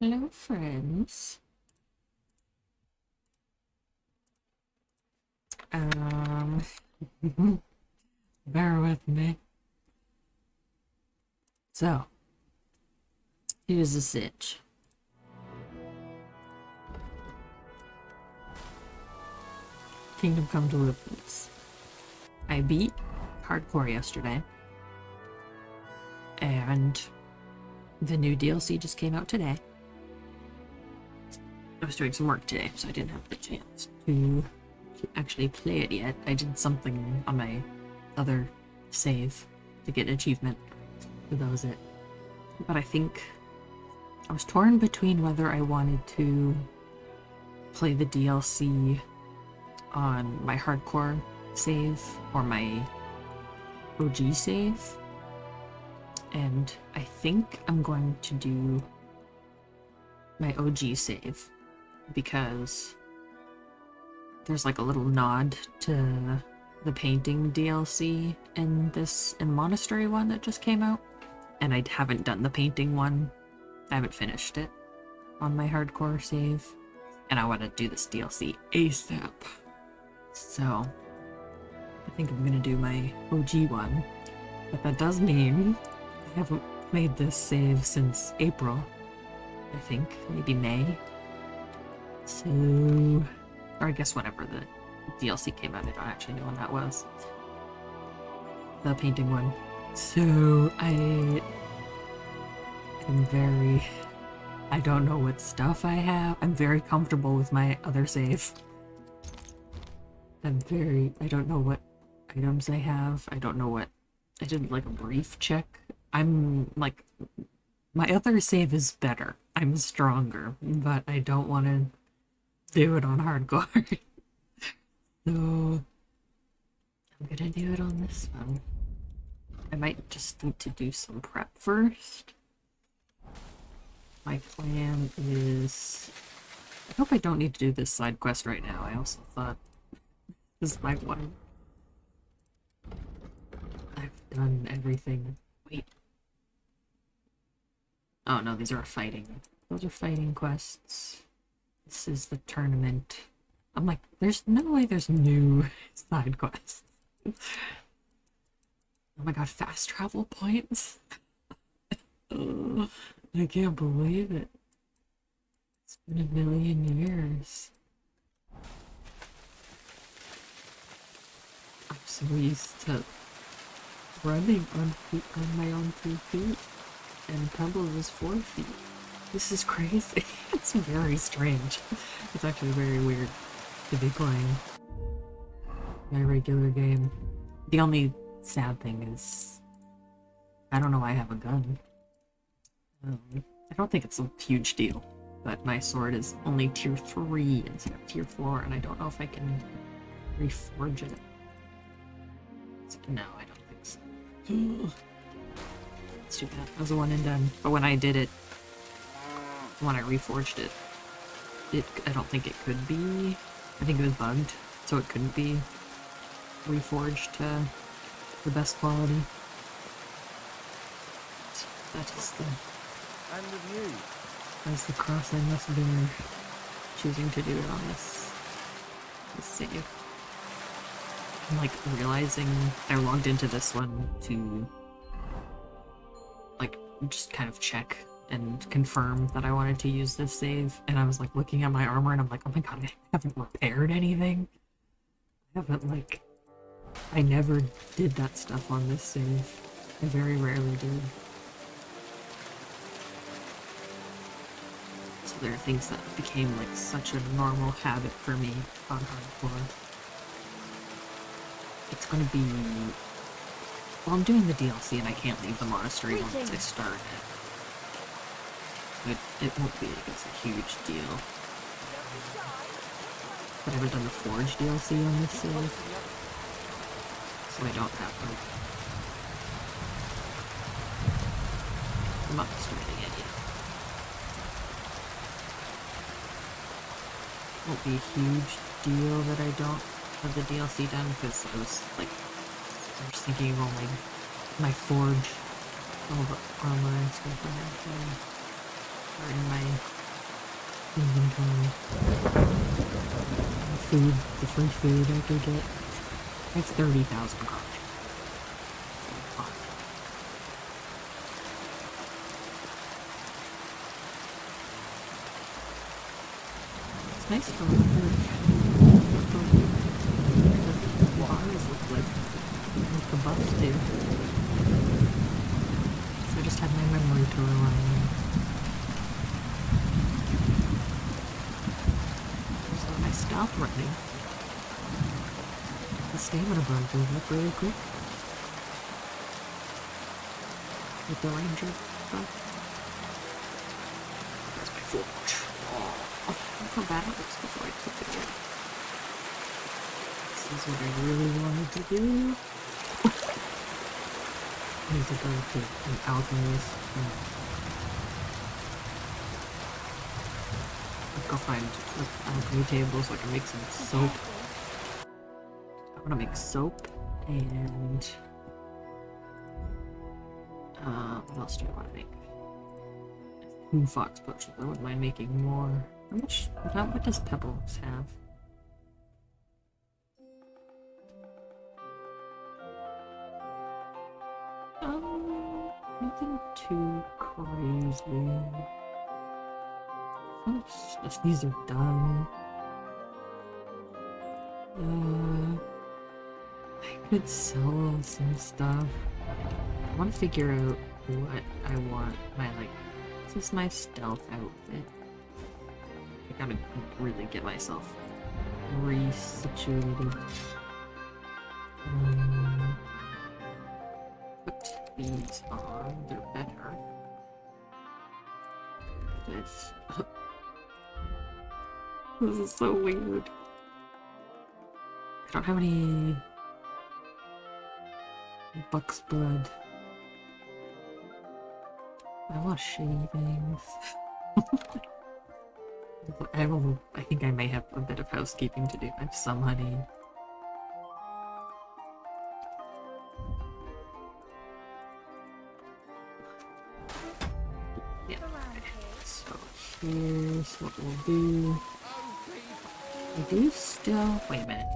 Hello, friends. Um, bear with me. So, here's the sitch. Kingdom Come Deliverance. I beat hardcore yesterday, and the new DLC just came out today. I was doing some work today, so I didn't have the chance to actually play it yet. I did something on my other save to get an achievement, but that was it. But I think I was torn between whether I wanted to play the DLC on my hardcore save or my OG save. And I think I'm going to do my OG save because there's like a little nod to the painting DLC in this Monastery one that just came out. And I haven't done the painting one. I haven't finished it on my hardcore save. And I want to do this DLC ASAP. So I think I'm going to do my OG one. But that does mean I haven't played this save since April. I think. Maybe May. So... or I guess whenever the DLC came out, I don't actually know when that was. The painting one. So I am very... I don't know what stuff I have. I'm very comfortable with my other save. I don't know what items I have. I don't know what... I did like a brief check. I'm like... my other save is better. I'm stronger, but I don't want to do it on hardcore. So I'm gonna do it on this one. I might just need to do some prep first. My plan is... I hope I don't need to do this side quest right now. I also thought this might one. I've done everything. Wait. Oh no, these are fighting. Those are fighting quests. This is the tournament. I'm like, there's no way there's new side quests. Oh my god, fast travel points? Oh, I can't believe it. It's been a million years. I'm so used to running on my own 2 feet, and Pebbles is 4 feet. This is crazy. It's very strange. It's actually very weird to be playing my regular game. The only sad thing is I don't know why I have a gun. I don't think it's a huge deal, but my sword is only tier 3 instead of tier 4, and I don't know if I can reforge it. No, I don't think so. It's too bad. That was a one and done. But when I did it, when I reforged it, I don't think it could be. I think it was bugged, so it couldn't be reforged to the best quality. That is the... I'm with you. That's the cross I must bear, choosing to do it on this save. I'm like realizing I logged into this one to like just kind of check and confirm that I wanted to use this save, and I was like looking at my armor and I'm like, oh my god, I haven't repaired anything. I never did that stuff on this save. I very rarely did. So there are things that became like such a normal habit for me on hardcore. It's gonna be... well, I'm doing the DLC and I can't leave the monastery once I start it. It won't be, I guess, a huge deal. But I haven't done the Forge DLC on this save, so I don't have like... I'm not starting it yet. It won't be a huge deal that I don't have the DLC done, because I was thinking of all my Forge, all the armor and stuff I have there are in my inventory. Food, the free food I could get. I have 30,000 cards. It's nice for the bars look like the buffs do. So I just had my memory to rely on. So I stopped running. The stamina bar goes up really quick. With the ranger buff. That's my full watch. Oh, look how bad it looks before I click it in. This is what I really wanted to do. I need to go to an alchemist. I'll go find an alchemy table so I can make some soap. I want to make soap and what else do I want to make? 2 fox potions. I wouldn't mind making more. What does Pebbles have? Nothing too crazy. If these are done. I could sell some stuff. I want to figure out what I want. This is my stealth outfit. I gotta really get myself resituated. Put these on, they're better. This is so weird. I don't have any buck's blood. I want shavings. I think I may have a bit of housekeeping to do. I have some honey. Yeah. So here's what we'll do. I do still... Wait a minute.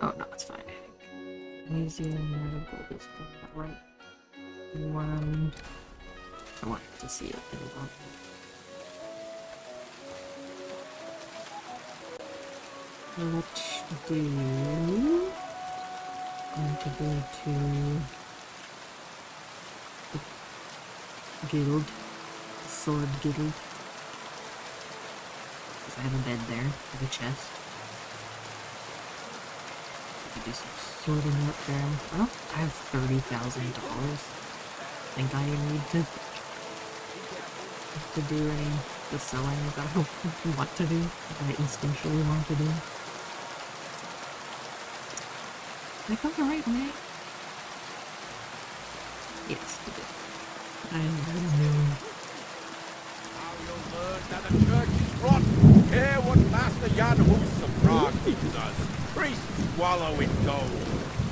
Oh, no, it's fine, I think. Museum, medical, this right one. I want to see it in the bottom. Let's do... I'm going to go to the guild. The sword guild. Because I have a bed there, with a chest. I could do some sorting up there. Well, I have $30,000. I think I need to do any the selling that I want to do, that I instinctually want to do. Did I go the right way? Yes, I did. I know. Now you'll learn that the church is rotten. Hear what Master Jan Hus of Prague teaches us. Priests wallow in gold,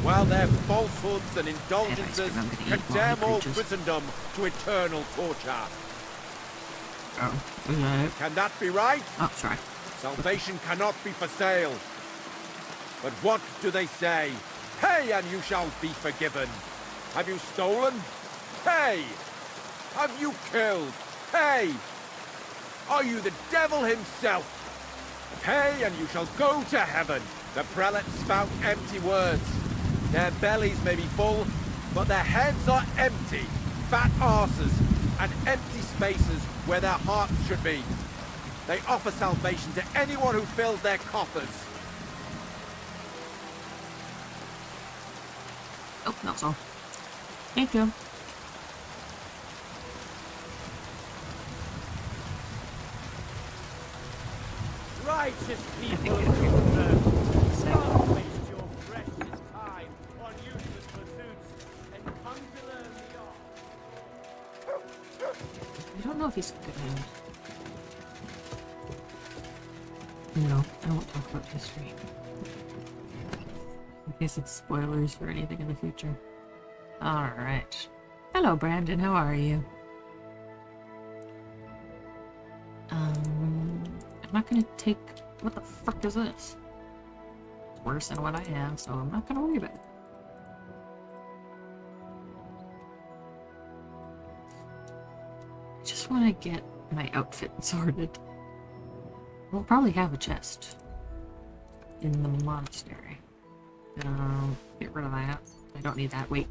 while their falsehoods and indulgences condemn all Christendom to eternal torture. Oh, is that it? Can that be right? Oh, sorry. Salvation cannot be for sale. But what do they say? Pay and you shall be forgiven. Have you stolen? Pay. Have you killed? Pay. Are you the devil himself? Pay and you shall go to heaven. The prelates spout empty words. Their bellies may be full, but their heads are empty. Fat arses and empty spaces where their hearts should be. They offer salvation to anyone who fills their coffers. Oh, that's all. Thank you. Righteous I people, think you so. don't waste your precious time on useless pursuits and come to learn the art. I don't know if he's good hand. No, I won't talk about history. In case it's spoilers for anything in the future. Alright. Hello, Brandon. How are you? I'm not gonna take... What the fuck is this? It's worse than what I have, so I'm not gonna worry about it. I just want to get my outfit sorted. We'll probably have a chest in the monastery. Get rid of that. I don't need that. Wait.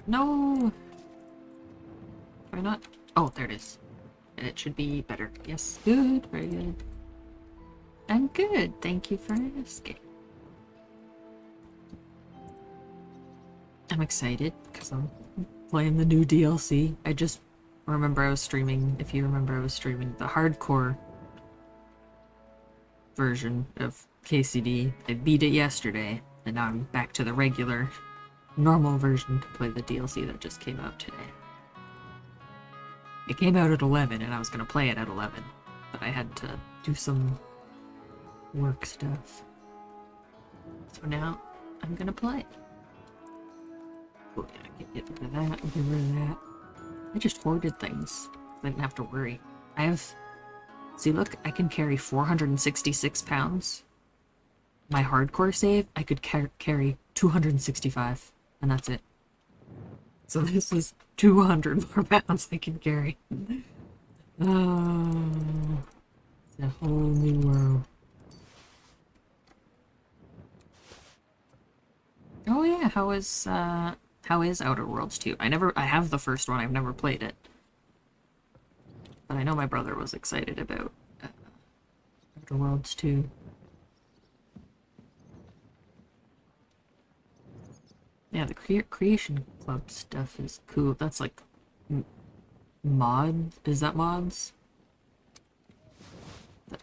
No! Why not? Oh, there it is. It should be better. Yes, good. Very good. I'm good. Thank you for asking. I'm excited because I'm playing the new DLC. I just remember I was streaming, if you remember I was streaming the hardcore version of KCD. I beat it yesterday, and now I'm back to the regular, normal version to play the DLC that just came out today. It came out at 11, and I was going to play it at 11, but I had to do some work stuff. So now, I'm going to play it. Oh, yeah, I can get rid of that, get rid of that. I just hoarded things. I didn't have to worry. I have... See, look, I can carry 466 pounds. My hardcore save, I could carry 265, and that's it. So this is 200 more pounds I can carry. Oh, it's a whole new world. Oh yeah, how is Outer Worlds 2? I have the first one, I've never played it. But I know my brother was excited about Outer Worlds 2. Yeah, the Creation Club stuff is cool. That's like mod. Is that mods?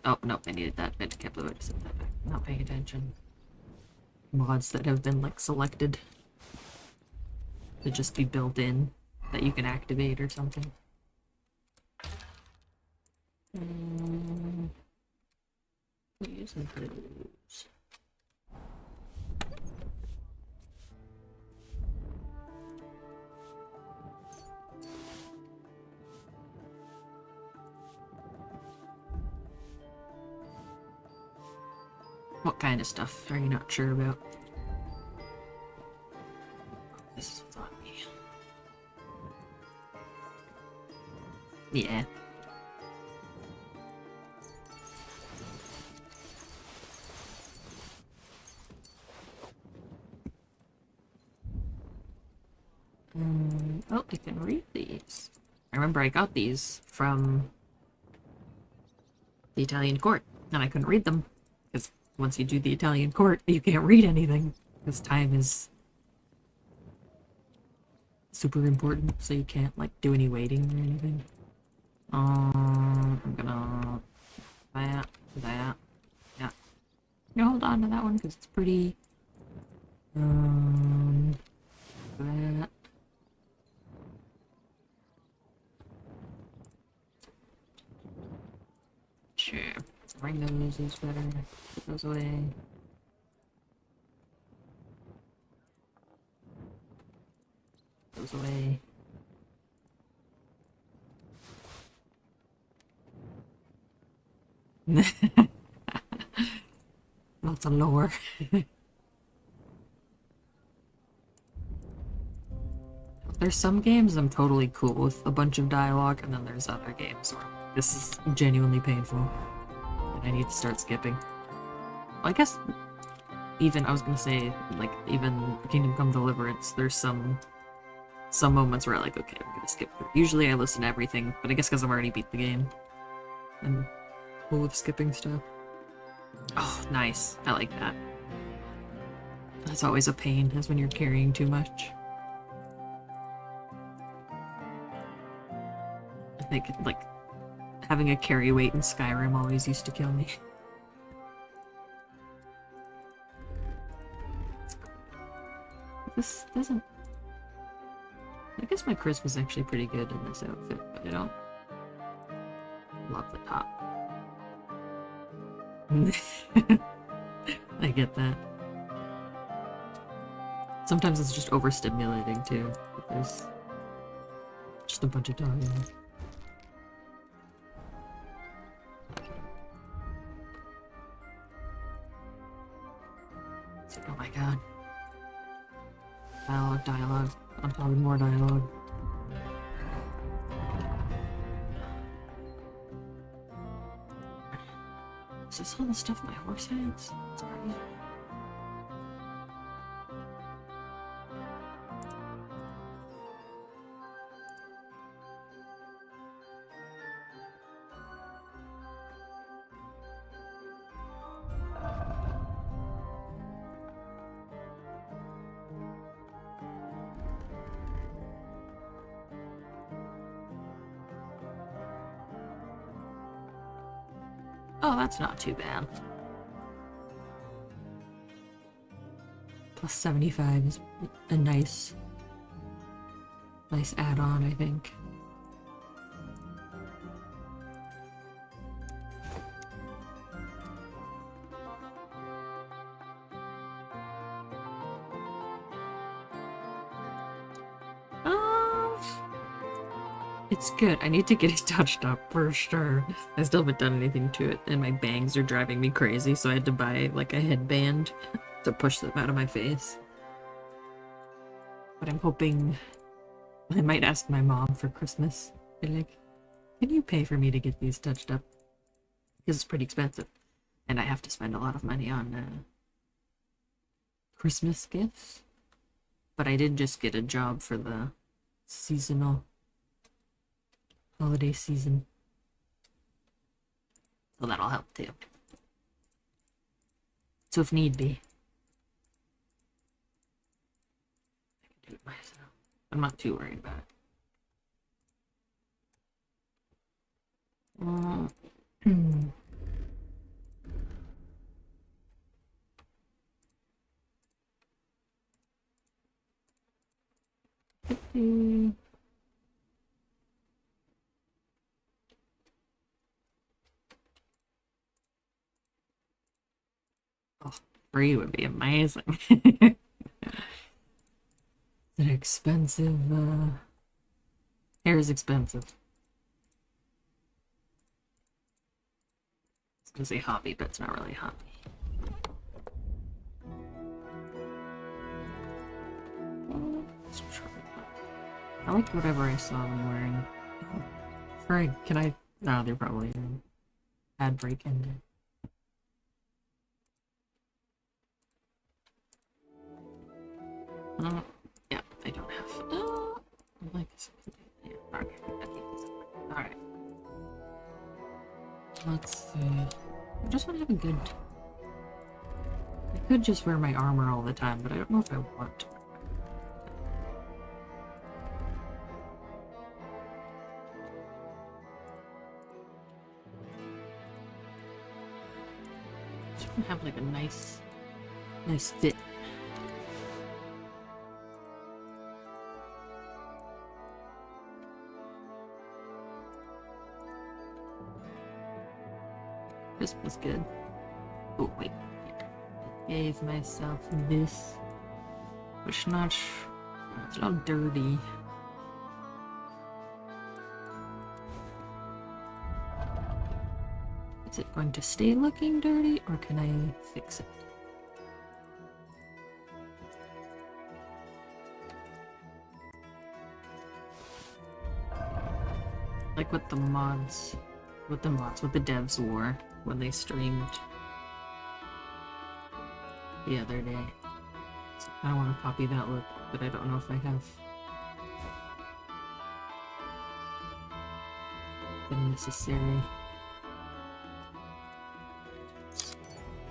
Oh no, I needed that. I can't believe I just said that back. Not paying attention. Mods that have been like selected to just be built in that you can activate or something. Use those. What kind of stuff are you not sure about? This is on me. Yeah. Oh, I can read these. I remember I got these from the Italian court, and I couldn't read them, because once you do the Italian court, you can't read anything, because time is super important, so you can't, like, do any waiting or anything. I'm gonna... that, yeah. I'm gonna hold on to that one, because it's pretty... that... Sure. Bring those is better. Put those away. Those away. Lots of lore. There's some games I'm totally cool with a bunch of dialogue, and then there's other games where this is genuinely painful, and I need to start skipping. Well, I guess even, I was gonna say, like, even Kingdom Come Deliverance, there's some moments where I'm like, okay, I'm gonna skip through. Usually I listen to everything, but I guess because I've already beat the game. I'm cool with skipping stuff. Oh, nice. I like that. That's always a pain, is when you're carrying too much. I think, like, having a carry weight in Skyrim always used to kill me. This doesn't... I guess my charisma's actually pretty good in this outfit, but I don't love the top. I get that. Sometimes it's just overstimulating too, but there's just a bunch of talking. god. Dialogue, dialogue. I'm probably more dialogue. Is this all the stuff my horse has? It's crazy. Oh, that's not too bad. Plus 75 is a nice add-on, I think. It's good. I need to get it touched up for sure. I still haven't done anything to it, and my bangs are driving me crazy, so I had to buy like a headband to push them out of my face. But I'm hoping I might ask my mom for Christmas. Be like, can you pay for me to get these touched up? Because it's pretty expensive, and I have to spend a lot of money on Christmas gifts. But I did just get a job for the seasonal holiday season, so that'll help too. So if need be, I can do it myself. I'm not too worried about it. 50. Oh, free would be amazing. It's an expensive, hair is expensive. I was gonna say hobby, but it's not really a hobby. Let's try that. I like whatever I saw them wearing. Frank, can I? No, they're probably ad break ended. Yeah, I don't have. Like, yeah, okay. Alright. Let's see. I just want to have a good. I could just wear my armor all the time, but I don't know if I want to. Just want to have like a nice fit. This was good. Oh wait, I gave myself this, which not it's not dirty. Is it going to stay looking dirty, or can I fix it? Like what the devs wore when they streamed the other day. So I want to copy that look, but I don't know if I have the necessary.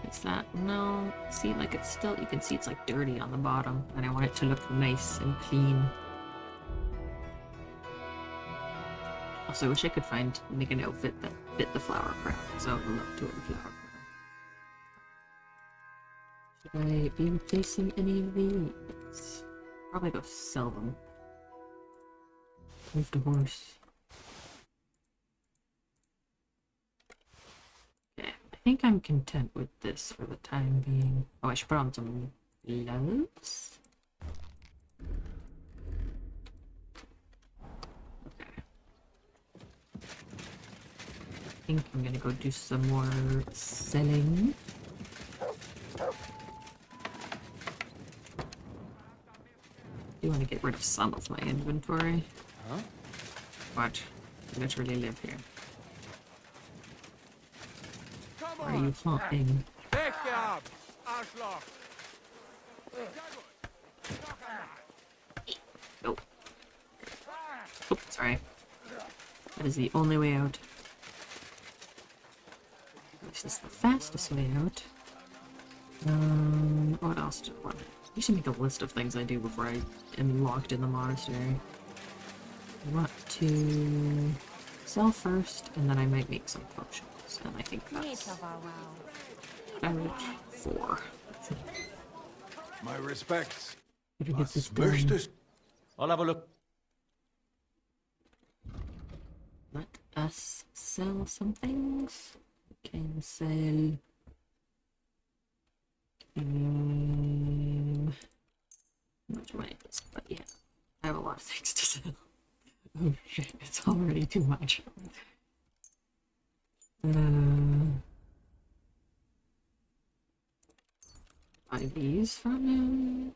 Is that? No. See, like it's still, you can see it's like dirty on the bottom, and I want it to look nice and clean. Also, I wish I could make an outfit that fit the flower crown, so I would love to wear the flower crown. Should I be replacing any of these? Probably go sell them. Move the horse. Okay, I think I'm content with this for the time being. Oh, I should put on some gloves. I think I'm gonna go do some more selling. do want to get rid of some of my inventory. Huh? But I literally live here. Come Where are you hunting? Weg gehabt, Arschloch! Oh. Oh, sorry. That is the only way out. This is the fastest way out. What else do I want? I should make a list of things I do before I am locked in the monastery. I want to sell first, and then I might make some potions. And I think that's damage 4. My respects. Better get this Was done. möchtest I'll have a look. Let us sell some things. We can sell much money is, but yeah, I have a lot of things to sell. Oh shit, it's already too much. Buy these from him.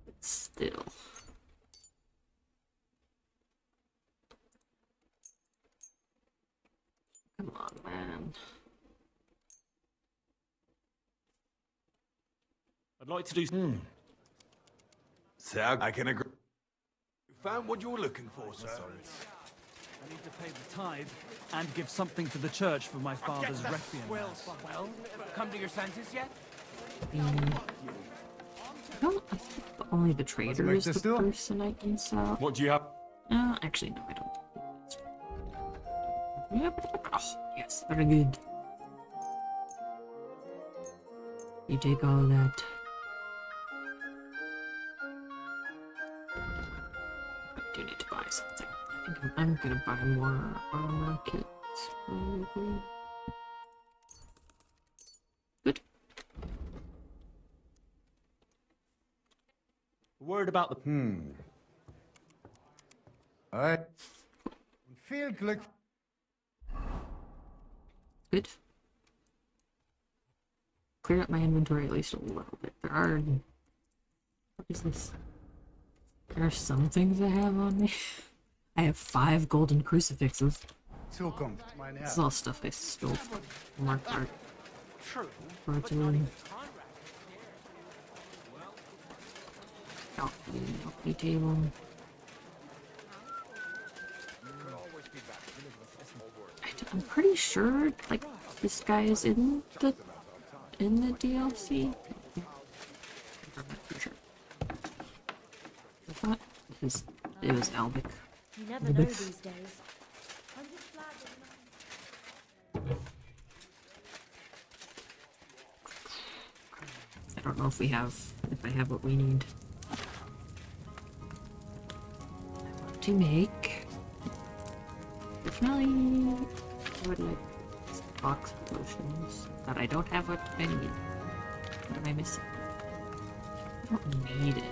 But still. Come on, man. I'd like to do. Sir, I can agree. You found what you were looking for, sir. I need to pay the tithe and give something to the church for my father's requiem. Well, Come to your senses yet? I think only the trader is the person I can sell. What do you have? Actually, no, I don't. Oh, yes, very good. You take all that. I do need to buy something. I think I'm gonna buy more armor kits, probably. Good. Worried about the. Viel Glück. Good. Clear up my inventory at least a little bit. There are... What is this? There are some things I have on me. I have 5 golden crucifixes. Zukunft, mein This is Herr. all stuff I stole from Mark Art. True. Alchemy table. I'm pretty sure, like, this guy is in the DLC. I'm not too sure. I thought it was Albic. You never know these days. I'm just glad that I don't know if I have what we need. I want to make. Definitely, I would like this box of potions, but I don't have what I need. What am I missing? I don't need it.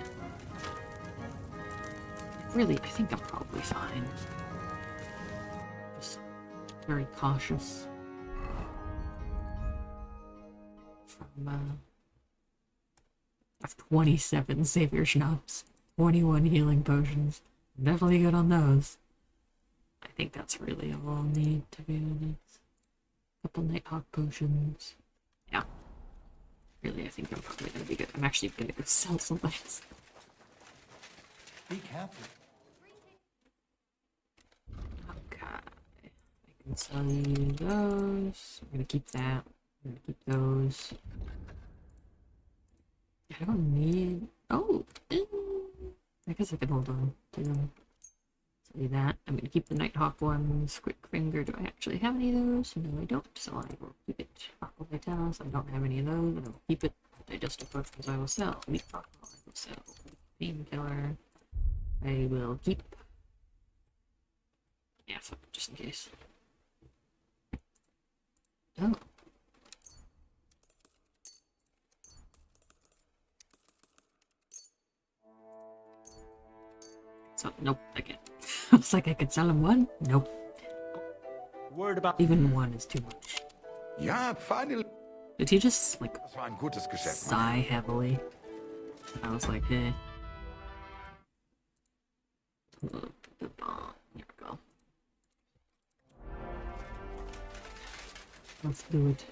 Really, I think I'm probably fine. Just very cautious. From, I have 27 savior schnapps, 21 healing potions. I'm definitely good on those. I think that's really all I'll need, to be honest. Couple Nighthawk potions. Yeah. Really, I think I'm probably gonna be good. I'm actually gonna go sell some things. Be careful. Okay. I can sell you those. I'm gonna keep that. I'm gonna keep those. I don't need... Oh! I guess I can hold on to them. Sell you that. I'm gonna keep the Nighthawk ones. Quick Finger. Do I actually have any of those? No, I don't. So I will keep it. Aqua Vitalis. I don't have any of those. I will keep it. Digestive potions I will sell. Meat alcohol I will sell. Painkiller I will keep. Yeah, fuck, just in case. Oh. So, nope, I can't. I was like, I could sell him one? Nope. Worried about. Even one is too much. Ja, finally. Did he just, like, Das war ein gutes Geschäft. sigh heavily? I was like, hey. Here we go. Let's do it.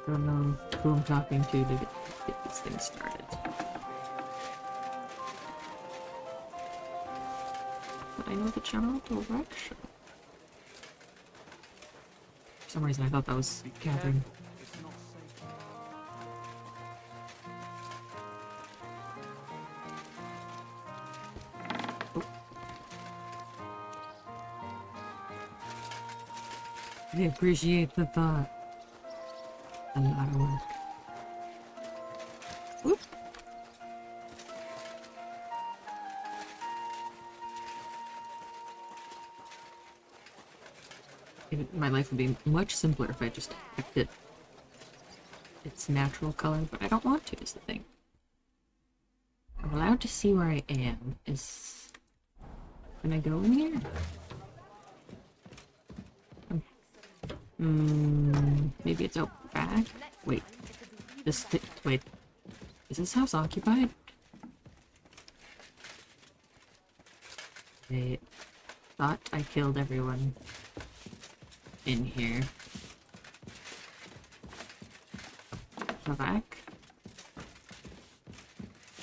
I don't know who I'm talking to get this thing started. But I know the general direction. For some reason I thought that was Catherine. It's not safe. I appreciate the thought. A lot of work. Whoop. My life would be much simpler if I just kept it its natural color, but I don't want to, is the thing. I'm allowed to see where I am. Can I go in here? Maybe it's out back? Wait. Wait. Is this house occupied? I thought I killed everyone in here. Vivek?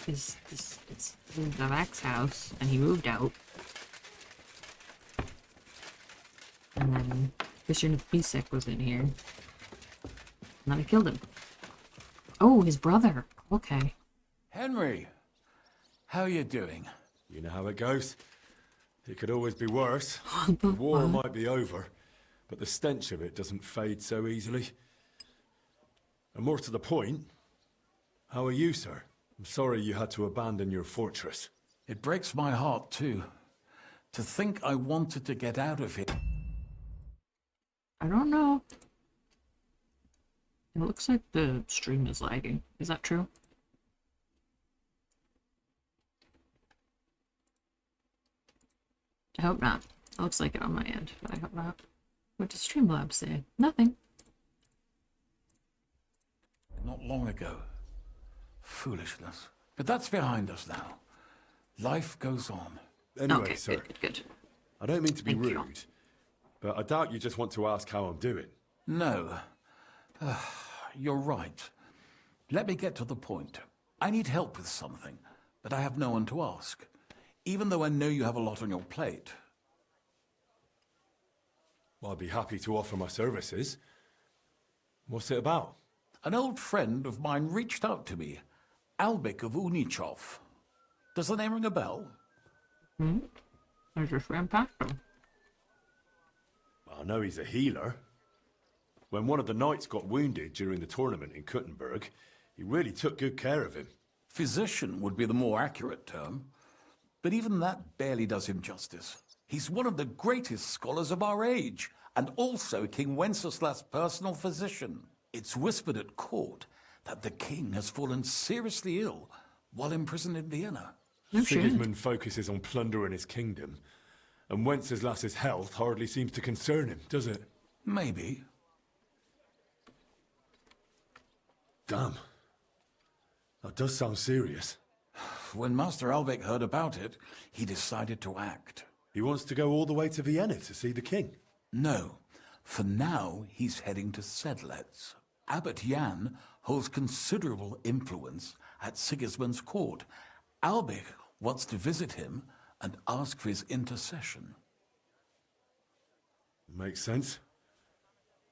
It's Vivek's house, and he moved out. And then Christian Pisek was in here. And then I killed him. Oh, his brother. Okay. Henry, how you doing? You know how it goes. It could always be worse. What The the war fuck? might be over, but the stench of it doesn't fade so easily. And more to the point, how are you, sir? I'm sorry you had to abandon your fortress. It breaks my heart, too. To think I wanted to get out of here. I don't know. It looks like the stream is lagging. Is that true? I hope not. It looks like it on my end, but I hope not. What does Streamlabs say? Nothing. Not long ago. Foolishness. But that's behind us now. Life goes on. Anyway, Okay, sir, good. I don't mean to be Thank you. rude, but I doubt you just want to ask how I'm doing. No. You're right. Let me get to the point. I need help with something, but I have no one to ask. Even though I know you have a lot on your plate. Well, I'd be happy to offer my services. What's it about? An old friend of mine reached out to me, Albik of Unichov. Does the name ring a bell? I just ran past him. Well, I know he's a healer. When one of the knights got wounded during the tournament in Kuttenberg, he really took good care of him. Physician would be the more accurate term. But even that barely does him justice. He's one of the greatest scholars of our age, and also King Wenceslas's personal physician. It's whispered at court that the king has fallen seriously ill while imprisoned in Vienna. No shit. Sigismund focuses on plundering his kingdom, and Wenceslas's health hardly seems to concern him, does it? Maybe. Damn. That does sound serious. When Master Albek heard about it, he decided to act. He wants to go all the way to Vienna to see the king. No, for now he's heading to Sedlec. Abbot Jan holds considerable influence at Sigismund's court. Albek wants to visit him and ask for his intercession. Makes sense.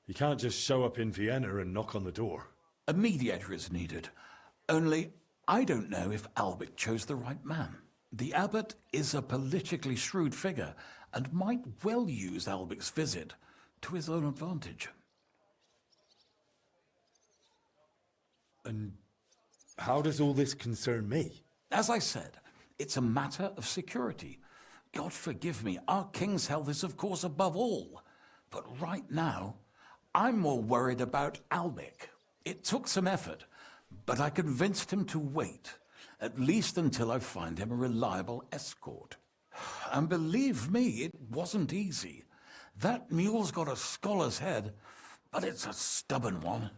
You can't just show up in Vienna and knock on the door. A mediator is needed. Only, I don't know if Albert chose the right man. The abbot is a politically shrewd figure and might well use Albert's visit to his own advantage. And how does all this concern me? As I said, it's a matter of security. God forgive me, our king's health is of course above all. But right now, I'm more worried about Albert. It took some effort, but I convinced him to wait, at least until I find him a reliable escort. And believe me, it wasn't easy. That mule's got a scholar's head, but it's a stubborn one.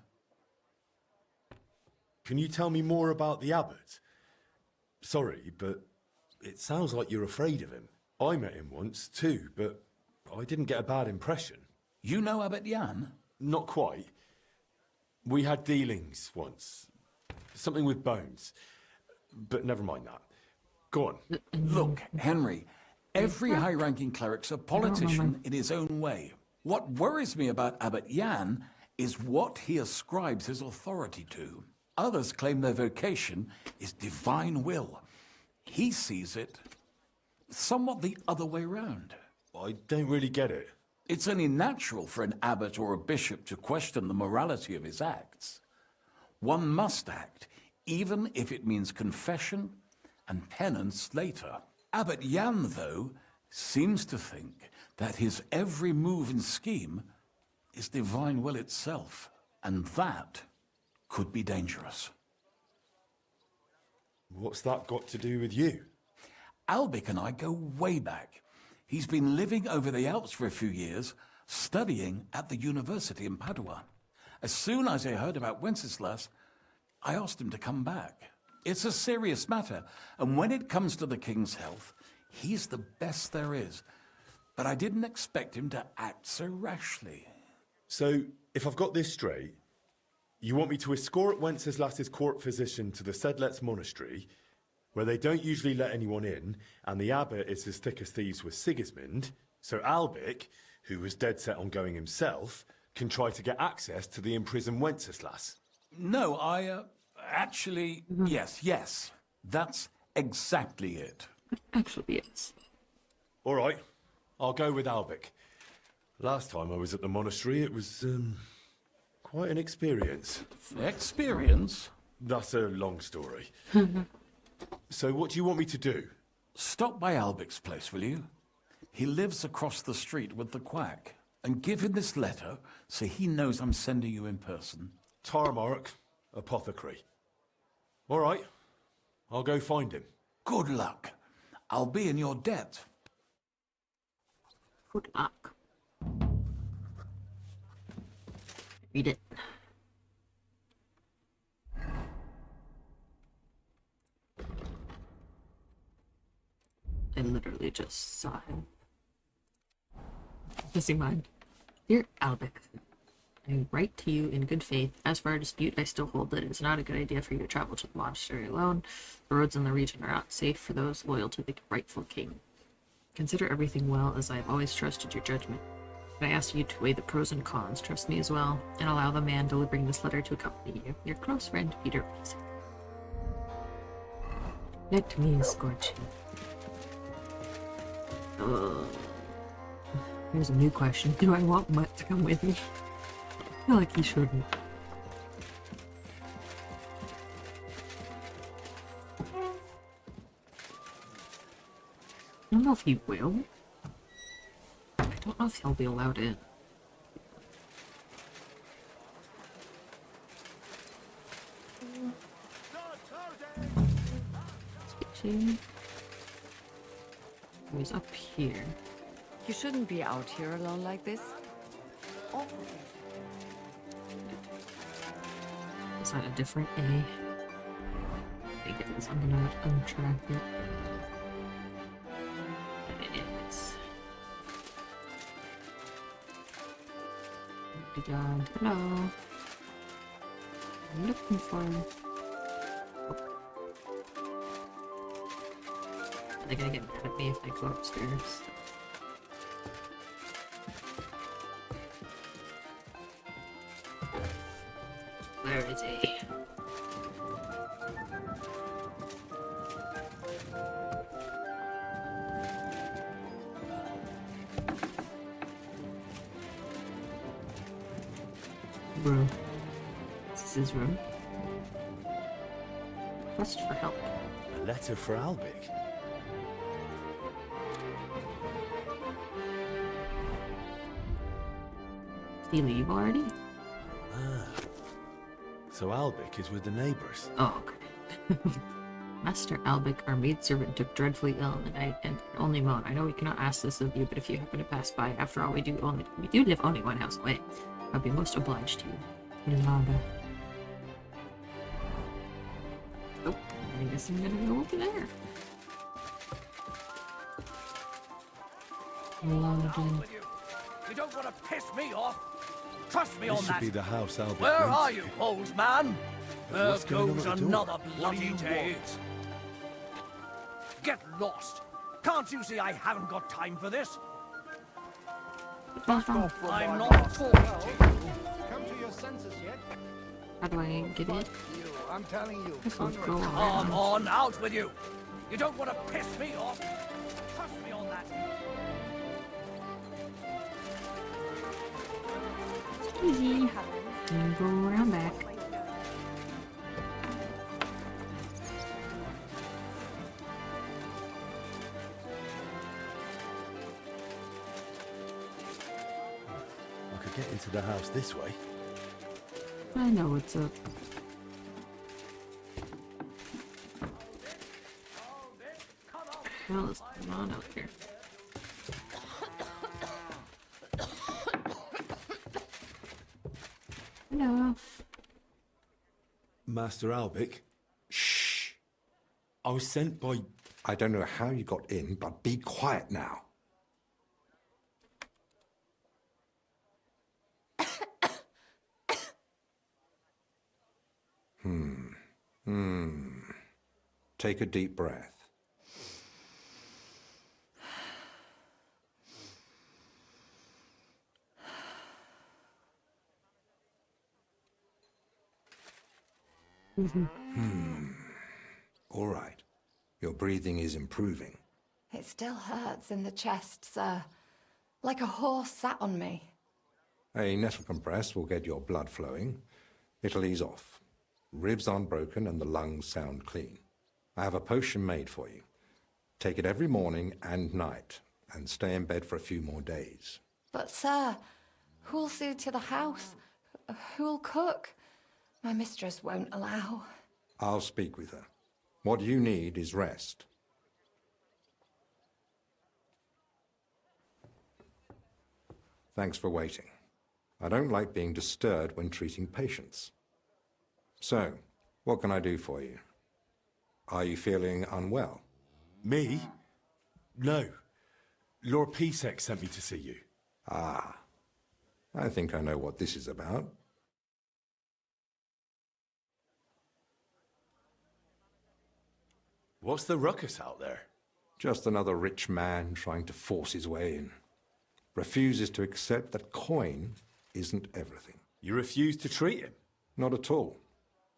Can you tell me more about the abbot? Sorry, but it sounds like you're afraid of him. I met him once, too, but I didn't get a bad impression. You know Abbot Jan? Not quite. We had dealings once. Something with bones. But never mind that. Go on. Look, Henry, every high-ranking cleric's a politician in his own way. What worries me about Abbot Jan is what he ascribes his authority to. Others claim their vocation is divine will. He sees it somewhat the other way round. I don't really get it. It's only natural for an abbot or a bishop to question the morality of his acts. One must act, even if it means confession and penance later. Abbot Jan, though, seems to think that his every move and scheme is divine will itself, and that could be dangerous. What's that got to do with you? Albic and I go way back. He's been living over the Alps for a few years, studying at the university in Padua. As soon as I heard about Wenceslas, I asked him to come back. It's a serious matter, and when it comes to the king's health, he's the best there is. But I didn't expect him to act so rashly. So, if I've got this straight, you want me to escort Wenceslas's court physician to the Sedlets monastery, where they don't usually let anyone in, and the abbot is as thick as thieves with Sigismund, so Albic, who was dead set on going himself, can try to get access to the imprisoned Wenceslas? No, actually, yes. That's exactly it. Actually, yes. All right, I'll go with Albic. Last time I was at the monastery, it was, quite an experience. Experience? That's a long story. So what do you want me to do? Stop by Albic's place, will you? He lives across the street with the quack. And give him this letter so he knows I'm sending you in person. Tarmark, apothecary. All right, I'll go find him. Good luck. I'll be in your debt. Good luck. Read it. I literally just saw him. Missing mind. Dear Albic, I write to you in good faith. As for our dispute, I still hold that it is not a good idea for you to travel to the monastery alone. The roads in the region are not safe for those loyal to the rightful king. Consider everything well, as I have always trusted your judgment. But I ask you to weigh the pros and cons, trust me as well, and allow the man delivering this letter to accompany you. Your close friend, Peter Peace. Let me escort you. Here's a new question. Do I want Mutt to come with me? I feel like he shouldn't. I don't know if he will. I don't know if he'll be allowed in. He's up here. You shouldn't be out here alone like this. Is that a different A? I think it is. I'm gonna untrack it. It is. Oh my god. Hello. I'm looking for... Are they gonna get mad at me if I go upstairs? Where is he? Bro. This is his room. Request for help. A letter for Albic. Did he leave already? So Albic is with the neighbours. Oh, okay. Master Albic, our maidservant, took dreadfully ill in the night and could only moan. I know we cannot ask this of you, but if you happen to pass by, after all, we do live only one house away. I'll be most obliged to you, Yolanda. Oh, I guess I'm gonna go over there. Yolanda. You don't want to piss me off. Trust me This on should that. be the house Albert Where went are to. you, old man? There what's going on goes at the door? another bloody day. Get lost. Can't you see I haven't got time for this? I'm not talking to you. Come to your senses yet? How do I get in? I'm telling you. This will go Come around. on, out with you. You don't want to piss me off. Trust me on that. Easy. And go around back. I could get into the house this way. I know what's up. Well, let's come on out here. Hello. Master Albic? Shh. I was sent by... I don't know how you got in, but be quiet now. Take a deep breath. All right. Your breathing is improving. It still hurts in the chest, sir. Like a horse sat on me. A nettle compress will get your blood flowing. It'll ease off. Ribs aren't broken and the lungs sound clean. I have a potion made for you. Take it every morning and night, and stay in bed for a few more days. But, sir, who'll see to the house? Who'll cook? My mistress won't allow. I'll speak with her. What you need is rest. Thanks for waiting. I don't like being disturbed when treating patients. So, what can I do for you? Are you feeling unwell? Me? No. Lord Pisek sent me to see you. Ah, I think I know what this is about. What's the ruckus out there? Just another rich man trying to force his way in. Refuses to accept that coin isn't everything. You refuse to treat him? Not at all.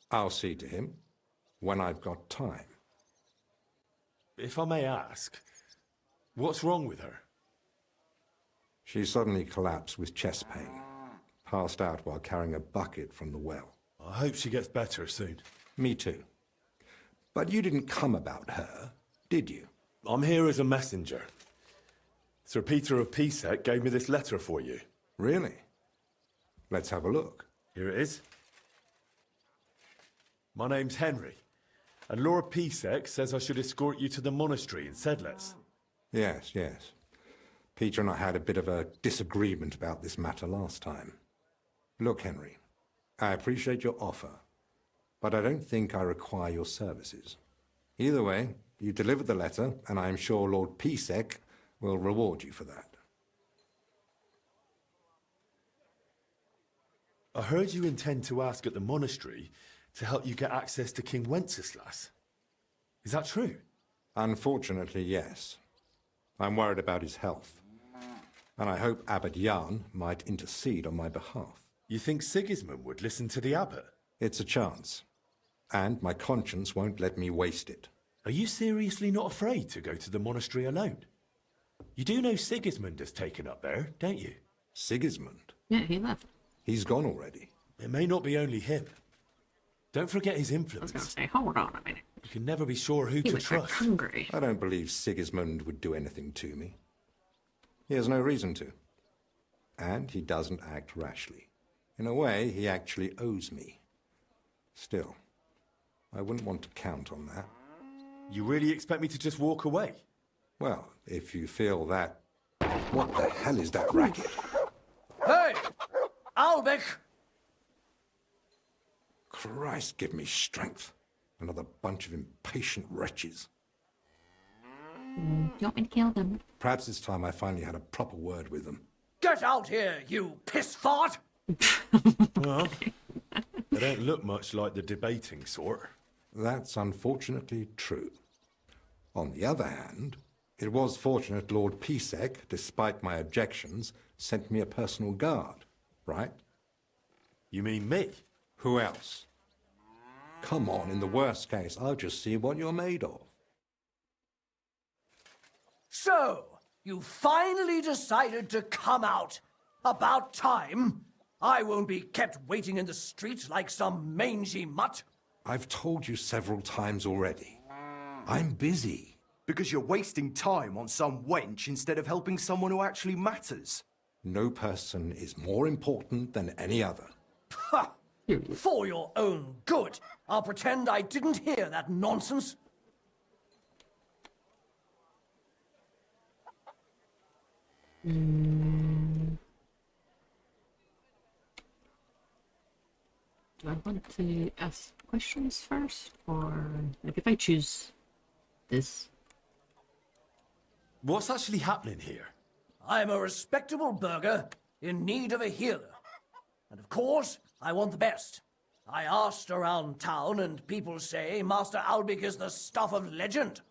I'll see to him when I've got time. If I may ask, what's wrong with her? She suddenly collapsed with chest pain. Passed out while carrying a bucket from the well. I hope she gets better soon. Me too. But you didn't come about her, did you? I'm here as a messenger. Sir Peter of Pisek gave me this letter for you. Really? Let's have a look. Here it is. My name's Henry, and Lord Pisek says I should escort you to the monastery in Sedlitz. Yes, yes. Peter and I had a bit of a disagreement about this matter last time. Look, Henry, I appreciate your offer, but I don't think I require your services. Either way, you delivered the letter, and I am sure Lord Pisek will reward you for that. I heard you intend to ask at the monastery to help you get access to King Wenceslas. Is that true? Unfortunately, yes. I'm worried about his health, and I hope Abbot Jan might intercede on my behalf. You think Sigismund would listen to the abbot? It's a chance, and my conscience won't let me waste it. Are you seriously not afraid to go to the monastery alone? You do know Sigismund has taken up there, don't you? Sigismund? Yeah, he left. He's gone already. It may not be only him. Don't forget his I was influence. gonna say, hold on a minute. You can never be sure who He to was back trust. hungry. I don't believe Sigismund would do anything to me. He has no reason to. And he doesn't act rashly. In a way, he actually owes me. Still, I wouldn't want to count on that. You really expect me to just walk away? Well, if you feel that... What the hell is that racket? Hey! Albec! Christ, give me strength. Another bunch of impatient wretches. You want me to kill them? Perhaps it's time I finally had a proper word with them. Get out here, you piss fart! Well, they don't look much like the debating sort. That's unfortunately true. On the other hand, it was fortunate Lord Pisek, despite my objections, sent me a personal guard, right? You mean me? Who else? Come on, in the worst case, I'll just see what you're made of. So, you finally decided to come out. About time. I won't be kept waiting in the street like some mangy mutt. I've told you several times already. I'm busy. Because you're wasting time on some wench instead of helping someone who actually matters. No person is more important than any other. Ha! For your own good, I'll pretend I didn't hear that nonsense. Do I want to ask questions first? Or, like, if I choose this? What's actually happening here? I'm a respectable burgher in need of a healer. And of course, I want the best. I asked around town and people say Master Albic is the stuff of legend.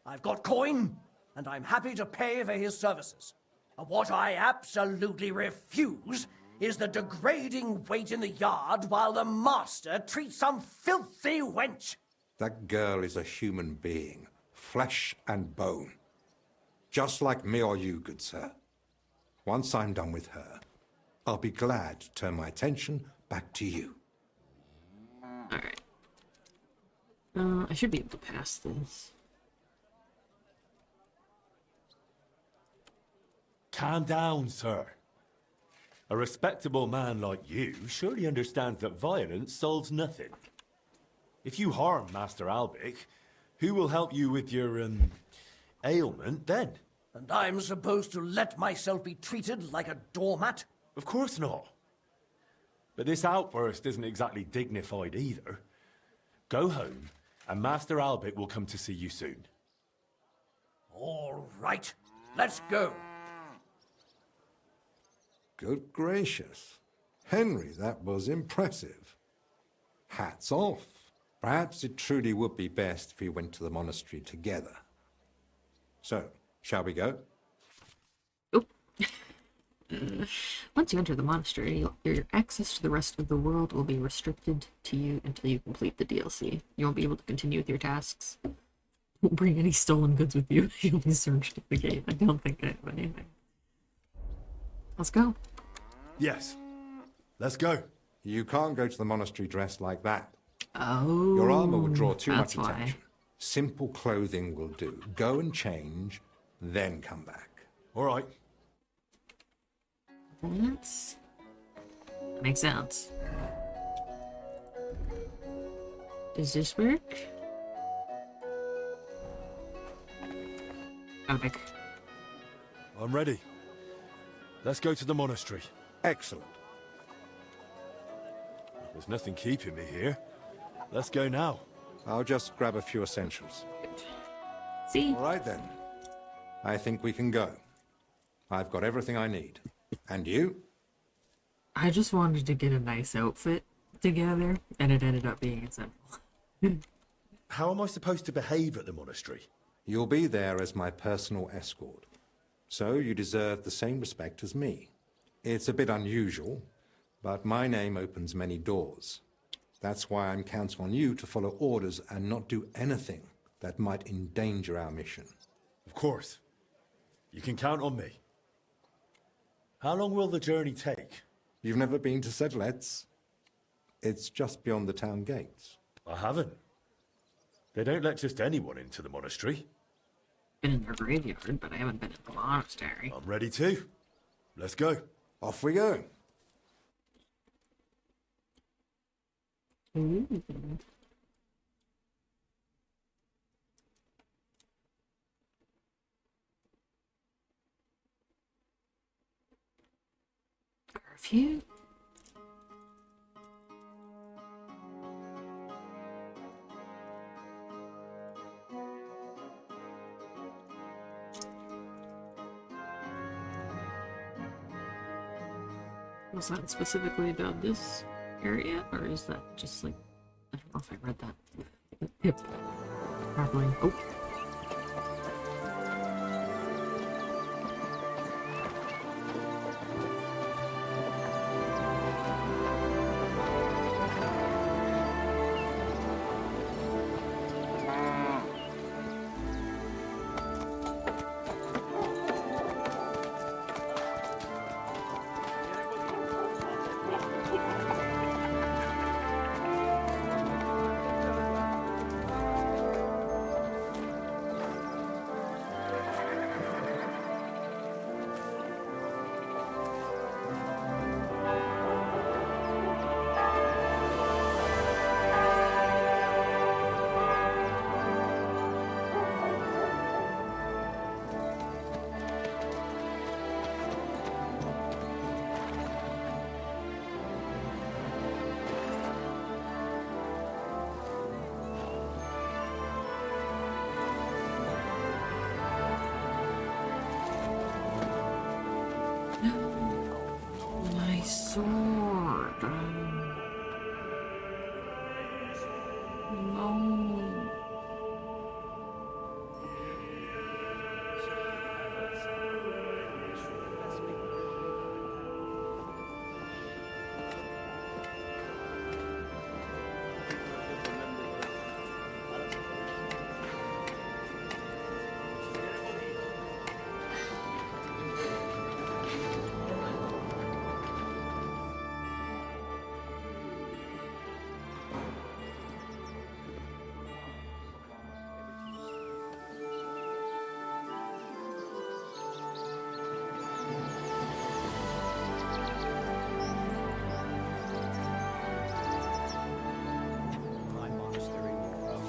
I've got coin, and I'm happy to pay for his services. What I absolutely refuse is the degrading wait in the yard while the master treats some filthy wench. That girl is a human being, flesh and bone. Just like me or you, good sir. Once I'm done with her, I'll be glad to turn my attention back to you. Alright. I should be able to pass this. Calm down, sir. A respectable man like you surely understands that violence solves nothing. If you harm Master Albic, who will help you with your, ailment then? And I'm supposed to let myself be treated like a doormat? Of course not. But this outburst isn't exactly dignified either. Go home, and Master Albic will come to see you soon. All right, let's go. Good gracious. Henry, that was impressive. Hats off. Perhaps it truly would be best if we went to the monastery together. So, shall we go? Oh. Once you enter the monastery, your access to the rest of the world will be restricted to you until you complete the DLC. You won't be able to continue with your tasks. Don't bring any stolen goods with you. You'll be searched at the gate. I don't think I have anything. Let's go. Yes. Let's go. You can't go to the monastery dressed like that. Oh. Your armor would draw too much that's why. attention. Simple clothing will do. Go and change, then come back. All right. That makes sense. Does this work? Albic. I'm ready. Let's go to the monastery. Excellent. There's nothing keeping me here. Let's go now. I'll just grab a few essentials. See? All right then. I think we can go. I've got everything I need. And you? I just wanted to get a nice outfit together, and it ended up being simple. How am I supposed to behave at the monastery? You'll be there as my personal escort. So you deserve the same respect as me. It's a bit unusual, but my name opens many doors. That's why I'm counting on you to follow orders and not do anything that might endanger our mission. Of course. You can count on me. How long will the journey take? You've never been to Sedlets? It's just beyond the town gates. I haven't. They don't let just anyone into the monastery. Been in their graveyard, but I haven't been in the monastery. I'm ready to. Let's go. Off we go. Ooh. Curfew? Was that specifically about this area, or is that just like, I don't know if I read that tip properly. Oh. My sword. No.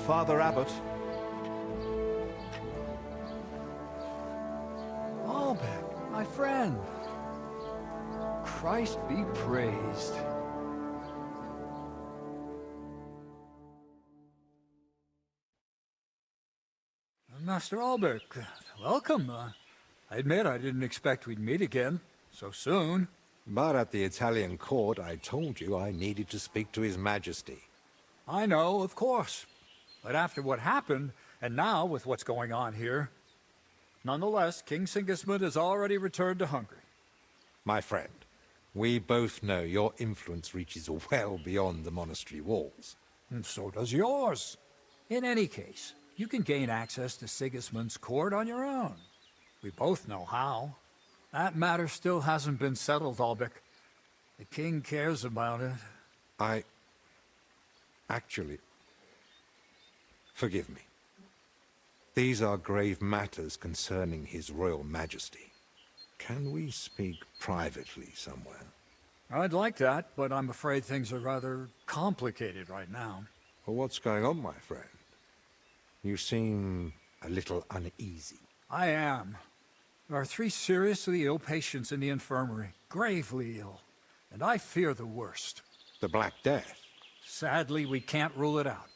Father Abbot. Albert, my friend. Christ be praised. Master Albert, welcome. I admit I didn't expect we'd meet again so soon. But at the Italian court, I told you I needed to speak to His Majesty. I know, of course. But after what happened, and now with what's going on here, nonetheless, King Sigismund has already returned to Hungary. My friend, we both know your influence reaches well beyond the monastery walls. And so does yours. In any case, you can gain access to Sigismund's court on your own. We both know how. That matter still hasn't been settled, Albrecht. The king cares about it. Actually, forgive me. These are grave matters concerning His Royal Majesty. Can we speak privately somewhere? I'd like that, but I'm afraid things are rather complicated right now. Well, what's going on, my friend? You seem a little uneasy. I am. There are 3 seriously ill patients in the infirmary, gravely ill, and I fear the worst. The Black Death? Sadly, we can't rule it out.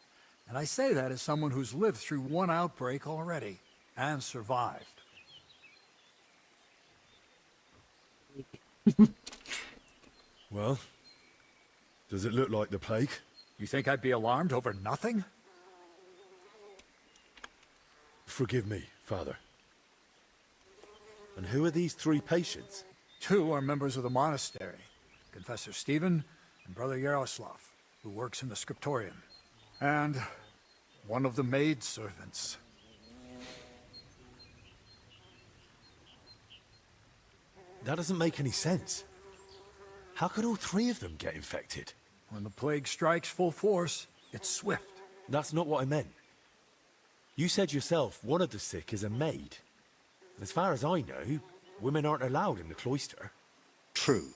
And I say that as someone who's lived through one outbreak already, and survived. Well, does it look like the plague? You think I'd be alarmed over nothing? Forgive me, Father. And who are these 3 patients? 2 are members of the monastery, Confessor Stephen and Brother Yaroslav, who works in the scriptorium, and one of the maidservants. That doesn't make any sense. How could all 3 of them get infected? When the plague strikes full force, it's swift. That's not what I meant. You said yourself one of the sick is a maid. And as far as I know, women aren't allowed in the cloister. True.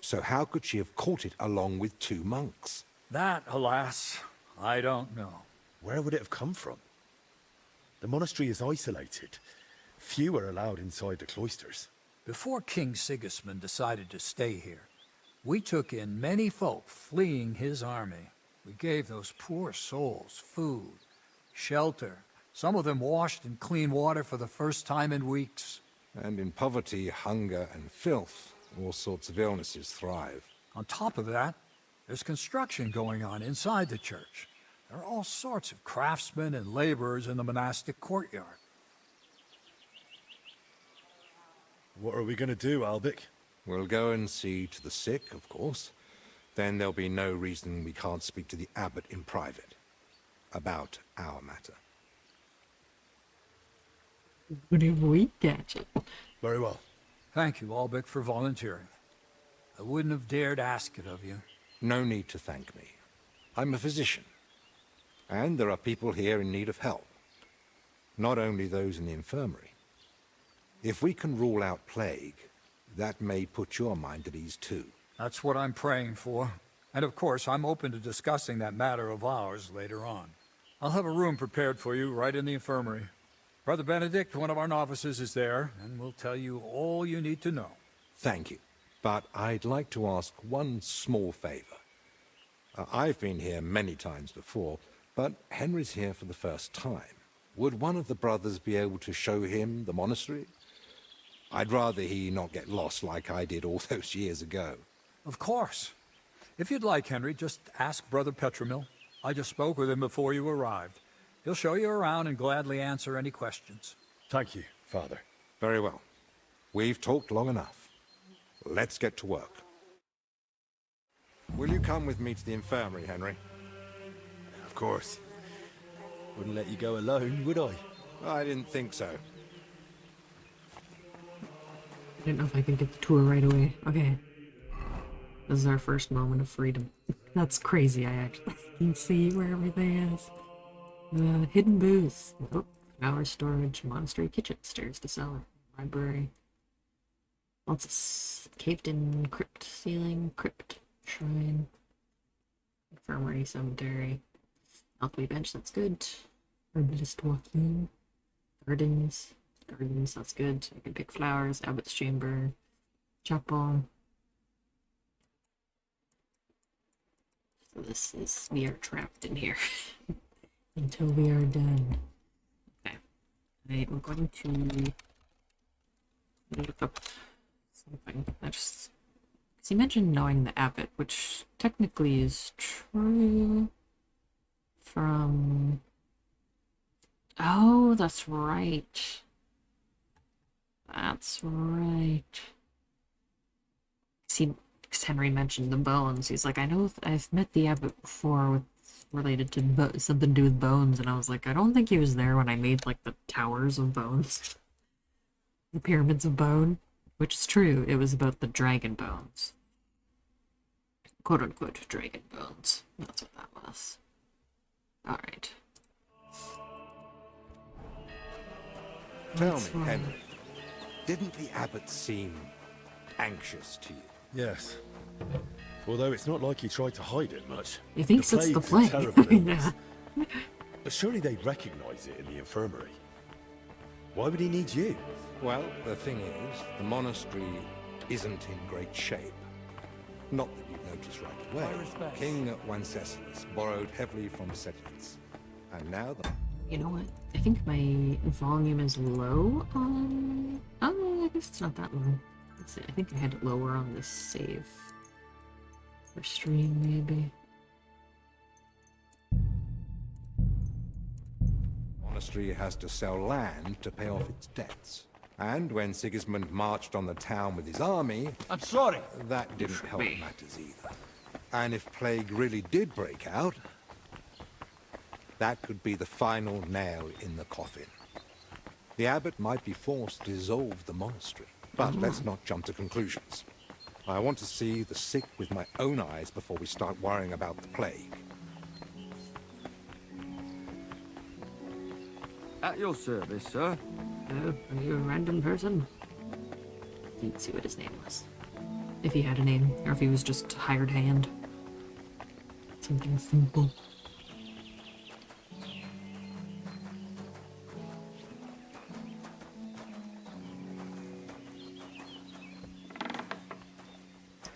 So how could she have caught it along with 2 monks? That, alas, I don't know. Where would it have come from? The monastery is isolated. Few are allowed inside the cloisters. Before King Sigismund decided to stay here, we took in many folk fleeing his army. We gave those poor souls food, shelter. Some of them washed in clean water for the first time in weeks. And in poverty, hunger, and filth, All sorts of illnesses thrive. On top of that, there's construction going on inside the church. There are all sorts of craftsmen and laborers in the monastic courtyard. What are we going to do, Albic? We'll go and see to the sick, of course. Then there'll be no reason we can't speak to the abbot in private about our matter. What if we catch it? Very well. Thank you, Albic, for volunteering. I wouldn't have dared ask it of you. No need to thank me. I'm a physician. And there are people here in need of help. Not only those in the infirmary. If we can rule out plague, that may put your mind at ease too. That's what I'm praying for. And of course, I'm open to discussing that matter of ours later on. I'll have a room prepared for you right in the infirmary. Brother Benedict, one of our novices, is there, and will tell you all you need to know. Thank you. But I'd like to ask one small favor. I've been here many times before, but Henry's here for the first time. Would one of the brothers be able to show him the monastery? I'd rather he not get lost like I did all those years ago. Of course. If you'd like, Henry, just ask Brother Petramil. I just spoke with him before you arrived. He'll show you around and gladly answer any questions. Thank you, Father. Very well. We've talked long enough. Let's get to work. Will you come with me to the infirmary, Henry? Of course. Wouldn't let you go alone, would I? I didn't think so. I didn't know if I could get the tour right away. Okay. This is our first moment of freedom. That's crazy, I actually can see where everything is. Hidden booths. Oh, flower storage, monastery kitchen, stairs to cellar, library. Lots of caved-in crypt, ceiling, crypt, shrine, infirmary, cemetery, alchemy bench, that's good. Herbalist walk-in, gardens, that's good. I can pick flowers, abbot's chamber, chapel. So this is, we are trapped in here until we are done. Okay, I'm going to look up something. Because he mentioned knowing the abbot, which technically is true from... Oh, that's right. That's right. See, because Henry mentioned the bones. He's like, I know I've met the abbot before with related to something to do with bones, and I was like, I don't think he was there when I made like the towers of bones, the pyramids of bone, which is true. It was about the dragon bones, quote unquote dragon bones. That's what that was. All right. Tell me, Henry, didn't the abbot seem anxious to you? Yes. Although it's not like he tried to hide it much. He thinks it's the plague's a plague. terrible illness. Yeah. But surely they'd recognize it in the infirmary. Why would he need you? Well, the thing is, the monastery isn't in great shape. Not that you'd notice right away. King Wenceslas borrowed heavily from settlers. And now the... You know what? I think my volume is low on... Oh, I guess it's not that low. Let's see. I think I had it lower on this save. Or stream, maybe. monastery has to sell land to pay off its debts. And when Sigismund marched on the town with his army... I'm sorry! That didn't help matters either. And if plague really did break out, that could be the final nail in the coffin. The abbot might be forced to dissolve the monastery. But let's not jump to conclusions. I want to see the sick with my own eyes before we start worrying about the plague. At your service, sir. Oh, are you a random person? Didn't see what his name was. If he had a name, or if he was just a hired hand. Something simple.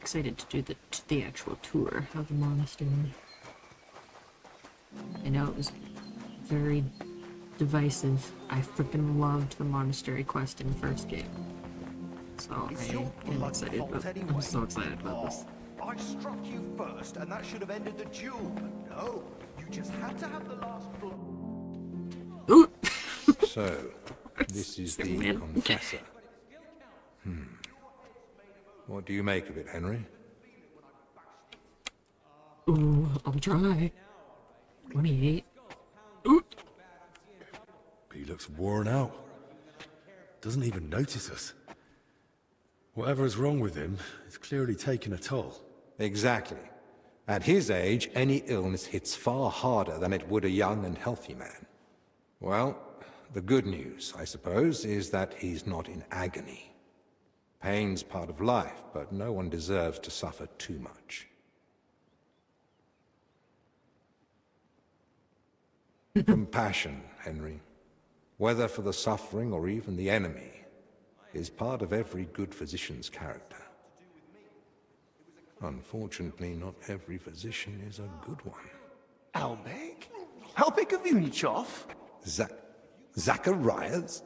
Excited to do the actual tour of the monastery. I know it was very divisive. I freaking loved the monastery quest in the first game. So It's your I'm blood's excited fault about, anyway. I'm so excited about this. I struck you first, and that should have ended the duel. But no, you just had to have the last blow. So, this is the Confessor. What do you make of it, Henry? Ooh, I'll try. 28. Ooh. He looks worn out. Doesn't even notice us. Whatever is wrong with him, it's clearly taken a toll. Exactly. At his age, any illness hits far harder than it would a young and healthy man. Well, the good news, I suppose, is that he's not in agony. Pain's part of life, but no one deserves to suffer too much. Compassion, Henry, whether for the suffering or even the enemy, is part of every good physician's character. Unfortunately, not every physician is a good one. Albek? Albek of Unichov? Zacharias?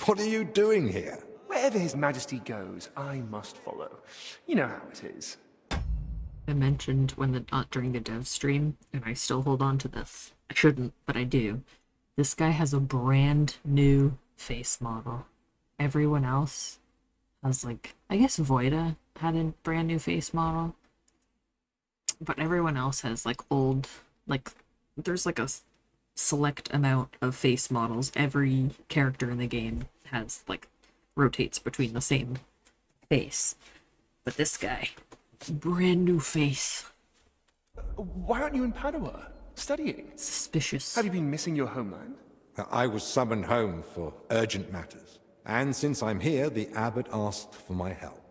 What are you doing here? Wherever His Majesty goes, I must follow. You know how it is. I mentioned when during the dev stream, and I still hold on to this. I shouldn't, but I do. This guy has a brand new face model. Everyone else has, like, I guess Voida had a brand new face model. But everyone else has, like, old, like, there's like a select amount of face models. Every character in the game has, like, rotates between the same face. But this guy, brand new face. Why aren't you in Padua, studying? Suspicious. Have you been missing your homeland? I was summoned home for urgent matters. And since I'm here, the abbot asked for my help.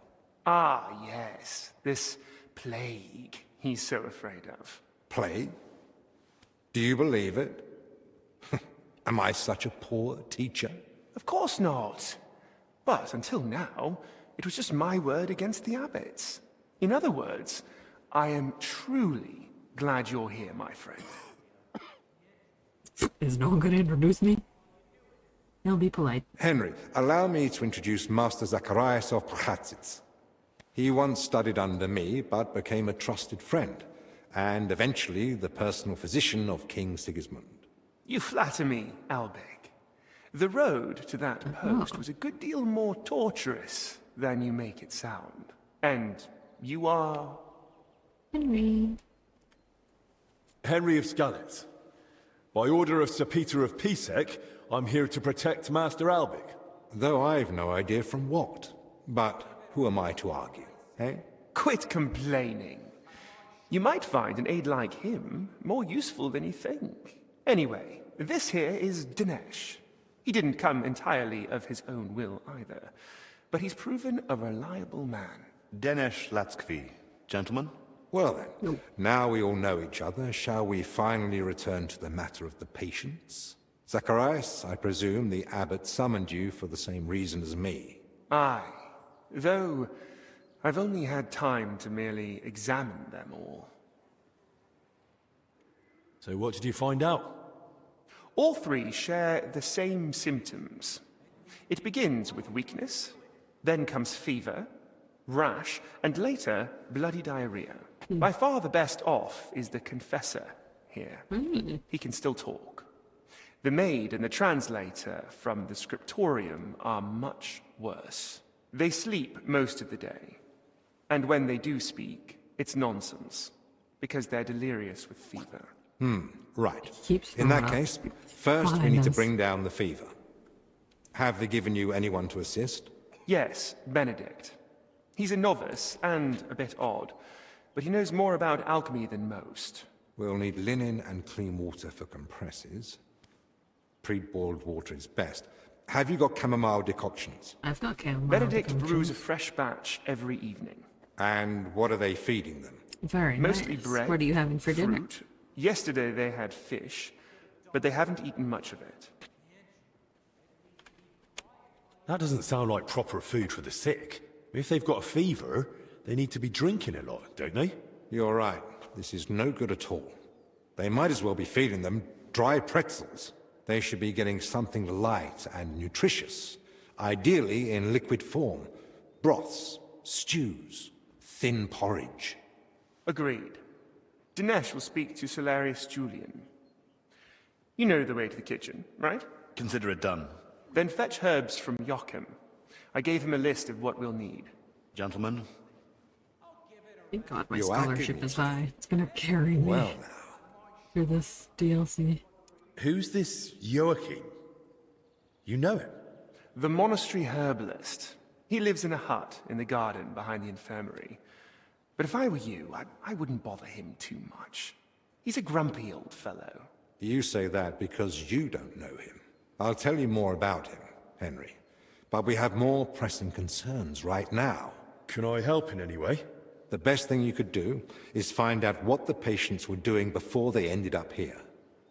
Ah, yes. This plague he's so afraid of. Plague? Do you believe it? Am I such a poor teacher? Of course not. But until now, it was just my word against the abbot's. In other words, I am truly glad you're here, my friend. Is no one going to introduce me? He'll be polite. Henry, allow me to introduce Master Zacharias of Prchatsitz. He once studied under me, but became a trusted friend, and eventually the personal physician of King Sigismund. You flatter me, Albek. The road to that post was a good deal more torturous than you make it sound. And you are... Henry. Henry of Skalitz. By order of Sir Peter of Pisek, I'm here to protect Master Albik. Though I've no idea from what. But who am I to argue, eh? Quit complaining. You might find an aide like him more useful than you think. Anyway, this here is Dinesh. He didn't come entirely of his own will either, but he's proven a reliable man. Dinesh Latskvi, gentlemen. Well then, now we all know each other, shall we finally return to the matter of the patients? Zacharias, I presume the abbot summoned you for the same reason as me. Aye, though I've only had time to merely examine them all. So what did you find out? All three share the same symptoms. It begins with weakness, then comes fever, rash, and later bloody diarrhea. By far the best off is the confessor here. He can still talk. The maid and the translator from the scriptorium are much worse. They sleep most of the day. And when they do speak, it's nonsense, because they're delirious with fever. Right. In that case, first we need to bring down the fever. Have they given you anyone to assist? Yes, Benedict. He's a novice and a bit odd, but he knows more about alchemy than most. We'll need linen and clean water for compresses. Pre-boiled water is best. Have you got chamomile decoctions? I've got chamomile Benedict decoctions. brews a fresh batch every evening. And what are they feeding them? Very Mostly nice. bread. What are you having for dinner? fruit. Yesterday they had fish, but they haven't eaten much of it. That doesn't sound like proper food for the sick. If they've got a fever, they need to be drinking a lot, don't they? You're right. This is no good at all. They might as well be feeding them dry pretzels. They should be getting something light and nutritious, ideally in liquid form. Broths, stews, thin porridge. Agreed. Dinesh will speak to Solarius Julian. You know the way to the kitchen, right? Consider it done. Then fetch herbs from Joachim. I gave him a list of what we'll need. Gentlemen? Thank God my scholarship is high. It's gonna carry me through this DLC. Who's this Joachim? You know him? The monastery herbalist. He lives in a hut in the garden behind the infirmary. But if I were you, I wouldn't bother him too much. He's a grumpy old fellow. You say that because you don't know him. I'll tell you more about him, Henry. But we have more pressing concerns right now. Can I help in any way? The best thing you could do is find out what the patients were doing before they ended up here.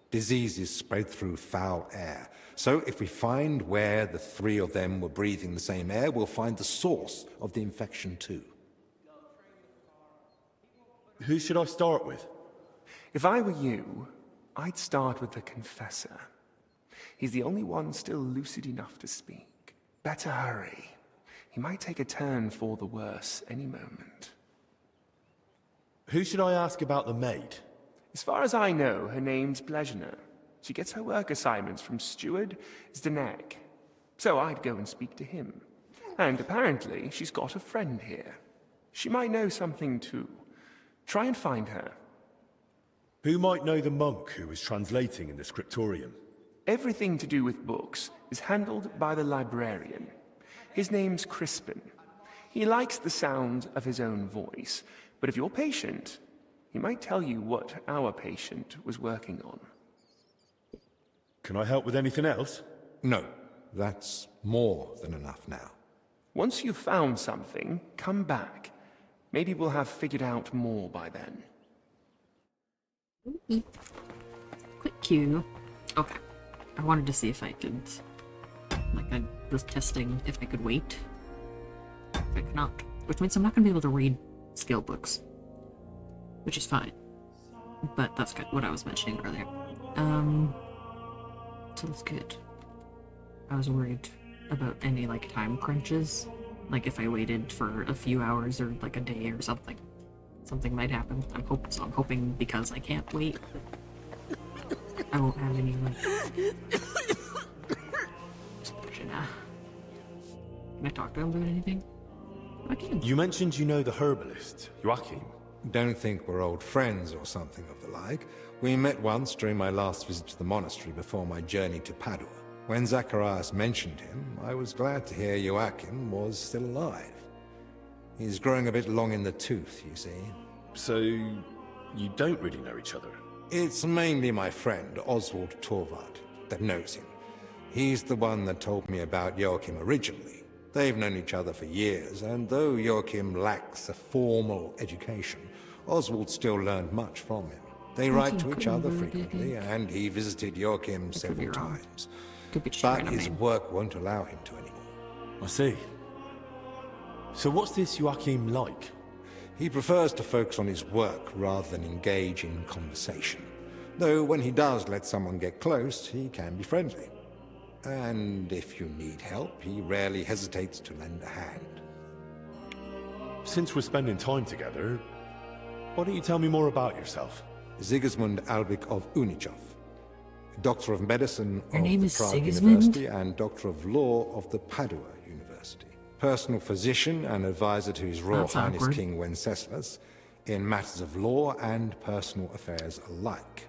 Diseases spread through foul air. So if we find where the three of them were breathing the same air, we'll find the source of the infection too. Who should I start with? If I were you, I'd start with the confessor. He's the only one still lucid enough to speak. Better hurry. He might take a turn for the worse any moment. Who should I ask about the maid? As far as I know, her name's Blezhna. She gets her work assignments from Steward Zdenek. So I'd go and speak to him. And apparently, she's got a friend here. She might know something too. Try and find her. Who might know the monk who was translating in the scriptorium? Everything to do with books is handled by the librarian. His name's Crispin. He likes the sound of his own voice, but if you're patient, he might tell you what our patient was working on. Can I help with anything else? No, that's more than enough now. Once you've found something, come back. Maybe we'll have figured out more by then. Quick queue. Okay. I wanted to see if I could... Like, I was testing if I could wait. I cannot. Which means I'm not going to be able to read skill books. Which is fine. But that's what I was mentioning earlier. So that's good. I was worried about any, like, time crunches. Like, if I waited for a few hours or, like, a day or something. Something might happen. I'm hoping because I can't wait, I won't have any, like... Can I talk to him about anything? I can. You mentioned you know the herbalist, Joachim. Don't think we're old friends or something of the like. We met once during my last visit to the monastery before my journey to Padua. When Zacharias mentioned him, I was glad to hear Joachim was still alive. He's growing a bit long in the tooth, you see. So, you don't really know each other? It's mainly my friend, Oswald Torvald, that knows him. He's the one that told me about Joachim originally. They've known each other for years, and though Joachim lacks a formal education, Oswald still learned much from him. They write to each other frequently, and he visited Joachim several times. But his work won't allow him to anymore. I see. So what's this Joachim like? He prefers to focus on his work rather than engage in conversation. Though when he does let someone get close, he can be friendly. And if you need help, he rarely hesitates to lend a hand. Since we're spending time together, why don't you tell me more about yourself? Sigismund Albik of Unichov, Doctor of Medicine of name the is Prague Sigismund? University and Doctor of Law of the Padua University. Personal physician and advisor to His Royal That's Highness awkward. King Wenceslas in matters of law and personal affairs alike.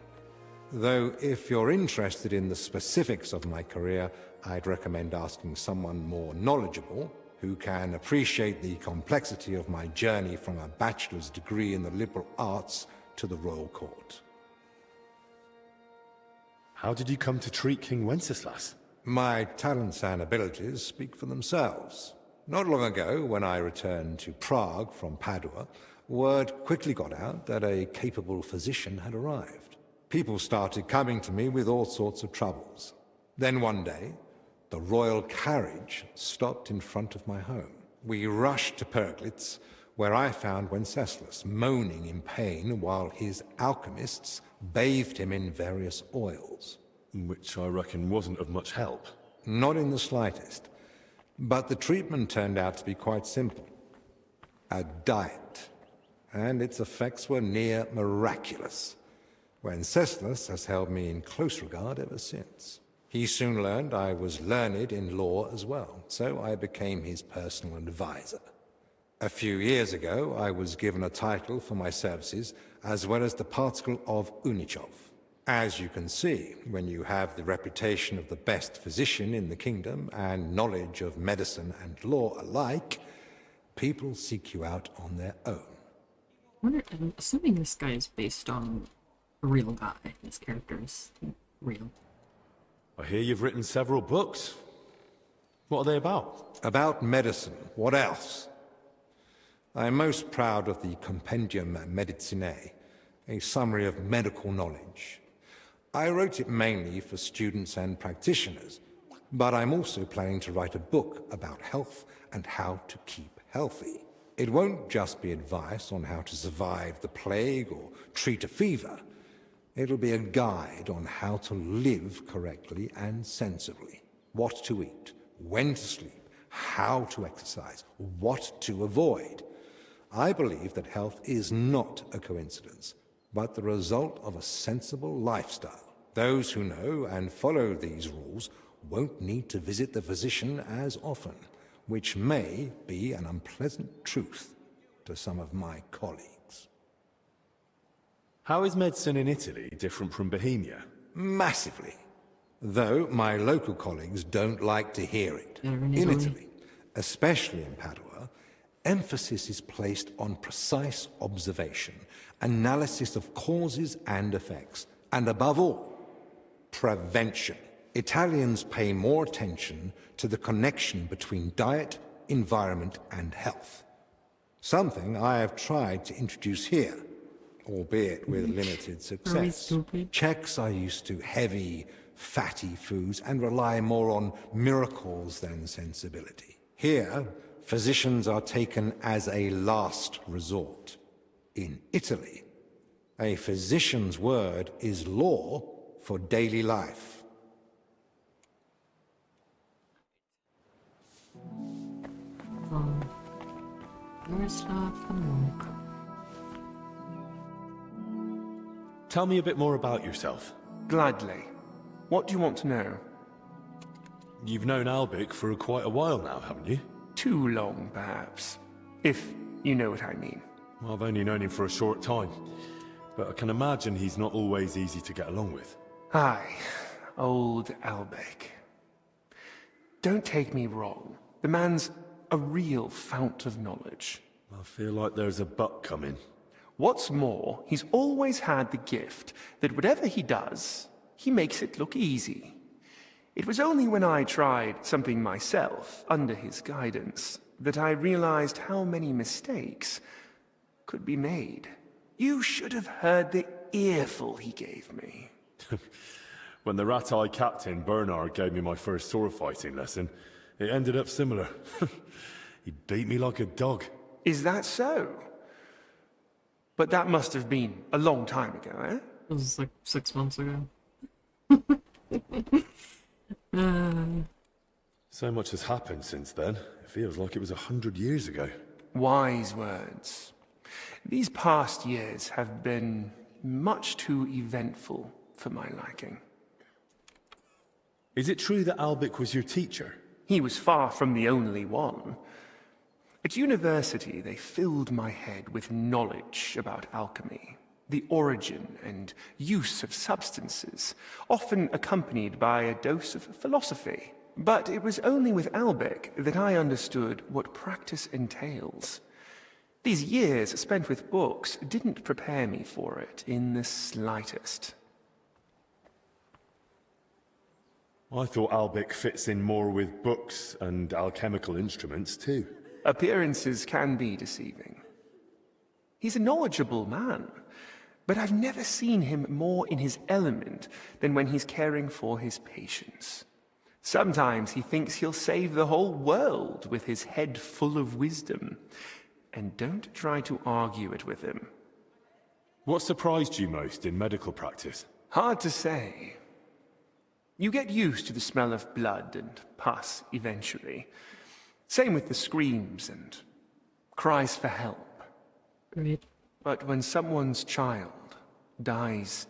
Though if you're interested in the specifics of my career, I'd recommend asking someone more knowledgeable who can appreciate the complexity of my journey from a bachelor's degree in the liberal arts to the royal court. How did you come to treat King Wenceslas? My talents and abilities speak for themselves. Not long ago, when I returned to Prague from Padua, word quickly got out that a capable physician had arrived. People started coming to me with all sorts of troubles. Then one day, the royal carriage stopped in front of my home. We rushed to Perglitz, where I found Wenceslas moaning in pain while his alchemists bathed him in various oils. Which I reckon wasn't of much help. Not in the slightest. But the treatment turned out to be quite simple. A diet. And its effects were near miraculous. Wenceslas has held me in close regard ever since. He soon learned I was learned in law as well, so I became his personal advisor. A few years ago, I was given a title for my services, as well as the particle of Unichov. As you can see, when you have the reputation of the best physician in the kingdom and knowledge of medicine and law alike, people seek you out on their own. I'm assuming this guy is based on a real guy. This character is real. I hear you've written several books. What are they about? About medicine. What else? I'm most proud of the Compendium Medicinae, a summary of medical knowledge. I wrote it mainly for students and practitioners, but I'm also planning to write a book about health and how to keep healthy. It won't just be advice on how to survive the plague or treat a fever. It'll be a guide on how to live correctly and sensibly. What to eat, when to sleep, how to exercise, what to avoid. I believe that health is not a coincidence, but the result of a sensible lifestyle. Those who know and follow these rules won't need to visit the physician as often, which may be an unpleasant truth to some of my colleagues. How is medicine in Italy different from Bohemia? Massively. Though my local colleagues don't like to hear it. In Italy, especially in Padua, emphasis is placed on precise observation, analysis of causes and effects, and above all, prevention. Italians pay more attention to the connection between diet, environment, and health. Something I have tried to introduce here, albeit with limited success. Czechs are used to heavy, fatty foods and rely more on miracles than sensibility. Here, physicians are taken as a last resort. In Italy, a physician's word is law for daily life. Miroslav the monk. Tell me a bit more about yourself. Gladly. What do you want to know? You've known Albic for quite a while now, haven't you? Too long, perhaps. If you know what I mean. Well, I've only known him for a short time, but I can imagine he's not always easy to get along with. Aye, old Albic. Don't take me wrong. The man's a real fount of knowledge. I feel like there's a but coming. What's more, he's always had the gift that whatever he does, he makes it look easy. It was only when I tried something myself, under his guidance, that I realized how many mistakes could be made. You should have heard the earful he gave me. When the rat-eye captain, Bernard, gave me my first sword fighting lesson, it ended up similar. He beat me like a dog. Is that so? But that must have been a long time ago, eh? It was like 6 months ago. So much has happened since then. It feels like it was 100 years ago. Wise words. These past years have been much too eventful for my liking. Is it true that Albic was your teacher? He was far from the only one. At university, they filled my head with knowledge about alchemy, the origin and use of substances, often accompanied by a dose of philosophy. But it was only with Albic that I understood what practice entails. These years spent with books didn't prepare me for it in the slightest. I thought Albic fits in more with books and alchemical instruments too. Appearances can be deceiving. He's a knowledgeable man, but I've never seen him more in his element than when he's caring for his patients. Sometimes he thinks he'll save the whole world with his head full of wisdom. And don't try to argue it with him. What surprised you most in medical practice? Hard to say. You get used to the smell of blood and pus eventually. Same with the screams and cries for help. Great. But when someone's child dies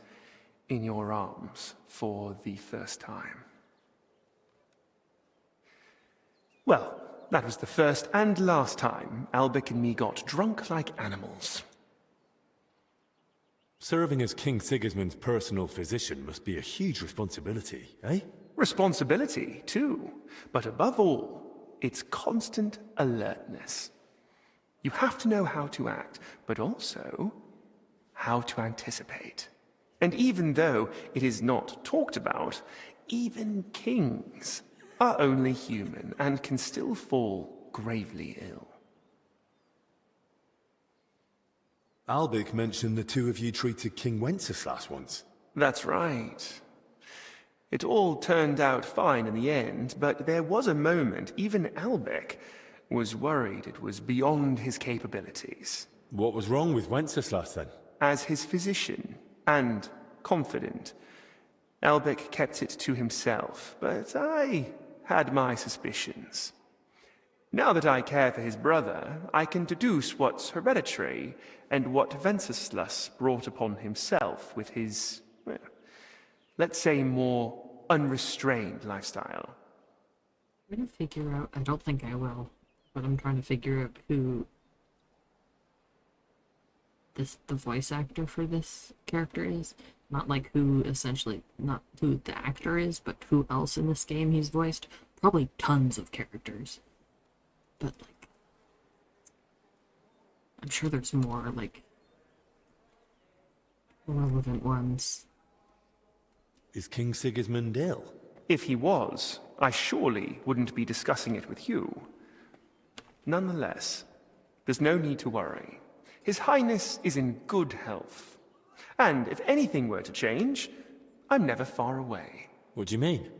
in your arms for the first time... Well, that was the first and last time Albic and me got drunk like animals. Serving as King Sigismund's personal physician must be a huge responsibility, eh? Responsibility, too. But above all, it's constant alertness. You have to know how to act, but also how to anticipate. And even though it is not talked about, even kings are only human and can still fall gravely ill. Albic mentioned the two of you treated King Wenceslas once. That's right. It all turned out fine in the end, but there was a moment even Albic was worried it was beyond his capabilities. What was wrong with Wenceslas then? As his physician and confidant, Albic kept it to himself, but I had my suspicions. Now that I care for his brother, I can deduce what's hereditary and what Wenceslas brought upon himself with his, well, let's say, more unrestrained lifestyle. I'm trying to figure out, I don't think I will, but I'm trying to figure out who the voice actor for this character is. Not like who essentially, not who the actor is, but who else in this game he's voiced. Probably tons of characters. But like, I'm sure there's more like relevant ones. Is King Sigismund ill? If he was, I surely wouldn't be discussing it with you. Nonetheless, there's no need to worry. His Highness is in good health. And if anything were to change, I'm never far away. What do you mean?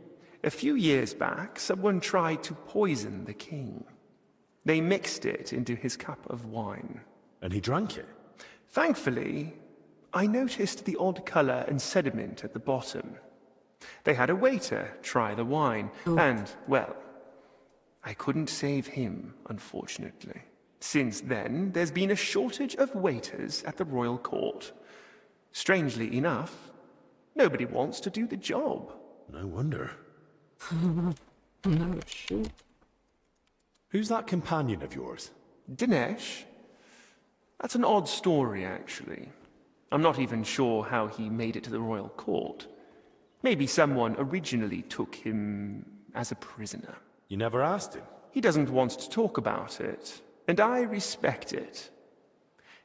A few years back, someone tried to poison the king. They mixed it into his cup of wine. And he drank it? Thankfully, I noticed the odd color and sediment at the bottom. They had a waiter try the wine, and, well, I couldn't save him, unfortunately. Since then, there's been a shortage of waiters at the royal court. Strangely enough, nobody wants to do the job. No wonder. No shit. Who's that companion of yours? Dinesh? That's an odd story, actually. I'm not even sure how he made it to the royal court. Maybe someone originally took him as a prisoner. You never asked him? He doesn't want to talk about it, and I respect it.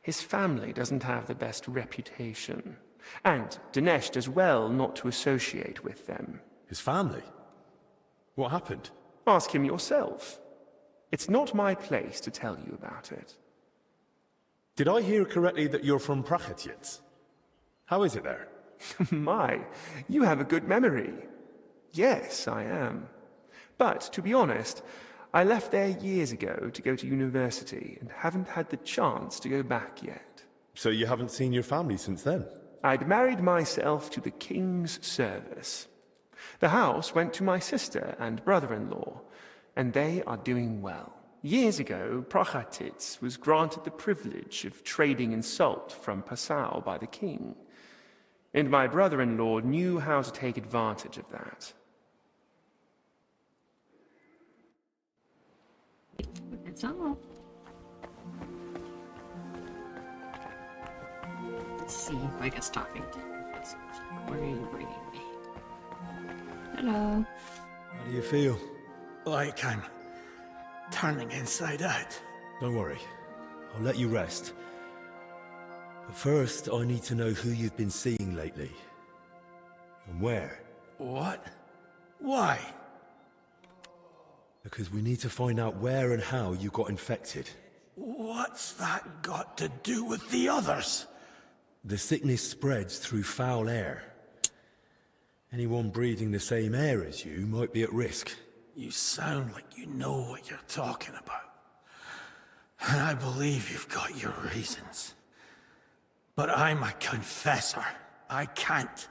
His family doesn't have the best reputation, and Dinesh does well not to associate with them. His family? What happened? Ask him yourself. It's not my place to tell you about it. Did I hear correctly that you're from Prachetiets? How is it there? My, you have a good memory. Yes, I am. But, to be honest, I left there years ago to go to university and haven't had the chance to go back yet. So you haven't seen your family since then? I'd married myself to the king's service. The house went to my sister and brother-in-law, and they are doing well. Years ago, Prachatitz was granted the privilege of trading in salt from Passau by the king, and my brother-in-law knew how to take advantage of that. It's all. Let's see, I guess talking to you. Where are you bringing me? Hello. How do you feel? Like I'm turning inside out. Don't worry. I'll let you rest. But first, I need to know who you've been seeing lately. And where. What? Why? Because we need to find out where and how you got infected. What's that got to do with the others? The sickness spreads through foul air. Anyone breathing the same air as you might be at risk. You sound like you know what you're talking about. And I believe you've got your reasons. But I'm a confessor. I can't.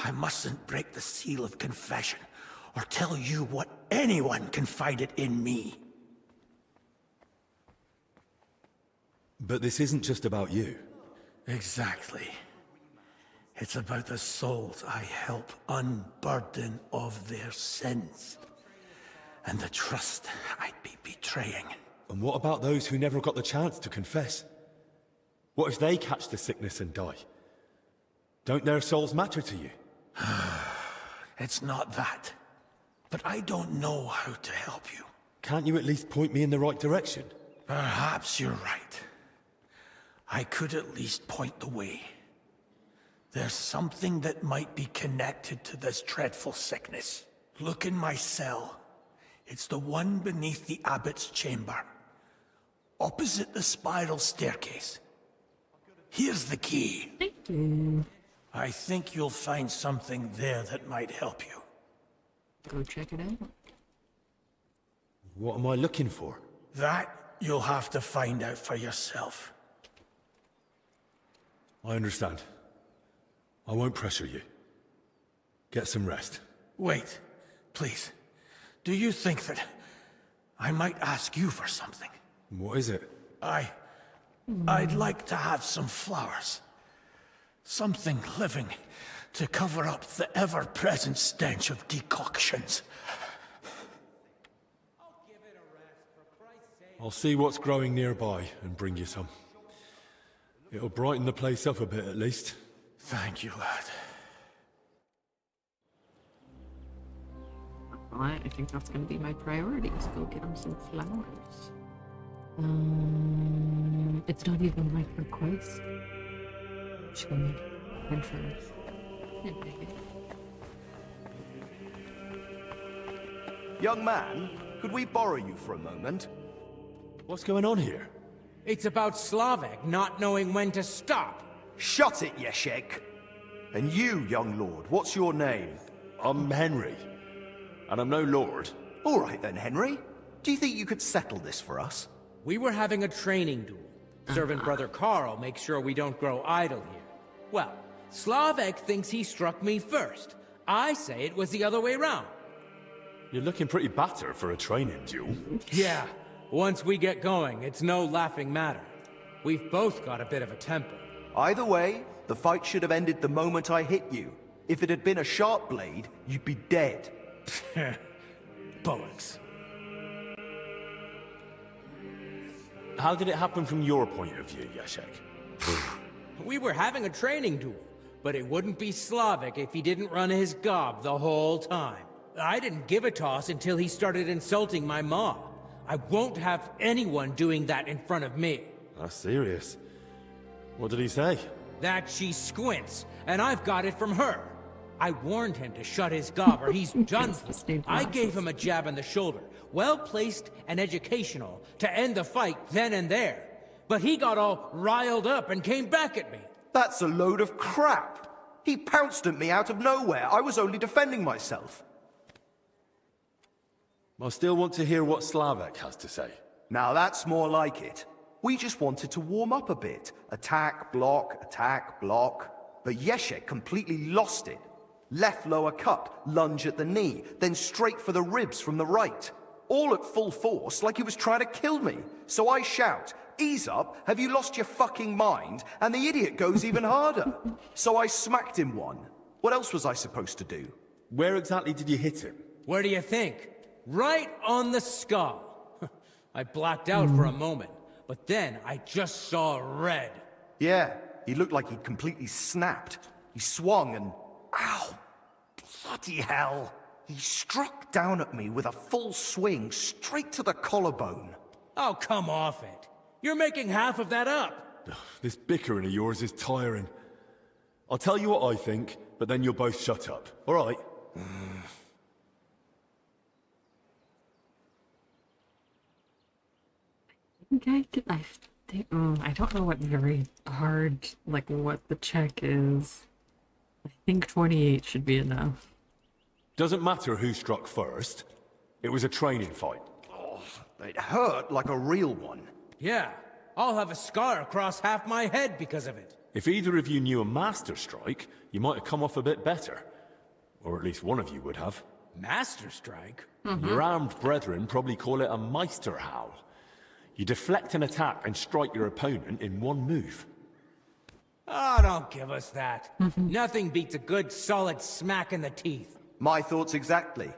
I mustn't break the seal of confession or tell you what anyone confided in me. But this isn't just about you. Exactly. It's about the souls I help unburden of their sins. And the trust I'd be betraying. And what about those who never got the chance to confess? What if they catch the sickness and die? Don't their souls matter to you? It's not that. But I don't know how to help you. Can't you at least point me in the right direction? Perhaps you're right. I could at least point the way. There's something that might be connected to this dreadful sickness. Look in my cell. It's the one beneath the abbot's chamber. Opposite the spiral staircase. Here's the key. Thank you. I think you'll find something there that might help you. Go check it out. What am I looking for? That you'll have to find out for yourself. I understand. I won't pressure you. Get some rest. Wait, please. Do you think that I might ask you for something? What is it? I'd like to have some flowers. Something living to cover up the ever-present stench of decoctions. I'll see what's growing nearby and bring you some. It'll brighten the place up a bit at least. Thank you, lad. Alright, I think that's going to be my priority, is go get him some flowers. It's not even like request. Just gonna head first. Young man, could we borrow you for a moment? What's going on here? It's about Slavek not knowing when to stop. Shut it, Yeshek! And you, young lord, what's your name? I'm Henry. And I'm no lord. All right then, Henry. Do you think you could settle this for us? We were having a training duel. Servant Brother Carl makes sure we don't grow idle here. Well, Slavek thinks he struck me first. I say it was the other way round. You're looking pretty battered for a training duel. Yeah, once we get going, it's no laughing matter. We've both got a bit of a temper. Either way, the fight should have ended the moment I hit you. If it had been a sharp blade, you'd be dead. Bollocks. How did it happen from your point of view, Yashek? We were having a training duel, but it wouldn't be Slavek if he didn't run his gob the whole time. I didn't give a toss until he started insulting my ma. I won't have anyone doing that in front of me. That's serious. What did he say? That she squints, and I've got it from her. I warned him to shut his gob or he's done. I gave him a jab in the shoulder, well-placed and educational, to end the fight then and there. But he got all riled up and came back at me. That's a load of crap. He pounced at me out of nowhere. I was only defending myself. I still want to hear what Slavek has to say. Now that's more like it. We just wanted to warm up a bit. Attack, block, but Yeshek completely lost it. Left lower cut, lunge at the knee, then straight for the ribs from the right. All at full force, like he was trying to kill me. So I shout, "Ease up, have you lost your fucking mind?" And the idiot goes even harder. So I smacked him one. What else was I supposed to do? Where exactly did you hit him? Where do you think? Right on the skull. I blacked out for a moment, but then I just saw red. Yeah, he looked like he'd completely snapped. He swung and... Ow! Bloody hell! He struck down at me with a full swing, straight to the collarbone. Oh, come off it. You're making half of that up. This bickering of yours is tiring. I'll tell you what I think, but then you'll both shut up, all right? I don't know what very hard, like, what the check is. I think 28 should be enough. Doesn't matter who struck first. It was a training fight. Oh, it hurt like a real one. Yeah, I'll have a scar across half my head because of it. If either of you knew a master strike, you might have come off a bit better. Or at least one of you would have. Master strike? Your armed brethren probably call it a Meisterhowl. You deflect an attack and strike your opponent in one move. Oh, don't give us that. Nothing beats a good, solid smack in the teeth. My thoughts exactly.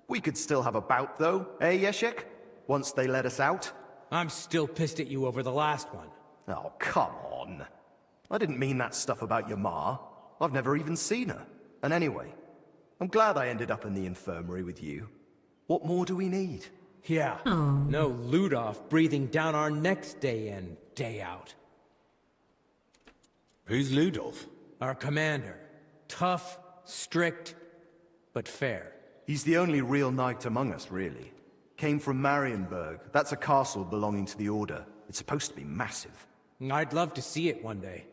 We could still have a bout, though, eh, Yeshik? Once they let us out. I'm still pissed at you over the last one. Oh, come on. I didn't mean that stuff about your ma. I've never even seen her. And anyway, I'm glad I ended up in the infirmary with you. What more do we need? Yeah, no Ludolf breathing down our necks day in, day out. Who's Ludolf? Our commander. Tough, strict, but fair. He's the only real knight among us, really. Came from Marienburg. That's a castle belonging to the Order. It's supposed to be massive. I'd love to see it one day.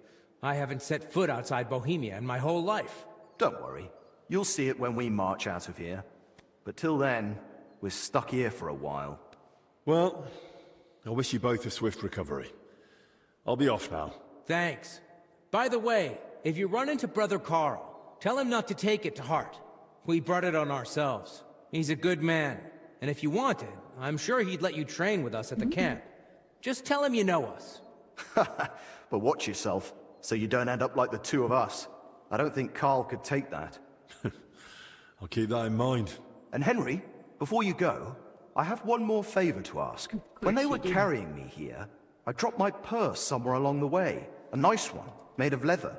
I haven't set foot outside Bohemia in my whole life. Don't worry. You'll see it when we march out of here. But till then, we're stuck here for a while. Well, I wish you both a swift recovery. I'll be off now. Thanks. By the way, if you run into Brother Carl, tell him not to take it to heart. We brought it on ourselves. He's a good man. And if you wanted, I'm sure he'd let you train with us at the camp. Just tell him you know us. But watch yourself, so you don't end up like the two of us. I don't think Carl could take that. I'll keep that in mind. And Henry, before you go, I have one more favor to ask. When they were carrying me here, I dropped my purse somewhere along the way. A nice one, made of leather.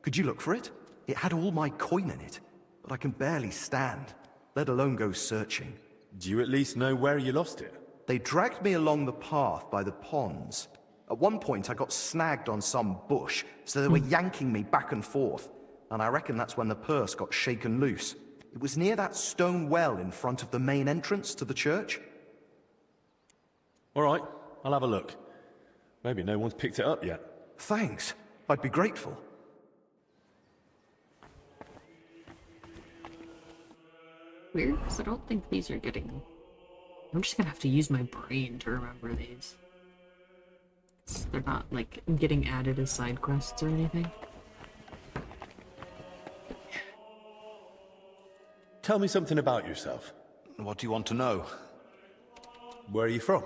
Could you look for it? It had all my coin in it, but I can barely stand, let alone go searching. Do you at least know where you lost it? They dragged me along the path by the ponds. At one point, I got snagged on some bush, so they were yanking me back and forth, and I reckon that's when the purse got shaken loose. It was near that stone well in front of the main entrance to the church. All right, I'll have a look. Maybe no one's picked it up yet. Thanks. I'd be grateful. Weird, because I don't think these are getting... I'm just gonna have to use my brain to remember these. They're not, like, getting added as side quests or anything. Tell me something about yourself. What do you want to know? Where are you from?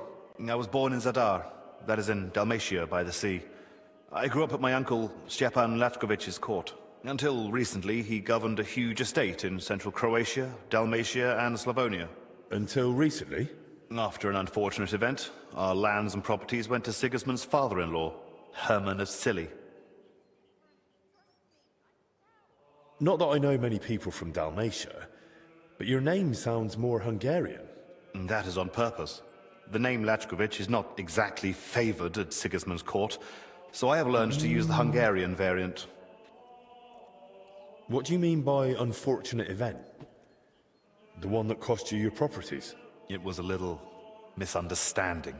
I was born in Zadar, that is in Dalmatia by the sea. I grew up at my uncle Stepan Latkovich's court. Until recently, he governed a huge estate in central Croatia, Dalmatia, and Slavonia. Until recently? After an unfortunate event, our lands and properties went to Sigismund's father-in-law, Hermann of Scilly. Not that I know many people from Dalmatia, but your name sounds more Hungarian. That is on purpose. The name Latkovich is not exactly favored at Sigismund's court, so I have learned to use the Hungarian variant. What do you mean by unfortunate event? The one that cost you your properties? It was a little misunderstanding,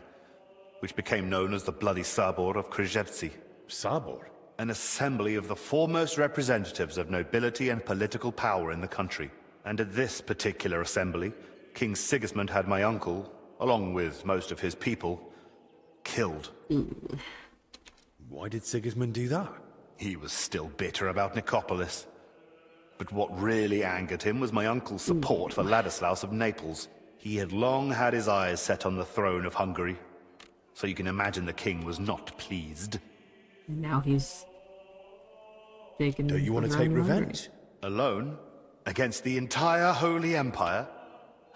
which became known as the Bloody Sabor of Krzewcy. Sabor? An assembly of the foremost representatives of nobility and political power in the country. And at this particular assembly, King Sigismund had my uncle, along with most of his people, killed. Why did Sigismund do that? He was still bitter about Nicopolis. But what really angered him was my uncle's support for Ladislaus of Naples. He had long had his eyes set on the throne of Hungary, so you can imagine the king was not pleased. Now he's taken. Don't you want to take revenge? Alone? Against the entire Holy Empire?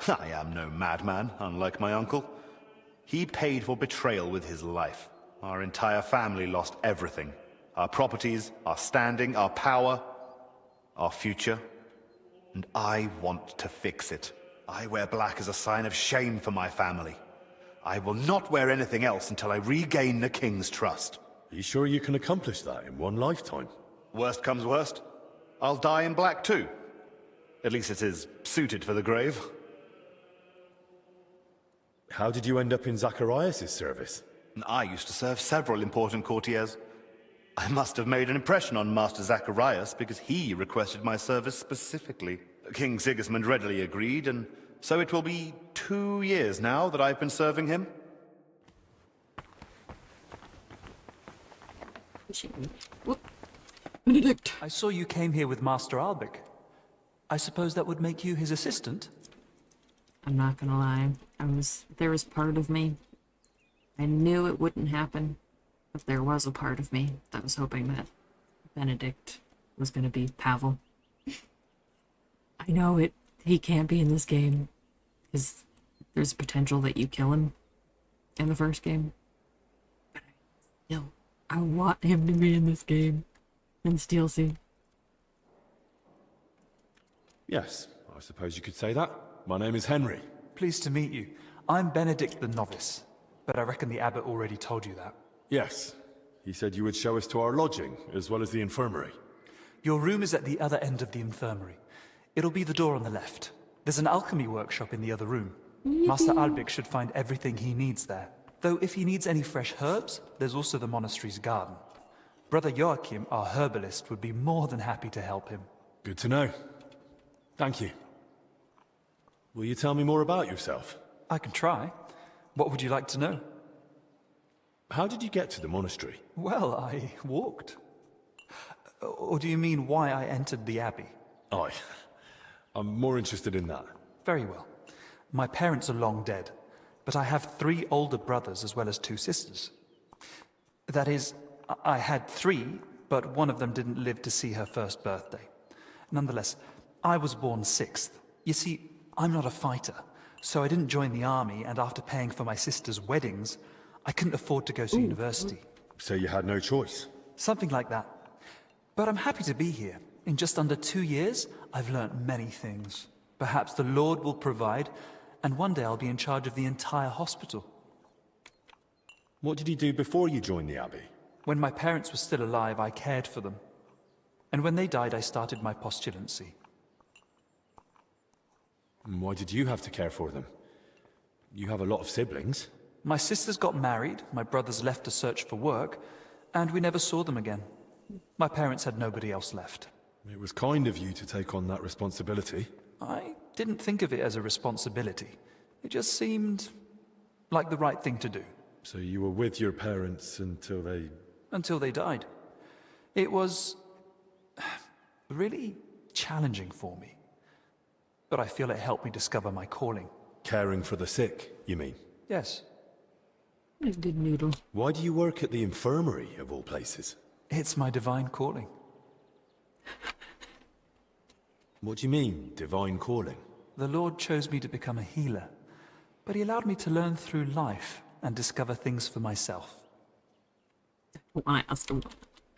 I am no madman, unlike my uncle. He paid for betrayal with his life. Our entire family lost everything. Our properties, our standing, our power, our future. And I want to fix it. I wear black as a sign of shame for my family. I will not wear anything else until I regain the king's trust. Are you sure you can accomplish that in one lifetime? Worst comes worst, I'll die in black too. At least it is suited for the grave. How did you end up in Zacharias' service? I used to serve several important courtiers. I must have made an impression on Master Zacharias because he requested my service specifically. King Sigismund readily agreed, and so it will be 2 years now that I've been serving him. Benedict! I saw you came here with Master Albic. I suppose that would make you his assistant? I'm not gonna lie. There was part of me I knew it wouldn't happen, but there was a part of me that was hoping that Benedict was going to be Pavel. I know he can't be in this game, because there's potential that you kill him in the first game. But I want him to be in this game, in this DLC. Yes, I suppose you could say that. My name is Henry. Pleased to meet you. I'm Benedict the Novice, but I reckon the abbot already told you that. Yes. He said you would show us to our lodging, as well as the infirmary. Your room is at the other end of the infirmary. It'll be the door on the left. There's an alchemy workshop in the other room. Master Albic should find everything he needs there. Though if he needs any fresh herbs, there's also the monastery's garden. Brother Joachim, our herbalist, would be more than happy to help him. Good to know. Thank you. Will you tell me more about yourself? I can try. What would you like to know? How did you get to the monastery? Well, I walked. Or do you mean why I entered the abbey? I'm more interested in that. Very well. My parents are long dead, but I have 3 older brothers as well as 2 sisters. That is, I had 3, but one of them didn't live to see her first birthday. Nonetheless, I was born 6th. You see, I'm not a fighter, so I didn't join the army, and after paying for my sister's weddings, I couldn't afford to go to university. So you had no choice? Something like that. But I'm happy to be here. In just under 2 years, I've learnt many things. Perhaps the Lord will provide, and one day I'll be in charge of the entire hospital. What did you do before you joined the abbey? When my parents were still alive, I cared for them. And when they died, I started my postulancy. Why did you have to care for them? You have a lot of siblings. My sisters got married, my brothers left to search for work, and we never saw them again. My parents had nobody else left. It was kind of you to take on that responsibility. I didn't think of it as a responsibility. It just seemed like the right thing to do. So you were with your parents until they... Until they died. It was really challenging for me. But I feel it helped me discover my calling. Caring for the sick, you mean? Yes. I did noodle. Why do you work at the infirmary, of all places? It's my divine calling. What do you mean, divine calling? The Lord chose me to become a healer, but he allowed me to learn through life and discover things for myself. I asked him.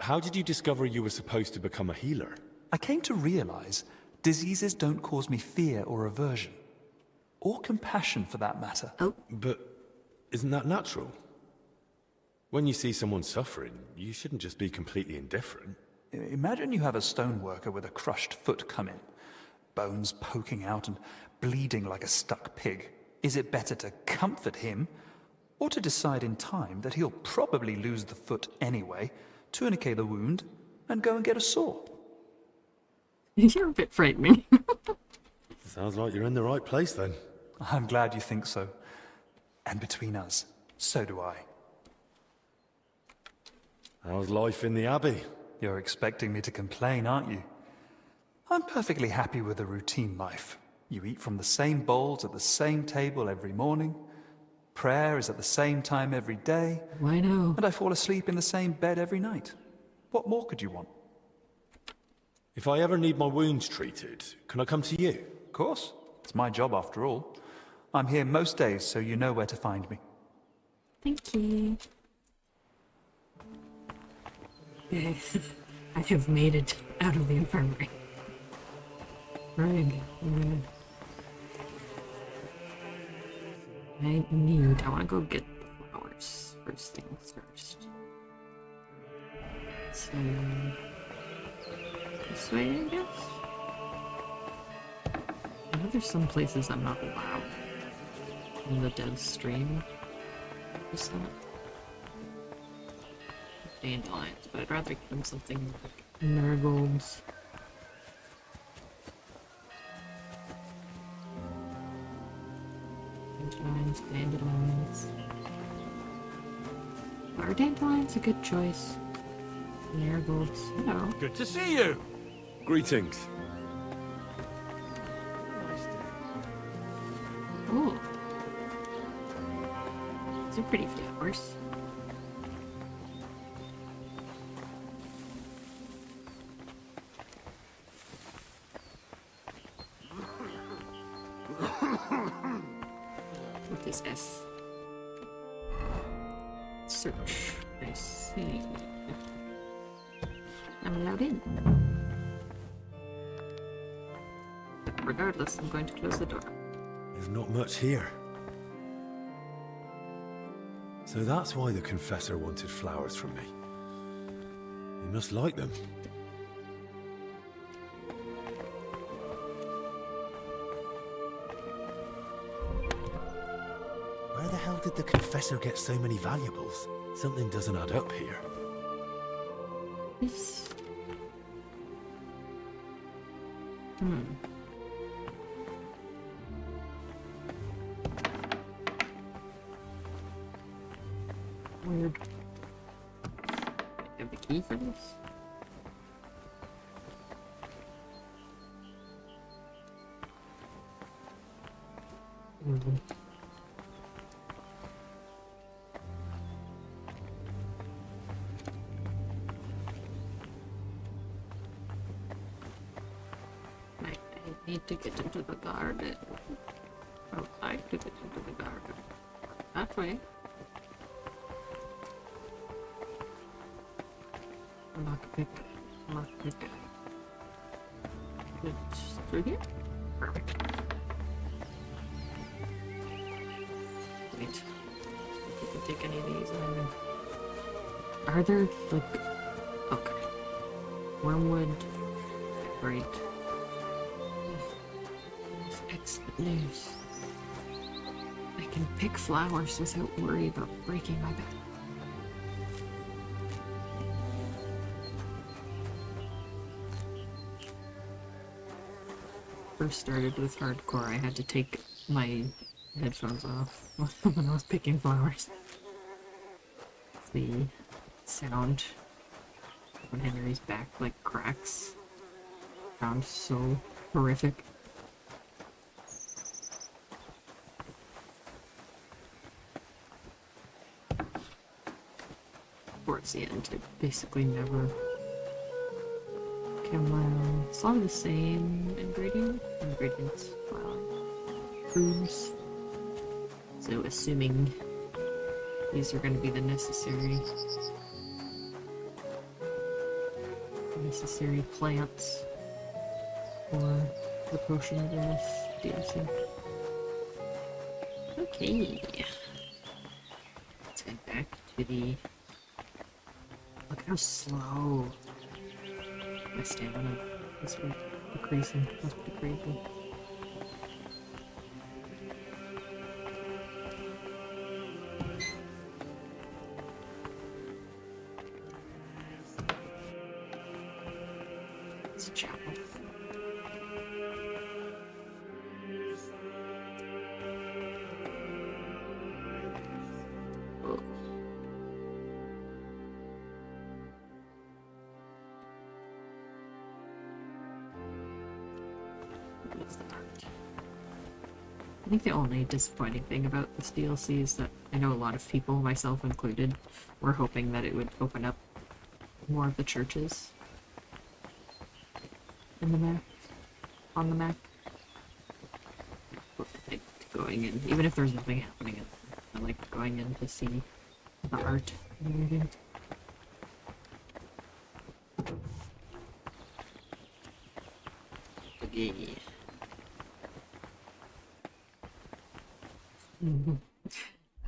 How did you discover you were supposed to become a healer? I came to realize diseases don't cause me fear or aversion. Or compassion, for that matter. Oh. But isn't that natural? When you see someone suffering, you shouldn't just be completely indifferent. Imagine you have a stoneworker with a crushed foot come in, bones poking out and bleeding like a stuck pig. Is it better to comfort him, or to decide in time that he'll probably lose the foot anyway, tourniquet the wound, and go and get a saw? You're a bit frightening. Sounds like you're in the right place then. I'm glad you think so. And between us, so do I. How's life in the abbey? You're expecting me to complain, aren't you? I'm perfectly happy with a routine life. You eat from the same bowls at the same table every morning. Prayer is at the same time every day. Why no? And I fall asleep in the same bed every night. What more could you want? If I ever need my wounds treated, can I come to you? Of course. It's my job after all. I'm here most days, so you know where to find me. Thank you. I have made it out of the infirmary. Right. I want to go get the flowers first things first. So, this way, I guess? I know there's some places I'm not allowed in the dead stream. What's that? Dandelions, but I'd rather give them something like marigolds. Dandelions. Are dandelions a good choice? Marigolds. Hello. Good to see you. Greetings. Ooh. These are pretty flowers. What is this? Search. I see. I'm allowed in. But regardless, I'm going to close the door. There's not much here. So that's why the Confessor wanted flowers from me. He must like them. Where the hell did the Confessor get so many valuables? Something doesn't add up here. This... Weird. I have the key for this? I need to get into the garden. I would like to get into the garden. That way. Lockpick. Lockpick. It's through here? Perfect. Wait. If I can take any of these, are there, like... Okay. Wormwood. Great. Excellent news. I can pick flowers without worry about breaking my back. First started with hardcore, I had to take my headphones off when I was picking flowers. The sound when Henry's back like cracks sounds so horrific. Towards the end, it basically never came around. It's all the same ingredients, flour, prunes. So assuming these are going to be the necessary plants for the potion in this DLC. Okay. Let's get back to the... Look how slow my stamina is decreasing. Must be crazy. It's a chapel. Oh. I think the only disappointing thing about this DLC is that I know a lot of people, myself included, were hoping that it would open up more of the churches in the map, on the map. I like going in, even if there's nothing happening, I like going in to see the art and everything. Okay.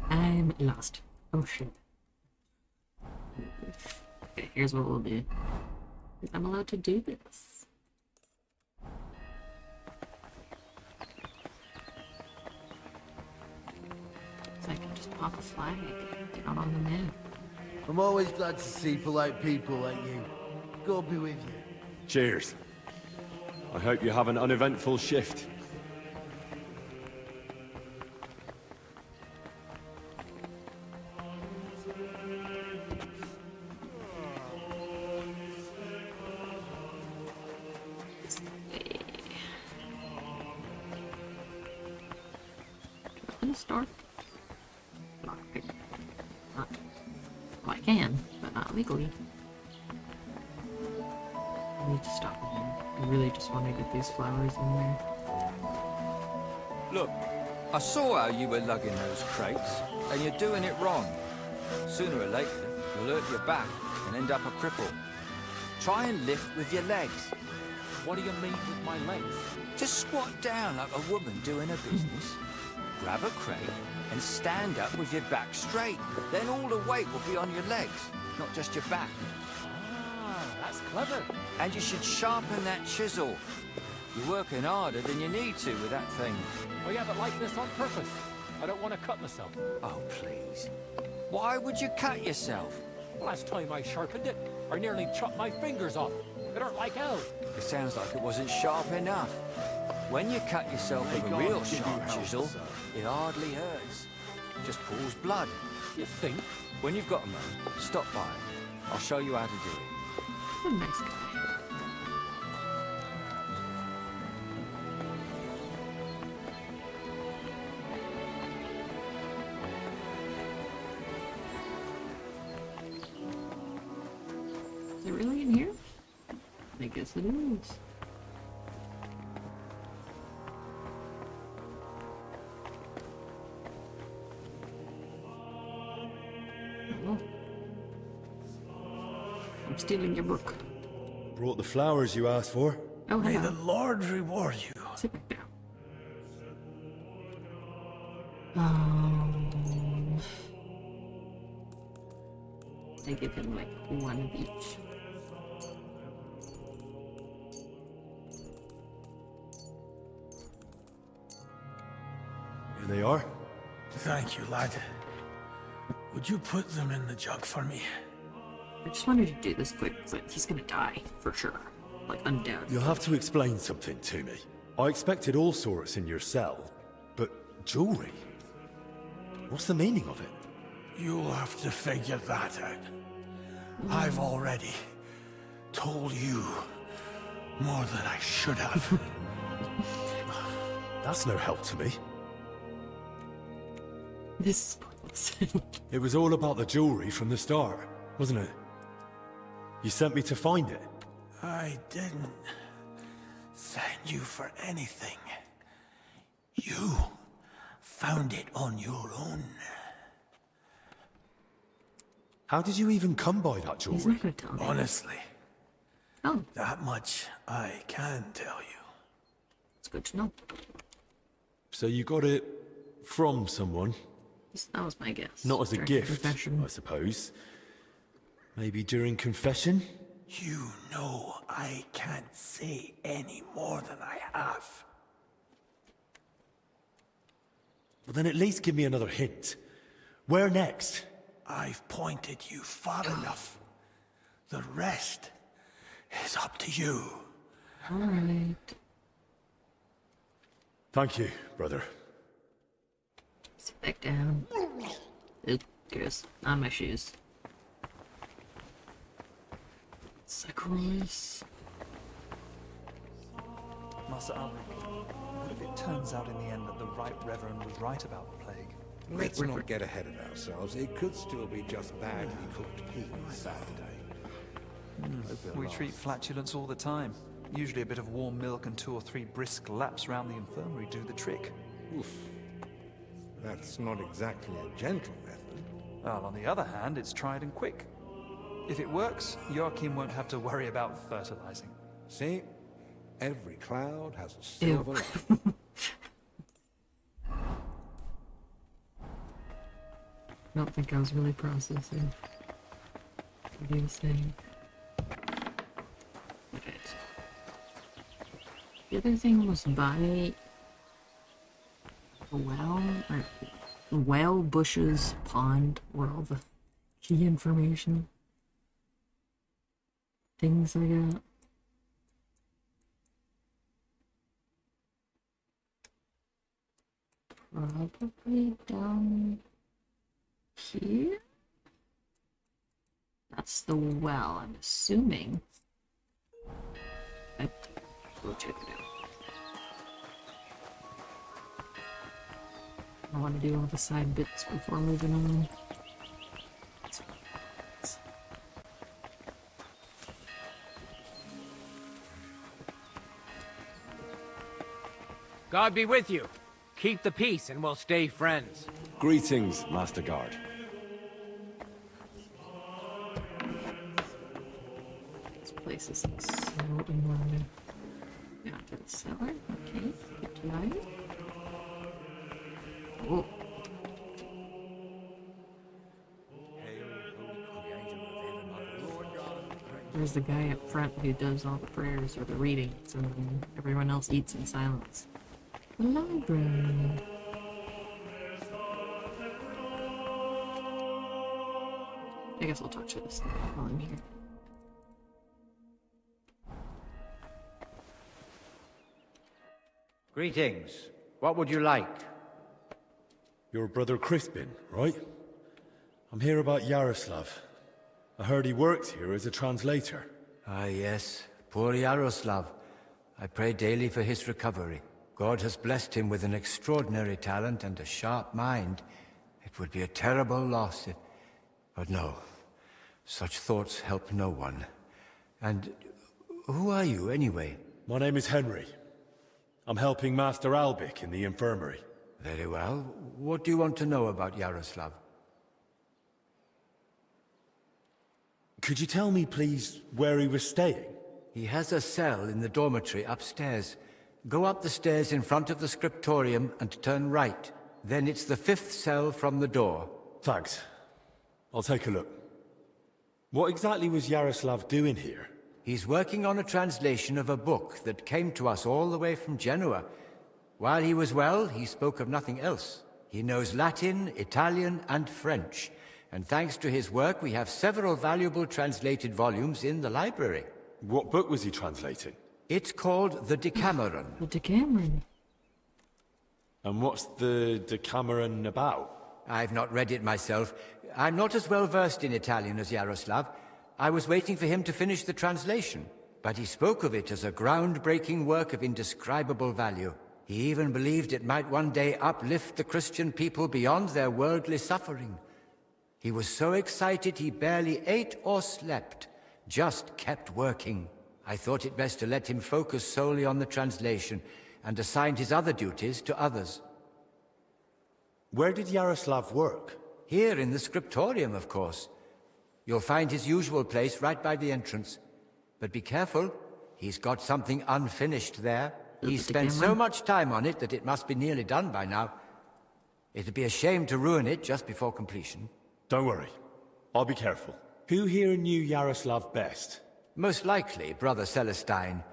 I'm lost. Oh shit. Okay, here's what we'll do. I'm allowed to do this. So I can just pop a flag down on the map. I'm always glad to see polite people like you. God be with you. Cheers. I hope you have an uneventful shift. In the store. Lockpick. can, but not legally. I need to stop again. I really just want to get these flowers in there. Look, I saw how you were lugging those crates, and you're doing it wrong. Sooner or later, you'll hurt your back and end up a cripple. Try and lift with your legs. What do you mean with my legs? Just squat down like a woman doing her business. Grab a crate and stand up with your back straight. Then all the weight will be on your legs, not just your back. Ah, that's clever. And you should sharpen that chisel. You're working harder than you need to with that thing. Oh yeah, but like this on purpose. I don't want to cut myself. Oh, please. Why would you cut yourself? Last time I sharpened it, I nearly chopped my fingers off. It hurt like hell. It sounds like it wasn't sharp enough. When you cut yourself with a real sharp chisel, it hardly hurts. Just pulls blood. You think? When you've got a moment, stop by. I'll show you how to do it. What a nice guy. Is it really in here? I guess it is. Oh. I'm stealing your book. Brought the flowers you asked for. Oh, May hello. the Lord reward you. Sit back down. I give him like one of each. Here they are. Thank you, lad. Would you put them in the jug for me? I just wanted to do this quick because he's gonna die for sure. Like, undoubtedly. You'll have to explain something to me. I expected all sorts in your cell, but jewelry? What's the meaning of it? You'll have to figure that out. I've already told you more than I should have. That's no help to me. This is pointless. It was all about the jewelry from the start, wasn't it? You sent me to find it. I didn't send you for anything. You found it on your own. How did you even come by that jewelry? He's not gonna tell me. Honestly. Oh. That much I can tell you. It's good to know. So you got it from someone? That was my guess. Not as a During gift, confession. I suppose. Maybe during confession? You know I can't say any more than I have. Well, then at least give me another hint. Where next? I've pointed you far enough. The rest is up to you. All right. Thank you, brother. Sit back down. It goes on my shoes. Sacrifice. Master Alric, what if it turns out in the end that the Right Reverend was right about the plague? Let's not get ahead of ourselves. It could still be just badly cooked peas. We treat flatulence all the time. Usually a bit of warm milk and 2 or 3 brisk laps round the infirmary do the trick. Oof. That's not exactly a gentle method. Well, on the other hand, it's tried and quick. If it works, Joachim won't have to worry about fertilizing. See? Every cloud has a silver lining. I don't think I was really processing what he was saying. Alright. The other thing was by a well, or Whale Bushes Pond, where all the key information things I got. Probably down here? That's the well, I'm assuming. I'll go check it out. I want to do all the side bits before moving on. God be with you. Keep the peace and we'll stay friends. Greetings, Master Guard. This place is so annoying. Yeah, to the cellar. Okay, get to light. Oh. There's the guy up front who does all the prayers or the readings, and then everyone else eats in silence. The library. I guess I'll talk to this while I'm here. Greetings. What would you like? Your brother Crispin, right? I'm here about Yaroslav. I heard he works here as a translator. Ah, yes. Poor Yaroslav. I pray daily for his recovery. God has blessed him with an extraordinary talent and a sharp mind. It would be a terrible loss if... But no. Such thoughts help no one. And who are you, anyway? My name is Henry. I'm helping Master Albic in the infirmary. Very well. What do you want to know about Yaroslav? Could you tell me, please, where he was staying? He has a cell in the dormitory upstairs. Go up the stairs in front of the scriptorium and turn right. Then it's the 5th cell from the door. Thanks. I'll take a look. What exactly was Yaroslav doing here? He's working on a translation of a book that came to us all the way from Genoa. While he was well, he spoke of nothing else. He knows Latin, Italian, and French. And thanks to his work, we have several valuable translated volumes in the library. What book was he translating? It's called the Decameron. The Decameron? And what's the Decameron about? I've not read it myself. I'm not as well versed in Italian as Yaroslav. I was waiting for him to finish the translation, but he spoke of it as a groundbreaking work of indescribable value. He even believed it might one day uplift the Christian people beyond their worldly suffering. He was so excited he barely ate or slept, just kept working. I thought it best to let him focus solely on the translation and assigned his other duties to others. Where did Yaroslav work? Here in the scriptorium, of course. You'll find his usual place right by the entrance. But be careful, he's got something unfinished there. He's spent so much time on it that it must be nearly done by now. It'd be a shame to ruin it just before completion. Don't worry. I'll be careful. Who here knew Yaroslav best? Most likely, Brother Celestine.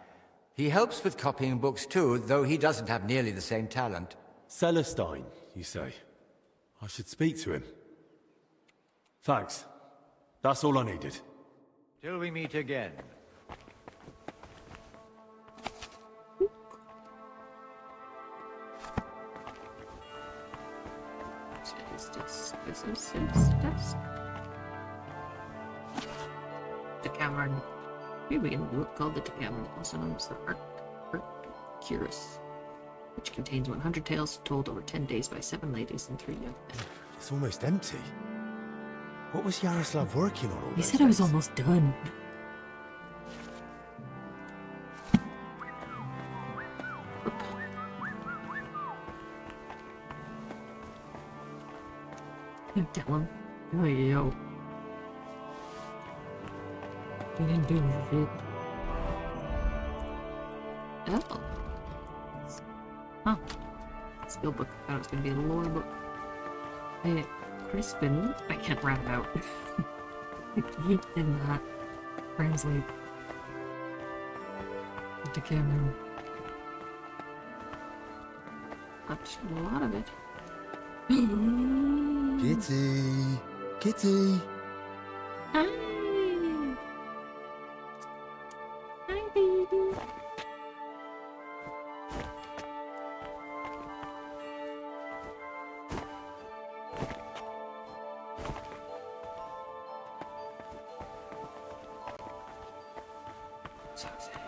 He helps with copying books too, though he doesn't have nearly the same talent. Celestine, you say? I should speak to him. Thanks. That's all I needed. Till we meet again. This is desk. Decameron. Here we can look called the Decameron, also known as the Arcurus, which contains 100 tales told over 10 days by 7 ladies and 3 young men. It's almost empty. What was Yaroslav working on all He those said I was days? almost done. Tell him. Oh, yo. We didn't do shit. Oh. Huh. Skill book. I thought it was going to be a lore book. Hey, Crispin. I can't wrap it out. He did not translate to camera. Watched a lot of it. Kitty! Kitty! Hi! Hi, baby! So sad.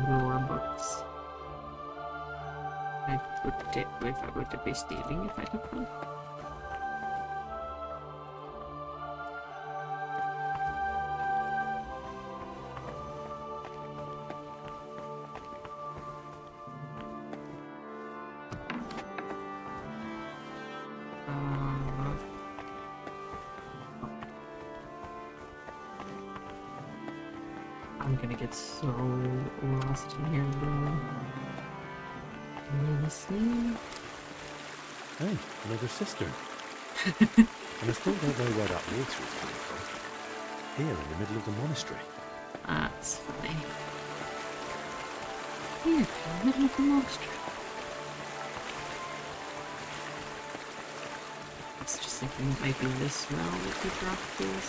Lore books. I would tip if I were to be stealing if I took one. I'm gonna get so lost in here, bro. Honestly. Hey, another cistern. And I still don't know where that water is coming from. Here, in the middle of the monastery. That's funny. Here, in the middle of the monastery. I was just thinking it might be this well that could drop this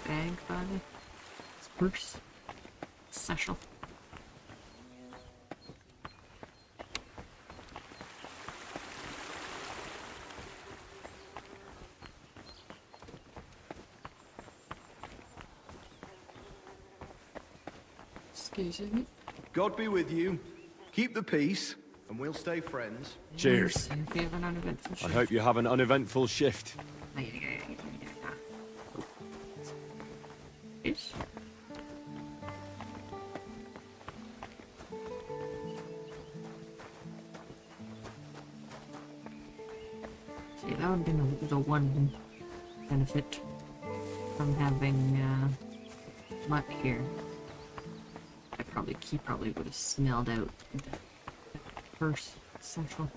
bag by. This purse. Satchel. Excuse me. God be with you. Keep the peace, and we'll stay friends. Cheers. If you have an uneventful shift. I hope you have an uneventful shift. Yes. See, that would be the one benefit from having mutt here. He probably would have smelled out the first central.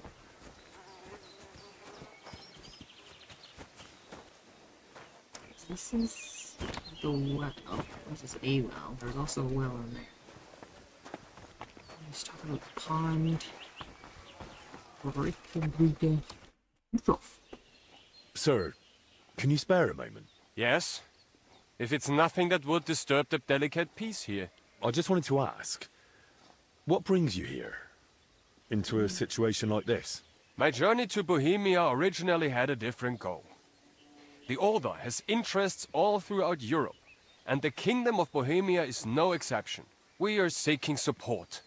This is the well. Oh, this is a well. There's also a well in there. Let's talk about the pond. Sir, can you spare a moment? Yes? If it's nothing that would disturb the delicate peace here. I just wanted to ask, what brings you here? Into a situation like this? My journey to Bohemia originally had a different goal. The Order has interests all throughout Europe, and the Kingdom of Bohemia is no exception. We are seeking support.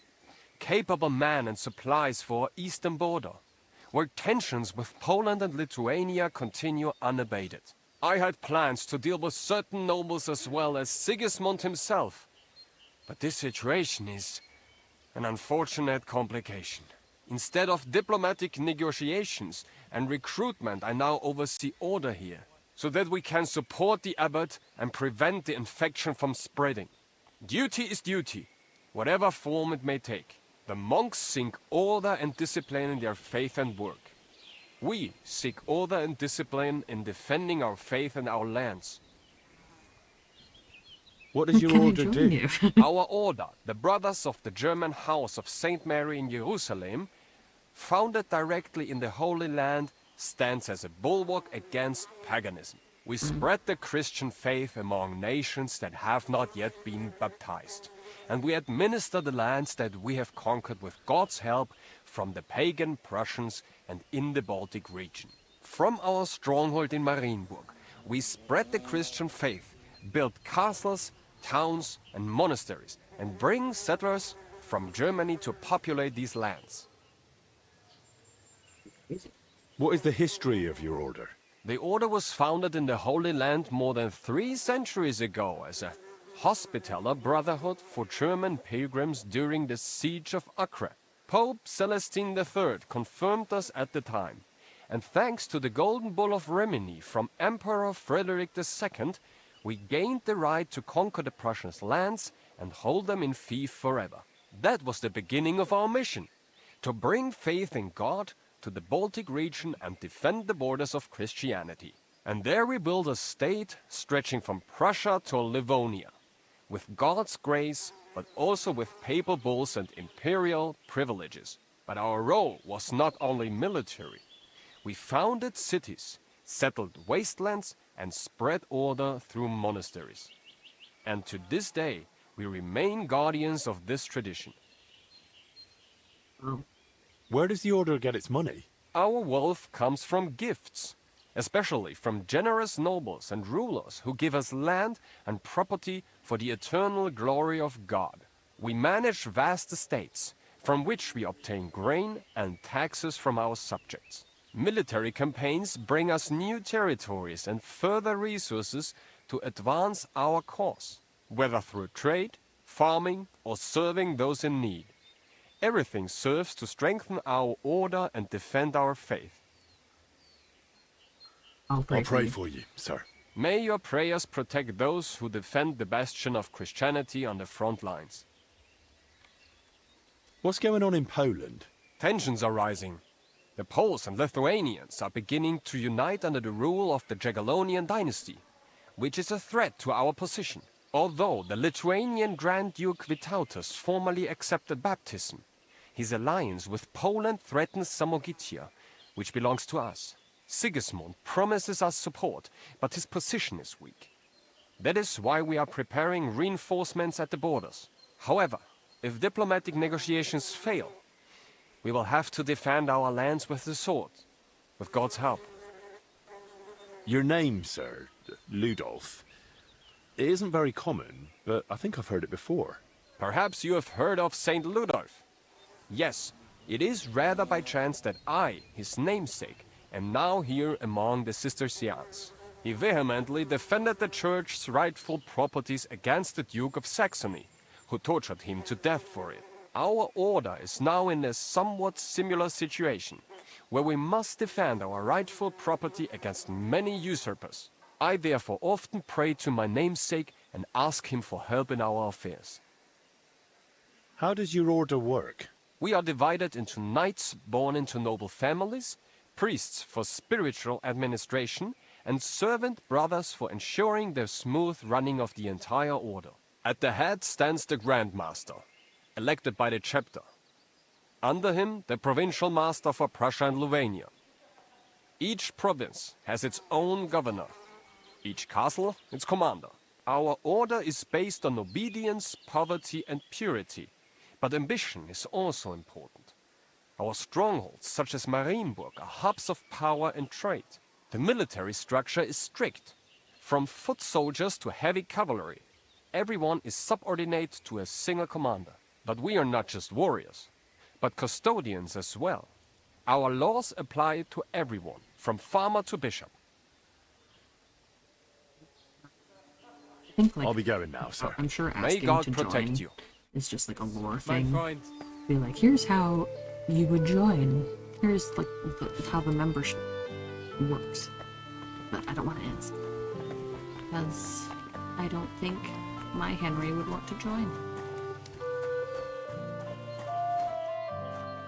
Capable men and supplies for our eastern border, where tensions with Poland and Lithuania continue unabated. I had plans to deal with certain nobles as well as Sigismund himself. But this situation is an unfortunate complication. Instead of diplomatic negotiations and recruitment, I now oversee order here, so that we can support the abbot and prevent the infection from spreading. Duty is duty, whatever form it may take. The monks seek order and discipline in their faith and work. We seek order and discipline in defending our faith and our lands. What does your order do? Our order, the Brothers of the German House of St. Mary in Jerusalem, founded directly in the Holy Land, stands as a bulwark against paganism. We spread the Christian faith among nations that have not yet been baptized, and we administer the lands that we have conquered with God's help from the pagan Prussians and in the Baltic region. From our stronghold in Marienburg, we spread the Christian faith, build castles, towns and monasteries, and bring settlers from Germany to populate these lands. What is the history of your order? The order was founded in the Holy Land more than 3 centuries ago as a hospitaller brotherhood for German pilgrims during the siege of Acre. Pope Celestine III confirmed us at the time, and thanks to the Golden Bull of Rimini from Emperor Frederick II, we gained the right to conquer the Prussians' lands and hold them in fief forever. That was the beginning of our mission, to bring faith in God to the Baltic region and defend the borders of Christianity. And there we built a state stretching from Prussia to Livonia, with God's grace, but also with papal bulls and imperial privileges. But our role was not only military. We founded cities, settled wastelands, and spread order through monasteries. And to this day, we remain guardians of this tradition. Where does the order get its money? Our wealth comes from gifts, especially from generous nobles and rulers who give us land and property for the eternal glory of God. We manage vast estates, from which we obtain grain and taxes from our subjects. Military campaigns bring us new territories and further resources to advance our cause, whether through trade, farming, or serving those in need. Everything serves to strengthen our order and defend our faith. I'll pray for you, sir. May your prayers protect those who defend the bastion of Christianity on the front lines. What's going on in Poland? Tensions are rising. The Poles and Lithuanians are beginning to unite under the rule of the Jagiellonian dynasty, which is a threat to our position. Although the Lithuanian Grand Duke Vytautas formally accepted baptism, his alliance with Poland threatens Samogitia, which belongs to us. Sigismund promises us support, but his position is weak. That is why we are preparing reinforcements at the borders. However, if diplomatic negotiations fail, we will have to defend our lands with the sword, with God's help. Your name, sir, Ludolf, it isn't very common, but I think I've heard it before. Perhaps you have heard of Saint Ludolf. Yes, it is rather by chance that I, his namesake, am now here among the Cistercians. He vehemently defended the church's rightful properties against the Duke of Saxony, who tortured him to death for it. Our order is now in a somewhat similar situation, where we must defend our rightful property against many usurpers. I therefore often pray to my namesake and ask him for help in our affairs. How does your order work? We are divided into knights born into noble families, priests for spiritual administration, and servant brothers for ensuring the smooth running of the entire order. At the head stands the Grand Master, elected by the chapter. Under him, the provincial master for Prussia and Lithuania. Each province has its own governor, each castle its commander. Our order is based on obedience, poverty, and purity, but ambition is also important. Our strongholds, such as Marienburg, are hubs of power and trade. The military structure is strict. From foot soldiers to heavy cavalry, everyone is subordinate to a single commander. But we are not just warriors, but custodians as well. Our laws apply to everyone, from farmer to bishop. I think, like, I'll be going now, sir. I'm sure May asking God to protect join you. is just like a lore My thing. friend. Be like, here's how you would join. Here's like how the membership works. But I don't want to ask because I don't think my Henry would want to join.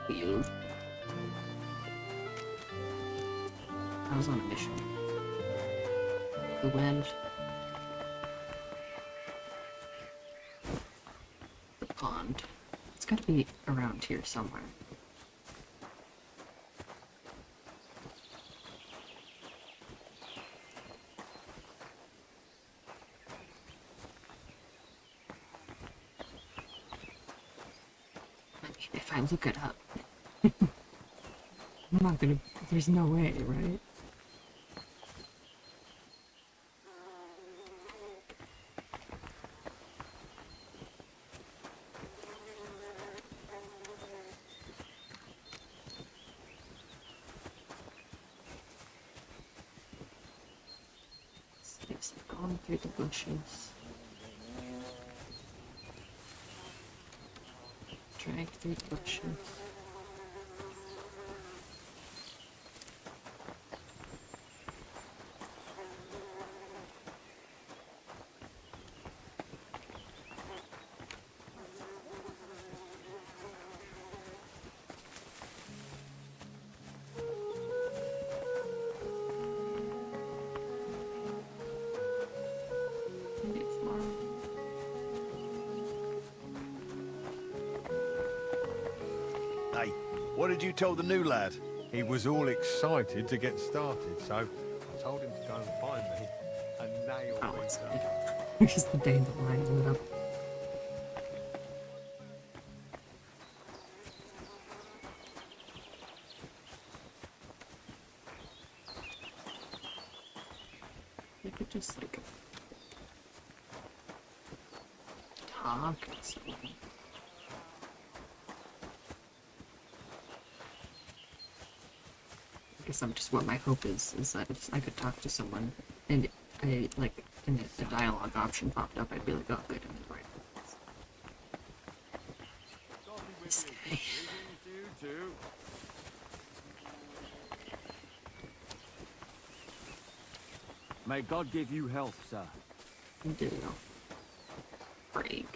You. I was on a mission. The wind. The pond. It's got to be around here somewhere. If I look it up. I'm not gonna. There's no way, right? It's gone through the bushes. Drag through the bushes. Hey, what did you tell the new lad? He was all excited to get started, so I told him to go and find me and nail Oh, me it's down. good. Just the day that line lit up. You could just like talk and stuff. I guess I'm just what my hope is that if I could talk to someone and I like and the dialogue option popped up, I'd be like, oh good, I'm in the right place. This guy. May God give you health, sir. Do. Freak.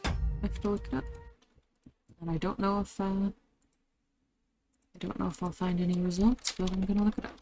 I have to look it up, and I don't know if I'll find any results, but I'm gonna look it up.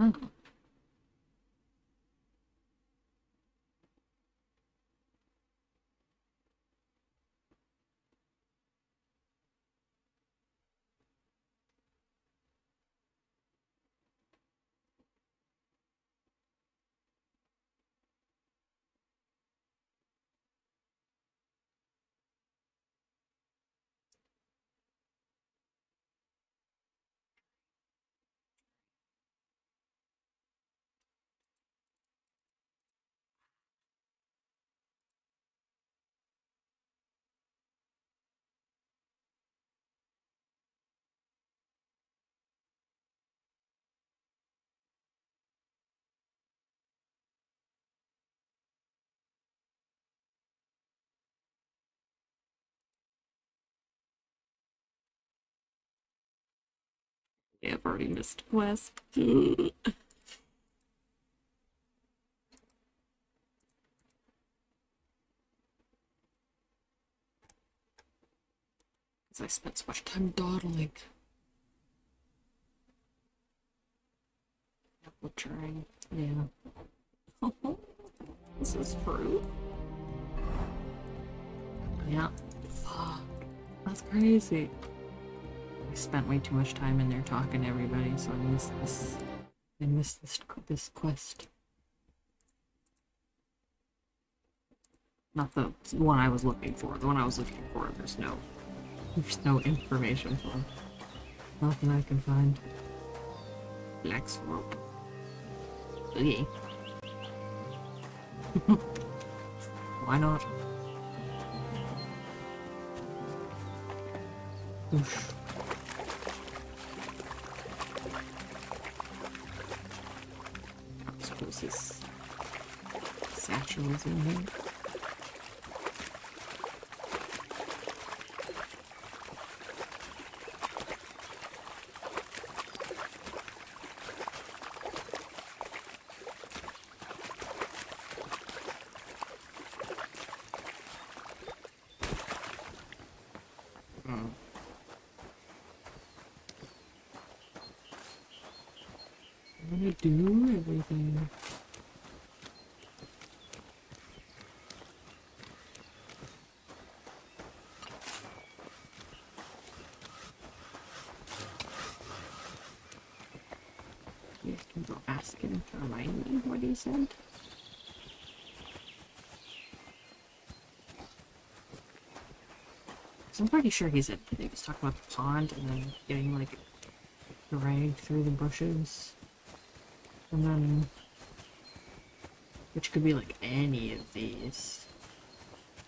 Oh. Yeah, I've already missed a quest. Because I spent so much time dawdling. Butchering. Yeah. This is true. Yeah. Fuck. That's crazy. I spent way too much time in there talking to everybody, so I missed this. I missed this quest. Not the one I was looking for. The one I was looking for, there's no information for. Nothing I can find. Black swamp. Okay. Why not? Oof. I suppose his satchel is in here. I'm gonna do everything. You can go ask him to remind me what he said. So I'm pretty sure he was talking about the pond and then getting like dragged through the bushes. And then, which could be like any of these.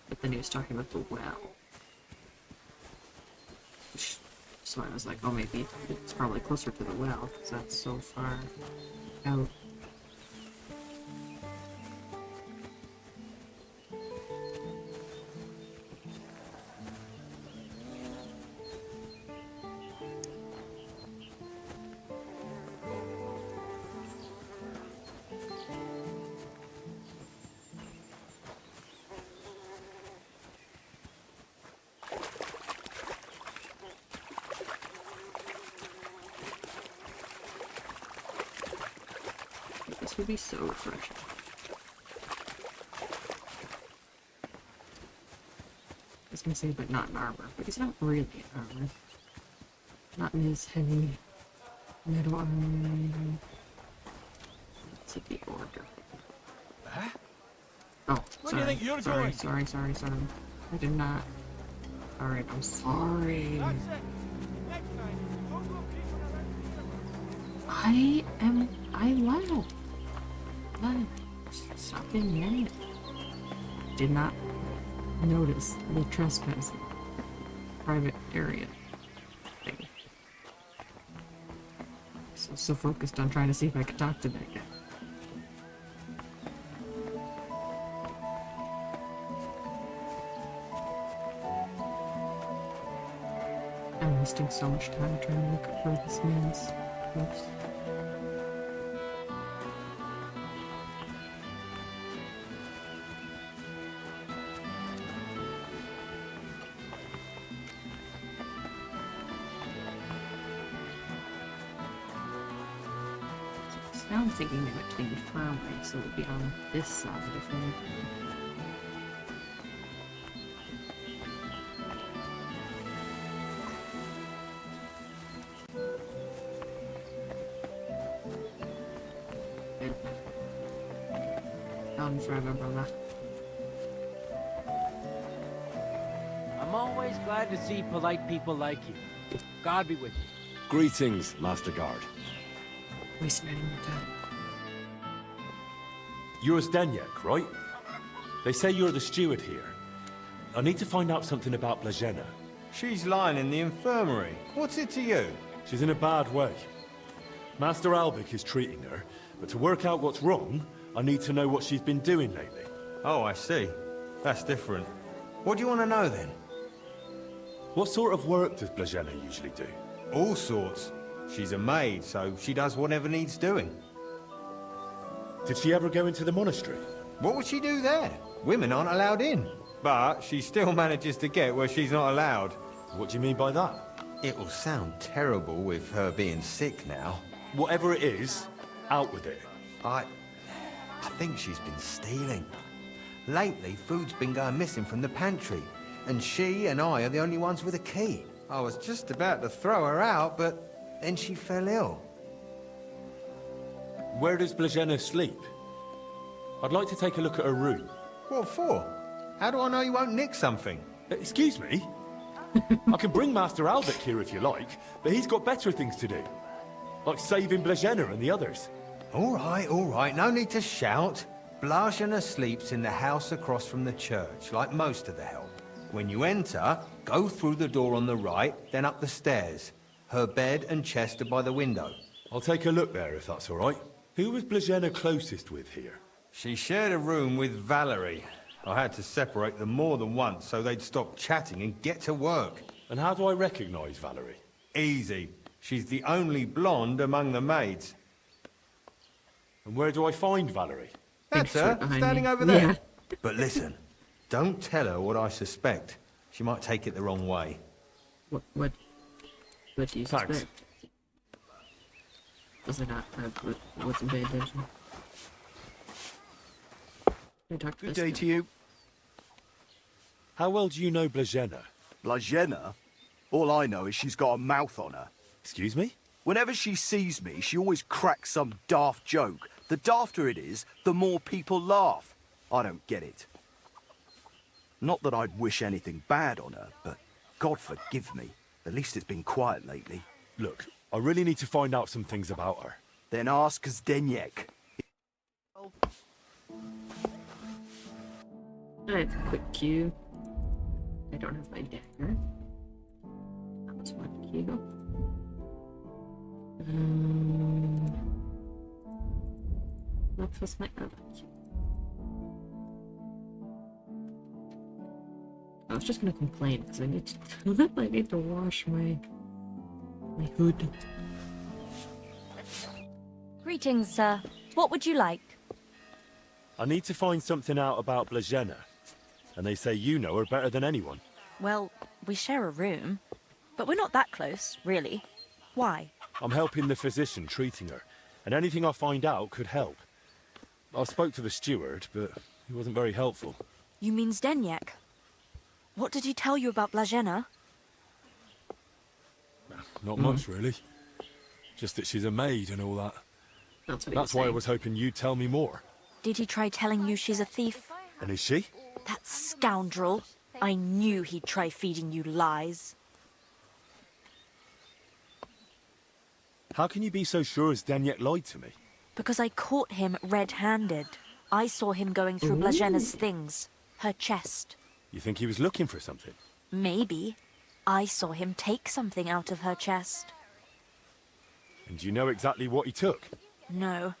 But then he was talking about the well. so I was like, oh, maybe it's probably closer to the well, because that's so far out. This would be so refreshing. I was gonna say, but not in armor, but he's not really in armor. Not in his heavy metal armor. Let's see the order. Huh? Oh, Where do you think you're sorry, going? sorry. I did not. Alright, I'm sorry. I lied. Stop being mad. Did not notice the trespassing private area thing. So focused on trying to see if I could talk to that guy. I'm wasting so much time trying to look for this man's house. Now I'm thinking they might change farm way, so it would be on this side if anything. Gone forever, brother. I'm always glad to see polite people like you. God be with you. Greetings, Master Guard. Wasting any more time. You're Zdeněk, right? They say you're the steward here. I need to find out something about Blazena. She's lying in the infirmary. What's it to you? She's in a bad way. Master Albic is treating her, but to work out what's wrong, I need to know what she's been doing lately. Oh, I see. That's different. What do you want to know, then? What sort of work does Blazena usually do? All sorts. She's a maid, so she does whatever needs doing. Did she ever go into the monastery? What would she do there? Women aren't allowed in. But she still manages to get where she's not allowed. What do you mean by that? It will sound terrible with her being sick now. Whatever it is, out with it. I think she's been stealing. Lately, food's been going missing from the pantry, and she and I are the only ones with a key. I was just about to throw her out, but then she fell ill. Where does Blazena sleep? I'd like to take a look at her room. What for? How do I know you won't nick something? Excuse me? I can bring Master Albic here if you like, but he's got better things to do. Like saving Blazena and the others. All right, no need to shout. Blazena sleeps in the house across from the church, like most of the help. When you enter, go through the door on the right, then up the stairs. Her bed and chest are by the window. I'll take a look there if that's all right. Who was Blazena closest with here? She shared a room with Valerie. I had to separate them more than once so they'd stop chatting and get to work. And how do I recognise Valerie? Easy. She's the only blonde among the maids. And where do I find Valerie? That's her, standing over there. Yeah. But listen, don't tell her what I suspect. She might take it the wrong way. What do you suspect? Was it not? I wasn't paying attention. Good day to you. How well do you know Blazena? Blazena? All I know is she's got a mouth on her. Excuse me? Whenever she sees me, she always cracks some daft joke. The dafter it is, the more people laugh. I don't get it. Not that I'd wish anything bad on her, but God forgive me. At least it's been quiet lately. Look, I really need to find out some things about her. Then ask Zdeněk. I have a quick queue. I don't have my dagger. That was one you go. Breakfast night. Oh, thank you. I was just gonna complain because I need to I need to wash my hood. Greetings, sir. What would you like? I need to find something out about Blazena. And they say you know her better than anyone. Well, we share a room, but we're not that close, really. Why? I'm helping the physician treating her, and anything I find out could help. I spoke to the steward, but he wasn't very helpful. You mean Zdeněk? What did he tell you about Blazena? Not much, really. Just that she's a maid and all that. That's why I was hoping you'd tell me more. Did he try telling you she's a thief? And is she? That scoundrel. I knew he'd try feeding you lies. How can you be so sure Zdeněk lied to me? Because I caught him red-handed. I saw him going through Blažena's things. Her chest. You think he was looking for something? Maybe. I saw him take something out of her chest. And do you know exactly what he took? No.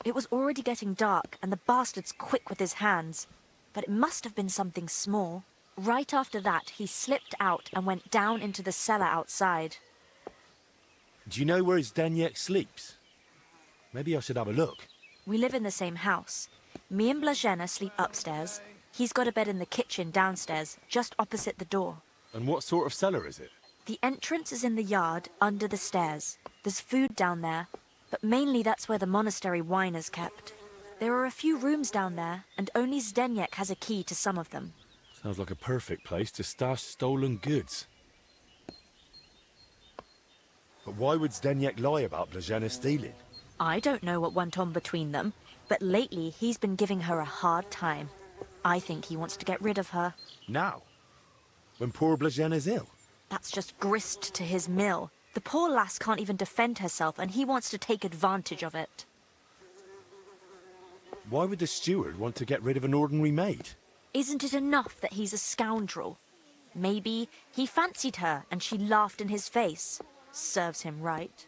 It was already getting dark, and the bastard's quick with his hands. But it must have been something small. Right after that, he slipped out and went down into the cellar outside. Do you know where Zdeněk sleeps? Maybe I should have a look. We live in the same house. Me and Blazena sleep upstairs. He's got a bed in the kitchen downstairs, just opposite the door. And what sort of cellar is it? The entrance is in the yard, under the stairs. There's food down there, but mainly that's where the monastery wine is kept. There are a few rooms down there, and only Zdeněk has a key to some of them. Sounds like a perfect place to stash stolen goods. But why would Zdeněk lie about Blazena stealing? I don't know what went on between them, but lately he's been giving her a hard time. I think he wants to get rid of her. Now? When poor Blazena's ill? That's just grist to his mill. The poor lass can't even defend herself, and he wants to take advantage of it. Why would the steward want to get rid of an ordinary maid? Isn't it enough that he's a scoundrel? Maybe he fancied her and she laughed in his face. Serves him right.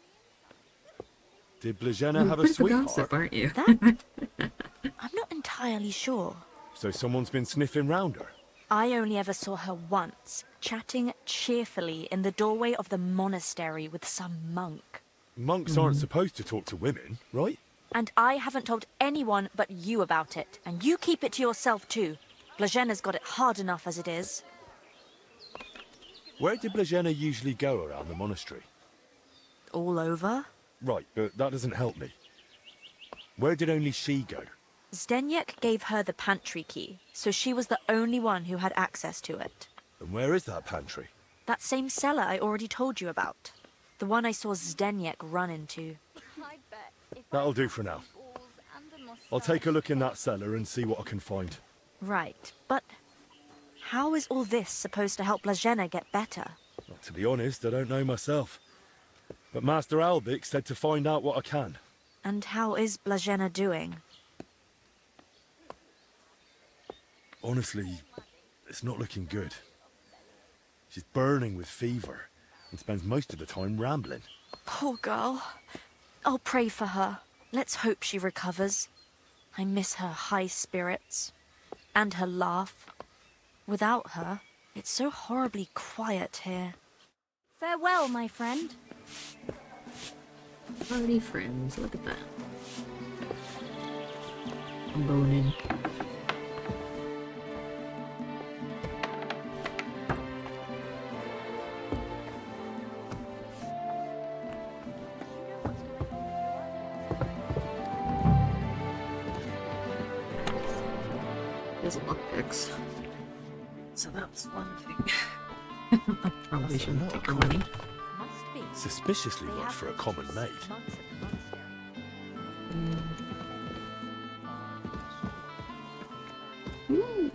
Did Blazena have a sweetheart? Gossip, aren't you? That? I'm not entirely sure. So someone's been sniffing round her? I only ever saw her once, chatting cheerfully in the doorway of the monastery with some monk. Monks aren't supposed to talk to women, right? And I haven't told anyone but you about it. And you keep it to yourself too. Blazena's got it hard enough as it is. Where did Blazena usually go around the monastery? All over? Right, but that doesn't help me. Where did only she go? Zdeněk gave her the pantry key, so she was the only one who had access to it. And where is that pantry? That same cellar I already told you about. The one I saw Zdeněk run into. That'll do for now. I'll take a look in that cellar and see what I can find. Right, but how is all this supposed to help Blazena get better? Well, to be honest, I don't know myself. But Master Albik said to find out what I can. And how is Blazena doing? Honestly, it's not looking good. She's burning with fever and spends most of the time rambling. Poor girl. I'll pray for her. Let's hope she recovers. I miss her high spirits. And her laugh. Without her, it's so horribly quiet here. Farewell, my friend. Party friends, look at that. I'm boning. There's lockpicks. So that's one thing. I probably shouldn't take her money. Suspiciously much for a common maid. Ooh.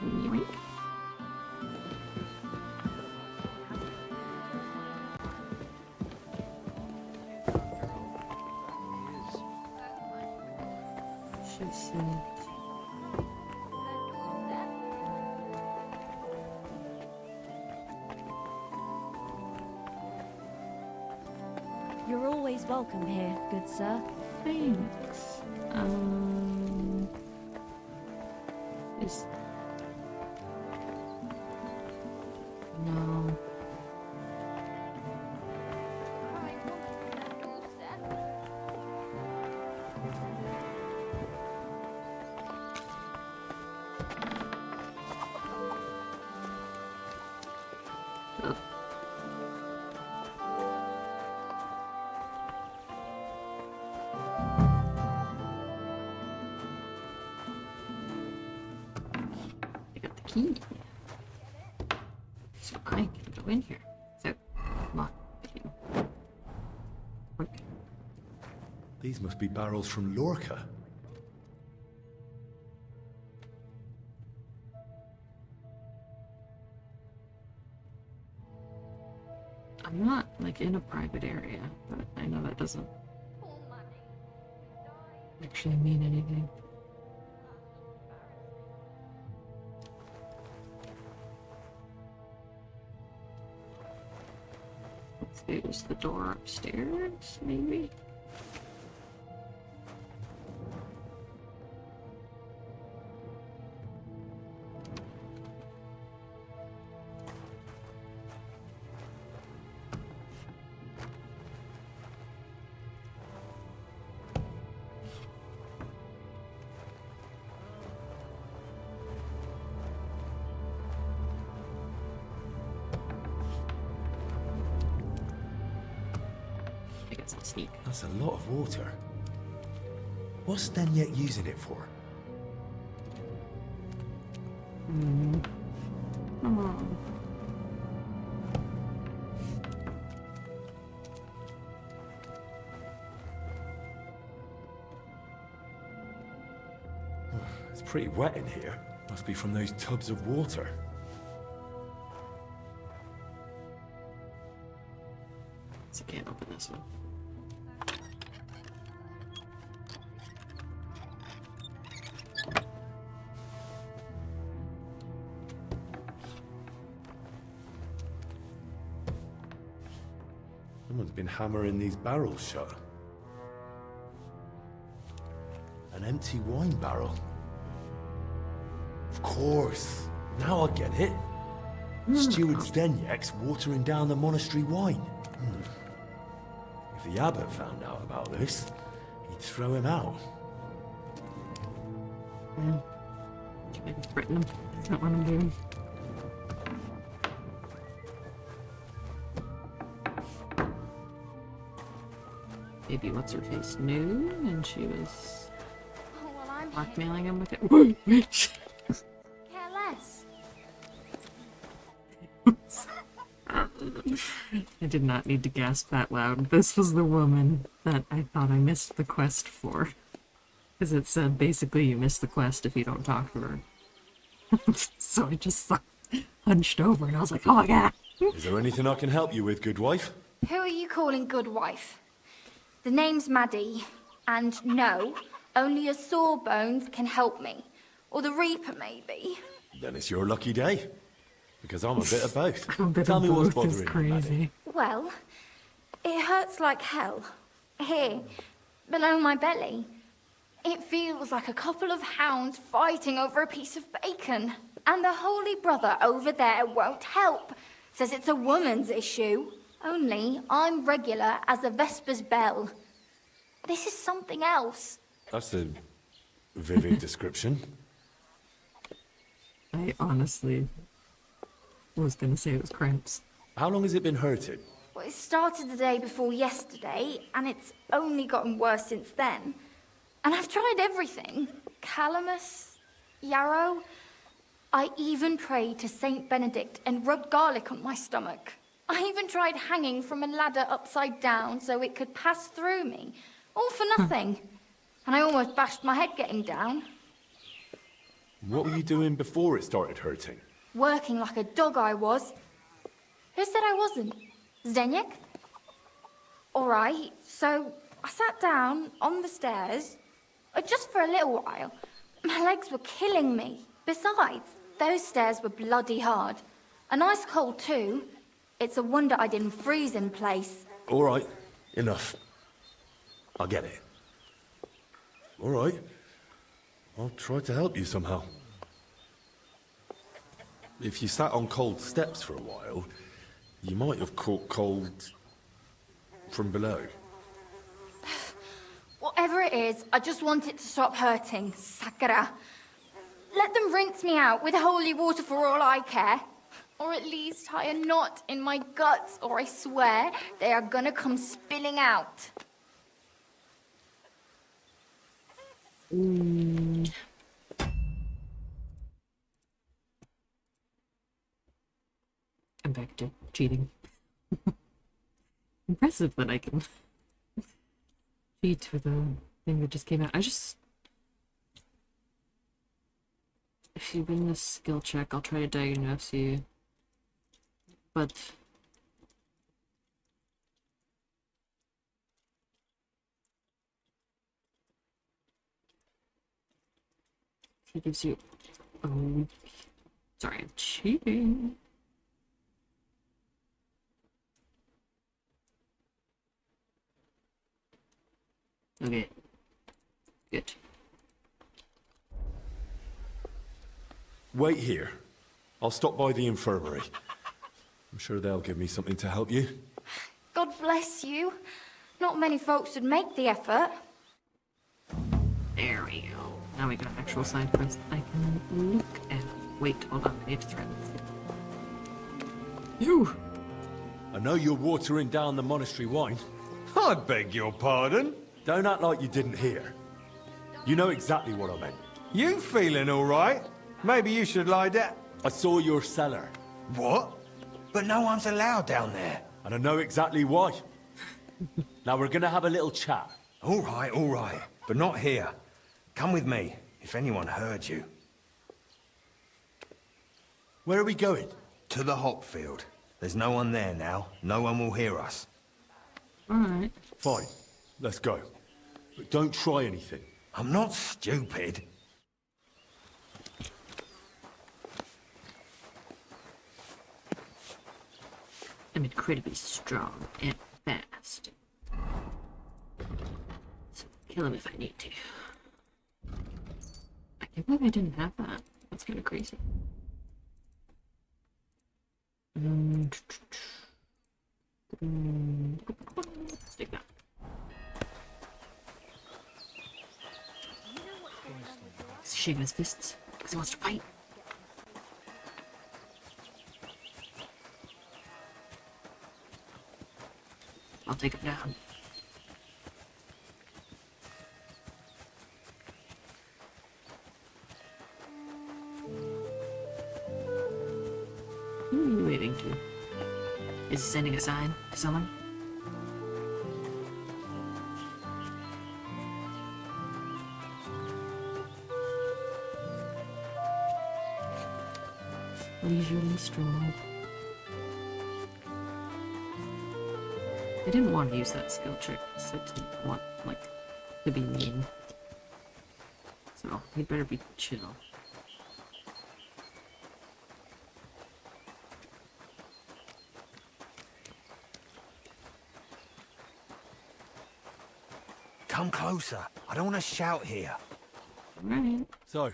Yoink. She said. welcome here, good sir. Thanks. Is... No. I got the key. So I can go in here. So, lock. Okay. These must be barrels from Lorca. I'm not, like, in a private area, but I know that doesn't actually mean anything. Let's see, was the door upstairs, maybe? I guess I'll sneak. That's a lot of water. What's Stenyek using it for? Come on. It's pretty wet in here. Must be from those tubs of water. So I can't open this one. Someone's been hammering these barrels shut. An empty wine barrel. Of course. Now I get it. Steward Stenyek's watering down the monastery wine. If the abbot found out about this, he'd throw him out. Yeah. Maybe threaten him. That's not what I'm doing. Maybe what's her face knew, and she was blackmailing him with it. Care less. I did not need to gasp that loud. This was the woman that I thought I missed the quest for. Because it said basically you miss the quest if you don't talk to her. So I just hunched over and I was like, oh my god! Is there anything I can help you with, good wife? Who are you calling good wife? The name's Maddie, and no, only a Sawbones can help me. Or the Reaper, maybe. Then it's your lucky day. Because I'm a bit of both. A bit Tell of me what's both is bothering you, Maddie. crazy. Well, it hurts like hell. Here, below my belly. It feels like a couple of hounds fighting over a piece of bacon. And the Holy Brother over there won't help. Says it's a woman's issue. Only I'm regular as a Vesper's bell. This is something else. That's a vivid description. I honestly was gonna say it was cramps. How long has it been hurting? Well, it started the day before yesterday, and it's only gotten worse since then. And I've tried everything. Calamus, yarrow. I even prayed to Saint Benedict and rubbed garlic on my stomach. I even tried hanging from a ladder upside down so it could pass through me. All for nothing. And I almost bashed my head getting down. What were you doing before it started hurting? Working like a dog I was. Who said I wasn't? Zdeněk? All right, so I sat down on the stairs, just for a little while. My legs were killing me. Besides, those stairs were bloody hard. And ice cold too. It's a wonder I didn't freeze in place. All right, enough. I get it. All right. I'll try to help you somehow. If you sat on cold steps for a while, you might have caught cold from below. Whatever it is, I just want it to stop hurting, Sakura. Let them rinse me out with holy water for all I care. Or at least tie a knot in my guts, or I swear they are gonna come spilling out. I'm back to cheating. Impressive that I can cheat for the thing that just came out. If you win this skill check, I'll try to diagnose you. But he gives you a week. Sorry, I'm cheating. Okay. Good. Wait here. I'll stop by the infirmary. I'm sure they'll give me something to help you. God bless you. Not many folks would make the effort. There we go. Now we got an actual side quest I can look at. Wait, hold on. I need to thread this. You! I know you're watering down the monastery wine. I beg your pardon? Don't act like you didn't hear. You know exactly what I meant. You feeling all right? Maybe you should lie down. I saw your cellar. What? But no one's allowed down there. And I know exactly why. Now we're gonna have a little chat. All right. But not here. Come with me, if anyone heard you. Where are we going? To the hop field. There's no one there now. No one will hear us. Alright. Fine. Let's go. But don't try anything. I'm not stupid. I'm incredibly strong and fast. So kill him if I need to. I can't believe I didn't have that. That's kind of crazy. Let's take that. He's shaking his fists because he wants to fight. I'll take him down. Who are you waving to? Is he sending a sign to someone? Leisurely stroll. I didn't want to use that skill check, so I didn't want, like, to be mean. So, he better be chill. Come closer. I don't want to shout here. Right. So,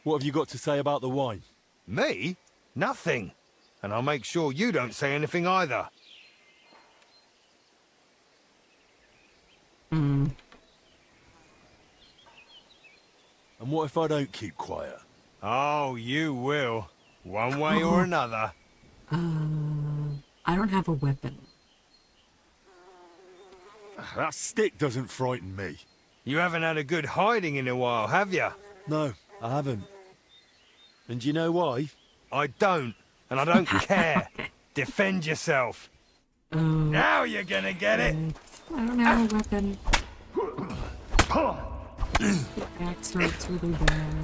what have you got to say about the wine? Me? Nothing. And I'll make sure you don't say anything either. And what if I don't keep quiet? Oh, you will. One way or another. I don't have a weapon. That stick doesn't frighten me. You haven't had a good hiding in a while, have you? No, I haven't. And do you know why? I don't, and I don't care. Defend yourself. Now you're gonna get it. I don't have a weapon. The axe hurts really bad.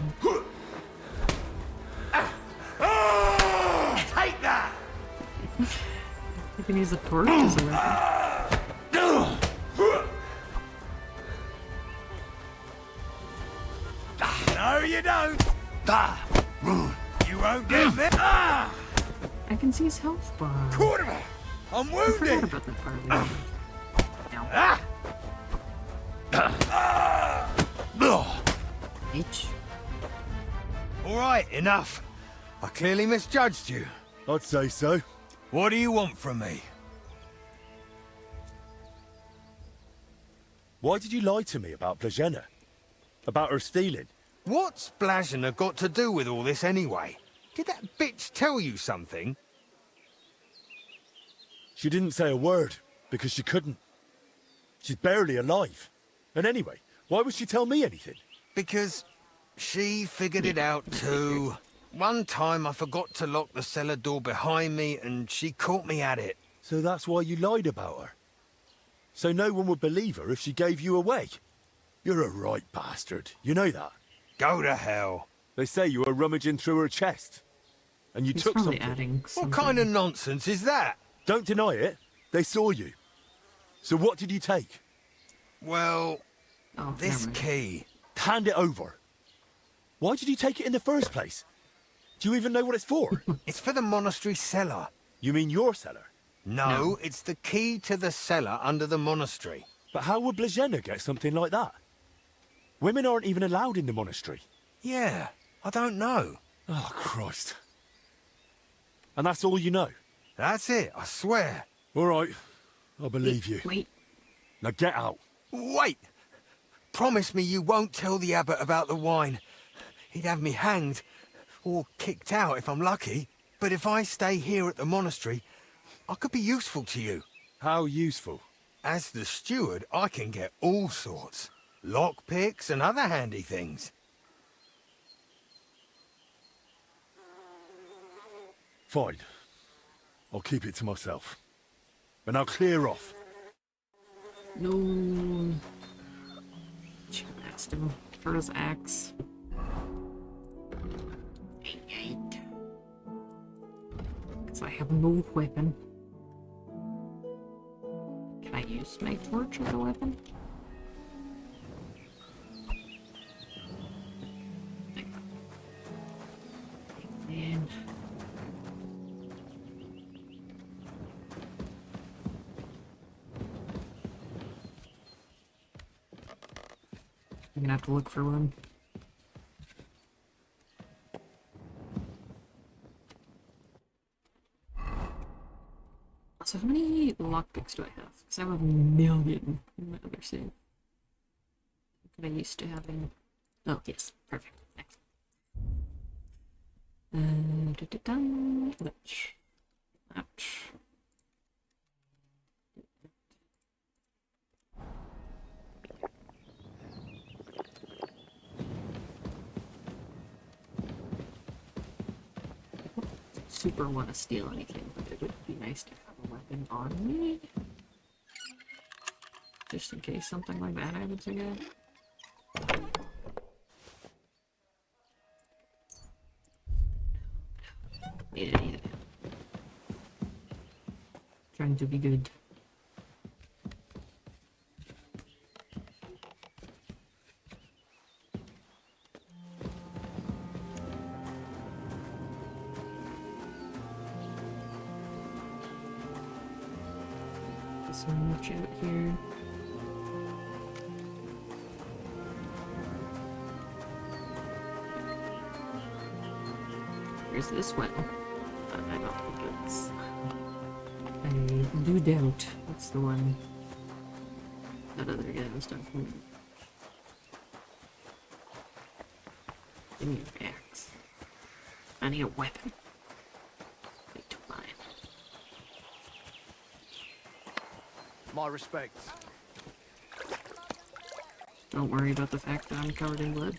Take that! You can use a torch as a weapon. No, you don't. You won't get me. I can see his health bar. Quarterback, I'm I forgot wounded. about that part of the Bitch. All right, enough. I clearly misjudged you. I'd say so. What do you want from me? Why did you lie to me about Blazena? About her stealing? What's Blazena got to do with all this anyway? Did that bitch tell you something? She didn't say a word, because she couldn't. She's barely alive. And anyway, why would she tell me anything? Because she figured it out too. One time I forgot to lock the cellar door behind me and she caught me at it. So that's why you lied about her? So no one would believe her if she gave you away? You're a right bastard, you know that? Go to hell. They say you were rummaging through her chest. And you He's took probably something. adding something. What kind of nonsense is that? Don't deny it. They saw you. So what did you take? Well, this never mind. key. Hand it over. Why did you take it in the first place? Do you even know what it's for? It's for the monastery cellar. You mean your cellar? No, it's the key to the cellar under the monastery. But how would Blazena get something like that? Women aren't even allowed in the monastery. Yeah, I don't know. Oh, Christ. And that's all you know? That's it, I swear. All right, I believe you. Wait. Now get out. Wait! Promise me you won't tell the abbot about the wine. He'd have me hanged, or kicked out if I'm lucky. But if I stay here at the monastery, I could be useful to you. How useful? As the steward, I can get all sorts. Lockpicks and other handy things. Fine. I'll keep it to myself. And I'll clear off. No. She asked him for his axe. Because I have no weapon. Can I use my torch as a weapon? And I'm gonna have to look for one. So how many lockpicks do I have? Because I have a million in my other save. What am I used to having? Oh, yes. Perfect. Excellent. Which? Ouch. Super want to steal anything, but it would be nice to have a weapon on me. Just in case something like that happens again. Need it. Trying to be good. So much out here. Here's this well. But I don't think it's... I do doubt it's the one that other guy was done for me. Give me your axe. I need a weapon. Wait till mine. My respects. Don't worry about the fact that I'm covered in blood.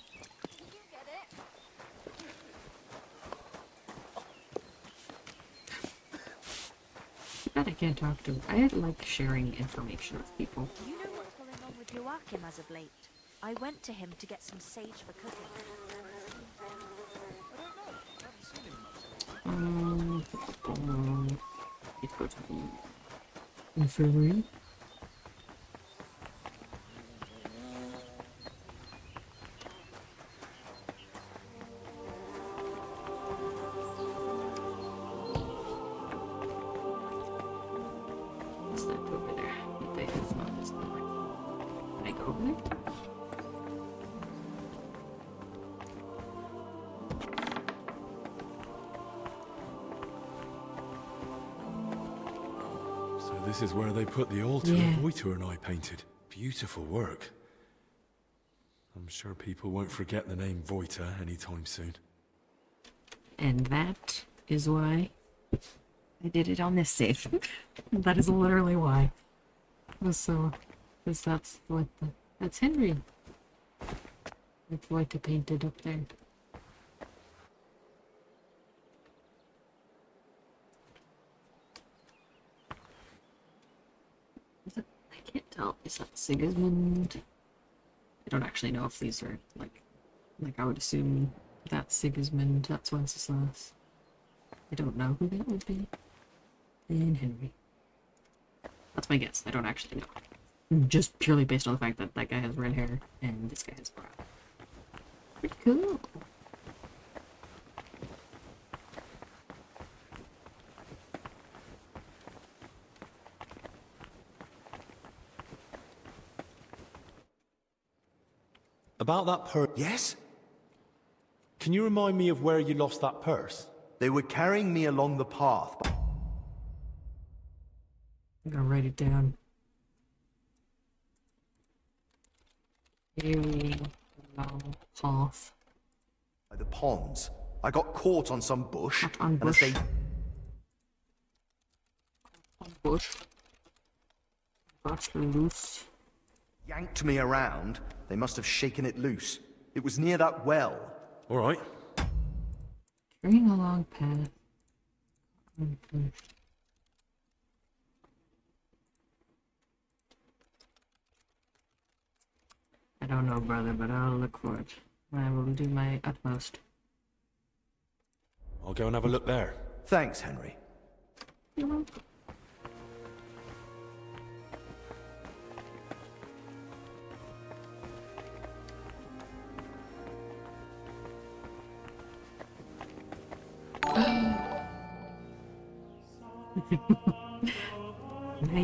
I can't talk to him. I like sharing information with people. You know what's going on with Joachim as of late? I went to him to get some sage for cooking. Let's go to the infirmary. What's that over there? It's not this door. Can I go over there? this is where they put the altar Voitor and I painted. Beautiful work. I'm sure people won't forget the name Voitor anytime soon. And that is why I did it on this save. That is literally why. So, because that's what that's Henry. That's Voitor painted up there. I can't tell. Is that Sigismund? I don't actually know if these are like I would assume that's Sigismund, that's Wenceslas. I don't know who that would be. And Henry. That's my guess. I don't actually know. Just purely based on the fact that that guy has red hair and this guy has brown. Pretty cool. About that purse. Yes? Can you remind me of where you lost that purse? They were carrying me along the path. I'm gonna write it down. Carrying along path. By the ponds. I got caught on some bush. On and bush. as they On bush. Got loose. yanked me around, they must have shaken it loose. It was near that well. All right. Carrying along path. On bush. I don't know, brother, but I'll look for it. I will do my utmost. I'll go and have a look there. Thanks, Henry. You're welcome.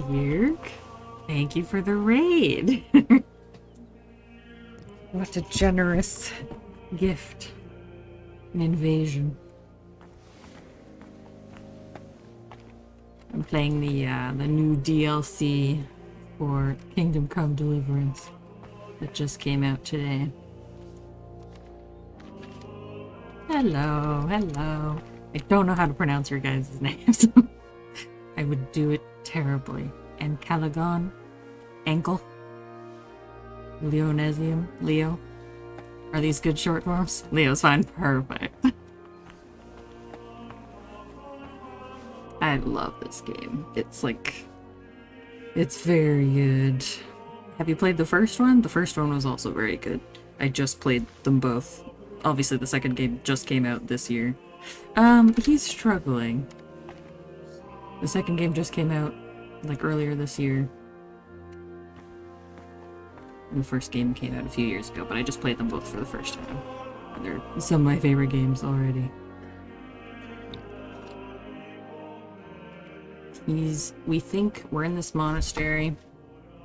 Yerk, thank you for the raid. What a generous gift. An invasion. I'm playing the new DLC for Kingdom Come Deliverance that just came out today. Hello, hello. I don't know how to pronounce your guys' names. I would do it terribly. And Calagon, Ankle, Leonesium, Leo. Are these good short forms? Leo's fine. Perfect. I love this game. It's like, it's very good. Have you played the first one? The first one was also very good. I just played them both. Obviously the second game just came out this year. He's struggling. The second game just came out like earlier this year. And the first game came out a few years ago, but I just played them both for the first time. And they're some of my favorite games already. We think we're in this monastery,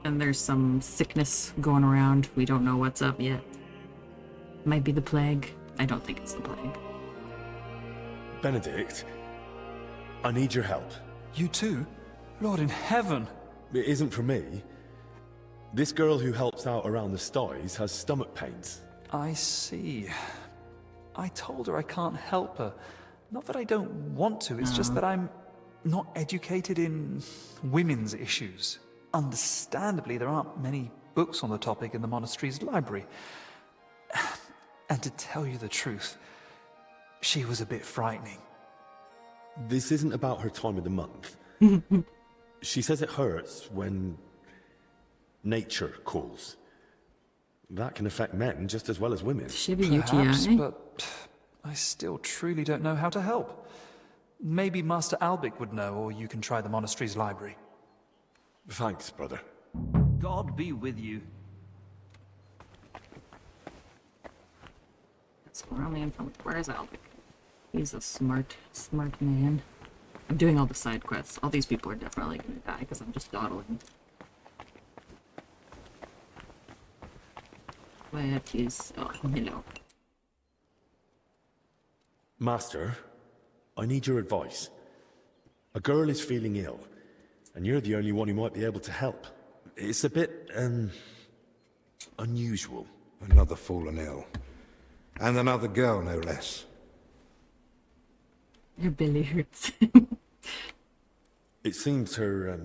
and there's some sickness going around. We don't know what's up yet. Might be the plague. I don't think it's the plague. Benedict, I need your help. You too? Lord in heaven! It isn't for me. This girl who helps out around the styes has stomach pains. I see. I told her I can't help her. Not that I don't want to, it's just that I'm not educated in women's issues. Understandably, there aren't many books on the topic in the monastery's library. And to tell you the truth, she was a bit frightening. This isn't about her time of the month. She says it hurts when nature calls. That can affect men just as well as women. Perhaps, but I still truly don't know how to help. Maybe Master Albic would know, or you can try the monastery's library. Thanks, brother. God be with you. Where's Albic? He's a smart man. I'm doing all the side quests. All these people are definitely gonna die because I'm just dawdling. Where is... oh, hello. Master, I need your advice. A girl is feeling ill, and you're the only one who might be able to help. It's a bit, unusual. Another fallen ill. And another girl, no less. Your belly hurts. It seems her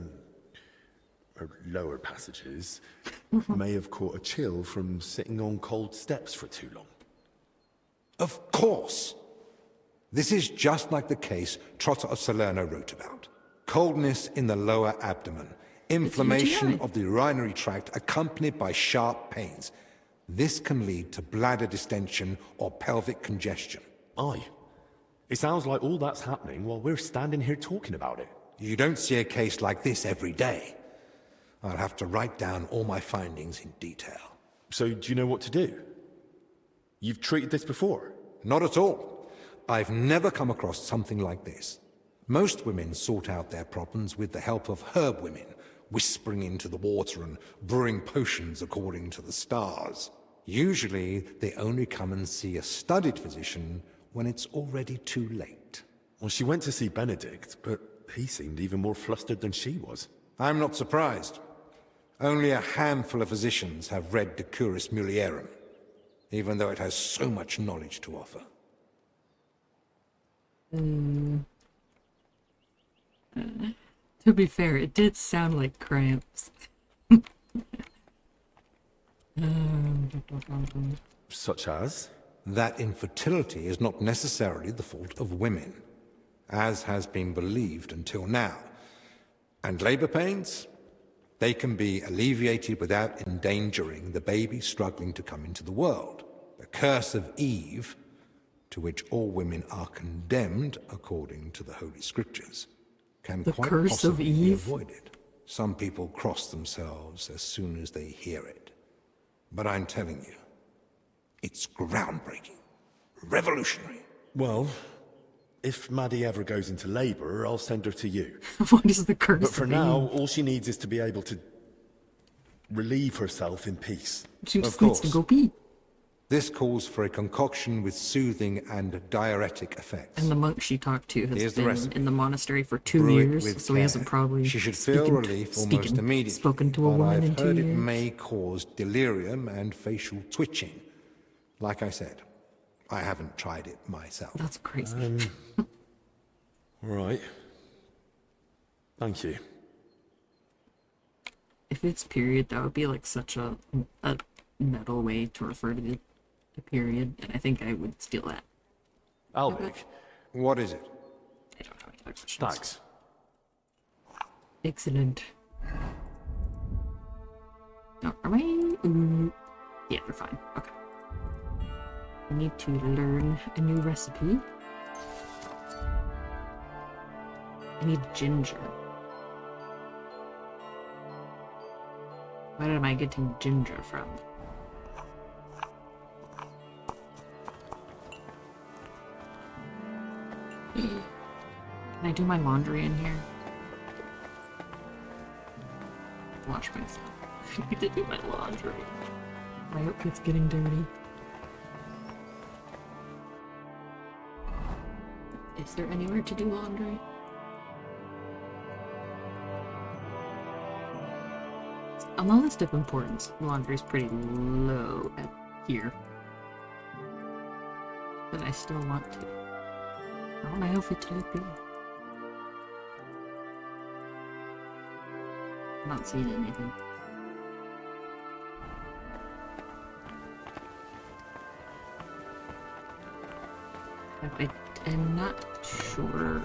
lower passages may have caught a chill from sitting on cold steps for too long. Of course! This is just like the case Trotter of Salerno wrote about. Coldness in the lower abdomen, inflammation of the urinary tract accompanied by sharp pains. This can lead to bladder distension or pelvic congestion. Aye. It sounds like all that's happening while we're standing here talking about it. You don't see a case like this every day. I'll have to write down all my findings in detail. So do you know what to do? You've treated this before? Not at all. I've never come across something like this. Most women sort out their problems with the help of herb women, whispering into the water and brewing potions according to the stars. Usually, they only come and see a studied physician when it's already too late. Well, she went to see Benedict, but he seemed even more flustered than she was. I'm not surprised. Only a handful of physicians have read De Curis Mulierum, even though it has so much knowledge to offer. To be fair, it did sound like cramps. Such as? That infertility is not necessarily the fault of women, as has been believed until now. And labor pains? They can be alleviated without endangering the baby struggling to come into the world. The curse of Eve, to which all women are condemned according to the Holy Scriptures, can The quite curse of possibly be Eve? avoided. Some people cross themselves as soon as they hear it. But I'm telling you, it's groundbreaking, revolutionary. Well, if Maddie ever goes into labour, I'll send her to you. What is the curse But for of now, Eve? all she needs is to be able to relieve herself in peace. She just needs to go pee. This calls for a concoction with soothing and diuretic effects. And the monk she talked to has Here's the been recipe. in the monastery for 2 Brew it years, with so he hasn't care. probably She should feel relief almost immediately. spoken to a but woman I've in 2 heard years. it may cause delirium and facial twitching. Like I said, I haven't tried it myself. That's crazy. Right. Thank you. If it's period, that would be like such a metal way to refer to the period, and I think I would steal that. Albic. What is it? I don't have any other questions. Thanks. Excellent. Oh, am I? Yeah, they're fine. Okay. I need to learn a new recipe. I need ginger. Where am I getting ginger from? Can I do my laundry in here? Wash myself. I need to do my laundry. My outfit's getting dirty. Is there anywhere to do laundry? On the list of importance, laundry is pretty low at here. But I still want to. I want my outfit to look good. I'm not seeing anything. I'm not sure.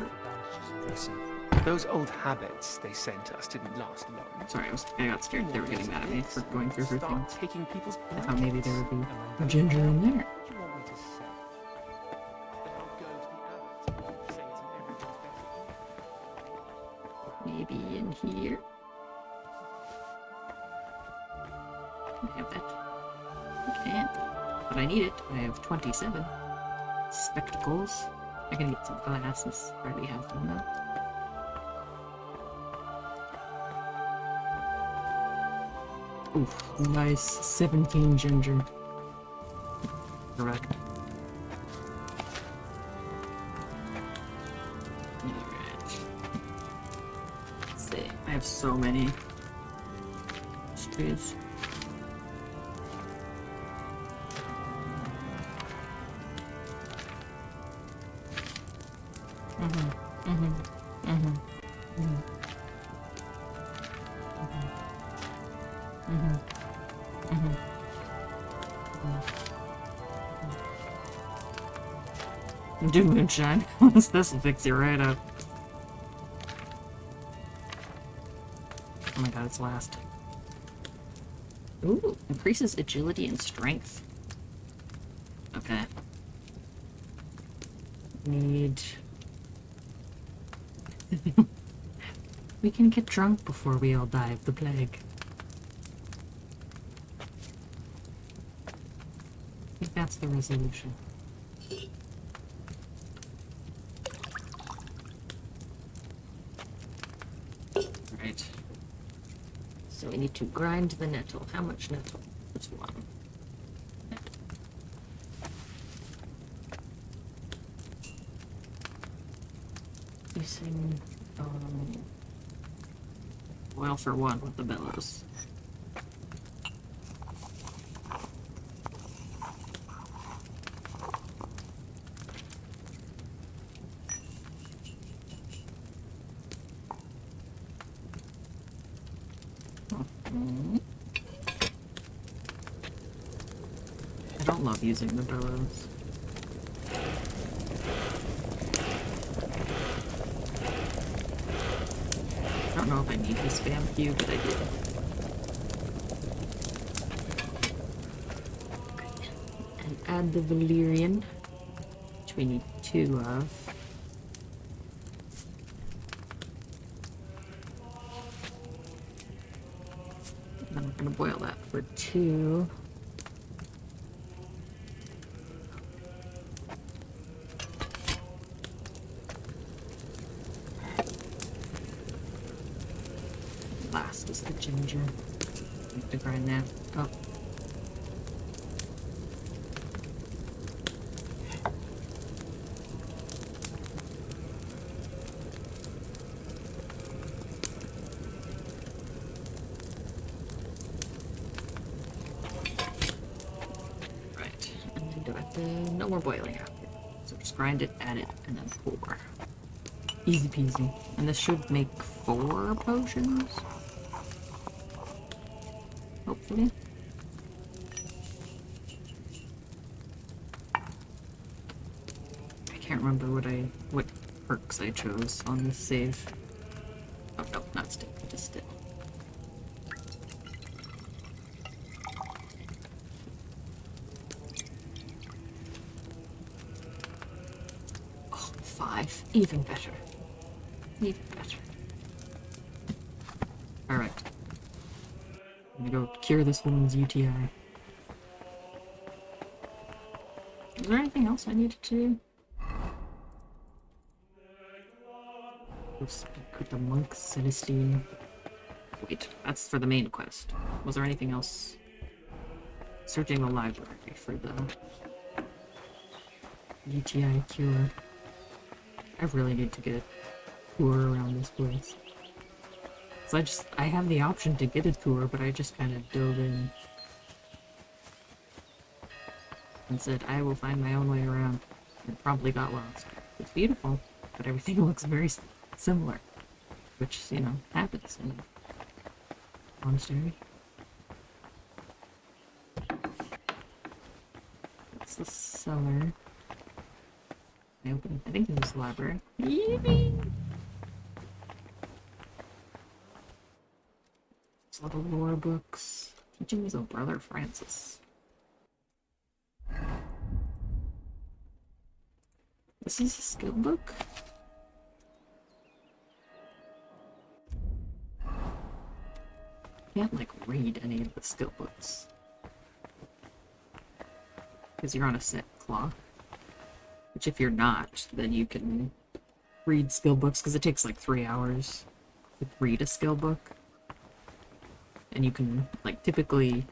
Those old habits they sent us didn't last long. Sorry, I got scared they were getting mad at me for going through her things. Taking people's I thought maybe there would be ginger in there. Maybe in here. Can I have that? I can't. But I need it. I have 27. Spectacles. I can get some glasses. I already have them though. Oof, nice 17 ginger. Correct. Alright. Let's see. I have so many trees. Do moonshine. This will fix you right up. Oh my god, it's last. Ooh, increases agility and strength. Okay. Need... We can get drunk before we all die of the plague. I think that's the resolution. Right. So we need to grind the nettle. How much nettle? Just one. Using oil for one with the bellows. I don't love using the bellows. I don't know if I need to spam Q, but I do. And add the Valyrian, which we need 2 of. And I'm gonna boil that for 2. Last is the ginger. I have to grind that up. Right, and then do it. No more boiling after. So just grind it, add it, and then pour. Easy peasy. And this should make 4 potions. Hopefully. I can't remember what perks I chose on this save. Oh no, not stick, just stick. Oh, 5. Even better. Even better. Alright. I'm gonna go cure this woman's UTI. Is there anything else I needed to do? Go speak with the monk Celestine. Wait, that's for the main quest. Was there anything else? Searching the library for the UTI cure. I really need to get a tour around this place. So I have the option to get a tour, but I just kind of dove in and said, I will find my own way around, and probably got lost. It's beautiful, but everything looks very similar, which, you know, happens in a monastery. That's the cellar. I think this is the library. Yippee! A lot of lore books. Teachings of Brother Francis. This is a skill book? Can't, like, read any of the skill books. Because you're on a set clock. Which if you're not, then you can read skill books, because it takes like 3 hours to read a skill book. And you can, like, typically,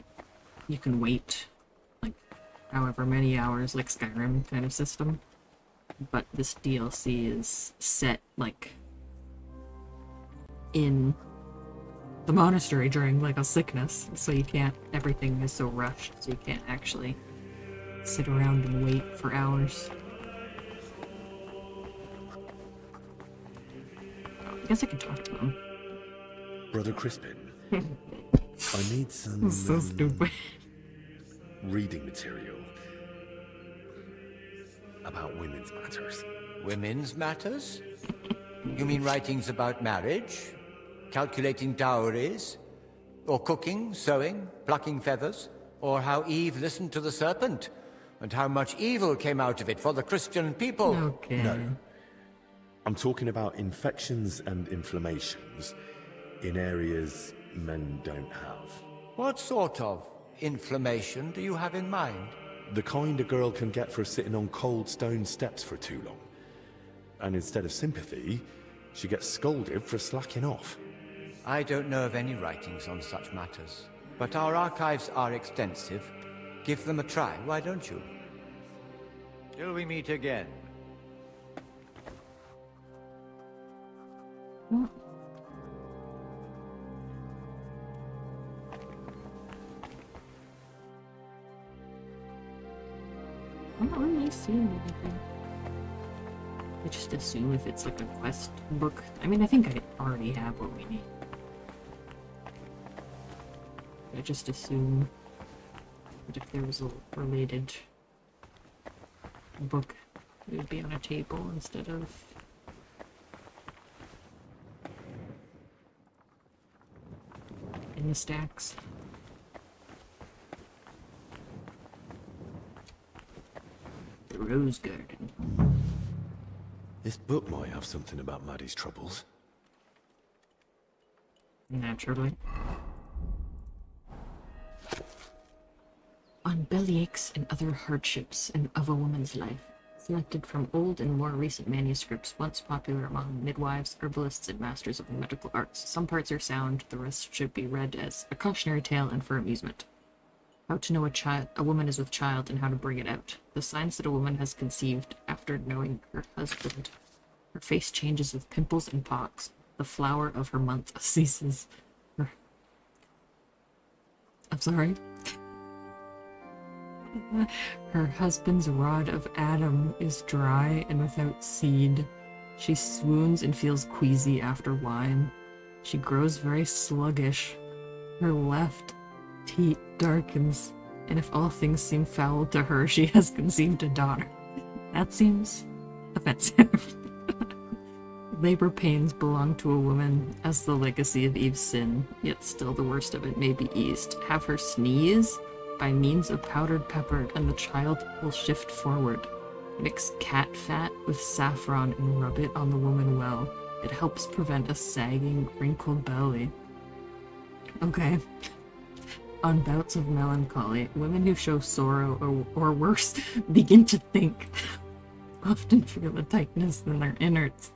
you can wait, like, however many hours, like Skyrim kind of system. But this DLC is set, like, in the monastery during like a sickness, so you can't, everything is so rushed, so you can't actually sit around and wait for hours. I guess I can talk to him. Brother Crispin, I need some This is so stupid. reading material about women's matters. Women's matters? You mean writings about marriage? Calculating dowries? Or cooking, sewing, plucking feathers? Or how Eve listened to the serpent? And how much evil came out of it for the Christian people? Okay. No. I'm talking about infections and inflammations in areas men don't have. What sort of inflammation do you have in mind? The kind a girl can get for sitting on cold stone steps for too long. And instead of sympathy, she gets scolded for slacking off. I don't know of any writings on such matters, but our archives are extensive. Give them a try, why don't you? Till we meet again. I'm not really seeing anything. I just assume if it's like a quest book. I mean, I think I already have what we need. I just assume that if there was a related book, it would be on a table instead of in the stacks. The Rose Garden. This book might have something about Maddie's troubles. Naturally. On bellyaches and other hardships of a woman's life, selected from old and more recent manuscripts once popular among midwives, herbalists, and masters of the medical arts. Some parts are sound, the rest should be read as a cautionary tale and for amusement. How to know a woman is with child and how to bring it out. The signs that a woman has conceived after knowing her husband. Her face changes with pimples and pox. The flower of her month ceases. I'm sorry. Her husband's rod of Adam is dry and without seed. She swoons and feels queasy after wine. She grows very sluggish. Her left teat darkens, and if all things seem foul to her, she has conceived a daughter. That seems offensive. Labor pains belong to a woman as the legacy of Eve's sin, yet still the worst of it may be eased. Have her sneeze by means of powdered pepper, and the child will shift forward. Mix cat fat with saffron and rub it on the woman well. It helps prevent a sagging, wrinkled belly. Okay. On bouts of melancholy, women who show sorrow or worse begin to think, often feel a tightness in their innards.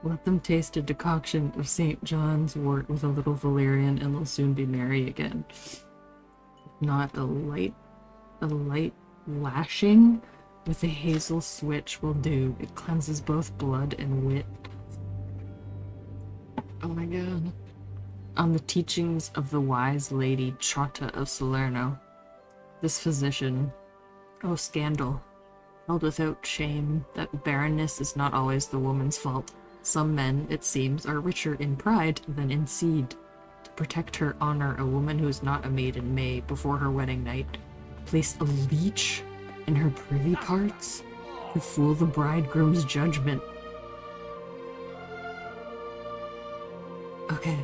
Let them taste a decoction of St. John's wort with a little valerian, and they'll soon be merry again. Not a light lashing with a hazel switch will do. It cleanses both blood and wit. Oh my god. On the teachings of the wise lady Trotta of Salerno, this physician, oh scandal, held without shame that barrenness is not always the woman's fault. Some men, it seems, are richer in pride than in seed. To protect her honor, a woman who is not a maiden may, before her wedding night, place a leech in her privy parts to fool the bridegroom's judgment. Okay.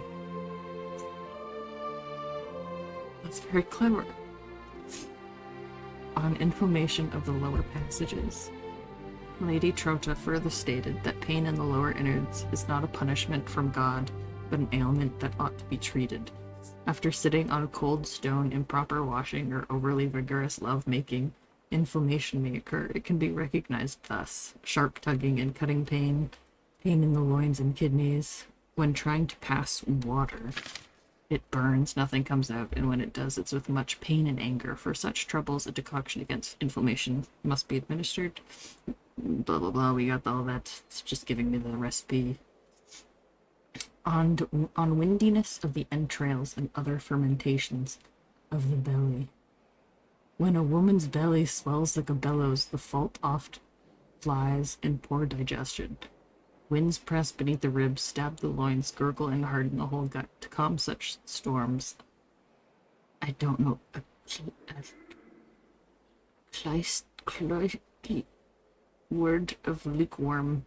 That's very clever. On inflammation of the lower passages, Lady Trotta further stated that pain in the lower innards is not a punishment from God, but an ailment that ought to be treated. After sitting on a cold stone, improper washing, or overly vigorous love-making, inflammation may occur. It can be recognized thus: sharp tugging and cutting pain, pain in the loins and kidneys. When trying to pass water, it burns, nothing comes out, and when it does, it's with much pain and anger. For such troubles, a decoction against inflammation must be administered. Blah blah blah, we got all that. It's just giving me the recipe. On windiness of the entrails and other fermentations of the belly. When a woman's belly swells like a bellows, the fault oft lies in poor digestion. Winds press beneath the ribs, stab the loins, gurgle and harden the whole gut. To calm such storms, I don't know, word of lukewarm.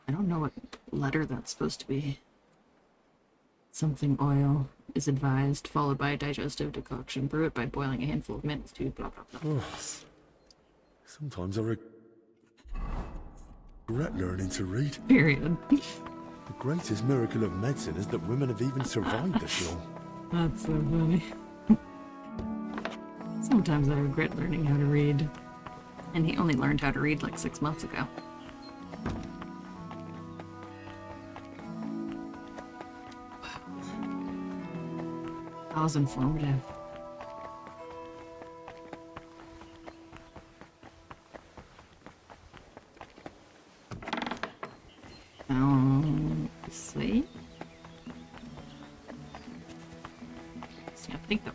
I don't know what letter that's supposed to be. Something oil is advised, followed by a digestive decoction. Brew it by boiling a handful of mint to blah blah blah. Sometimes I regret learning to read. Period. The greatest miracle of medicine is that women have even survived this long. That's so funny. Sometimes I regret learning how to read. And he only learned how to read like 6 months ago. That was informative. Sleep? See, I think the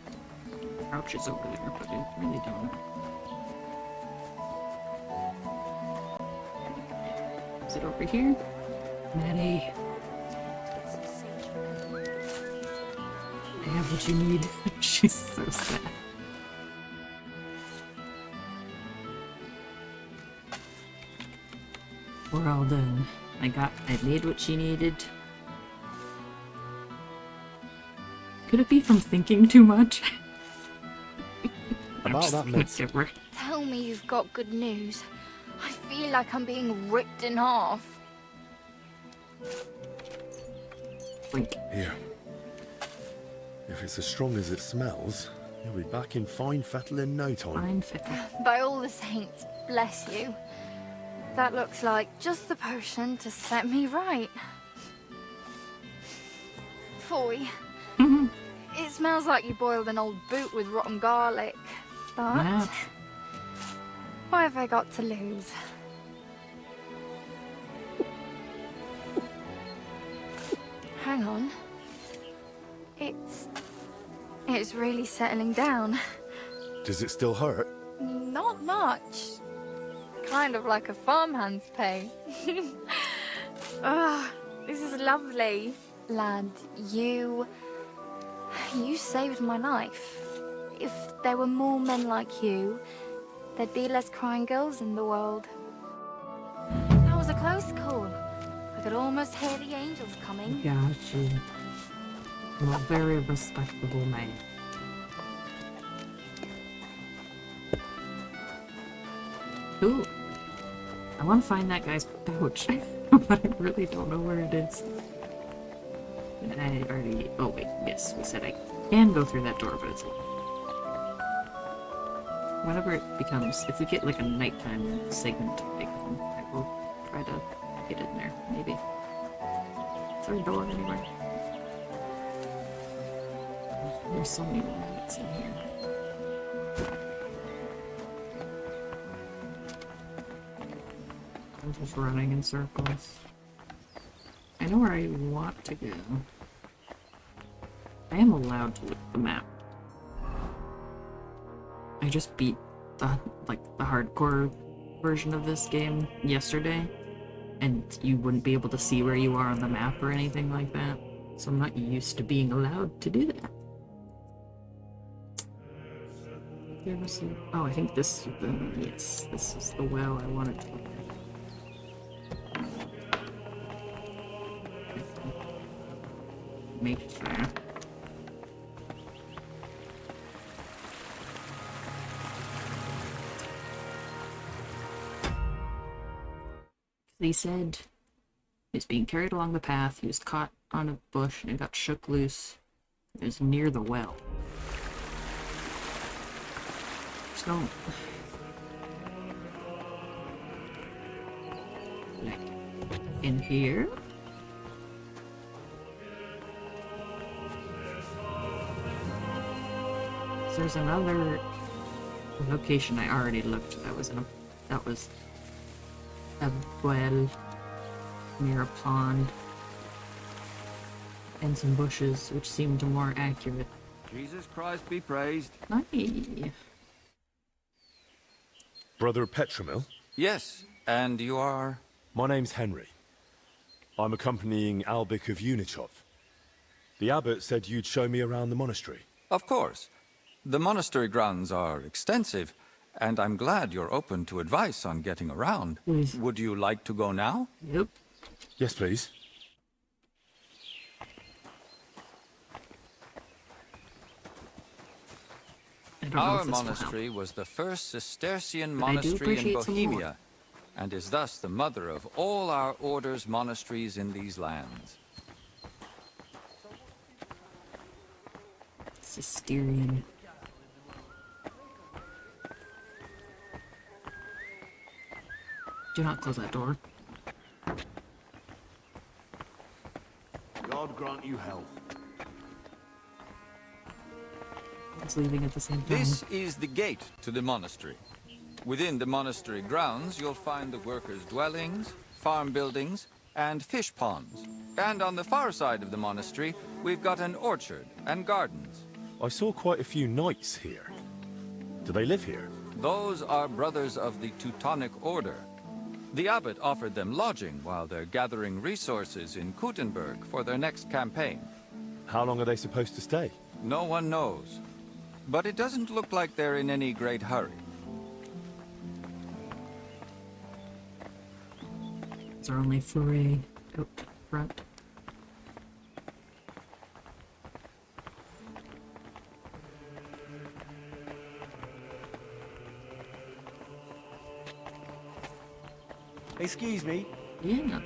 crouch is over there, but I really don't know. Is it over here? Maddie. I have what you need. She's so sad. We're all done. I made what she needed. Could it be from thinking too much? About that medicine. Tell me you've got good news. I feel like I'm being ripped in half. Here. If it's as strong as it smells, you'll be back in fine fettle in no time. Fine fettle. By all the saints, bless you. That looks like just the potion to set me right. Foy. It smells like you boiled an old boot with rotten garlic. But what have I got to lose? Hang on. It's really settling down. Does it still hurt? Not much. Kind of like a farmhand's pay. This is lovely. Lad, you saved my life. If there were more men like you, there'd be less crying girls in the world. That was a close call. I could almost hear the angels coming. Got you. I'm a very respectable man. Ooh. I want to find that guy's pouch, but I really don't know where it is. I already... Oh wait, yes, we said I can go through that door, but it's locked. Whenever it becomes... If we get like a nighttime segment to pick from, I will try to get in there, maybe. Is there a door anywhere? There's so many lights in here. I'm just running in circles. I know where I want to go. I am allowed to look at the map. I just beat the hardcore version of this game yesterday, and you wouldn't be able to see where you are on the map or anything like that. So I'm not used to being allowed to do that. Oh, I think this is the... Yes, this is the well I wanted to look at. Make sure. He said he was being carried along the path, he was caught on a bush and got shook loose. It was near the well. So... like, in here? So there's another location I already looked. That was a well near a pond. and some bushes, which seemed more accurate. Jesus Christ be praised. Aye. Brother Petramil? Yes, and you are? My name's Henry. I'm accompanying Albic of Unichov. The abbot said you'd show me around the monastery. Of course. The monastery grounds are extensive, and I'm glad you're open to advice on getting around. Would you like to go now? Yep. Yes, please. Our monastery was the first Cistercian monastery in Bohemia, and is thus the mother of all our order's monasteries in these lands. Cistercian. Do not close that door. God grant you health. It's leaving at the same time. This is the gate to the monastery. Within the monastery grounds, you'll find the workers' dwellings, farm buildings, and fish ponds. And on the far side of the monastery, we've got an orchard and gardens. I saw quite a few knights here. Do they live here? Those are brothers of the Teutonic Order. The abbot offered them lodging while they're gathering resources in Kuttenberg for their next campaign. How long are they supposed to stay? No one knows. But it doesn't look like they're in any great hurry. Is there only foray out front? Excuse me? Yeah.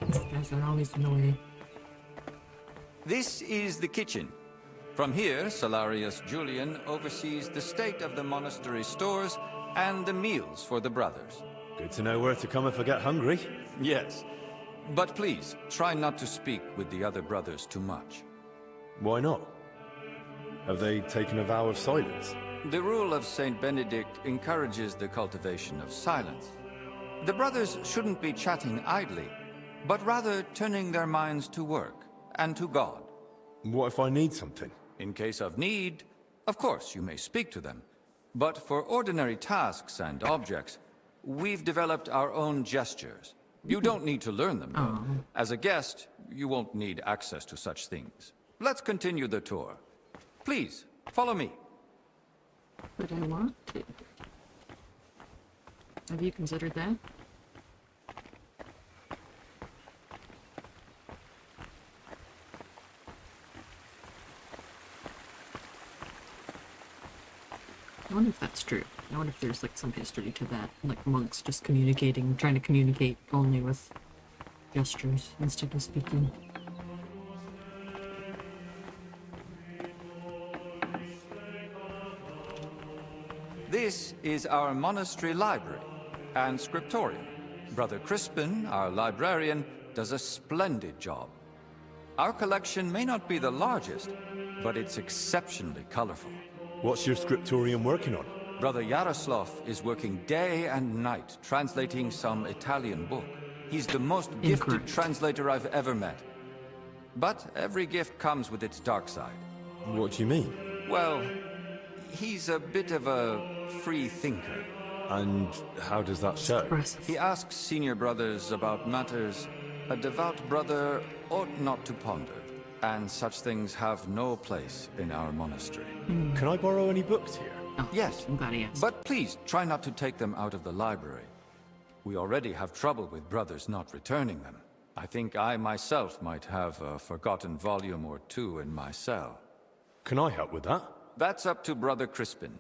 These guys are always in the way. This is the kitchen. From here, Salarius Julian oversees the state of the monastery stores and the meals for the brothers. Good to know where to come if I get hungry. Yes. But please, try not to speak with the other brothers too much. Why not? Have they taken a vow of silence? The rule of Saint Benedict encourages the cultivation of silence. The brothers shouldn't be chatting idly, but rather turning their minds to work and to God. What if I need something? In case of need, of course you may speak to them. But for ordinary tasks and objects, we've developed our own gestures. You don't need to learn them, though. As a guest, you won't need access to such things. Let's continue the tour. Please, follow me. But I want to. Have you considered that? I wonder if that's true. I wonder if there's like some history to that. Like monks just communicating, trying to communicate only with gestures instead of speaking. This is our monastery library and scriptorium. Brother Crispin, our librarian, does a splendid job. Our collection may not be the largest, but it's exceptionally colorful. What's your scriptorium working on? Brother Yaroslav is working day and night translating some Italian book. He's the most gifted translator I've ever met. But every gift comes with its dark side. What do you mean? Well, he's a bit of a free thinker. And how does that show? He asks senior brothers about matters a devout brother ought not to ponder. And such things have no place in our monastery. Can I borrow any books here? Oh, yes, I'm glad he asked. But please, try not to take them out of the library. We already have trouble with brothers not returning them. I think I myself might have a forgotten volume or two in my cell. Can I help with that? That's up to Brother Crispin.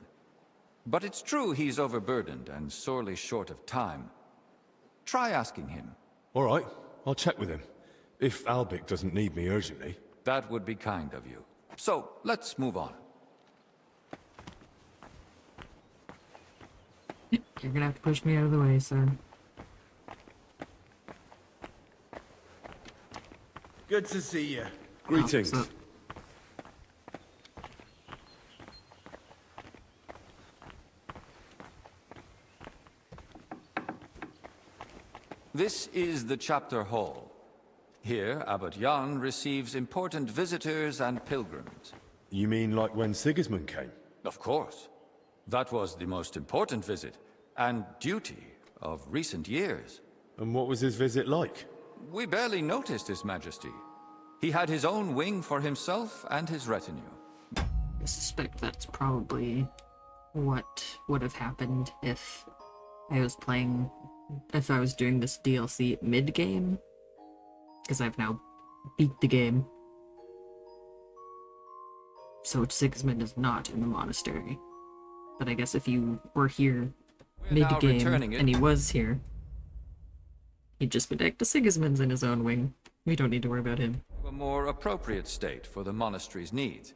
But it's true he's overburdened and sorely short of time. Try asking him. All right, I'll check with him. If Albic doesn't need me urgently. That would be kind of you. So, let's move on. You're gonna have to push me out of the way, sir. Good to see you. Greetings. This is the chapter hall. Here, Abbot Jan receives important visitors and pilgrims. You mean like when Sigismund came? Of course. That was the most important visit, and duty of recent years. And what was his visit like? We barely noticed His Majesty. He had his own wing for himself and his retinue. I suspect that's probably what would have happened if I was doing this DLC mid-game. Because I've now beat the game. So Sigismund is not in the monastery. But I guess if you were here mid-game and he was here, he'd just be back to Sigismund's in his own wing. We don't need to worry about him. A more appropriate state for the monastery's needs.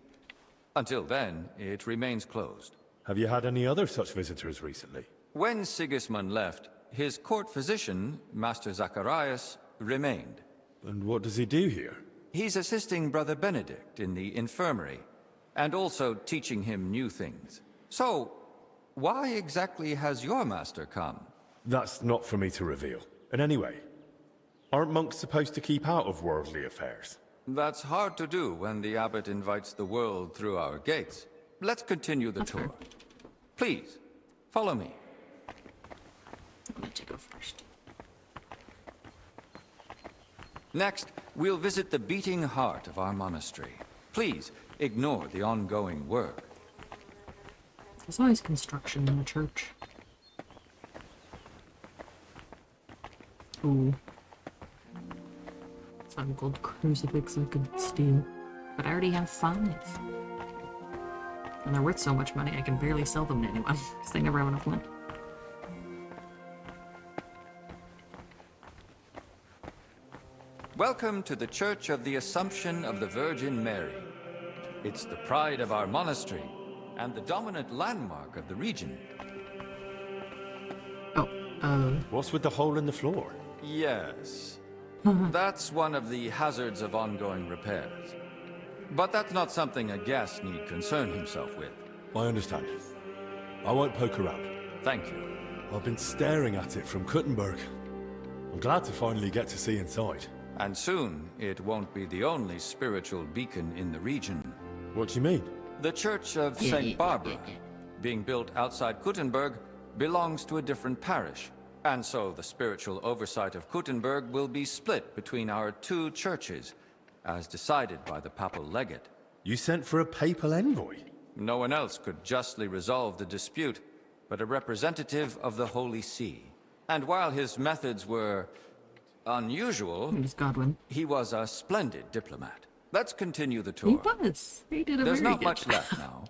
Until then, it remains closed. Have you had any other such visitors recently? When Sigismund left, his court physician, Master Zacharias, remained. And what does he do here? He's assisting Brother Benedict in the infirmary, and also teaching him new things. So, why exactly has your master come? That's not for me to reveal. And anyway, aren't monks supposed to keep out of worldly affairs? That's hard to do when the abbot invites the world through our gates. Let's continue the tour. Please, follow me. I'll let you go first. Next, we'll visit the beating heart of our monastery. Please, ignore the ongoing work. There's always construction in the church. Ooh. Some gold crucifix I could steal. But I already have 5. And they're worth so much money I can barely sell them to anyone, because they never have enough money. Welcome to the Church of the Assumption of the Virgin Mary. It's the pride of our monastery, and the dominant landmark of the region. What's with the hole in the floor? Yes. That's one of the hazards of ongoing repairs. But that's not something a guest need concern himself with. I understand. I won't poke around. Thank you. I've been staring at it from Kuttenberg. I'm glad to finally get to see inside. And soon, it won't be the only spiritual beacon in the region. What do you mean? The Church of St. Barbara, being built outside Kuttenberg, belongs to a different parish. And so the spiritual oversight of Kuttenberg will be split between our 2 churches, as decided by the papal legate. You sent for a papal envoy? No one else could justly resolve the dispute, but a representative of the Holy See. And while his methods were unusual, he was a splendid diplomat. Let's continue the tour. He was. He did a There's very not good much job. left now.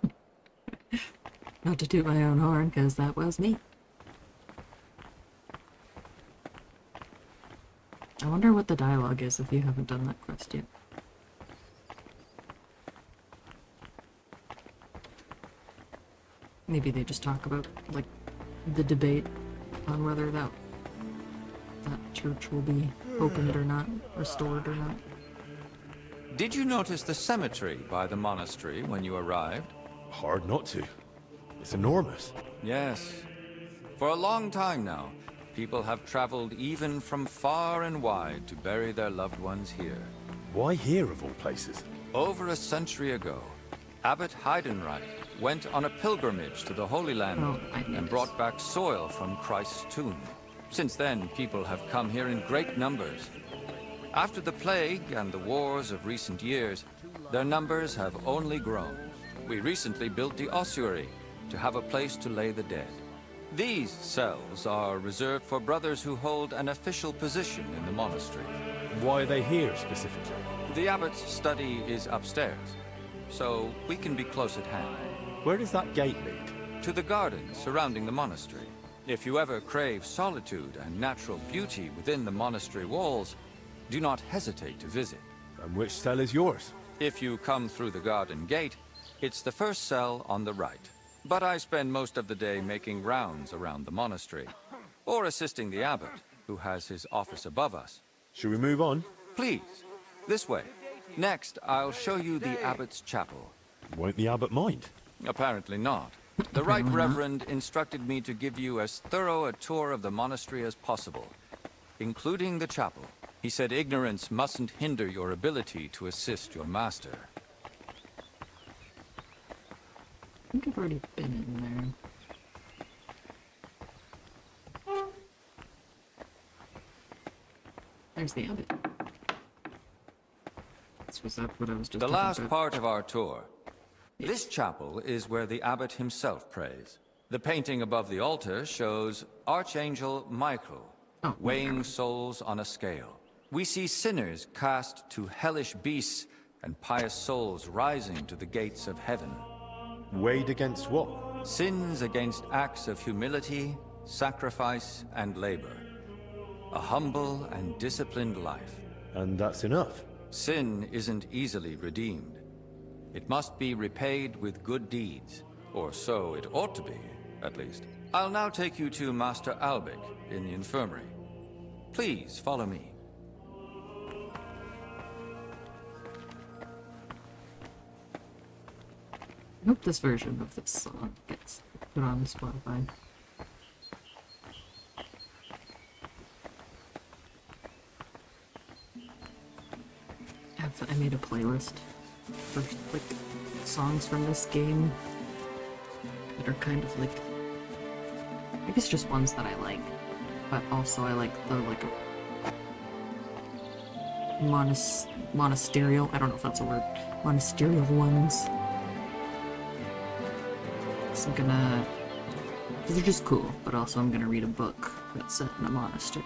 Not to toot my own horn, because that was me. I wonder what the dialogue is if you haven't done that quest yet. Maybe they just talk about, like, the debate on whether that church will be opened or not, restored or not. Did you notice the cemetery by the monastery when you arrived? Hard not to. It's enormous. Yes. For a long time now, people have traveled even from far and wide to bury their loved ones here. Why here of all places? Over a century ago, Abbot Heidenreich went on a pilgrimage to the Holy Land and brought back soil from Christ's tomb. Since then, people have come here in great numbers. After the plague and the wars of recent years, their numbers have only grown. We recently built the ossuary to have a place to lay the dead. These cells are reserved for brothers who hold an official position in the monastery. Why are they here specifically? The abbot's study is upstairs, so we can be close at hand. Where does that gate lead? To the gardens surrounding the monastery. If you ever crave solitude and natural beauty within the monastery walls, do not hesitate to visit. And which cell is yours? If you come through the garden gate, it's the first cell on the right. But I spend most of the day making rounds around the monastery, or assisting the abbot, who has his office above us. Should we move on? Please, this way. Next, I'll show you the abbot's chapel. Won't the abbot mind? Apparently not. The Right Reverend instructed me to give you as thorough a tour of the monastery as possible, including the chapel. He said ignorance mustn't hinder your ability to assist your master. I think I've already been in there. There's the abbot. Was that what I was just The talking last about? part of our tour. This chapel is where the abbot himself prays. The painting above the altar shows Archangel Michael, weighing souls on a scale. We see sinners cast to hellish beasts and pious souls rising to the gates of heaven. Weighed against what? Sins against acts of humility, sacrifice, and labor. A humble and disciplined life. And that's enough? Sin isn't easily redeemed. It must be repaid with good deeds. Or so it ought to be, at least. I'll now take you to Master Albic in the infirmary. Please follow me. I hope this version of this song gets put on Spotify. I made a playlist for like songs from this game that are kind of like, I guess just ones that I like, but also I like the monasterial, I don't know if that's a word, monasterial ones. So I'm gonna, because they're just cool, but also I'm gonna read a book that's set in a monastery.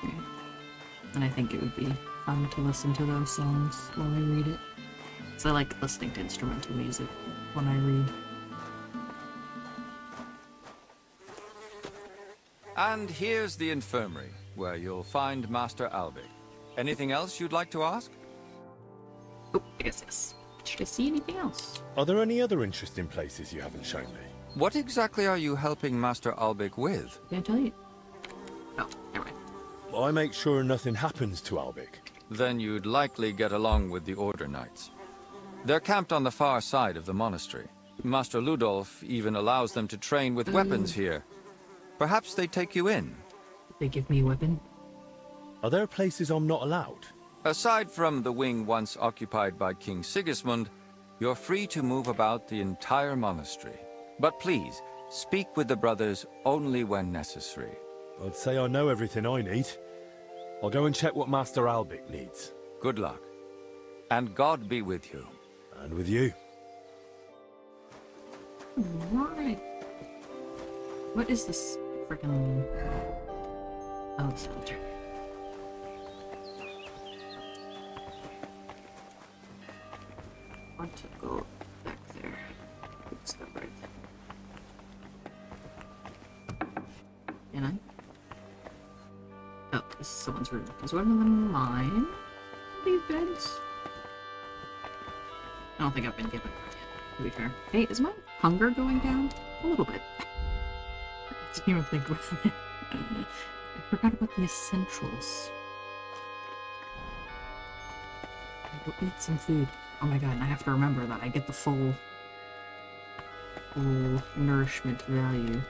And I think it would be fun to listen to those songs while I read it. So I like listening to instrumental music when I read. And here's the infirmary, where you'll find Master Albic. Anything else you'd like to ask? Oh, yes. Should I see anything else? Are there any other interesting places you haven't shown me? What exactly are you helping Master Albic with? Can't tell you. Oh, never mind. I make sure nothing happens to Albic. Then you'd likely get along with the Order Knights. They're camped on the far side of the monastery. Master Ludolf even allows them to train with weapons here. Perhaps they take you in. They give me a weapon? Are there places I'm not allowed? Aside from the wing once occupied by King Sigismund, you're free to move about the entire monastery. But please, speak with the brothers only when necessary. I'd say I know everything I need. I'll go and check what Master Albic needs. Good luck. And God be with you. And with you. Right. What is this freaking... Oh, it's filter. I want to go back there. Let's go right there. Can I? Oh, this is someone's room. Is one of them mine? These beds? I don't think I've been given one yet, to be fair. Hey, is my hunger going down? A little bit. I didn't even think about it. I forgot about the essentials. I will eat some food. Oh my god, and I have to remember that I get the full nourishment value.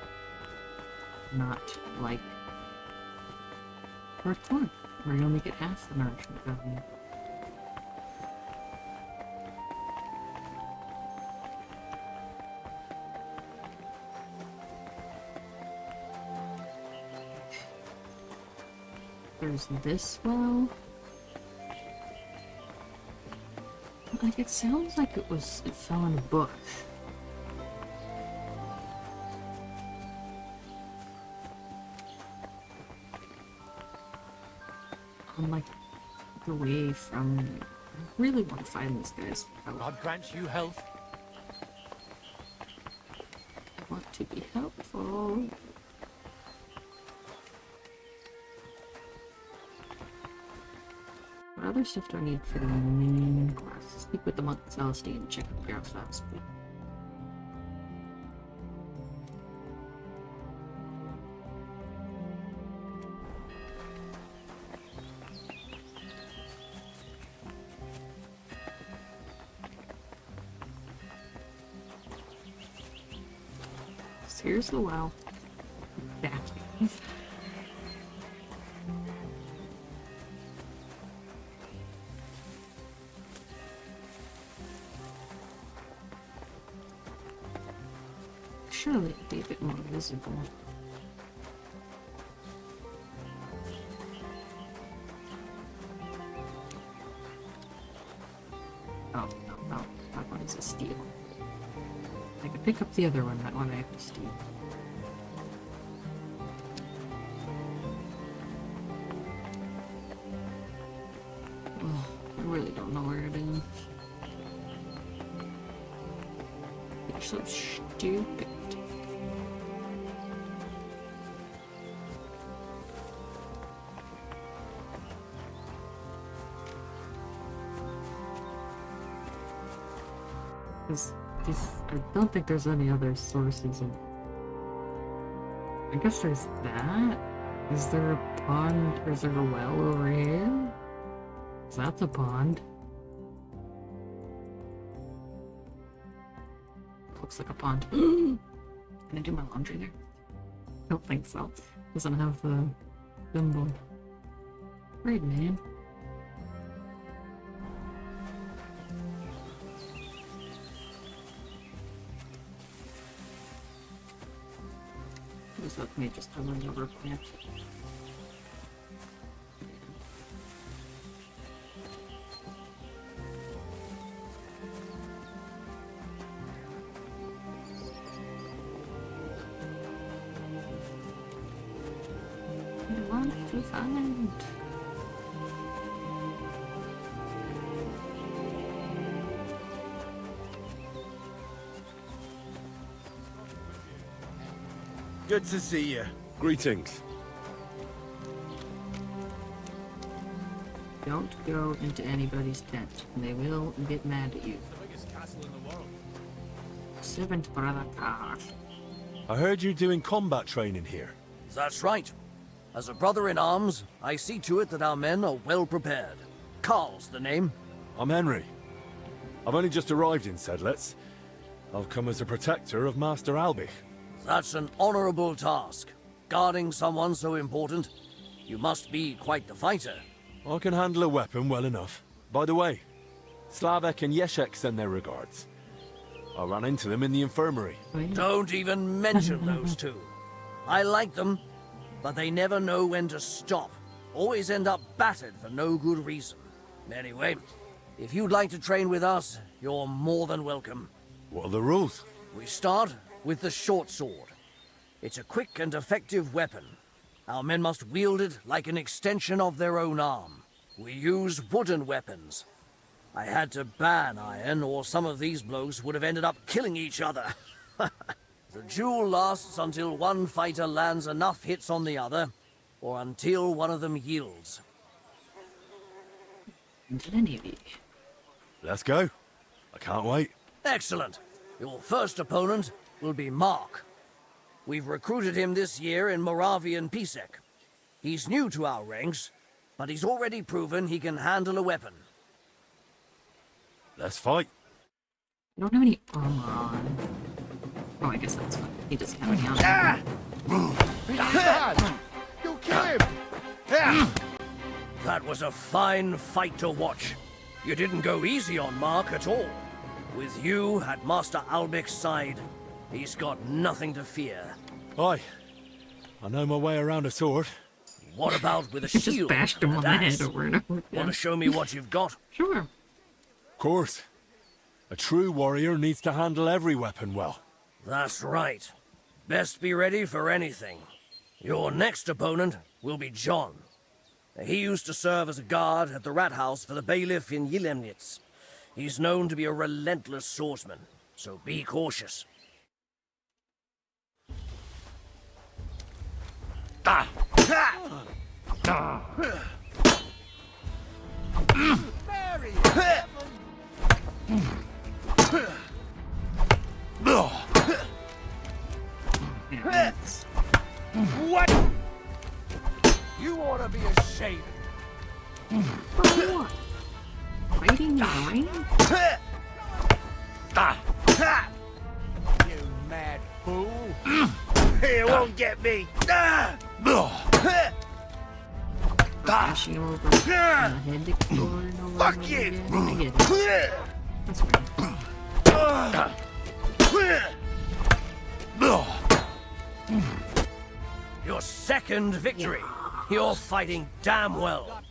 Not like hardcore, where you only get half the nourishment value. There's this well. Like, it sounds like it fell in a bush. I'm like away from. I really want to find this guy's house. God grant you health. I want to be helpful. What other stuff do I need for the main quest? Speak with the monk Celestine and check out your house. Here's the well. Back. Surely it'd be a bit more visible. Oh, no, that one is a steal. I could pick up the other one, that one I have to steal. Oh, I really don't know where it is. You're so stupid. I don't think there's any other sources of... I guess there's that? Is there a pond, or is there a well over here? 'Cause that's a pond. Looks like a pond. Can I do my laundry there? I don't think so. Doesn't have the symbol. Great name. Just let me just have another plant. I want to find. Good to see you. Greetings. Don't go into anybody's tent, and they will get mad at you. Seventh brother Carl. I heard you doing combat training here. That's right. As a brother in arms, I see to it that our men are well prepared. Carl's the name. I'm Henry. I've only just arrived in Sedlitz. I've come as a protector of Master Albich. That's an honorable task. Guarding someone so important. You must be quite the fighter. I can handle a weapon well enough. By the way, Slavek and Yeshek send their regards. I ran into them in the infirmary. Don't even mention those two. I like them, but they never know when to stop. Always end up battered for no good reason. Anyway, if you'd like to train with us, you're more than welcome. What are the rules? We start with the short sword. It's a quick and effective weapon. Our men must wield it like an extension of their own arm. We use wooden weapons. I had to ban iron, or some of these blokes would have ended up killing each other. The duel lasts until one fighter lands enough hits on the other, or until one of them yields. Let's go. I can't wait. Excellent. Your first opponent will be Mark. We've recruited him this year in Moravian Pisek. He's new to our ranks, but he's already proven he can handle a weapon. Let's fight. I don't have any armor on. Oh, I guess that's fine. He doesn't have any armor. You kill him! That was a fine fight to watch. You didn't go easy on Mark at all. With you at Master Albich's side, he's got nothing to fear. Aye. I know my way around a sword. What about with a Just shield? bashed him on the head over and over again. Want to show me what you've got? Sure. Of course. A true warrior needs to handle every weapon well. That's right. Best be ready for anything. Your next opponent will be John. He used to serve as a guard at the rat house for the bailiff in Yilemnitz. He's known to be a relentless swordsman, so be cautious. Mary! What? You ought to be ashamed. What? Fighting in the rain? You mad fool. You won't get me. Crashing him over and the head exploring over Fuck and over you! again. I get it. That's weird. Your second victory. You're fighting damn well.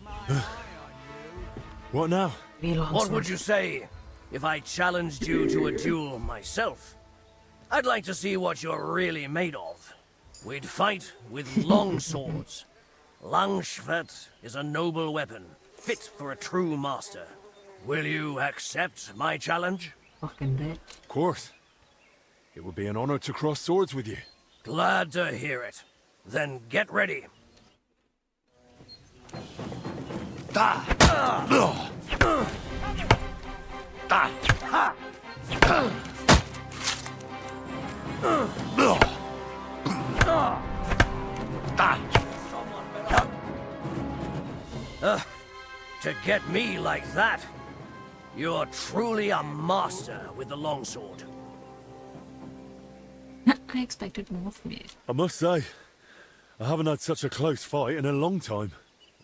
What now? What would you say if I challenged you to a duel myself? I'd like to see what you're really made of. We'd fight with long swords. Langschwert is a noble weapon, fit for a true master. Will you accept my challenge? Fucking bit. Of course. It would be an honor to cross swords with you. Glad to hear it. Then get ready. To get me like that, you're truly a master with the longsword. I expected more from you. I must say, I haven't had such a close fight in a long time.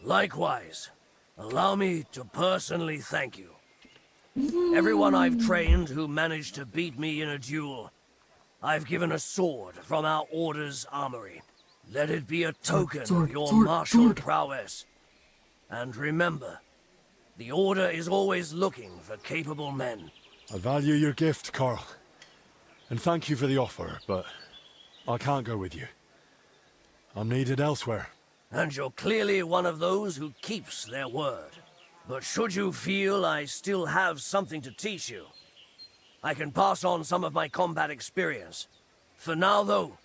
Likewise, allow me to personally thank you. Everyone I've trained who managed to beat me in a duel, I've given a sword from our Order's armory. Let it be a token of your martial prowess. And remember, the Order is always looking for capable men. I value your gift, Carl. And thank you for the offer, but I can't go with you. I'm needed elsewhere. And you're clearly one of those who keeps their word. But should you feel I still have something to teach you, I can pass on some of my combat experience. For now, though,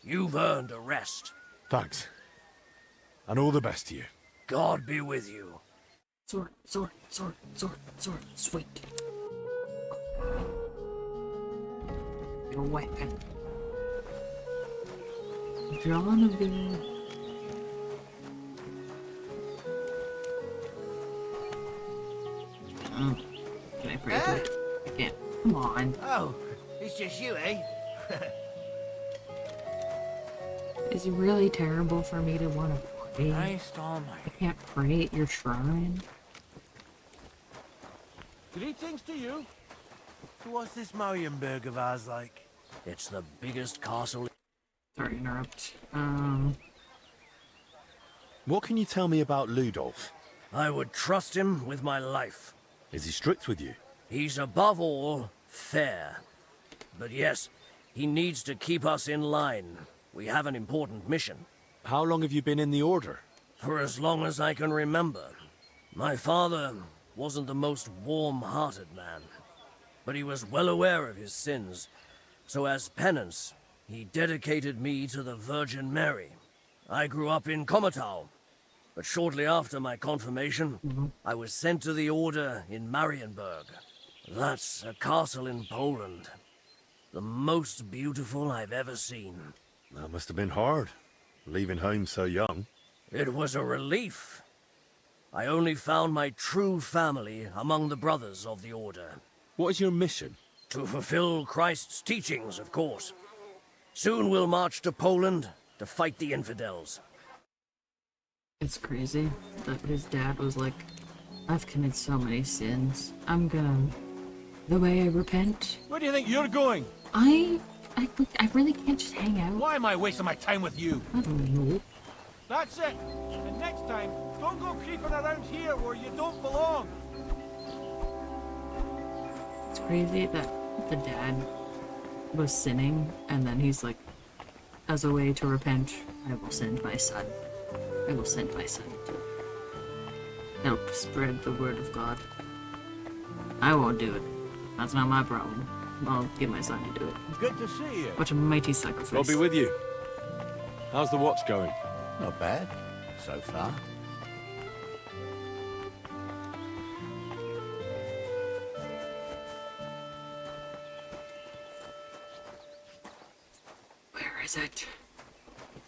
you've earned a rest. Thanks. And all the best to you. God be with you. Sword, sword, sword, sword, sword. Sweet. Your weapon. John of the... Oh. Can I break it? I can't. Come on. Oh, it's just you, eh? Is it really terrible for me to want to pray? I can't pray at your shrine. Greetings to you. So what's this Marienburg of ours like? It's the biggest castle. Sorry to interrupt. What can you tell me about Ludolf? I would trust him with my life. Is he strict with you? He's above all fair. But yes, he needs to keep us in line. We have an important mission. How long have you been in the Order? For as long as I can remember. My father wasn't the most warm-hearted man, but he was well aware of his sins. So as penance, he dedicated me to the Virgin Mary. I grew up in Komatau, but shortly after my confirmation, I was sent to the Order in Marienburg. That's a castle in Poland. The most beautiful I've ever seen. That must have been hard, leaving home so young. It was a relief. I only found my true family among the brothers of the Order. What is your mission? To fulfill Christ's teachings, of course. Soon we'll march to Poland to fight the infidels. It's crazy that his dad was like, I've committed so many sins. I'm gonna... The way I repent. Where do you think you're going? I really can't just hang out. Why am I wasting my time with you? I don't know. That's it. And next time, don't go creeping around here where you don't belong. It's crazy that the dad was sinning, and then he's like, as a way to repent, I will send my son. I will send my son to help spread the word of God. I won't do it. That's not my problem. I'll get my son to do it. Good to see you. What a mighty sacrifice. I'll be with you. How's the watch going? Not bad, so far. Where is it?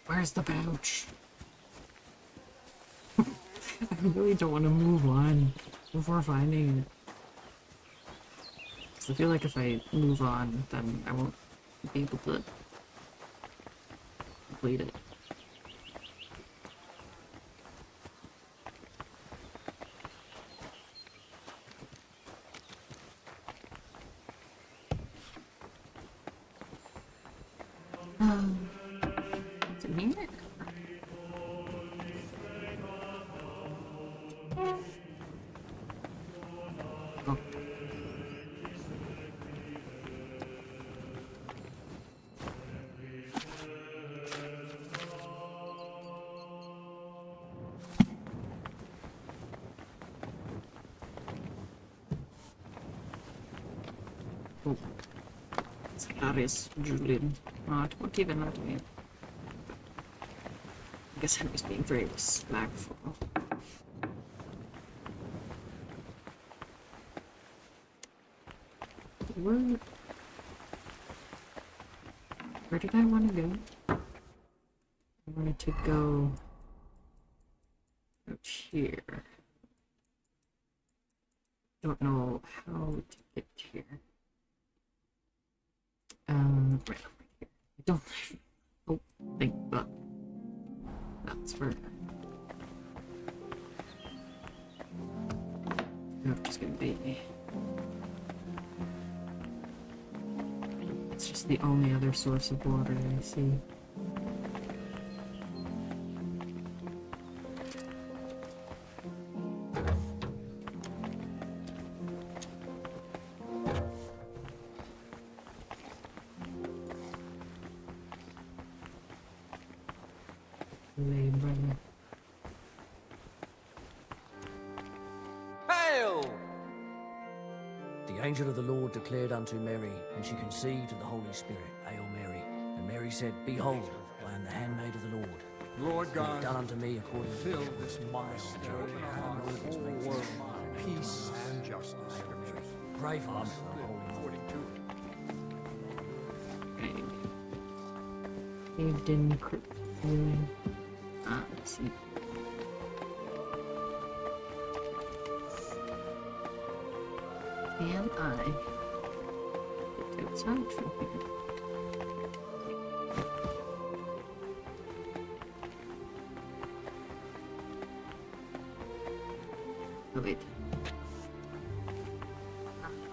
Where's the pouch? I really don't want to move on before finding it. Because I feel like if I move on, then I won't be able to complete it. in here? Oh. Oh. That is Julian. Not even not me. I guess Henry's being very respectful. Where did I want to go? I wanted to go out here. Don't know how to get here. Right over here. I don't. Oh, think that. That's where. It's gonna be. It's just the only other source of water I see. Hail! The angel of the Lord declared unto Mary, and she conceived of the Holy Spirit. Hail Mary. And Mary said, Behold, I am the handmaid of the Lord. Lord Be it God, done unto me according to fill your word. this monastery Lord, with make war, this peace, and justice. Hail Mary. Pray for us, the Holy According to Saved in crypt. Let's see. Can I get outside from here? Oh, wait.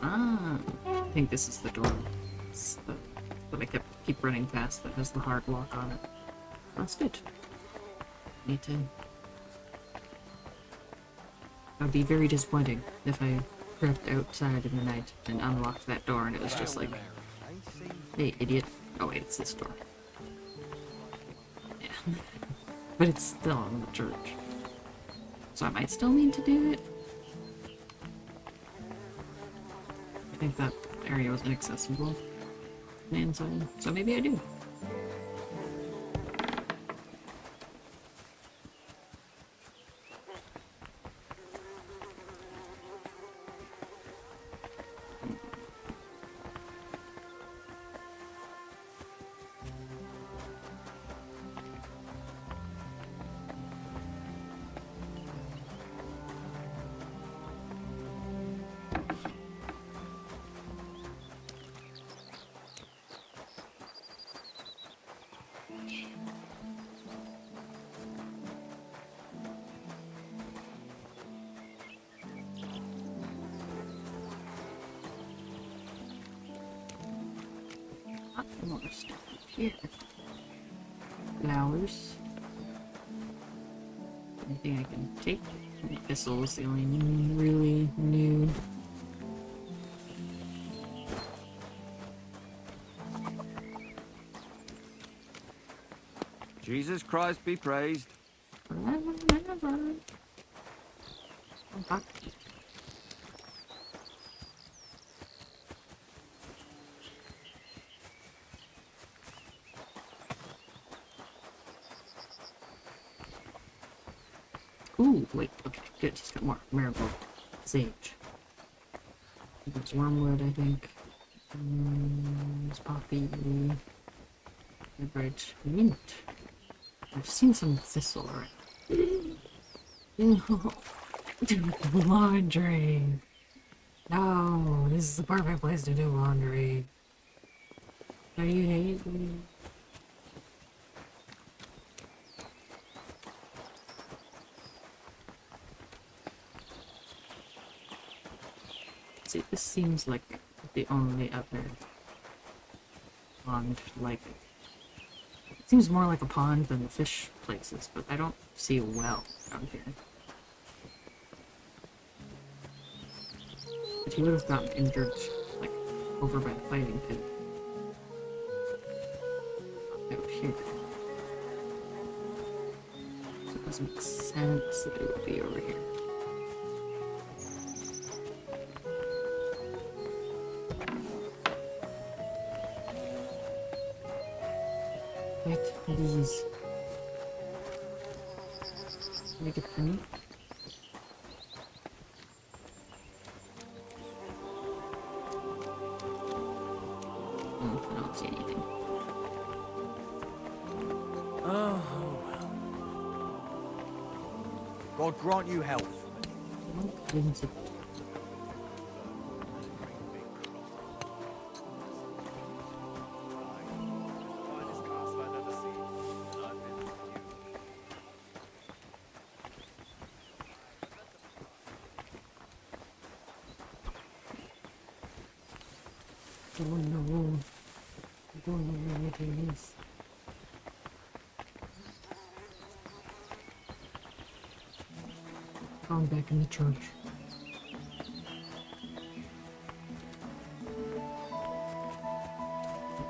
I think this is the door. It's the that I keep running past that has the hard lock on it. That's good. Need to. It would be very disappointing if I crept outside in the night and unlocked that door and it was just like, hey, idiot. Oh wait, it's this door. Yeah. But it's still in the church. So I might still need to do it. I think that area was inaccessible on the inside, so maybe I do. More stuff here. Flowers. Anything I can take? Thistle is the only really new. Jesus Christ be praised. Ooh, wait, okay, good, just got more marigold. Sage. There's wormwood, I think. There's poppy. Beverage. Mint. I've seen some thistle already. No. Laundry. No, this is the perfect place to do laundry. Are you hate me? See, this seems like the only other pond like It seems more like a pond than the fish places, but I don't see a well down here. But he would have gotten injured, like, over by the fighting pit. Out here. So it doesn't make sense that it would be over here. Right, these. Make it honey. I don't see anything. Oh, well. God grant you health. Oh no. I don't know what it is. Found back in the church.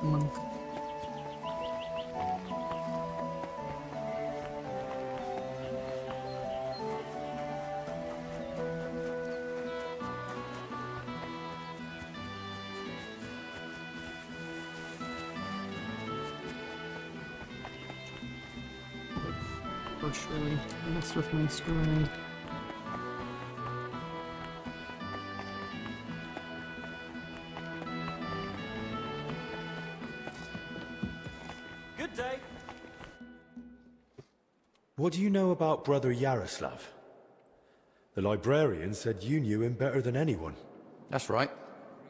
Monk. Oh, surely. I messed with my story. Good day. What do you know about Brother Yaroslav? The librarian said you knew him better than anyone. That's right.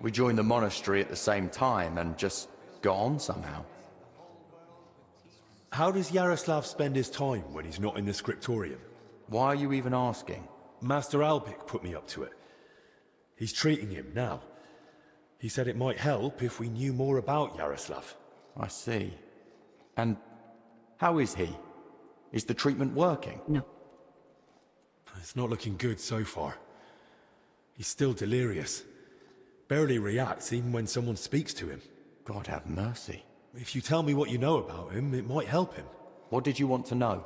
We joined the monastery at the same time and just got on somehow. How does Yaroslav spend his time when he's not in the scriptorium? Why are you even asking? Master Albic put me up to it. He's treating him now. He said it might help if we knew more about Yaroslav. I see. And how is he? Is the treatment working? No. It's not looking good so far. He's still delirious. Barely reacts even when someone speaks to him. God have mercy. If you tell me what you know about him, it might help him. What did you want to know?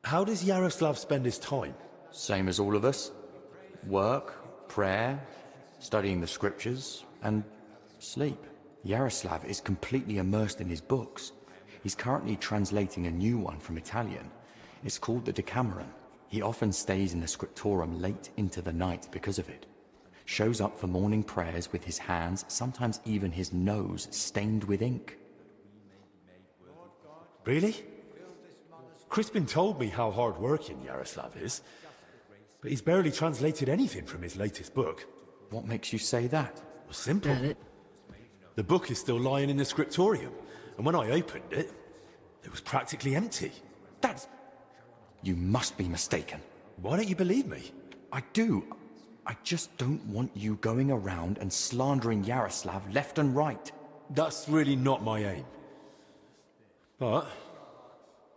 How does Yaroslav spend his time? Same as all of us. Work, prayer, studying the scriptures, and sleep. Yaroslav is completely immersed in his books. He's currently translating a new one from Italian. It's called the Decameron. He often stays in the scriptorium late into the night because of it. Shows up for morning prayers with his hands, sometimes even his nose, stained with ink. Really? Crispin told me how hard-working Yaroslav is, but he's barely translated anything from his latest book. What makes you say that? Well, simple. The book is still lying in the scriptorium, and when I opened it, it was practically empty. That's... You must be mistaken. Why don't you believe me? I do. I just don't want you going around and slandering Yaroslav left and right. That's really not my aim. But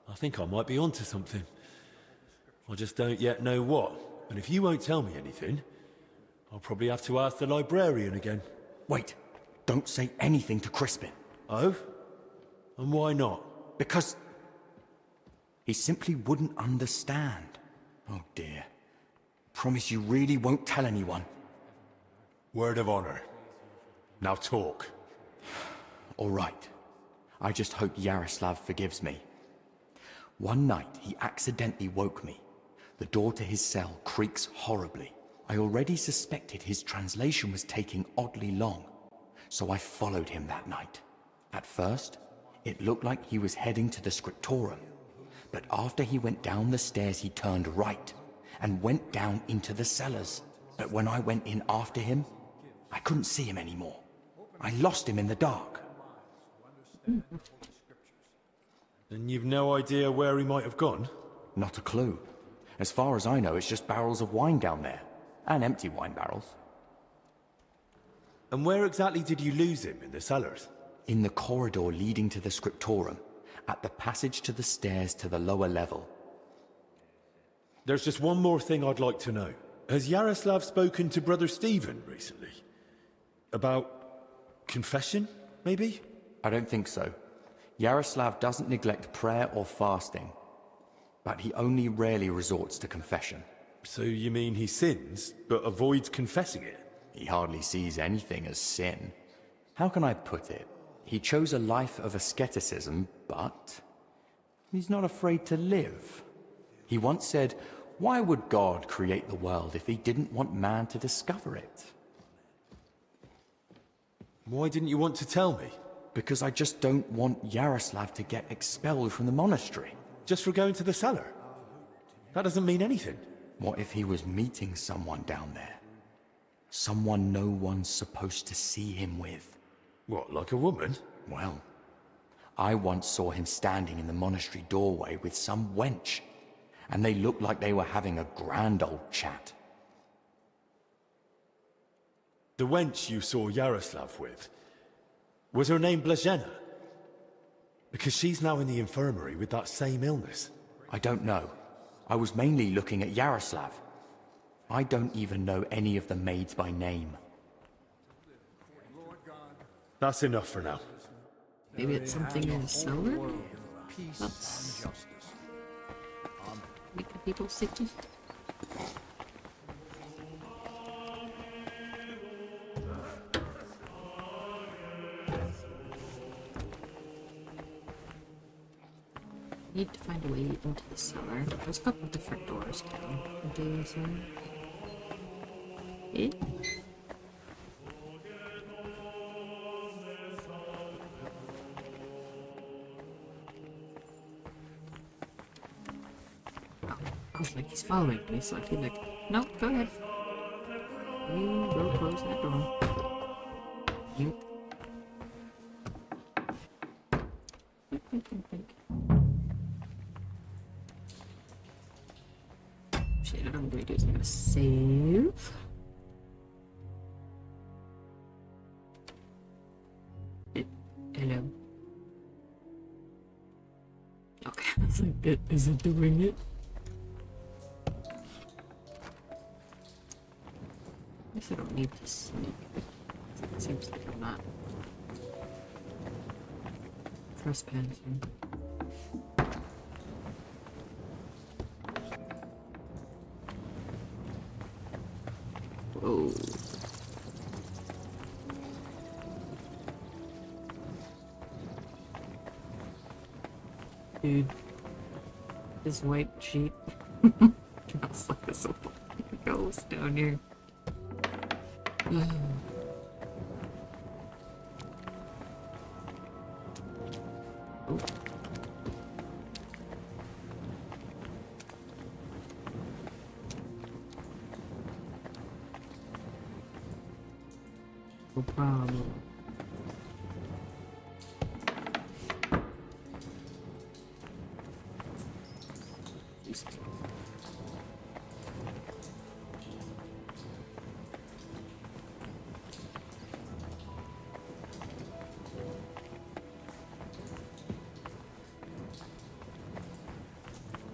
I think I might be onto something. I just don't yet know what. And if you won't tell me anything, I'll probably have to ask the librarian again. Wait. Don't say anything to Crispin. Oh? And why not? Because he simply wouldn't understand. Oh dear. Promise you really won't tell anyone. Word of honor. Now talk. All right. I just hope Yaroslav forgives me. One night, he accidentally woke me. The door to his cell creaks horribly. I already suspected his translation was taking oddly long, so I followed him that night. At first, it looked like he was heading to the scriptorium, but after he went down the stairs, he turned right and went down into the cellars. But when I went in after him, I couldn't see him anymore. I lost him in the dark. And you've no idea where he might have gone? Not a clue. As far as I know, it's just barrels of wine down there. And empty wine barrels. And where exactly did you lose him in the cellars? In the corridor leading to the scriptorum, at the passage to the stairs to the lower level. There's just one more thing I'd like to know. Has Yaroslav spoken to Brother Stephen recently? About confession, maybe? I don't think so. Yaroslav doesn't neglect prayer or fasting, but he only rarely resorts to confession. So you mean he sins, but avoids confessing it? He hardly sees anything as sin. How can I put it? He chose a life of asceticism, but he's not afraid to live. He once said, "Why would God create the world if he didn't want man to discover it?" Why didn't you want to tell me? Because I just don't want Yaroslav to get expelled from the monastery. Just for going to the cellar? That doesn't mean anything. What if he was meeting someone down there? Someone no one's supposed to see him with. What, like a woman? Well, I once saw him standing in the monastery doorway with some wench, and they looked like they were having a grand old chat. The wench you saw Yaroslav with, was her name Blazhena? Because she's now in the infirmary with that same illness. I don't know. I was mainly looking at Yaroslav. I don't even know any of the maids by name. That's enough for now. Maybe it's something in the cellar? That's... make the people sicky. Need to find a way into the cellar. There's a couple different doors down into the cellar. Eh? I was like, he's following me, so I feel like, no, go ahead. You go close that door. You. Shit, I don't know what to do. I'm gonna save. Hello. Okay, that's like it. Is it doing it? I guess I don't need to sneak. It seems like I'm not trespassing. Whoa. Dude, this white sheet smells like this ghost down here. Oh. No problem. Jesus.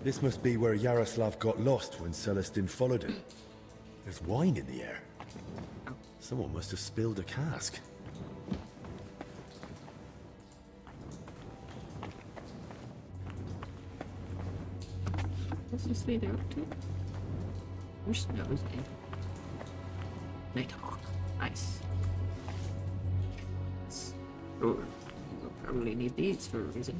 This must be where Yaroslav got lost when Celestin followed him. There's wine in the air. Someone must have spilled a cask. What's this lead up to? Where's Nosy? Nighthawk. Nice. Oh, we'll probably need these for a reason.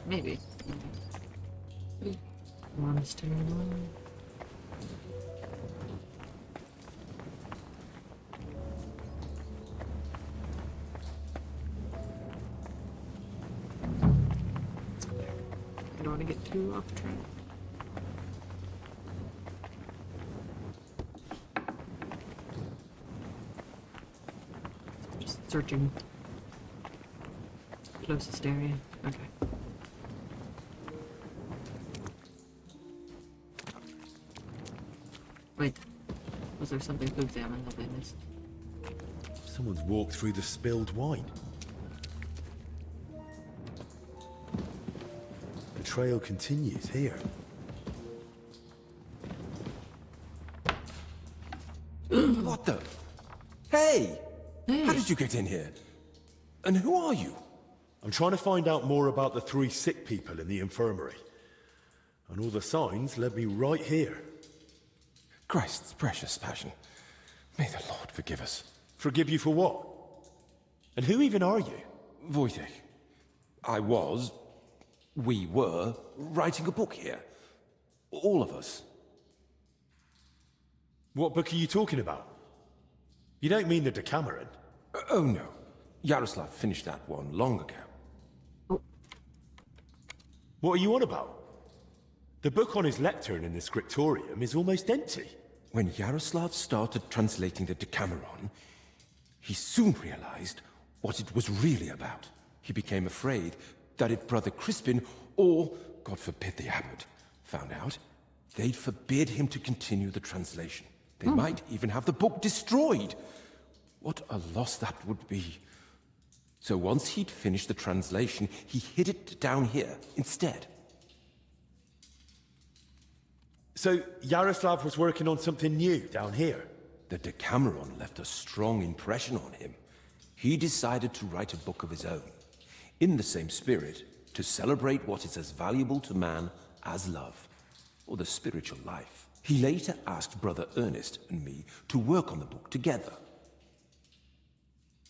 Maybe. Monastery one. I don't want to get too off track. Just searching closest area. Okay. Wait, Was there something to examine that I missed? Someone's walked through the spilled wine. The trail continues here. What the? Hey! How did you get in here? And who are you? I'm trying to find out more about the 3 sick people in the infirmary. And all the signs led me right here. Christ's precious passion. May the Lord forgive us. Forgive you for what? And who even are you? Wojtek. We were, writing a book here. All of us. What book are you talking about? You don't mean the Decameron? Oh no. Yaroslav finished that one long ago. Oh. What are you on about? The book on his lectern in the scriptorium is almost empty. When Yaroslav started translating the Decameron, he soon realized what it was really about. He became afraid that if Brother Crispin, or, God forbid, the abbot, found out, they'd forbid him to continue the translation. They might even have the book destroyed. What a loss that would be. So once he'd finished the translation, he hid it down here instead. So Yaroslav was working on something new down here? The Decameron left a strong impression on him. He decided to write a book of his own, in the same spirit, to celebrate what is as valuable to man as love, or the spiritual life. He later asked Brother Ernest and me to work on the book together.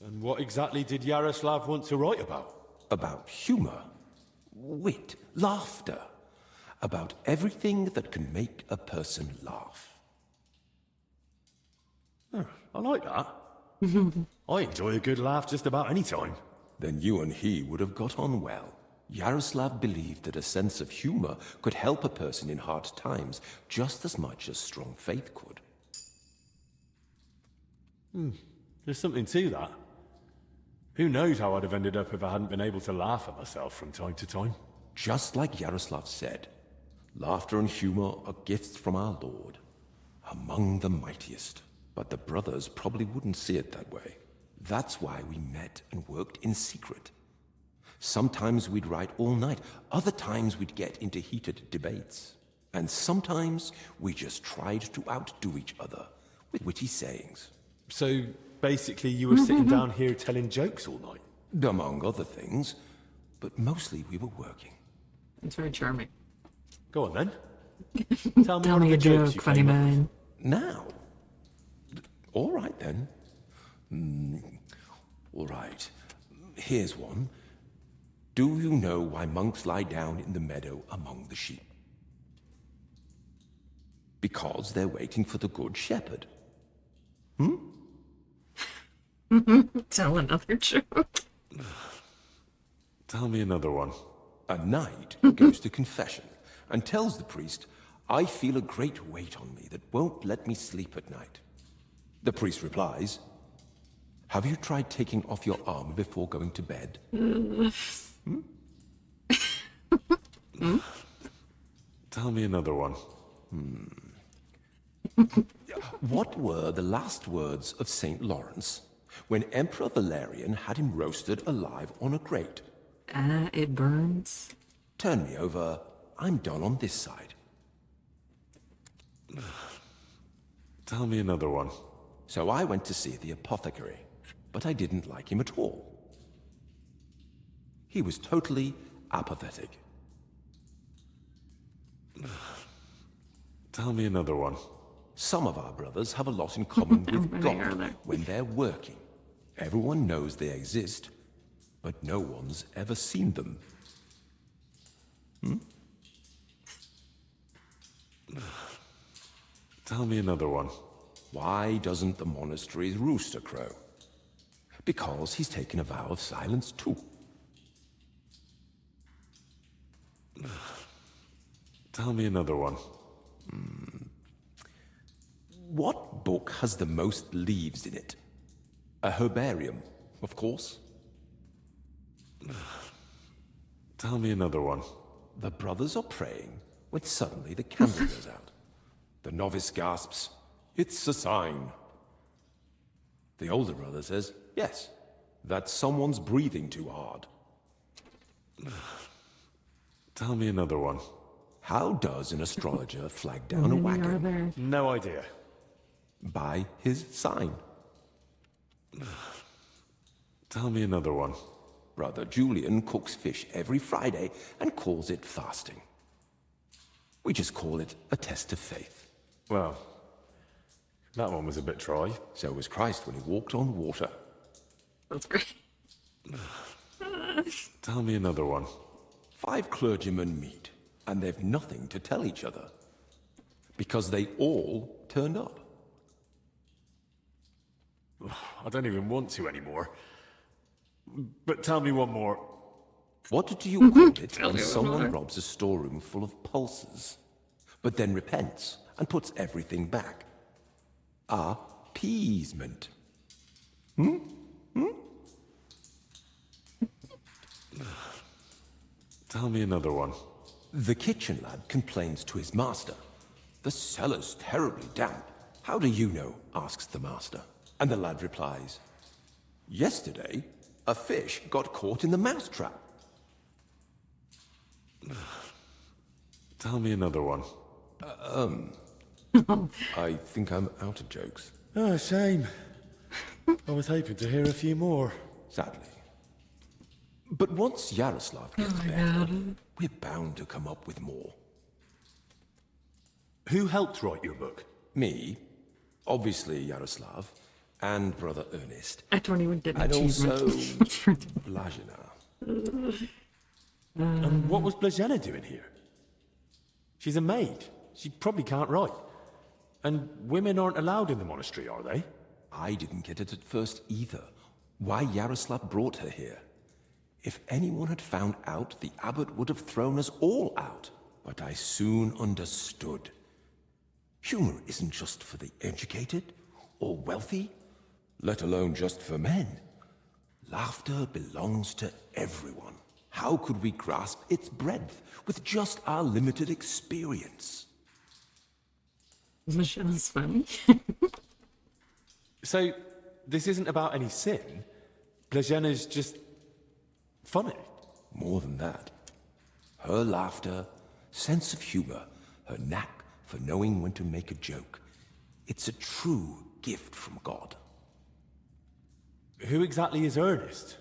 And what exactly did Yaroslav want to write about? About humor, wit, laughter. About everything that can make a person laugh. Oh, I like that. I enjoy a good laugh just about any time. Then you and he would have got on well. Yaroslav believed that a sense of humor could help a person in hard times just as much as strong faith could. There's something to that. Who knows how I'd have ended up if I hadn't been able to laugh at myself from time to time. Just like Yaroslav said, laughter and humor are gifts from our Lord, among the mightiest. But the brothers probably wouldn't see it that way. That's why we met and worked in secret. Sometimes we'd write all night, other times we'd get into heated debates. And sometimes we just tried to outdo each other with witty sayings. So basically you were sitting down here telling jokes all night? Among other things, but mostly we were working. It's very charming. Go on then. Tell me a joke, funny man. Now? All right then. All right. Here's one. Do you know why monks lie down in the meadow among the sheep? Because they're waiting for the good shepherd. Tell another joke. Tell me another one. A knight goes to confession and tells the priest, I feel a great weight on me that won't let me sleep at night. The priest replies, have you tried taking off your armor before going to bed? Tell me another one. What were the last words of St. Lawrence when Emperor Valerian had him roasted alive on a grate? It burns. Turn me over. I'm done on this side. Tell me another one. So I went to see the apothecary, but I didn't like him at all. He was totally apathetic. Tell me another one. Some of our brothers have a lot in common with God when they're working. Everyone knows they exist, but no one's ever seen them. Tell me another one. Why doesn't the monastery's rooster crow? Because he's taken a vow of silence too. Tell me another one. What book has the most leaves in it? A herbarium, of course. Tell me another one. The brothers are praying when suddenly the candle goes out. The novice gasps, It's a sign. The older brother says, yes, that someone's breathing too hard. Tell me another one. How does an astrologer flag down a wagon? No idea. By his sign. Tell me another one. Brother Julian cooks fish every Friday and calls it fasting. We just call it a test of faith. Well, that one was a bit dry. So was Christ when he walked on water. That's great. Tell me another one. 5 clergymen meet, and they've nothing to tell each other. Because they all turned up. I don't even want to anymore. But tell me one more. What do you call it when someone robs a storeroom full of pulses, but then repents and puts everything back? Appeasement. Tell me another one. The kitchen lad complains to his master. The cellar's terribly damp. How do you know? Asks the master. And the lad replies, yesterday, a fish got caught in the mousetrap. Tell me another one. I think I'm out of jokes. Oh, shame. I was hoping to hear a few more. Sadly. But once Yaroslav gets better, we're bound to come up with more. Who helped write your book? Me, obviously Yaroslav, and Brother Ernest. I don't even get an and achievement. Also Blazina. And what was Blazina doing here? She's a maid. She probably can't write. And women aren't allowed in the monastery, are they? I didn't get it at first either. Why Yaroslav brought her here. If anyone had found out, the abbot would have thrown us all out. But I soon understood. Humor isn't just for the educated or wealthy, let alone just for men. Laughter belongs to everyone. How could we grasp its breadth with just our limited experience? Michelle's funny. So, this isn't about any sin? Blazina's just funny? More than that. Her laughter, sense of humor, her knack for knowing when to make a joke. It's a true gift from God. Who exactly is Ernest?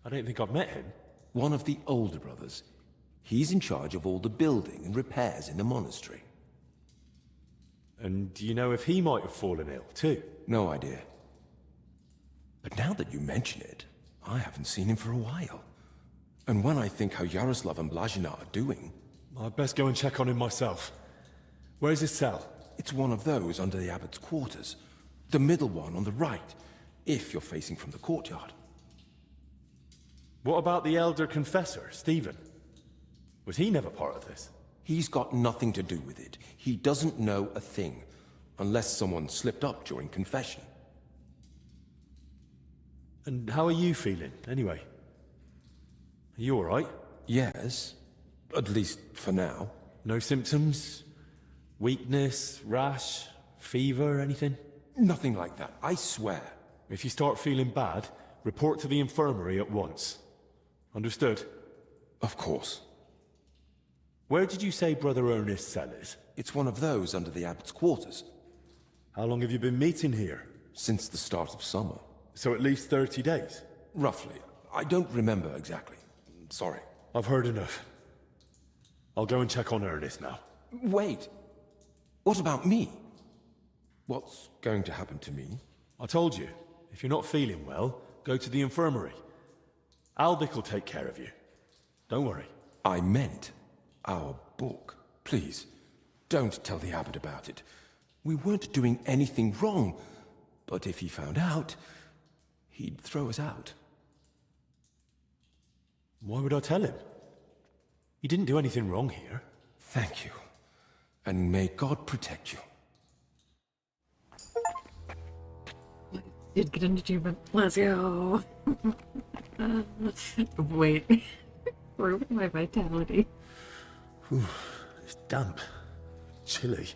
I don't think I've met him. One of the older brothers. He's in charge of all the building and repairs in the monastery. And do you know if he might have fallen ill, too? No idea. But now that you mention it, I haven't seen him for a while. And when I think how Yaroslav and Blazina are doing... I'd best go and check on him myself. Where's his cell? It's one of those under the abbot's quarters. The middle one on the right, if you're facing from the courtyard. What about the elder confessor, Stephen? Was he never part of this? He's got nothing to do with it. He doesn't know a thing, unless someone slipped up during confession. And how are you feeling, anyway? Are you alright? Yes, at least for now. No symptoms? Weakness, rash, fever, anything? Nothing like that, I swear. If you start feeling bad, report to the infirmary at once. Understood? Of course. Where did you say Brother Ernest's cell is? It's one of those under the abbot's quarters. How long have you been meeting here? Since the start of summer. So at least 30 days? Roughly. I don't remember exactly. Sorry. I've heard enough. I'll go and check on Ernest now. Wait. What about me? What's going to happen to me? I told you, if you're not feeling well, go to the infirmary. Albic will take care of you. Don't worry. I meant our book. Please, don't tell the abbot about it. We weren't doing anything wrong, but if he found out, he'd throw us out. Why would I tell him? You didn't do anything wrong here. Thank you. And may God protect you. Did get an achievement. Let's go. Wait. Prove my vitality. It's damp. Chilly.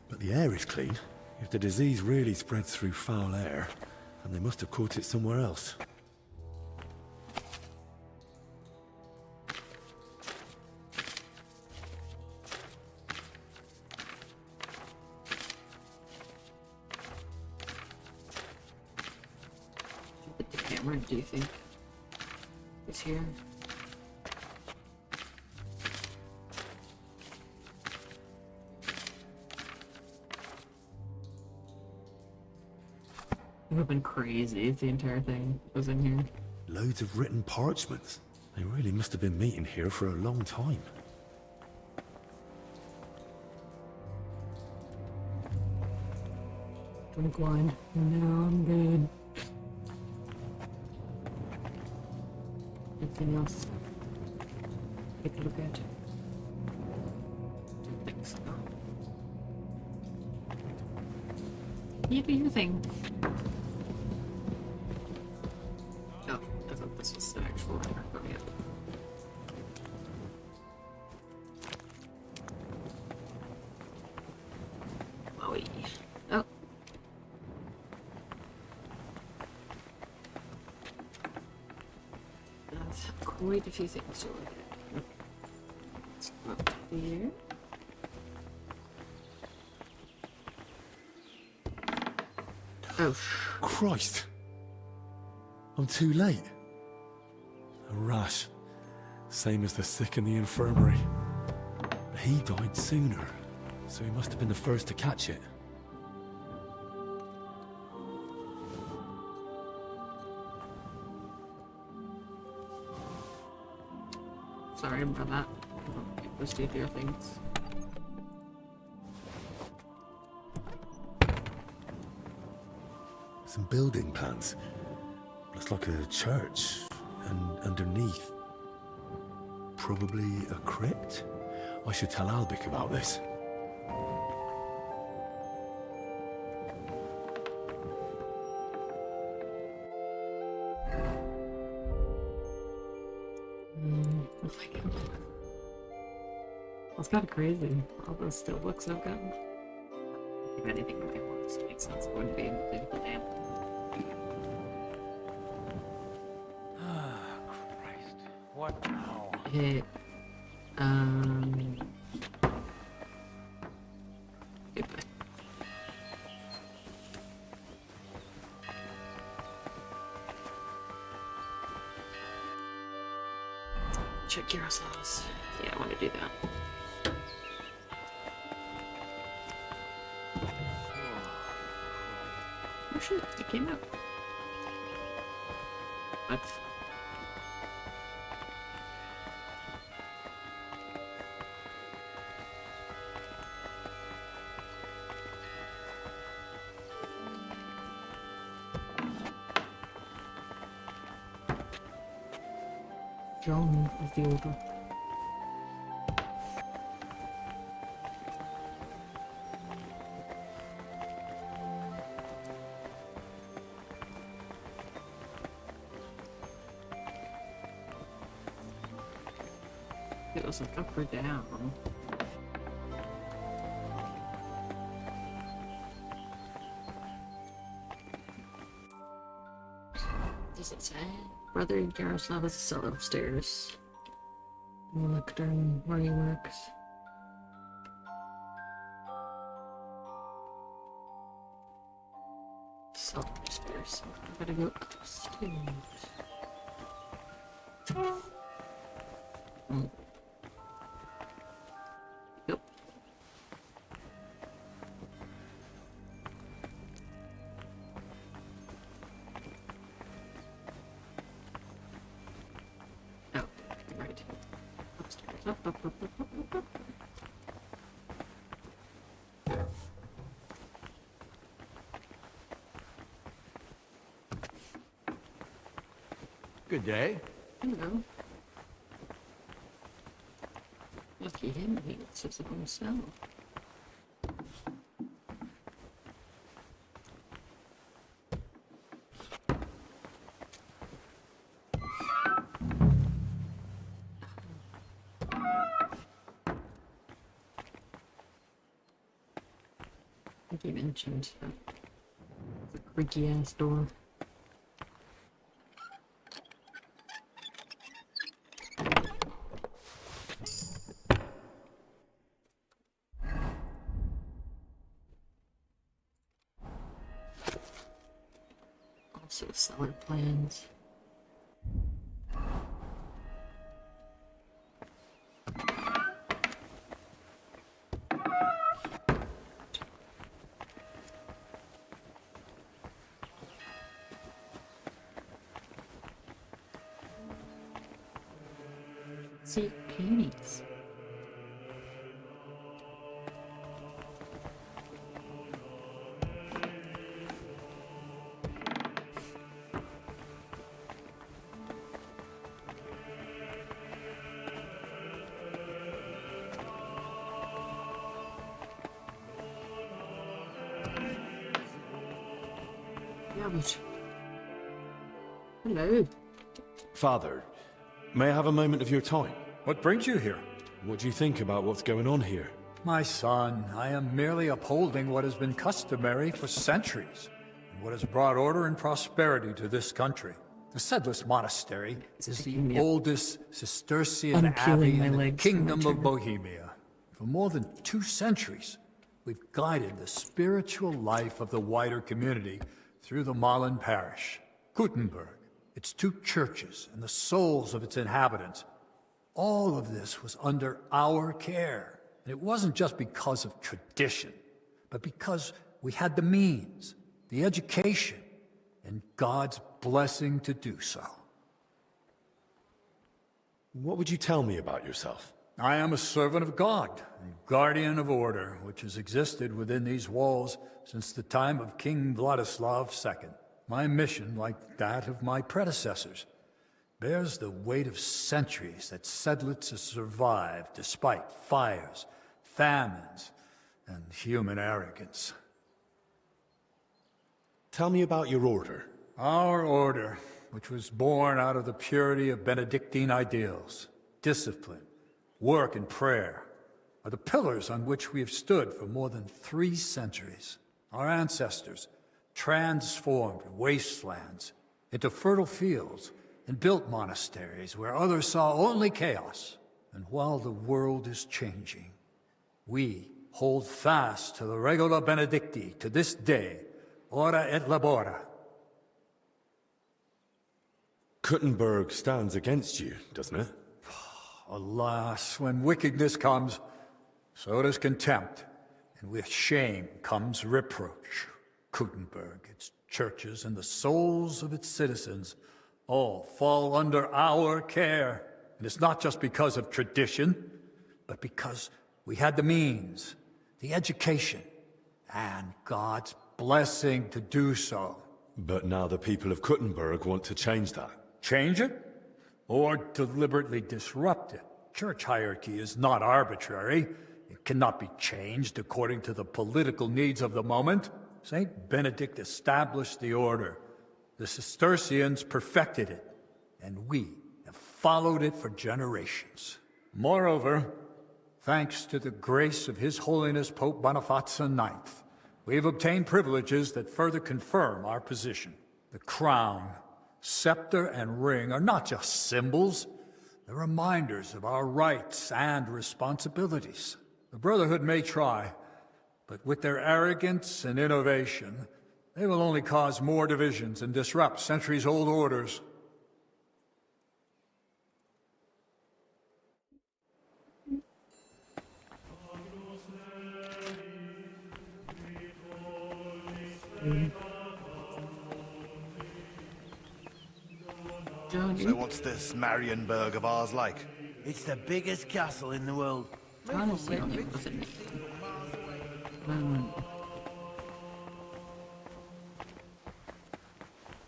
But the air is clean. If the disease really spreads through foul air, then they must have caught it somewhere else. The camera, do you think? Is here. It would have been crazy if the entire thing was in here. Loads of written parchments. They really must have been meeting here for a long time. Drink wine. No, I'm good. Anything else? Take a look at. Don't think so. You do your thing. Oh, I thought this was the actual letter. Oh, yeah. Maui. Oh. That's quite a few things to look at. Let's go up here. Oh. Christ! I'm too late. A rash. Same as the sick in the infirmary. But he died sooner, so he must have been the first to catch it. Sorry about that. Let's do your things. Some building plans. Looks like a church. And underneath, probably a crypt? I should tell Albic about this. It's kind of crazy. All those still looks I've got. If anything really works, it makes sense. It wouldn't be able to do the damn. Christ. What now? Hit. Goodbye. Check your sauce. Yeah, I want to do that. Oh shit, it came out. What? John of the Order. It was like up or down. Does it say? Brother Yaroslav has a cell upstairs. In the lectern where he works. Cell upstairs. I gotta go upstairs. Yep. Oh, right. Upstairs. Up. Good day. Hello. Lucky him, he sits up himself. Like you mentioned. The creaky ass door. Also cellar plans. See, peonies. Garbage. Hello. Father, may I have a moment of your time? What brings you here? What do you think about what's going on here? My son, I am merely upholding what has been customary for centuries, and what has brought order and prosperity to this country. The Sedlitz Monastery is the oldest Cistercian abbey in the Kingdom of Bohemia. For more than 2 centuries, we've guided the spiritual life of the wider community through the Marlin parish. Gutenberg, its 2 churches, and the souls of its inhabitants. All of this was under our care. And it wasn't just because of tradition, but because we had the means, the education, and God's blessing to do so. What would you tell me about yourself? I am a servant of God, and guardian of order, which has existed within these walls since the time of King Vladislav II. My mission, like that of my predecessors, bears the weight of centuries that Sedlitz has survived despite fires, famines, and human arrogance. Tell me about your order. Our order, which was born out of the purity of Benedictine ideals, discipline, work, and prayer, are the pillars on which we have stood for more than 3 centuries. Our ancestors transformed wastelands into fertile fields and built monasteries where others saw only chaos. And while the world is changing, we hold fast to the Regula Benedicti to this day, ora et labora. Gutenberg stands against you, doesn't it? Alas, when wickedness comes, so does contempt, and with shame comes reproach. Gutenberg, its churches, and the souls of its citizens all fall under our care. And it's not just because of tradition, but because we had the means, the education, and God's blessing to do so. But now the people of Gutenberg want to change that. Change it? Or deliberately disrupt it? Church hierarchy is not arbitrary. It cannot be changed according to the political needs of the moment. Saint Benedict established the order. The Cistercians perfected it, and we have followed it for generations. Moreover, thanks to the grace of His Holiness Pope Boniface IX, we have obtained privileges that further confirm our position. The crown, scepter, and ring are not just symbols. They're reminders of our rights and responsibilities. The Brotherhood may try, but with their arrogance and innovation, they will only cause more divisions and disrupt centuries-old orders. So what's this Marienburg of ours like? It's the biggest castle in the world.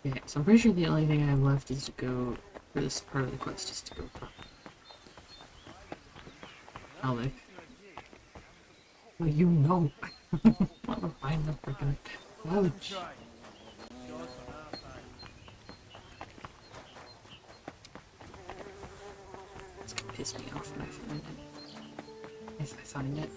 Yeah, so I'm pretty sure the only thing I have left is to go for this part of the quest, is to go for Alec. Well, you know. Want to find the freaking couch. It's gonna piss me off when I find it. If I find it.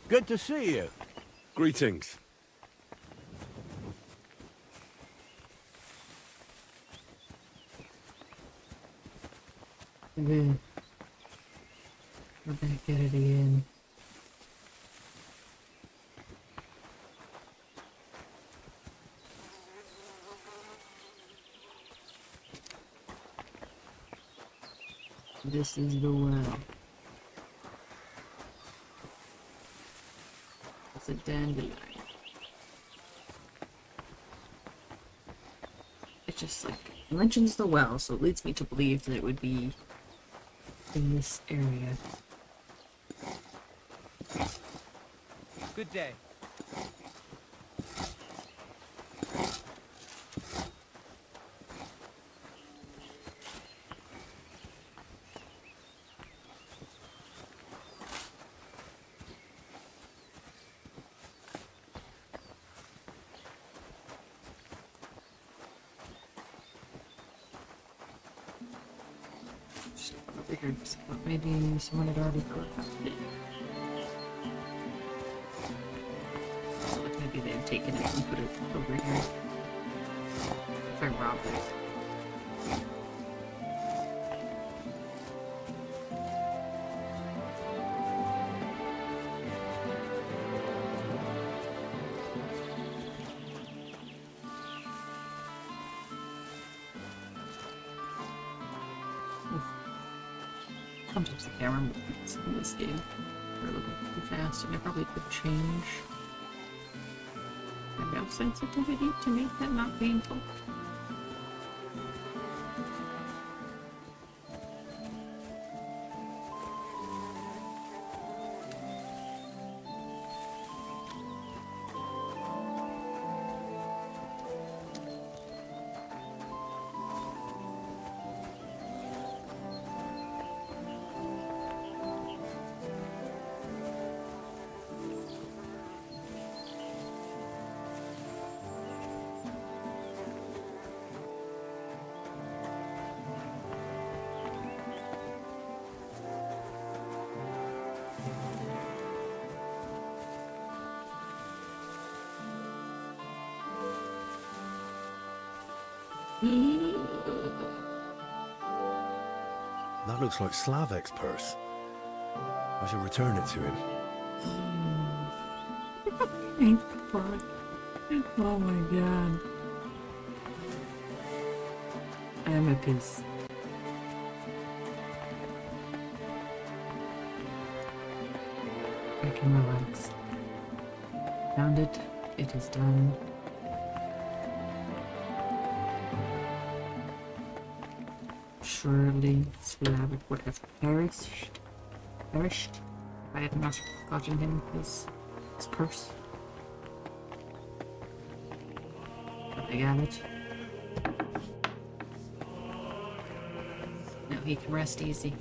Good to see you. Greetings. We're back at it again. This is the well. It's a dandelion. It just like mentions the well, so it leads me to believe that it would be in this area. Good day. Figured maybe someone had already crafted it. Like maybe they had taken it and put it over here. If I robbed it. Sometimes I can't remember what's in this game. They're looking too fast, and I probably could change my mouse sensitivity to make that not painful. That looks like Slavek's purse. I should return it to him. Oh my god. I am a piece. I can relax. Found it. It is done. Surely Slavik would have perished if I had not gotten him his purse. But I got it. Now he can rest easy.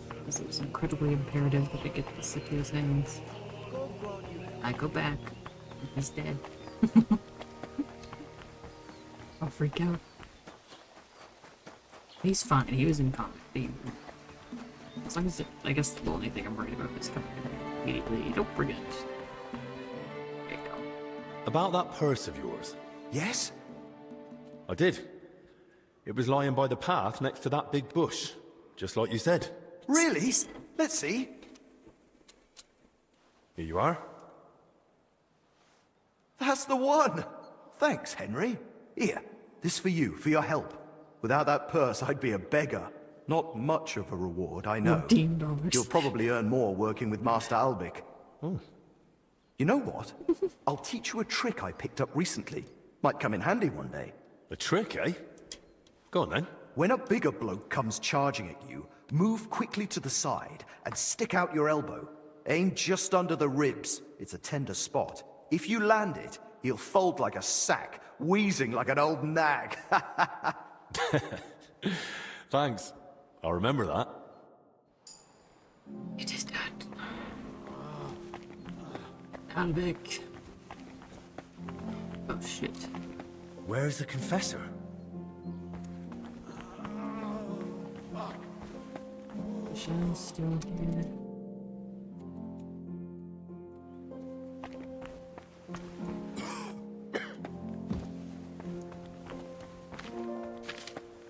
Because it was incredibly imperative that I get this into his hands. I go back. He's dead. I'll freak out. He's fine. He was in combat. As long as I guess the only thing I'm worried about is coming immediately. Don't forget. There you go. About that purse of yours. Yes? I did. It was lying by the path next to that big bush. Just like you said. Really? Let's see. Here you are. That's the one! Thanks, Henry. Here, this for you, for your help. Without that purse, I'd be a beggar. Not much of a reward, I know. $14. You'll probably earn more working with Master Albic. Oh. You know what? I'll teach you a trick I picked up recently. Might come in handy one day. A trick, eh? Go on then. When a bigger bloke comes charging at you, move quickly to the side and stick out your elbow. Aim just under the ribs. It's a tender spot. If you land it, he'll fold like a sack, wheezing like an old nag. Thanks. I'll remember that. It is done. Albic. Oh shit. Where's the confessor? Yasha's still here.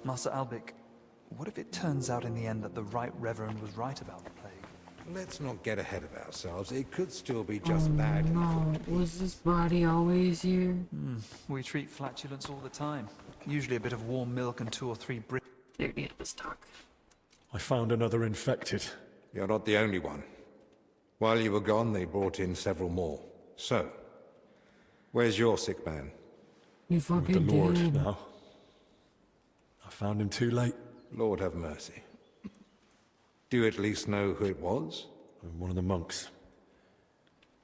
Master Albic, what if it turns out in the end that the Right Reverend was right about the plague? Let's not get ahead of ourselves. It could still be just bad. No, was this body always here? We treat flatulence all the time. Usually a bit of warm milk and 2 or 3 bricks. There it is, talk. I found another infected. You're not the only one. While you were gone, they brought in several more. So, where's your sick man? You fucking With the Lord did. now. I found him too late. Lord have mercy. Do you at least know who it was? One of the monks.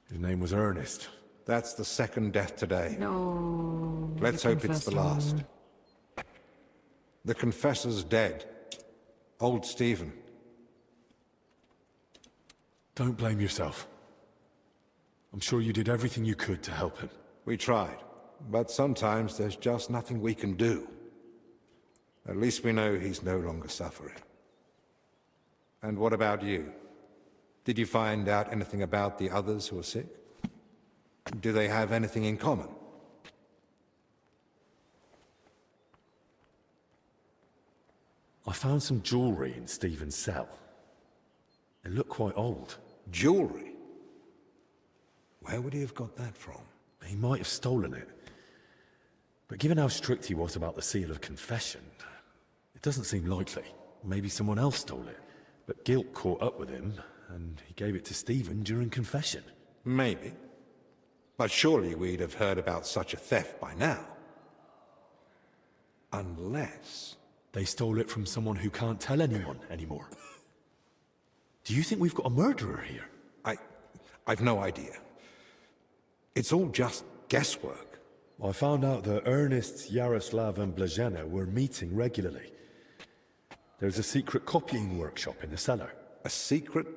His name was Ernest. That's the second death today. No. Let's hope it's the last. The confessor's dead. Old Stephen. Don't blame yourself. I'm sure you did everything you could to help him. We tried, but sometimes there's just nothing we can do. At least we know he's no longer suffering. And what about you? Did you find out anything about the others who are sick? Do they have anything in common? I found some jewelry in Stephen's cell. It looked quite old. Jewelry? Where would he have got that from? He might have stolen it. But given how strict he was about the seal of confession, it doesn't seem likely. Maybe someone else stole it. But guilt caught up with him, and he gave it to Stephen during confession. Maybe. But surely we'd have heard about such a theft by now. Unless... They stole it from someone who can't tell anyone anymore. Do you think we've got a murderer here? I've no idea. It's all just guesswork. I found out that Ernest, Yaroslav and Blazena were meeting regularly. There's a secret copying workshop in the cellar. A secret?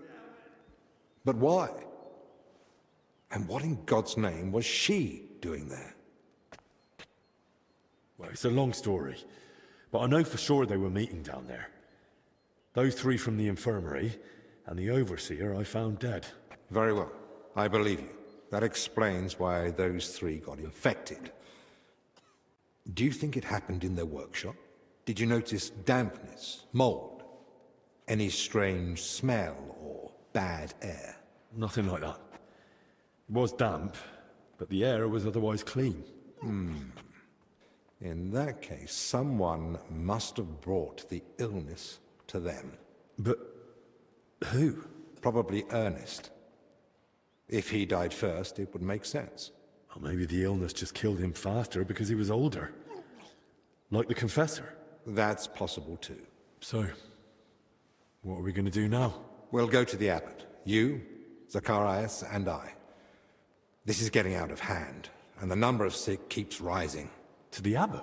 But why? And what in God's name was she doing there? Well, it's a long story, but I know for sure they were meeting down there. Those 3 from the infirmary, and the overseer I found dead. Very well. I believe you. That explains why those 3 got infected. Do you think it happened in their workshop? Did you notice dampness, mold, any strange smell or bad air? Nothing like that. It was damp, but the air was otherwise clean. In that case, someone must have brought the illness to them. But who? Probably Ernest. If he died first, it would make sense. Or maybe the illness just killed him faster because he was older. Like the confessor. That's possible too. So, what are we going to do now? We'll go to the abbot. You, Zacharias, and I. This is getting out of hand, and the number of sick keeps rising. To the abbot?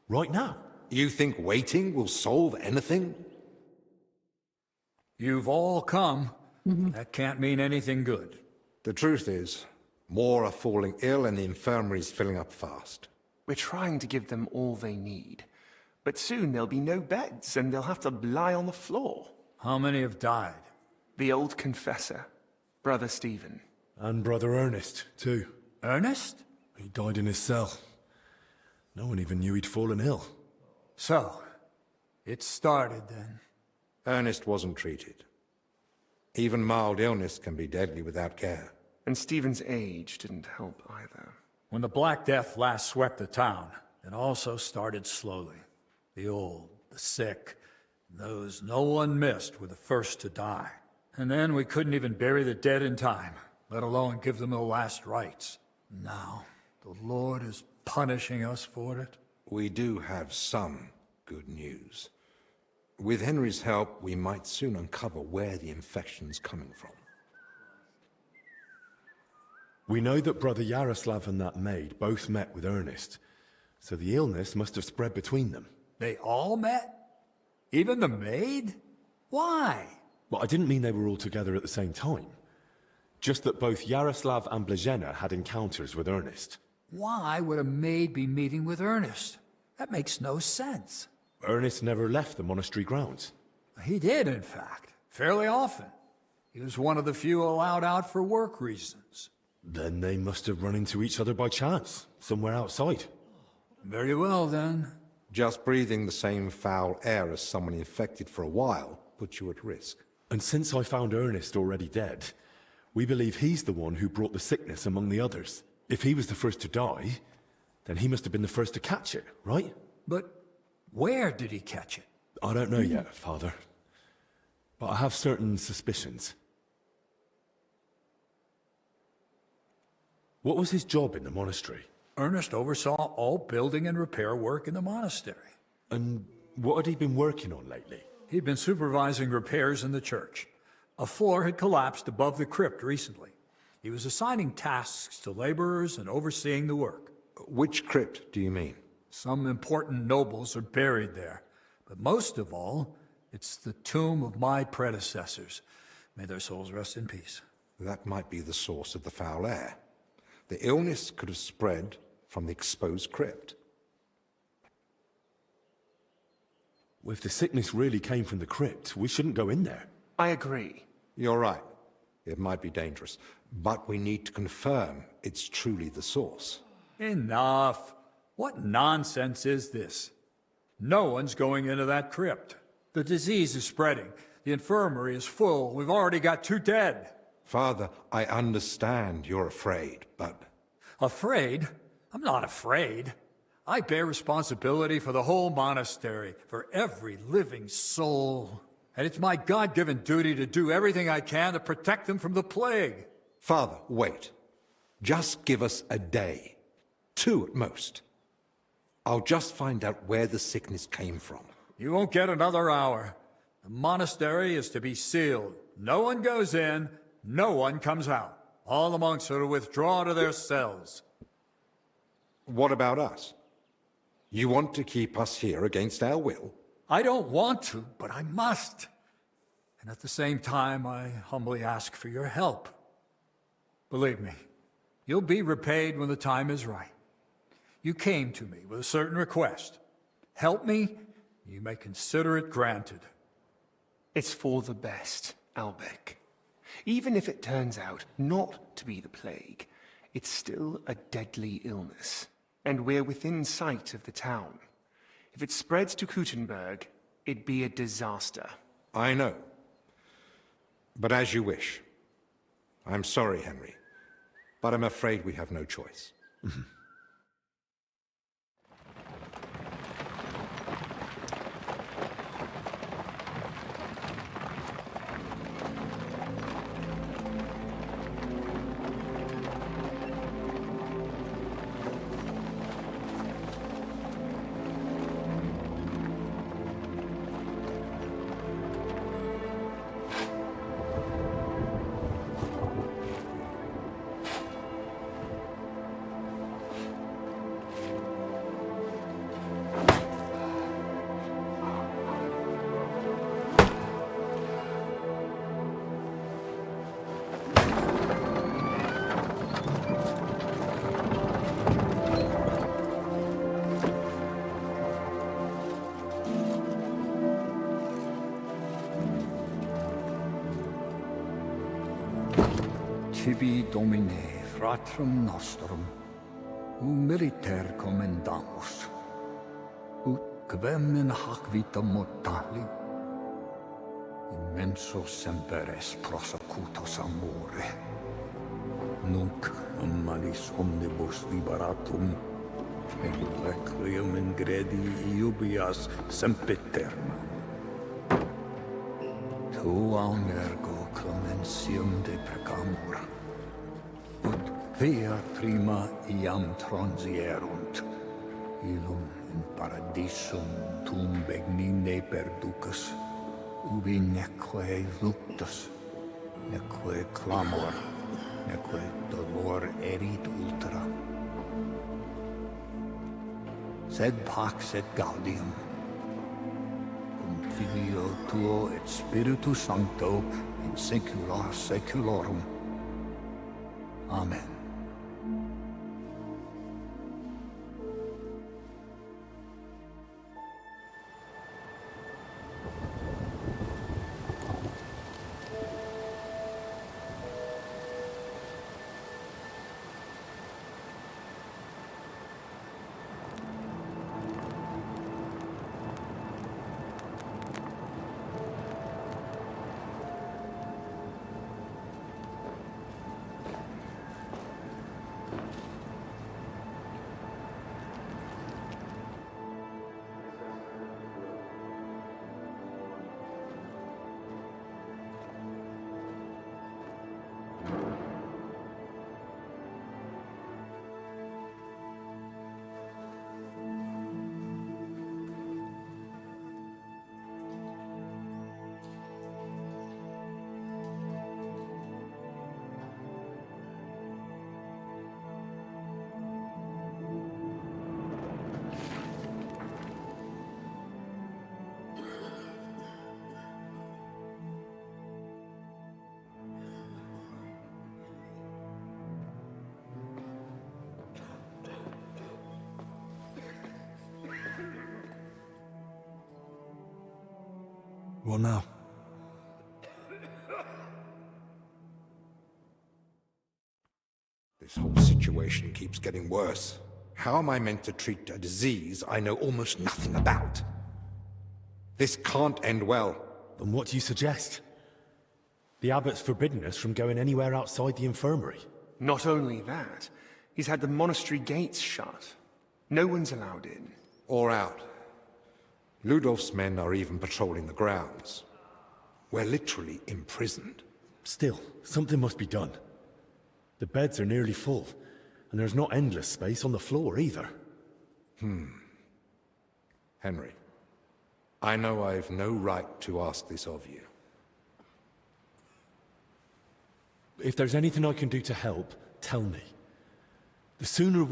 Right now? You think waiting will solve anything? You've all come. That can't mean anything good. The truth is, more are falling ill and the infirmary's filling up fast. We're trying to give them all they need. But soon there'll be no beds, and they'll have to lie on the floor. How many have died? The old confessor, Brother Stephen. And Brother Ernest, too. Ernest? He died in his cell. No one even knew he'd fallen ill. So, it started then. Ernest wasn't treated. Even mild illness can be deadly without care. And Stephen's age didn't help either. When the Black Death last swept the town, it also started slowly. The old, the sick, those no one missed were the first to die. And then we couldn't even bury the dead in time, let alone give them the last rites. Now, the Lord is punishing us for it. We do have some good news. With Henry's help, we might soon uncover where the infection's coming from. We know that Brother Yaroslav and that maid both met with Ernest, so the illness must have spread between them. They all met? Even the maid? Why? Well, I didn't mean they were all together at the same time. Just that both Yaroslav and Blazena had encounters with Ernest. Why would a maid be meeting with Ernest? That makes no sense. Ernest never left the monastery grounds. He did, in fact, fairly often. He was one of the few allowed out for work reasons. Then they must have run into each other by chance, somewhere outside. Very well, then. Just breathing the same foul air as someone infected for a while puts you at risk. And since I found Ernest already dead, we believe he's the one who brought the sickness among the others. If he was the first to die, then he must have been the first to catch it, right? But where did he catch it? I don't know yet, Father. But I have certain suspicions. What was his job in the monastery? Ernest oversaw all building and repair work in the monastery. And what had he been working on lately? He'd been supervising repairs in the church. A floor had collapsed above the crypt recently. He was assigning tasks to laborers and overseeing the work. Which crypt do you mean? Some important nobles are buried there. But most of all, it's the tomb of my predecessors. May their souls rest in peace. That might be the source of the foul air. The illness could have spread from the exposed crypt. If the sickness really came from the crypt, we shouldn't go in there. I agree. You're right. It might be dangerous, but we need to confirm it's truly the source. Enough. What nonsense is this? No one's going into that crypt. The disease is spreading. The infirmary is full. We've already got 2 dead. Father, I understand you're afraid, but... Afraid? I'm not afraid. I bear responsibility for the whole monastery, for every living soul. And it's my God-given duty to do everything I can to protect them from the plague. Father, wait. Just give us a day. 2 at most. I'll just find out where the sickness came from. You won't get another hour. The monastery is to be sealed. No one goes in, no one comes out. All the monks are to withdraw to their cells. What about us? You want to keep us here against our will? I don't want to, but I must. And at the same time, I humbly ask for your help. Believe me, you'll be repaid when the time is right. You came to me with a certain request. Help me, you may consider it granted. It's for the best, Albec. Even if it turns out not to be the plague, it's still a deadly illness. And we're within sight of the town. If it spreads to Kuttenberg, it'd be a disaster. I know. But as you wish. I'm sorry, Henry, but I'm afraid we have no choice. Tibi Domine, fratrum nostrum, militer commendamus, ut quem in hac vita mortali, immenso semper es prosecutus amore, nunc malis omnibus liberatum, in requiem in gredi iubias sempiterna. Tuam ergo clementium de precamur, ut via prima iam transierunt, illum in paradisum tum begnine perducas, ubi neque luctus, neque clamor, neque dolor erit ultra. Sed pax et gaudium, Filio tuo et Spiritu Sancto in saecula saeculorum. Amen. What now? This whole situation keeps getting worse. How am I meant to treat a disease I know almost nothing about? This can't end well. Then what do you suggest? The abbot's forbidden us from going anywhere outside the infirmary. Not only that, he's had the monastery gates shut. No one's allowed in. Or out. Ludolf's men are even patrolling the grounds. We're literally imprisoned. Still, something must be done. The beds are nearly full, and there's not endless space on the floor either. Henry, I know I've no right to ask this of you. If there's anything I can do to help, tell me. The sooner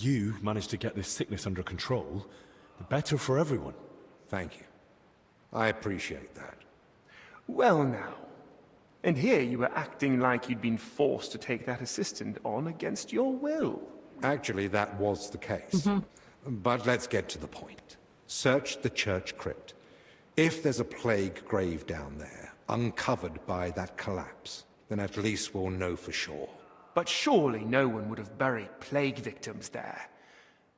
you manage to get this sickness under control, the better for everyone. Thank you. I appreciate that. Well now. And here you were acting like you'd been forced to take that assistant on against your will. Actually, that was the case. But let's get to the point. Search the church crypt. If there's a plague grave down there, uncovered by that collapse, then at least we'll know for sure. But surely no one would have buried plague victims there.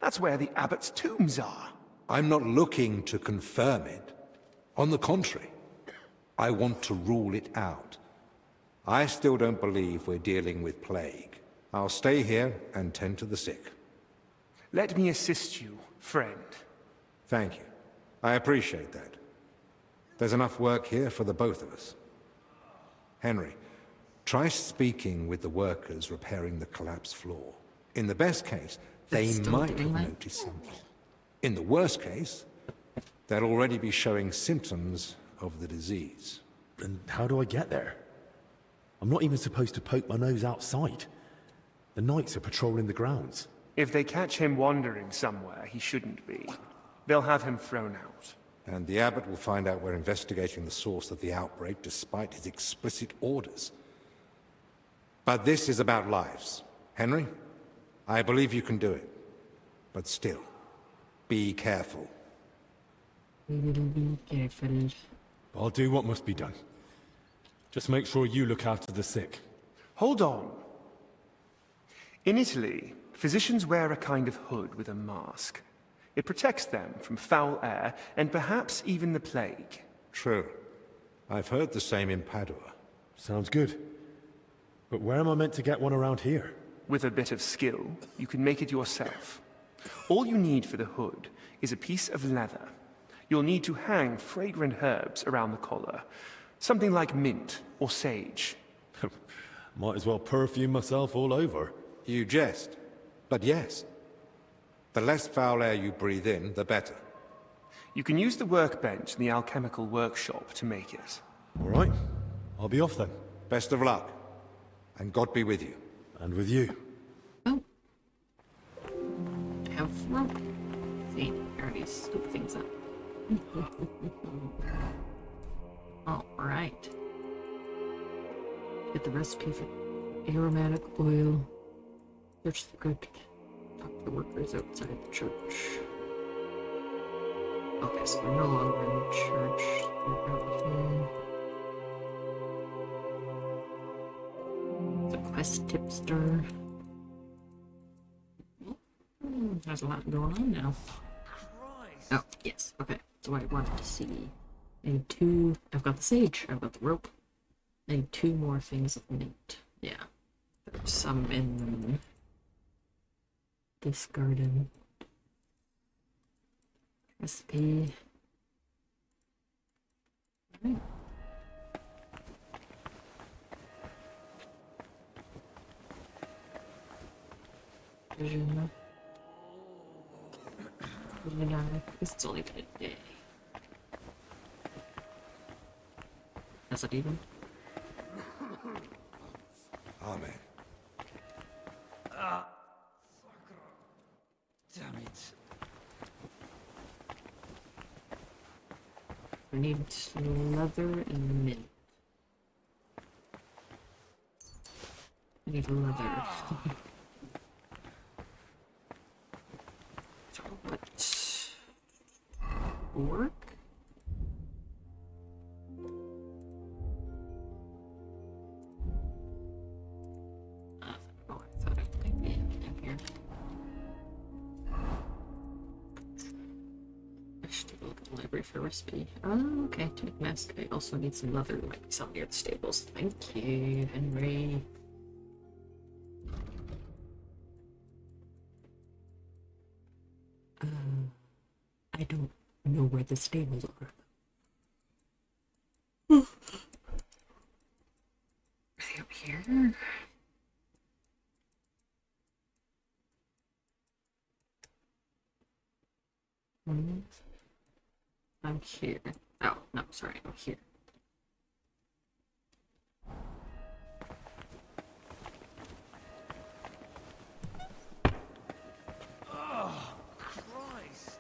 That's where the abbot's tombs are. I'm not looking to confirm it. On the contrary, I want to rule it out. I still don't believe we're dealing with plague. I'll stay here and tend to the sick. Let me assist you, friend. Thank you. I appreciate that. There's enough work here for the both of us. Henry, try speaking with the workers repairing the collapsed floor. In the best case, they might have noticed something. In the worst case, they'll already be showing symptoms of the disease. And how do I get there? I'm not even supposed to poke my nose outside. The knights are patrolling the grounds. If they catch him wandering somewhere he shouldn't be, they'll have him thrown out. And the abbot will find out we're investigating the source of the outbreak despite his explicit orders. But this is about lives. Henry, I believe you can do it. But still, be careful. We will be careful. I'll do what must be done. Just make sure you look after the sick. Hold on. In Italy, physicians wear a kind of hood with a mask. It protects them from foul air and perhaps even the plague. True. I've heard the same in Padua. Sounds good. But where am I meant to get one around here? With a bit of skill, you can make it yourself. All you need for the hood is a piece of leather. You'll need to hang fragrant herbs around the collar. Something like mint or sage. Might as well perfume myself all over. You jest. But yes. The less foul air you breathe in, the better. You can use the workbench in the alchemical workshop to make it. All right. I'll be off then. Best of luck. And God be with you. And with you. Oh. I have rope. See, I already scooped things up. Alright. Get the recipe for aromatic oil. Search the crypt. Talk to the workers outside the church. Okay, so we're no longer in the church. We're out here. It's a quest tipster. There's a lot going on now. Oh, yes. Okay. So I wanted to see. I need two. I've got the sage. I've got the rope. I need two more things of mint. Yeah. There's some in this garden. Recipe. Right. Vision. It's only been a day. Is it even? Amen. Damn it. We need leather and mint. I need leather. So what? Work? Library for recipe. Oh, okay. To make mask, I also need some leather. Might be some near the stables. Thank you, Henry. I don't know where the stables are. Are they up here? I'm here. Oh, no, sorry, I'm here. Oh, Christ.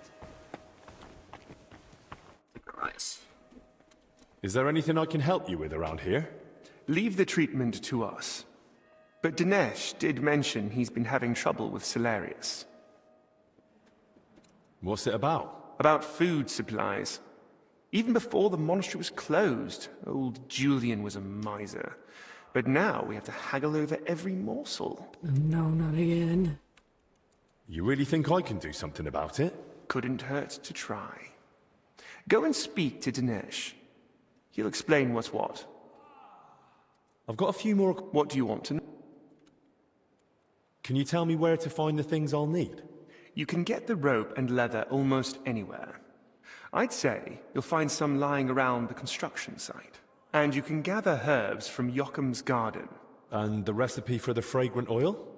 Christ. Is there anything I can help you with around here? Leave the treatment to us. But Dinesh did mention he's been having trouble with Solarius. What's it about? About food supplies. Even before the monastery was closed, old Julian was a miser. But now we have to haggle over every morsel. Oh, no, not again. You really think I can do something about it? Couldn't hurt to try. Go and speak to Dinesh. He'll explain what's what. I've got a few more... What do you want to know? Can you tell me where to find the things I'll need? You can get the rope and leather almost anywhere. I'd say you'll find some lying around the construction site. And you can gather herbs from Yocham's garden. And the recipe for the fragrant oil?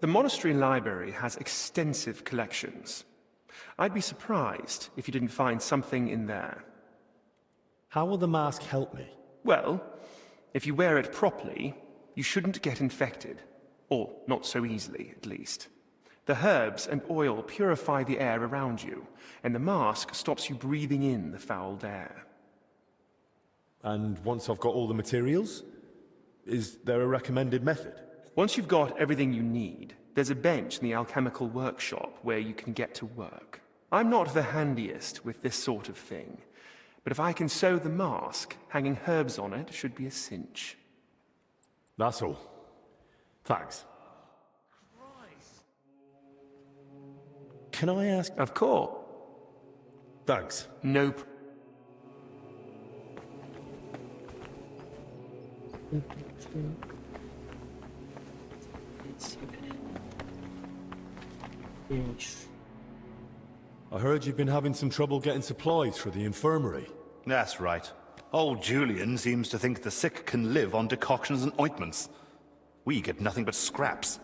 The monastery library has extensive collections. I'd be surprised if you didn't find something in there. How will the mask help me? Well, if you wear it properly, you shouldn't get infected. Or not so easily, at least. The herbs and oil purify the air around you, and the mask stops you breathing in the fouled air. And once I've got all the materials, is there a recommended method? Once you've got everything you need, there's a bench in the alchemical workshop where you can get to work. I'm not the handiest with this sort of thing, but if I can sew the mask, hanging herbs on it should be a cinch. That's all. Thanks. Can I ask? Of course. Thanks. Nope. I heard you've been having some trouble getting supplies for the infirmary. That's right. Old Julian seems to think the sick can live on decoctions and ointments. We get nothing but scraps.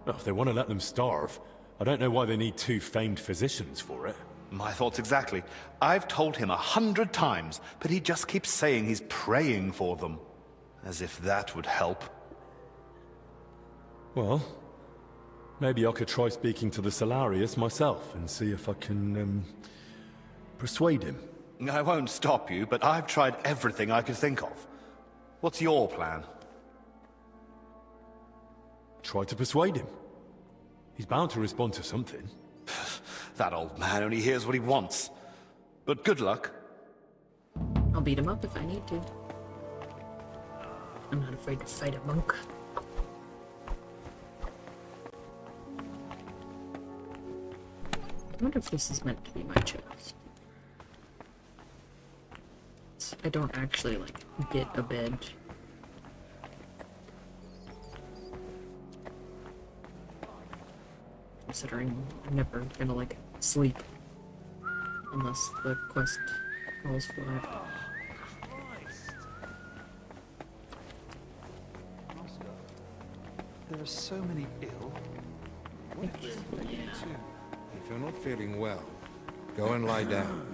Well, if they want to let them starve, I don't know why they need 2 famed physicians for it. My thoughts exactly. I've told him 100 times, but he just keeps saying he's praying for them. As if that would help. Well, maybe I could try speaking to the Solarius myself and see if I can, persuade him. I won't stop you, but I've tried everything I could think of. What's your plan? Try to persuade him. He's bound to respond to something. That old man only hears what he wants. But good luck. I'll beat him up if I need to. I'm not afraid to fight a monk. I wonder if this is meant to be my chest. I don't actually, like, get a bed. Considering I'm never gonna, like, sleep. Unless the quest calls for it. There are so many ill. What if it's you too? If you're not feeling well, go and lie down.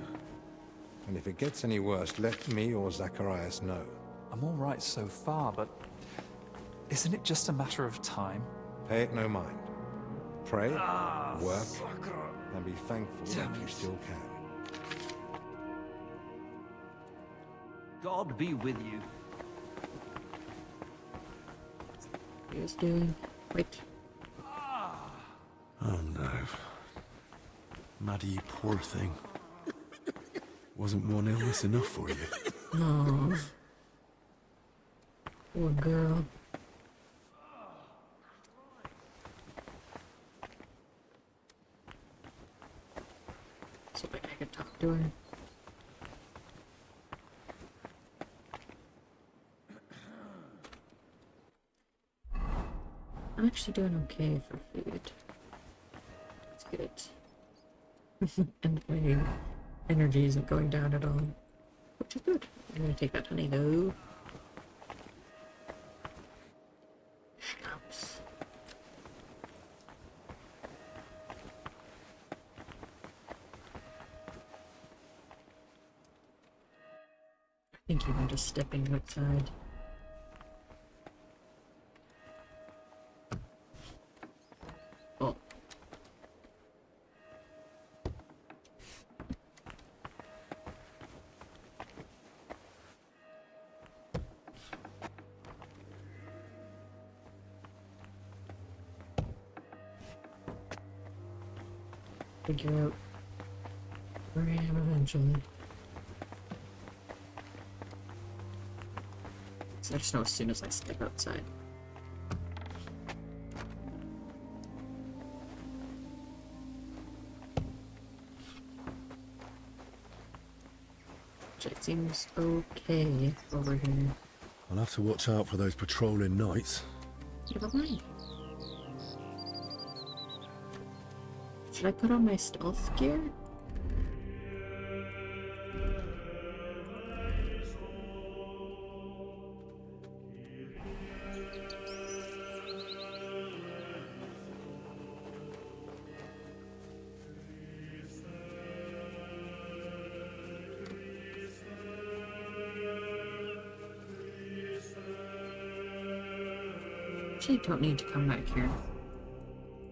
And if it gets any worse, let me or Zacharias know. I'm all right so far, but isn't it just a matter of time? Pay it no mind. Pray, work, and be thankful that you still can. God be with you. He was doing. Wait. Oh no. Maddie, you poor thing. Wasn't one illness enough for you? Oh. Poor girl. So like I could talk to her. I'm actually doing okay for food. That's good. And my energy isn't going down at all, which is good. I'm gonna take that honey though. Schnapps. I think even just stepping outside. Oh. Figure out where I am eventually. So I just know as soon as I step outside. It seems okay over here. I'll have to watch out for those patrolling knights. Never mind. Should I put on my stealth gear? Actually, don't need to come back here.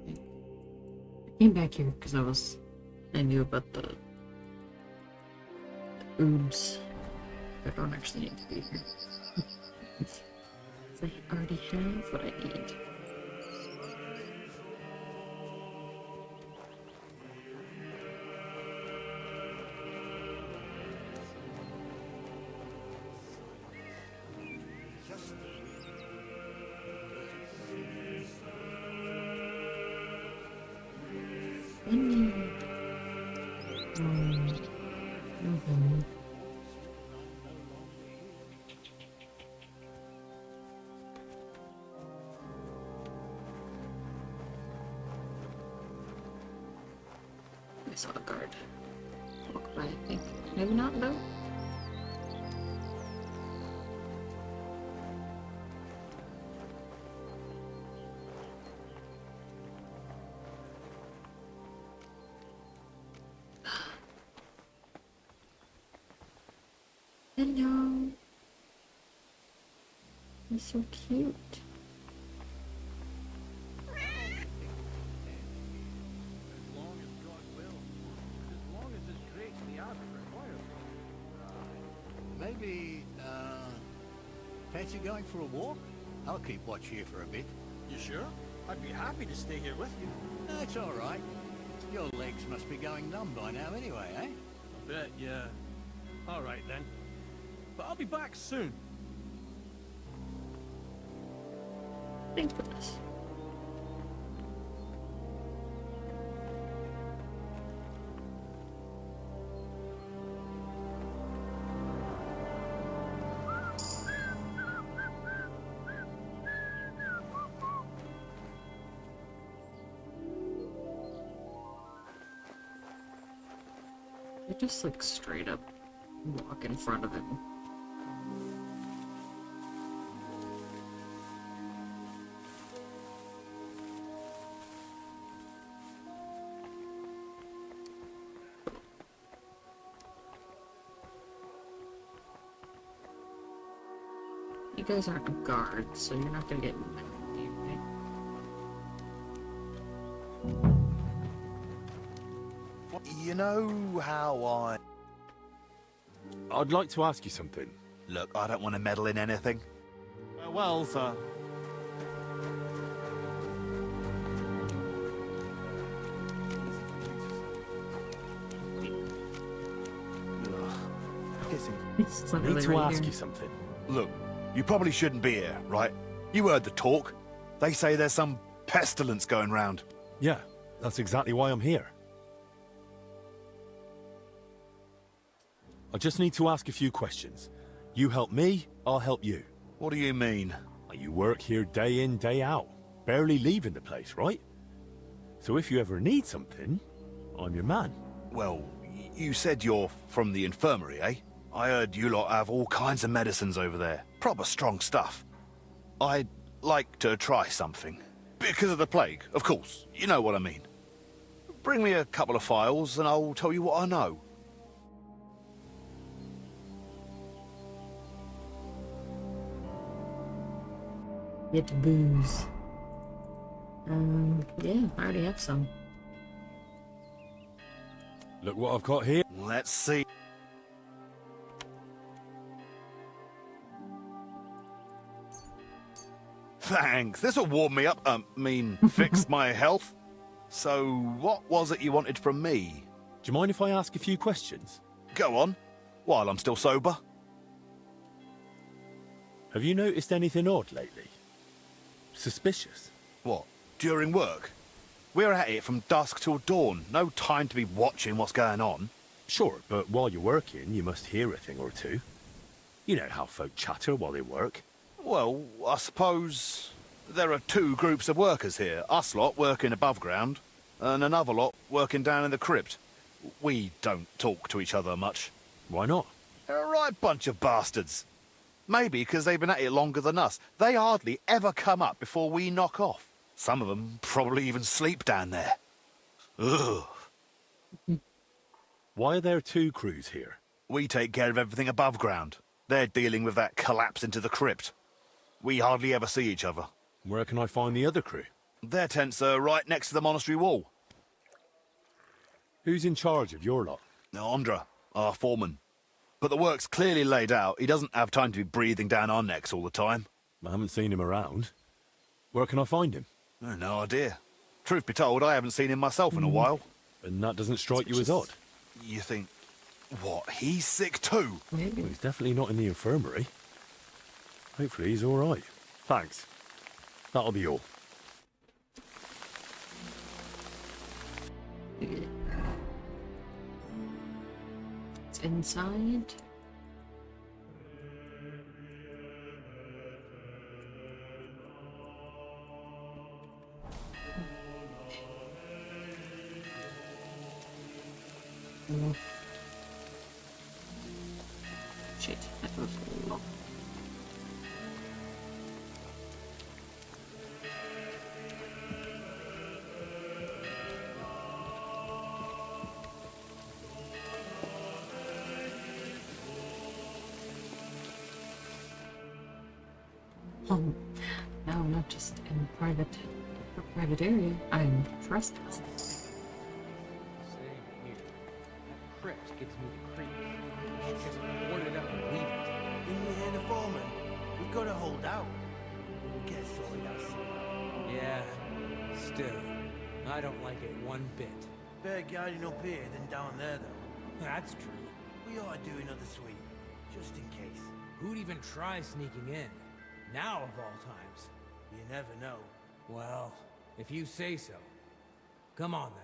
I came back here because I knew about the oods. I don't actually need to be here. I already have what I need. I saw a guard walk by, I think. Maybe not, though. Hello. You're so cute. Maybe, fancy going for a walk? I'll keep watch here for a bit. You sure? I'd be happy to stay here with you. That's all right. Your legs must be going numb by now anyway, eh? I bet, yeah. All right, then. But I'll be back soon. Thanks for this. I just like straight up walk in front of him. You guys aren't guards, so you're not gonna get mad at me, right? You know how I'd like to ask you something. Look, I don't want to meddle in anything. Well, sir. I need to ask you something. Look, you probably shouldn't be here, right? You heard the talk. They say there's some pestilence going round. Yeah, that's exactly why I'm here. I just need to ask a few questions. You help me, I'll help you. What do you mean? You work here day in, day out. Barely leaving the place, right? So if you ever need something, I'm your man. Well, you said you're from the infirmary, eh? I heard you lot have all kinds of medicines over there. Proper strong stuff. I'd like to try something. Because of the plague, of course. You know what I mean. Bring me a couple of phials and I'll tell you what I know. Get booze. Yeah, I already have some. Look what I've got here. Let's see. Thanks. This'll warm me up. Fix my health. So, what was it you wanted from me? Do you mind if I ask a few questions? Go on. While I'm still sober. Have you noticed anything odd lately? Suspicious? What? During work? We're at it from dusk till dawn. No time to be watching what's going on. Sure, but while you're working, you must hear a thing or two. You know how folk chatter while they work. Well, I suppose there are two groups of workers here. Us lot working above ground, and another lot working down in the crypt. We don't talk to each other much. Why not? They're a right bunch of bastards. Maybe because they've been at it longer than us. They hardly ever come up before we knock off. Some of them probably even sleep down there. Ugh. Why are there two crews here? We take care of everything above ground. They're dealing with that collapse into the crypt. We hardly ever see each other. Where can I find the other crew? Their tents are right next to the monastery wall. Who's in charge of your lot? Andra, our foreman. But the work's clearly laid out. He doesn't have time to be breathing down our necks all the time. I haven't seen him around. Where can I find him? No idea. Truth be told, I haven't seen him myself in a while. And that doesn't strike you as odd? You think, what, he's sick too? Maybe. Well, he's definitely not in the infirmary. Hopefully he's all right. Thanks. That'll be all. It's inside. Oh. Shit, that was a lot. Now I'm not just in a private area. I'm trespassing. Same here. That crypt gives me the creeps. You should just board it up and leave it. Didn't you hear the foreman? We've got to hold out. We'll get sorted out soon. Yeah, still, I don't like it one bit. Better guarding up here than down there, though. That's true. We ought to do another sweep, just in case. Who'd even try sneaking in? Now of all times. You never know. Well, if you say so. Come on, then.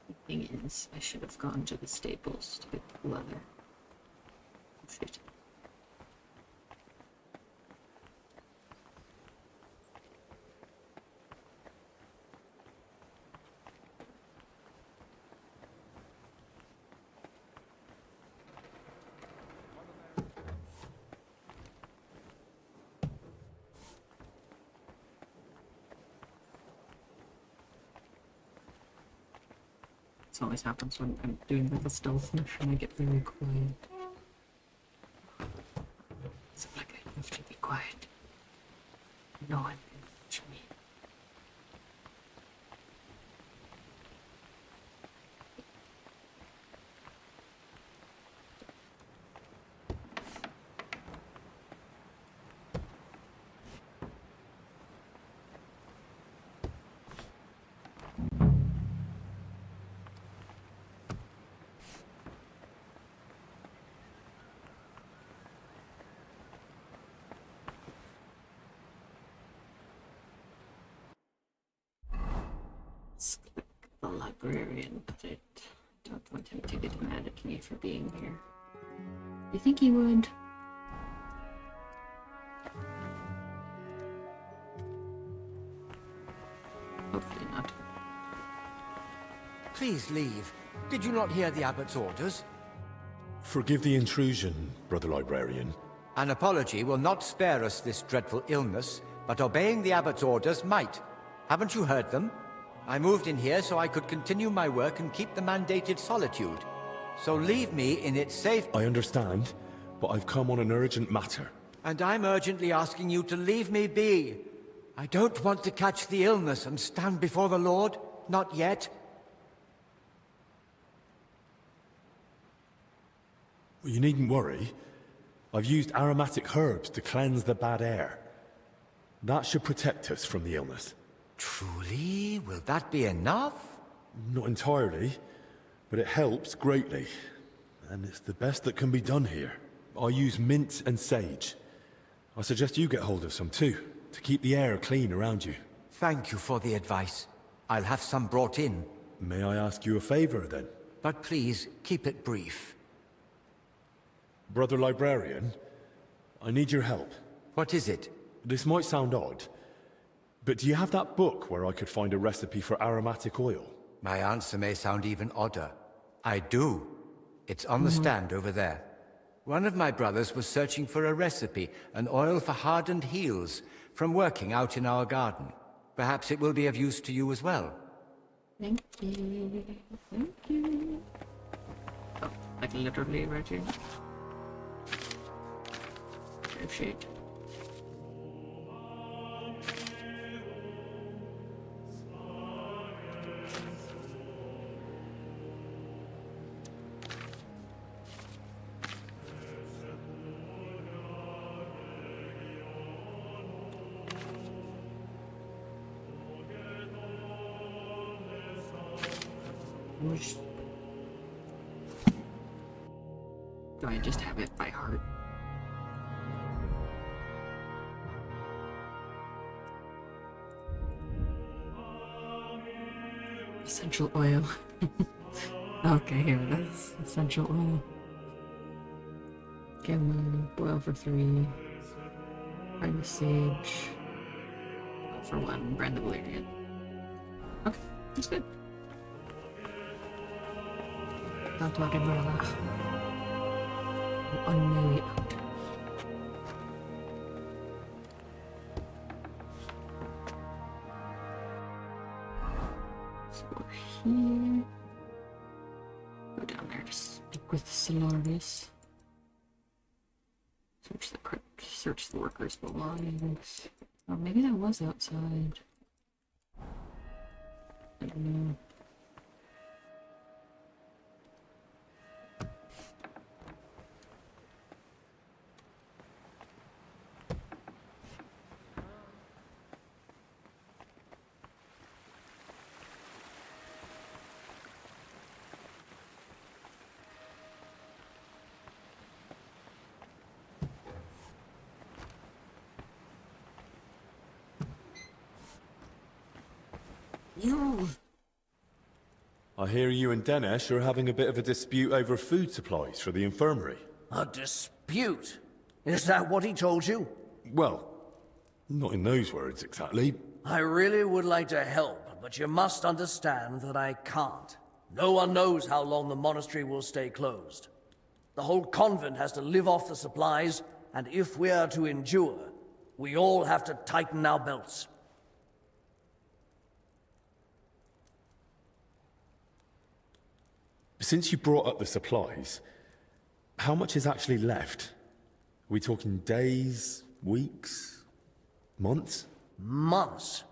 The thing is, I should have gone to the stables to get the leather. Oh, shit. This always happens when I'm doing like a stealth mission, I get very quiet. It's like I have to be quiet. No one can touch me. librarian, but I don't want him to get mad at me for being here. Do you think he would? Hopefully not. Please leave. Did you not hear the abbot's orders? Forgive the intrusion, Brother Librarian. An apology will not spare us this dreadful illness, but obeying the abbot's orders might. Haven't you heard them? I moved in here so I could continue my work and keep the mandated solitude. So leave me in its safe... I understand, but I've come on an urgent matter. And I'm urgently asking you to leave me be. I don't want to catch the illness and stand before the Lord. Not yet. Well, you needn't worry. I've used aromatic herbs to cleanse the bad air. That should protect us from the illness. Truly? Will that be enough? Not entirely, but it helps greatly. And it's the best that can be done here. I use mint and sage. I suggest you get hold of some too, to keep the air clean around you. Thank you for the advice. I'll have some brought in. May I ask you a favor, then? But please, keep it brief. Brother Librarian, I need your help. What is it? This might sound odd, but do you have that book where I could find a recipe for aromatic oil? My answer may sound even odder. I do. It's on the stand over there. One of my brothers was searching for a recipe, an oil for hardened heels, from working out in our garden. Perhaps it will be of use to you as well. Thank you. Thank you. Oh, like literally right here. Oh shit. Do I just have it by heart? Essential oil. Okay, here it is. Essential oil. Chamomile, boil for 3. Prime sage. Boil for 1. Brand the valerian. Okay, that's good. Not like a brother. On my way out. So here. Go down there to speak with Solarius. Search the crypt. Search the workers' belongings. Oh, maybe that was outside. I don't know. I hear you and Denesh are having a bit of a dispute over food supplies for the infirmary. A dispute? Is that what he told you? Well, not in those words exactly. I really would like to help, but you must understand that I can't. No one knows how long the monastery will stay closed. The whole convent has to live off the supplies, and if we are to endure, we all have to tighten our belts. Since you brought up the supplies, how much is actually left? Are we talking days, weeks, months? Months.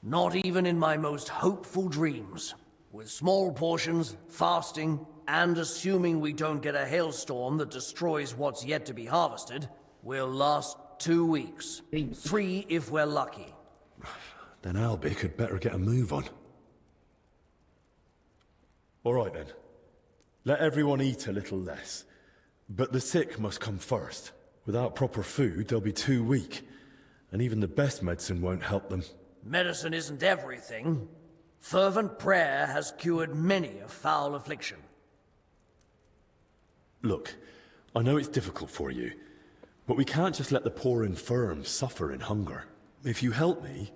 Not even in my most hopeful dreams. With small portions, fasting, and assuming we don't get a hailstorm that destroys what's yet to be harvested, we'll last 2 weeks. 3 if we're lucky. Then Albie could better get a move on. All right then. Let everyone eat a little less. But the sick must come first. Without proper food, they'll be too weak. And even the best medicine won't help them. Medicine isn't everything. Fervent prayer has cured many a foul affliction. Look, I know it's difficult for you, but we can't just let the poor infirm suffer in hunger. If you help me,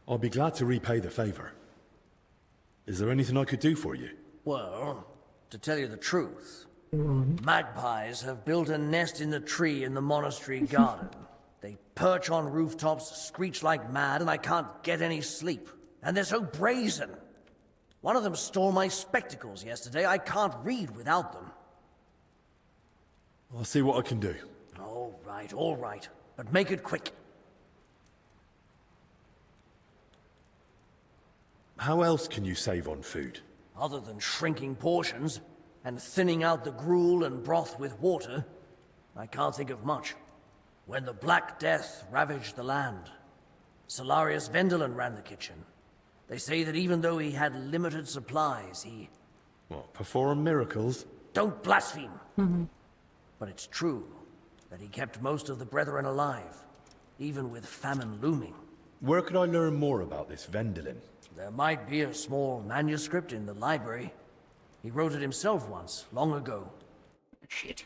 I'll be glad to repay the favor. Is there anything I could do for you? Well, to tell you the truth, magpies have built a nest in the tree in the monastery garden. They perch on rooftops, screech like mad, and I can't get any sleep. And they're so brazen. One of them stole my spectacles yesterday. I can't read without them. I'll see what I can do. All right. But make it quick. How else can you save on food? Other than shrinking portions and thinning out the gruel and broth with water, I can't think of much. When the Black Death ravaged the land, Solarius Vendelin ran the kitchen. They say that even though he had limited supplies, he... What, perform miracles? Don't blaspheme! But it's true that he kept most of the brethren alive, even with famine looming. Where could I learn more about this Vendelin? There might be a small manuscript in the library. He wrote it himself once, long ago. Shit.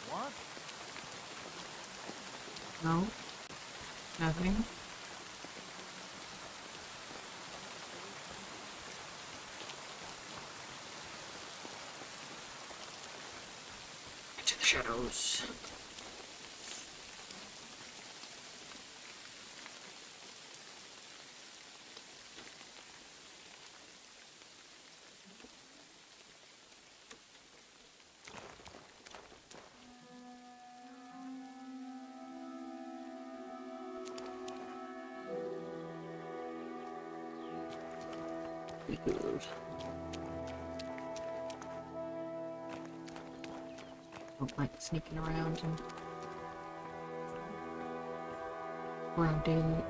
What? No. Nothing. Into the shadows. Good. Don't like sneaking around and around daylight.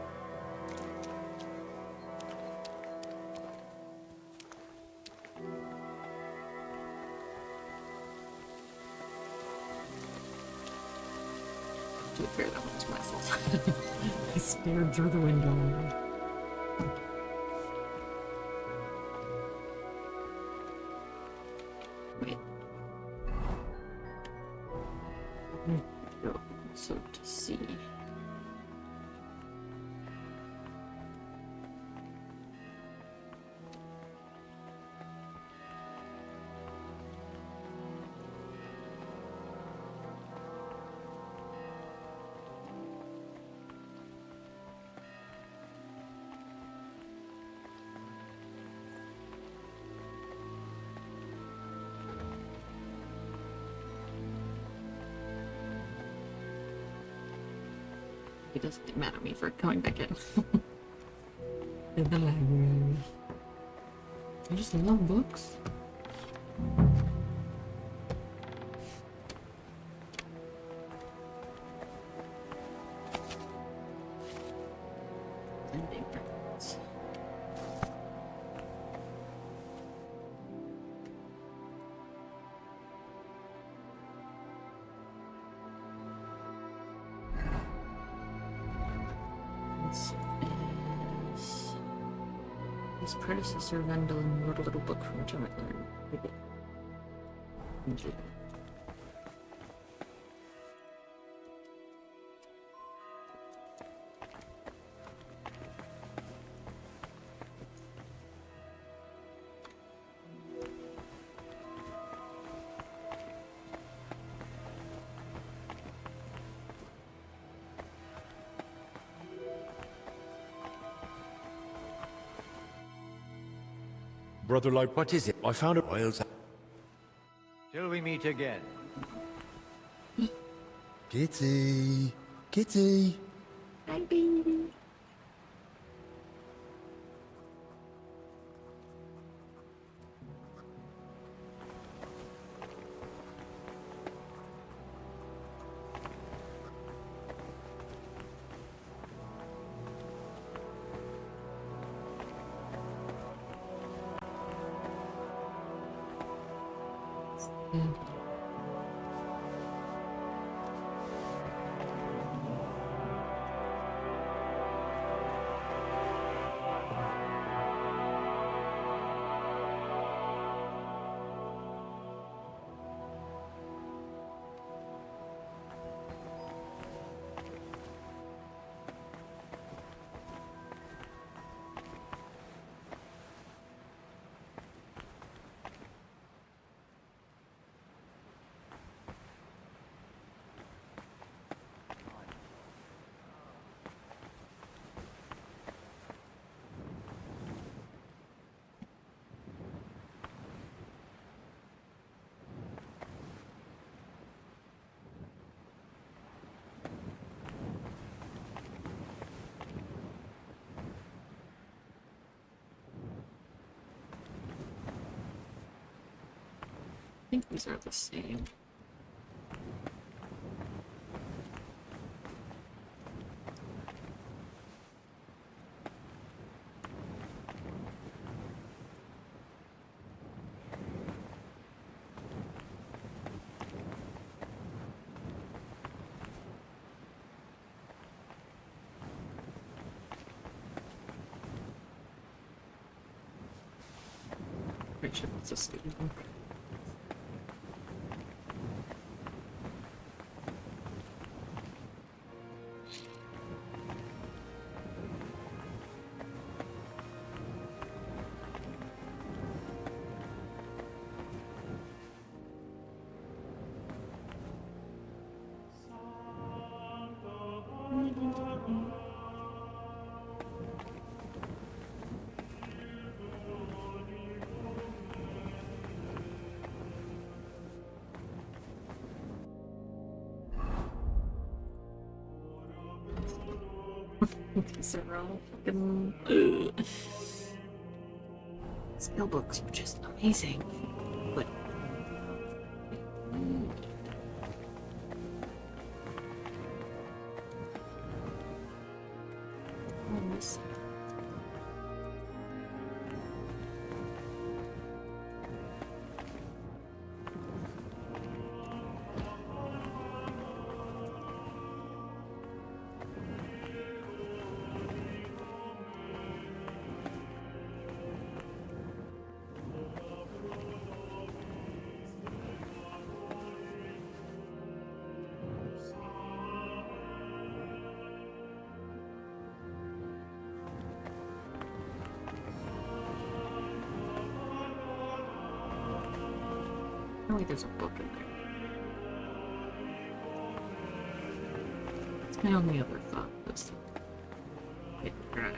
To be fair, that was my fault. I stared through the window. Wait. Go. So to see. He doesn't get mad at me for coming back in. In the library. I just love books. And big records. His predecessor Vendelin wrote a little book from which I might learn. Brother like What is it? I found a Oils. Till we meet again. Kitty. Kitty. Hi, baby. I think these are the same. Pretty sure it's a student one. These are all fucking skill books, which is amazing. But this. Apparently there's a book in there. It's my only other thought. This okay, right.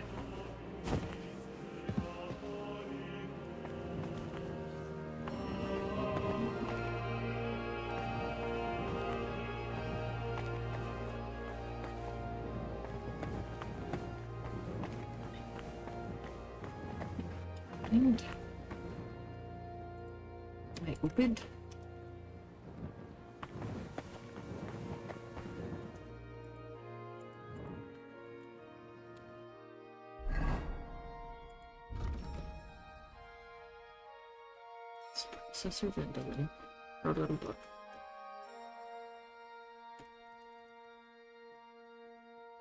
And I opened. Successor Vendolin. Wrote a little book.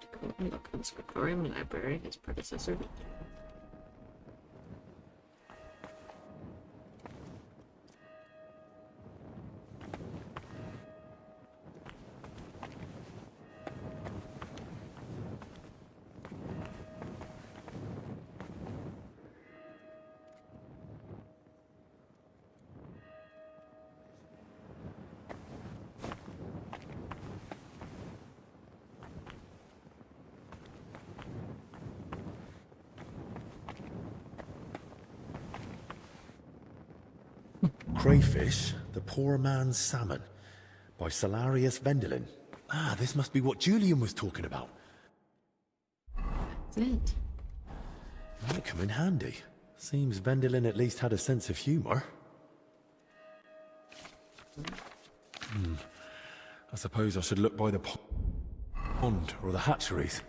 To go and look in the scriptorium and library, his predecessor. Crayfish, the Poor Man's Salmon, by Salarius Vendelin. Ah, this must be what Julian was talking about. That's it. Might come in handy. Seems Vendelin at least had a sense of humour. I suppose I should look by the pond or the hatcheries.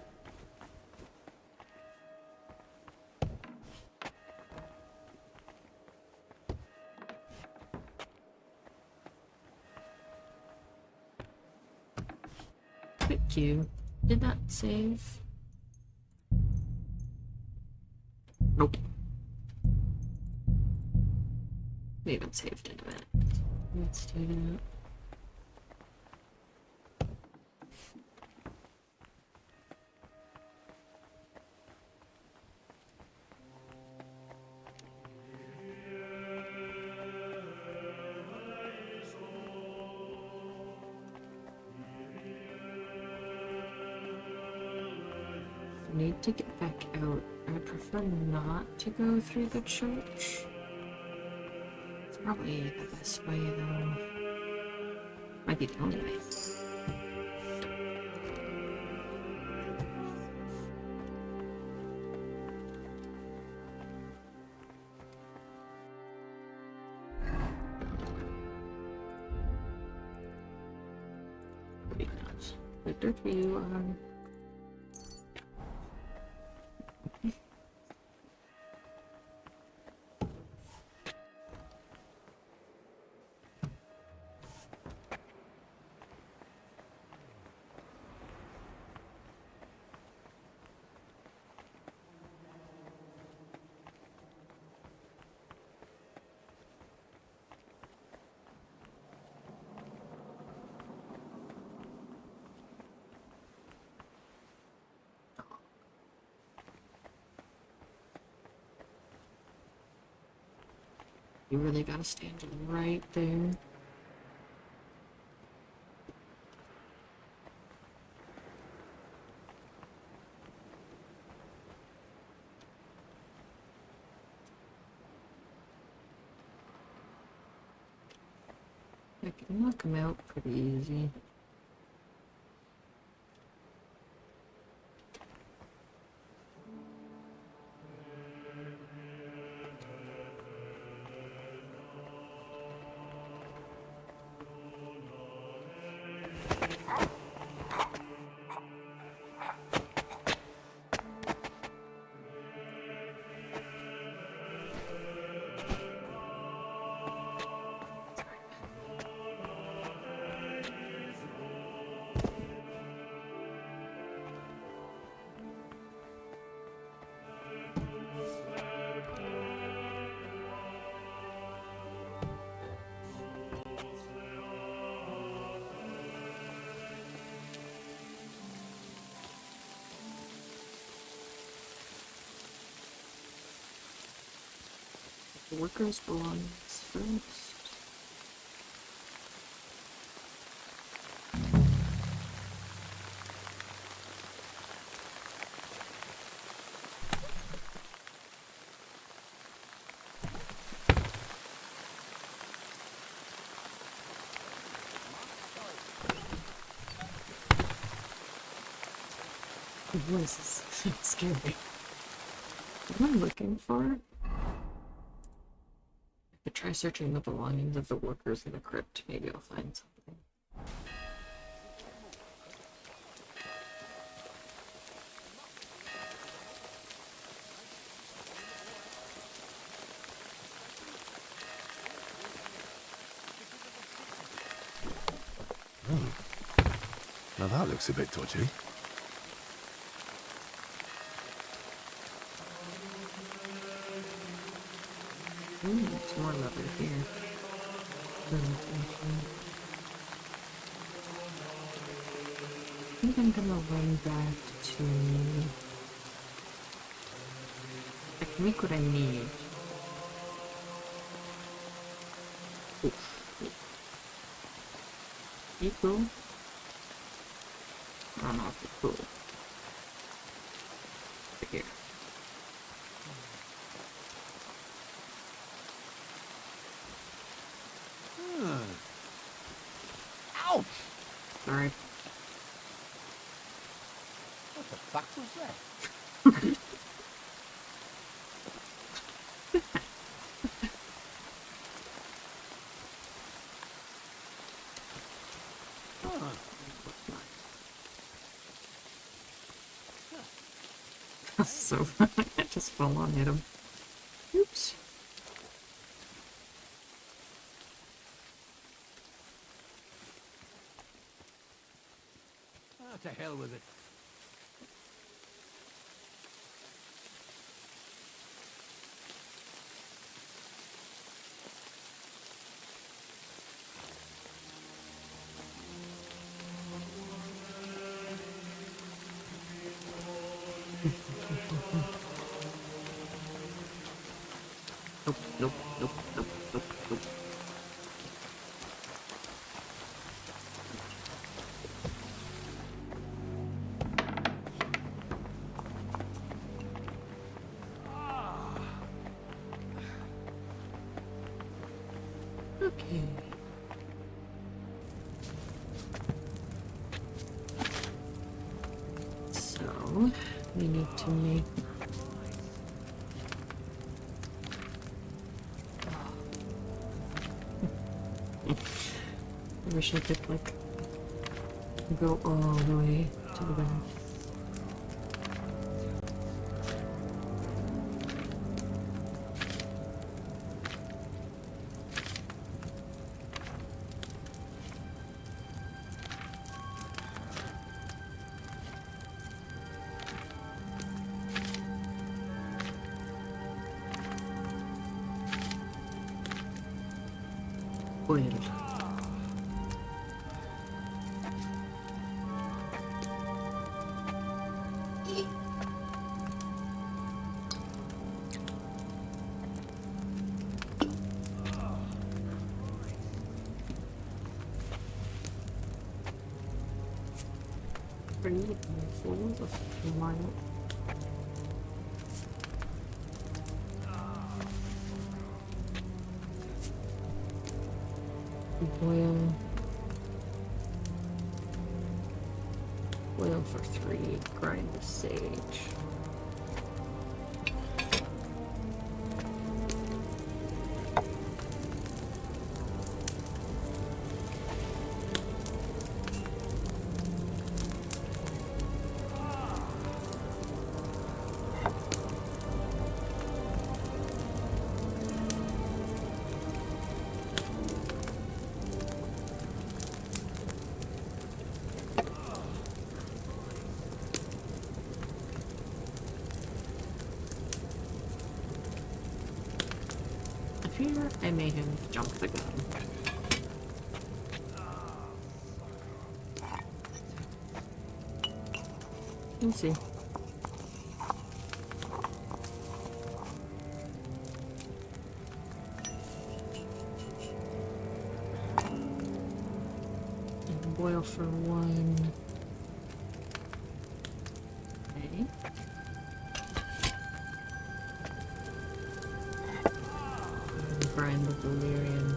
Quick queue. Did that save? Nope. We haven't saved in a minute. Let's do that. Need to get back out. I'd prefer not to go through the church. It's probably the best way though. Might be the only way. Pretty much. Victor, you You really gotta stand right there. I can knock him out pretty easy. The workers' belongings first. The voice is scary. What am I looking for? I could try searching the belongings of the workers in the crypt. Maybe I'll find something. Now that looks a bit dodgy. It's more leather here. I think I'm gonna run back to... I can make what I need. You cool? I don't know if you're cool. Over here. What the fuck was that? That's so funny. I just fell on hit him. Oops. Oh, to hell with it. Nope, nope, nope, nope, nope, nope. Okay. So, we need to make... I wish I could, like, go all the way to the back. Boiled. Pretty full of mile. Boil for 3, grind the sage. I fear I may have jumped the gun. We'll see. And boil for 1. Okay. And grind the valerian.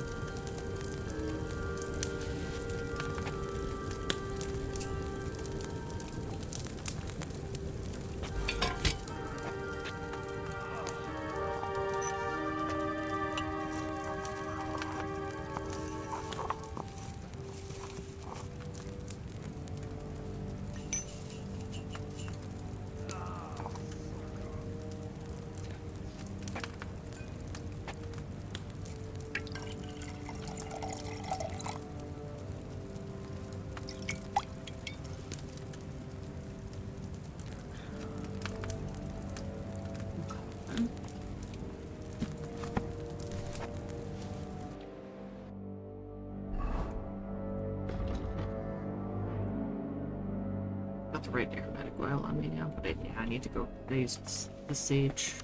That's right, aromatic oil on me now, but yeah, I need to go use the sage.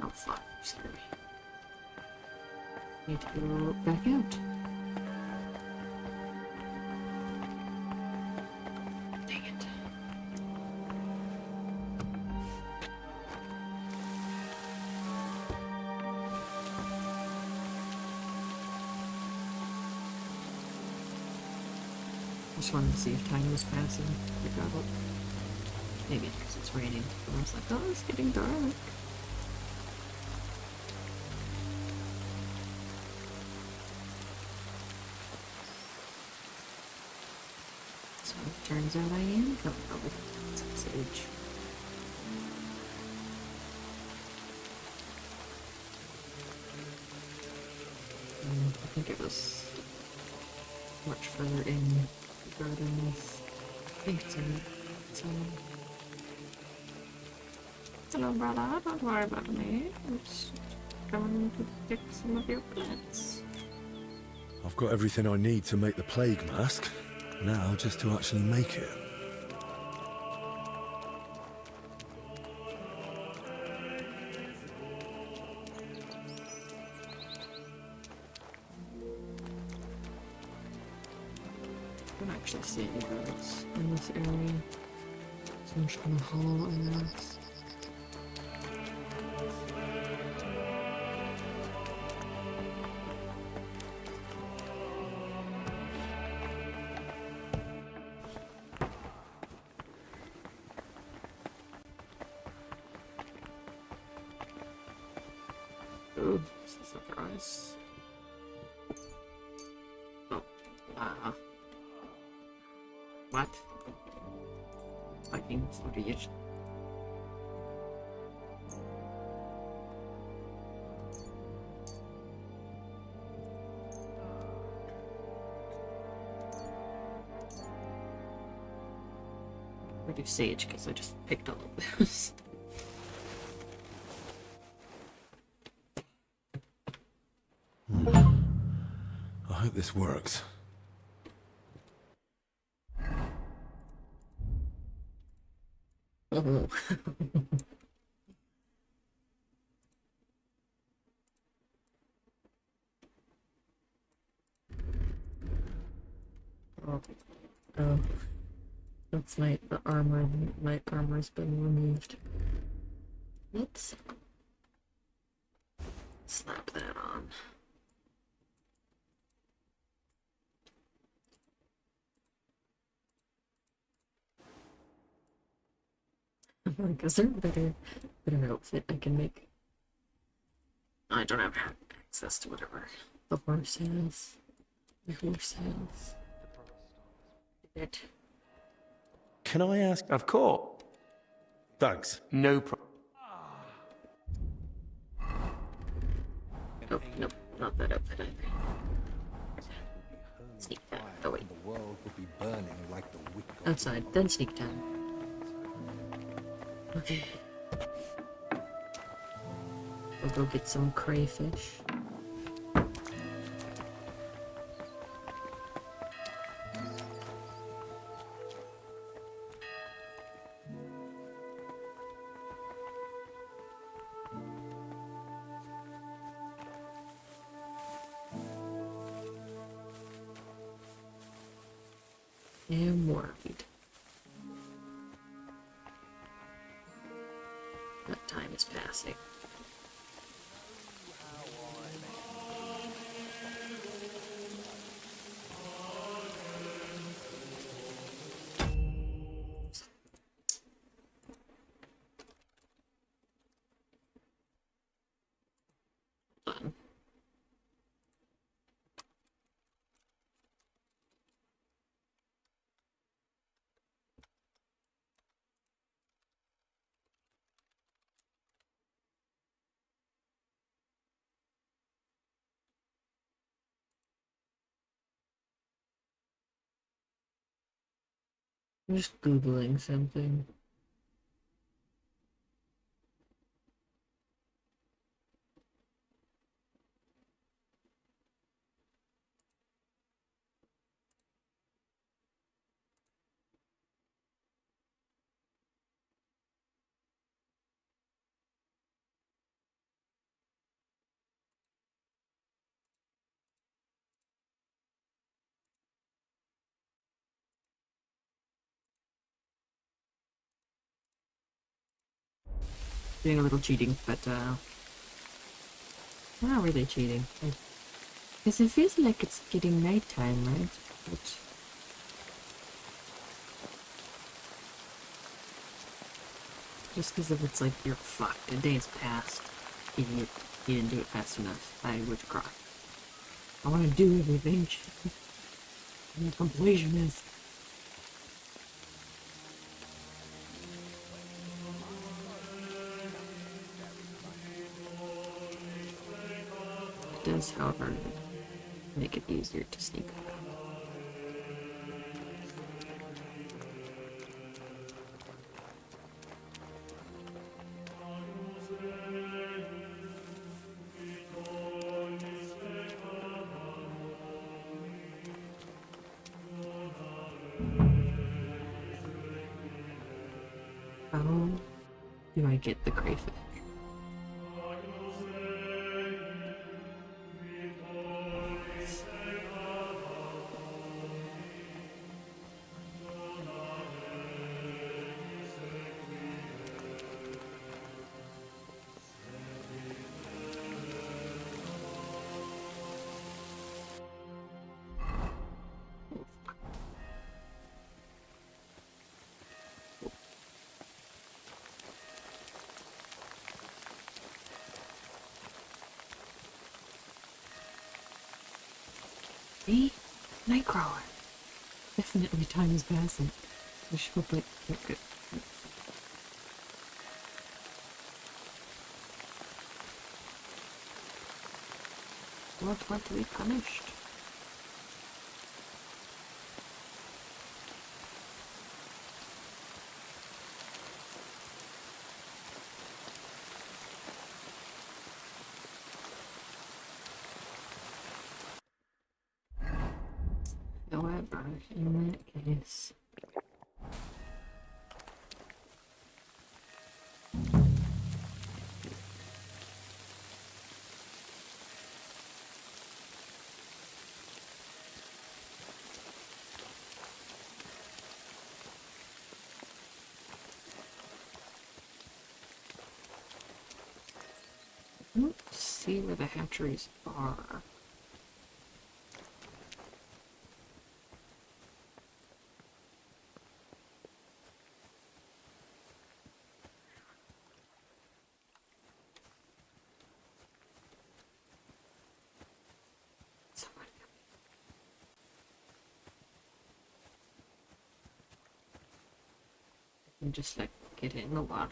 Oh fuck, sorry. Need to go back out. Dang it. Just wanted to see if time was passing. Pick up. Maybe because it's raining. But I was like, oh, it's getting dark. So it turns out I am coming up with sage. I think it was much further in the garden with I think it's in so hello brother, don't worry about me. I'm just coming to pick some of your plants. I've got everything I need to make the plague mask. Now, just to actually make it. I don't actually see any roads in this area, so I'm just gonna haul on this. Oh, this is a surprise. Oh, what? Fucking idiot. I do sage because I just picked all of this. I hope this works. Oh. Oh. That's the armor. My armor's been removed. Let's slap that on. Like, is there a better outfit I can make? I don't have access to whatever the horse has. The horse has. It. Can I ask? Of course. Thanks. No problem. Oh, nope, not that outfit either. Sneak down. Oh wait. The world would be burning like the wick of Outside, then sneak down. Okay. We'll go get some crayfish. Am worried. That time is passing. Done. I'm just Googling something. Doing a little cheating, but not really cheating. Because it feels like it's getting nighttime, right? But Just because if it's like you're fucked, a day's passed, idiot, you didn't do it fast enough, I would cry. I want to do everything. I'm a completionist. It does, however, make it easier to sneak around. How do I get the crayfish? See? Nightcrawler. Definitely time is passing. I should hope I get good. Lord want to be punished. However, in that case... Let's see where the hatcheries are. And just like get it in the water.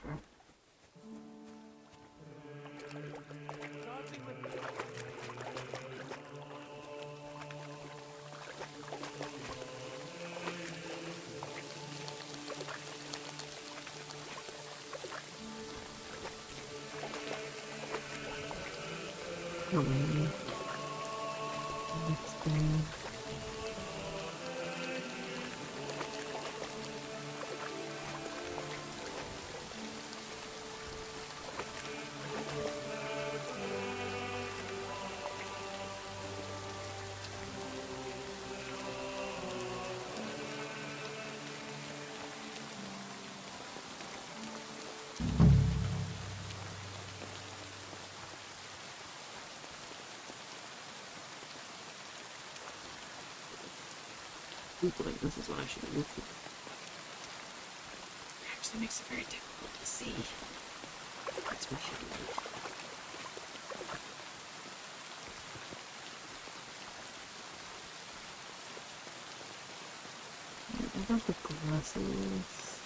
Oh, man. Let's go. Googling, this is what I should do. It actually makes it very difficult to see. That's what I should do. I got the glasses.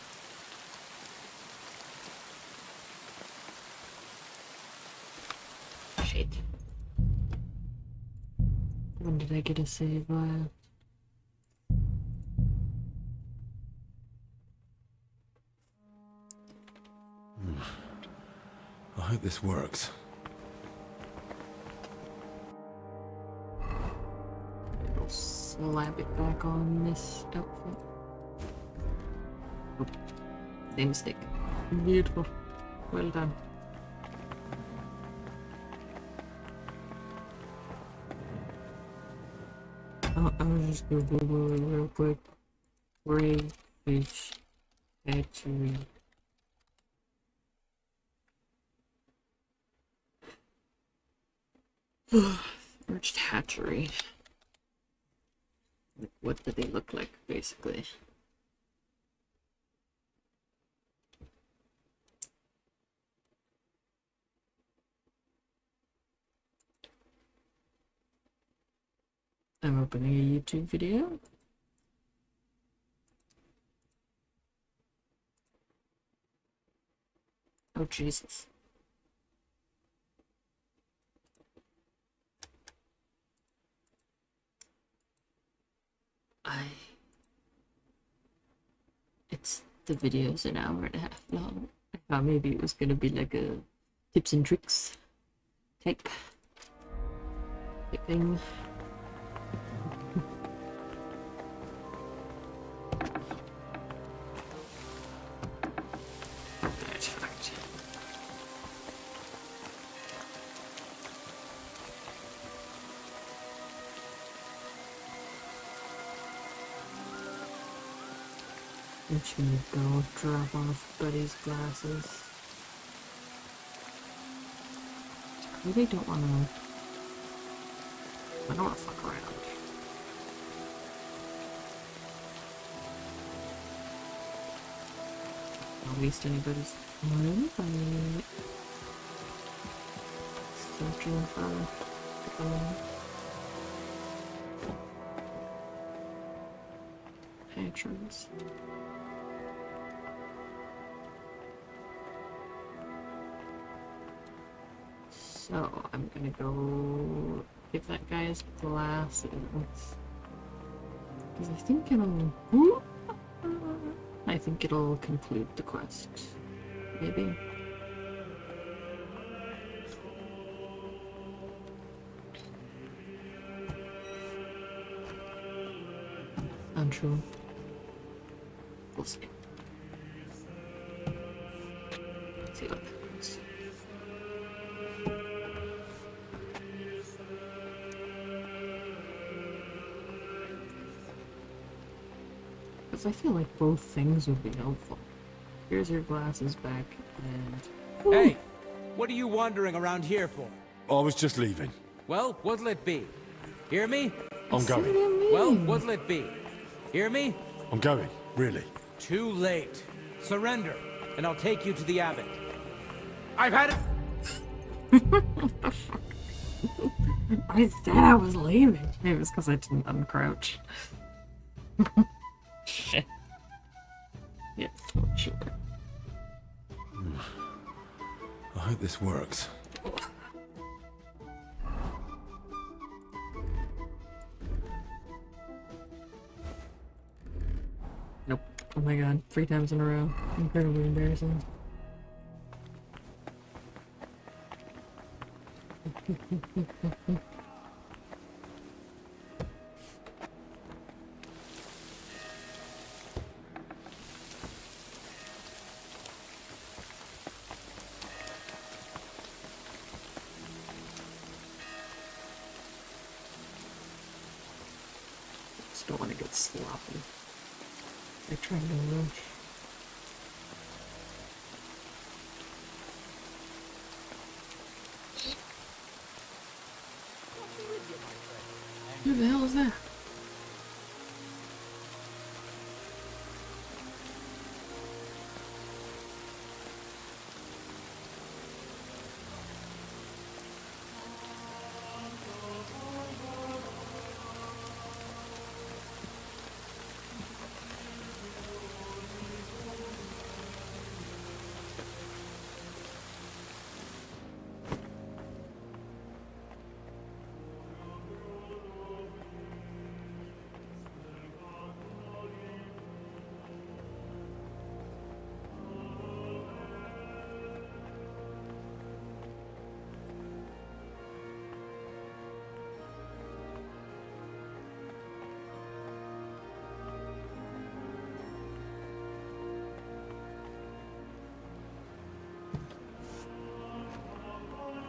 Shit. When did I get a save file? I hope this works. I'll slap it back on this outfit. Oh, same stick. Beautiful. Well done. I'll just go Google it real quick. Crayfish hatchery. Merged hatchery. Like, what do they look like, basically? I'm opening a YouTube video. Oh, Jesus. The video's an hour and a half long. I thought maybe it was gonna be like a tips and tricks type thing. I'm just gonna go drop off Buddy's glasses. I really don't wanna... I don't wanna fuck around. Don't waste anybody's time by searching for patrons. So I'm gonna go give that guy his glasses. Because I think it'll conclude the quest. Maybe. Untrue. We'll see. Let's see what happens. Because I feel like both things would be helpful. Here's your glasses back, and... Hey! What are you wandering around here for? I was just leaving. Well, what'll it be? Hear me? I'm going. Well, what'll it be? Hear me? I'm going, really. Too late. Surrender, and I'll take you to the abbot. I've had it! I said I was leaving. Maybe it was because I didn't uncrouch. Shit. Yes, sure. I hope this works. Nope. Oh my god, 3 times in a row. Incredibly embarrassing. Just don't want to get sloppy. They're trying to rush. Who the hell is that?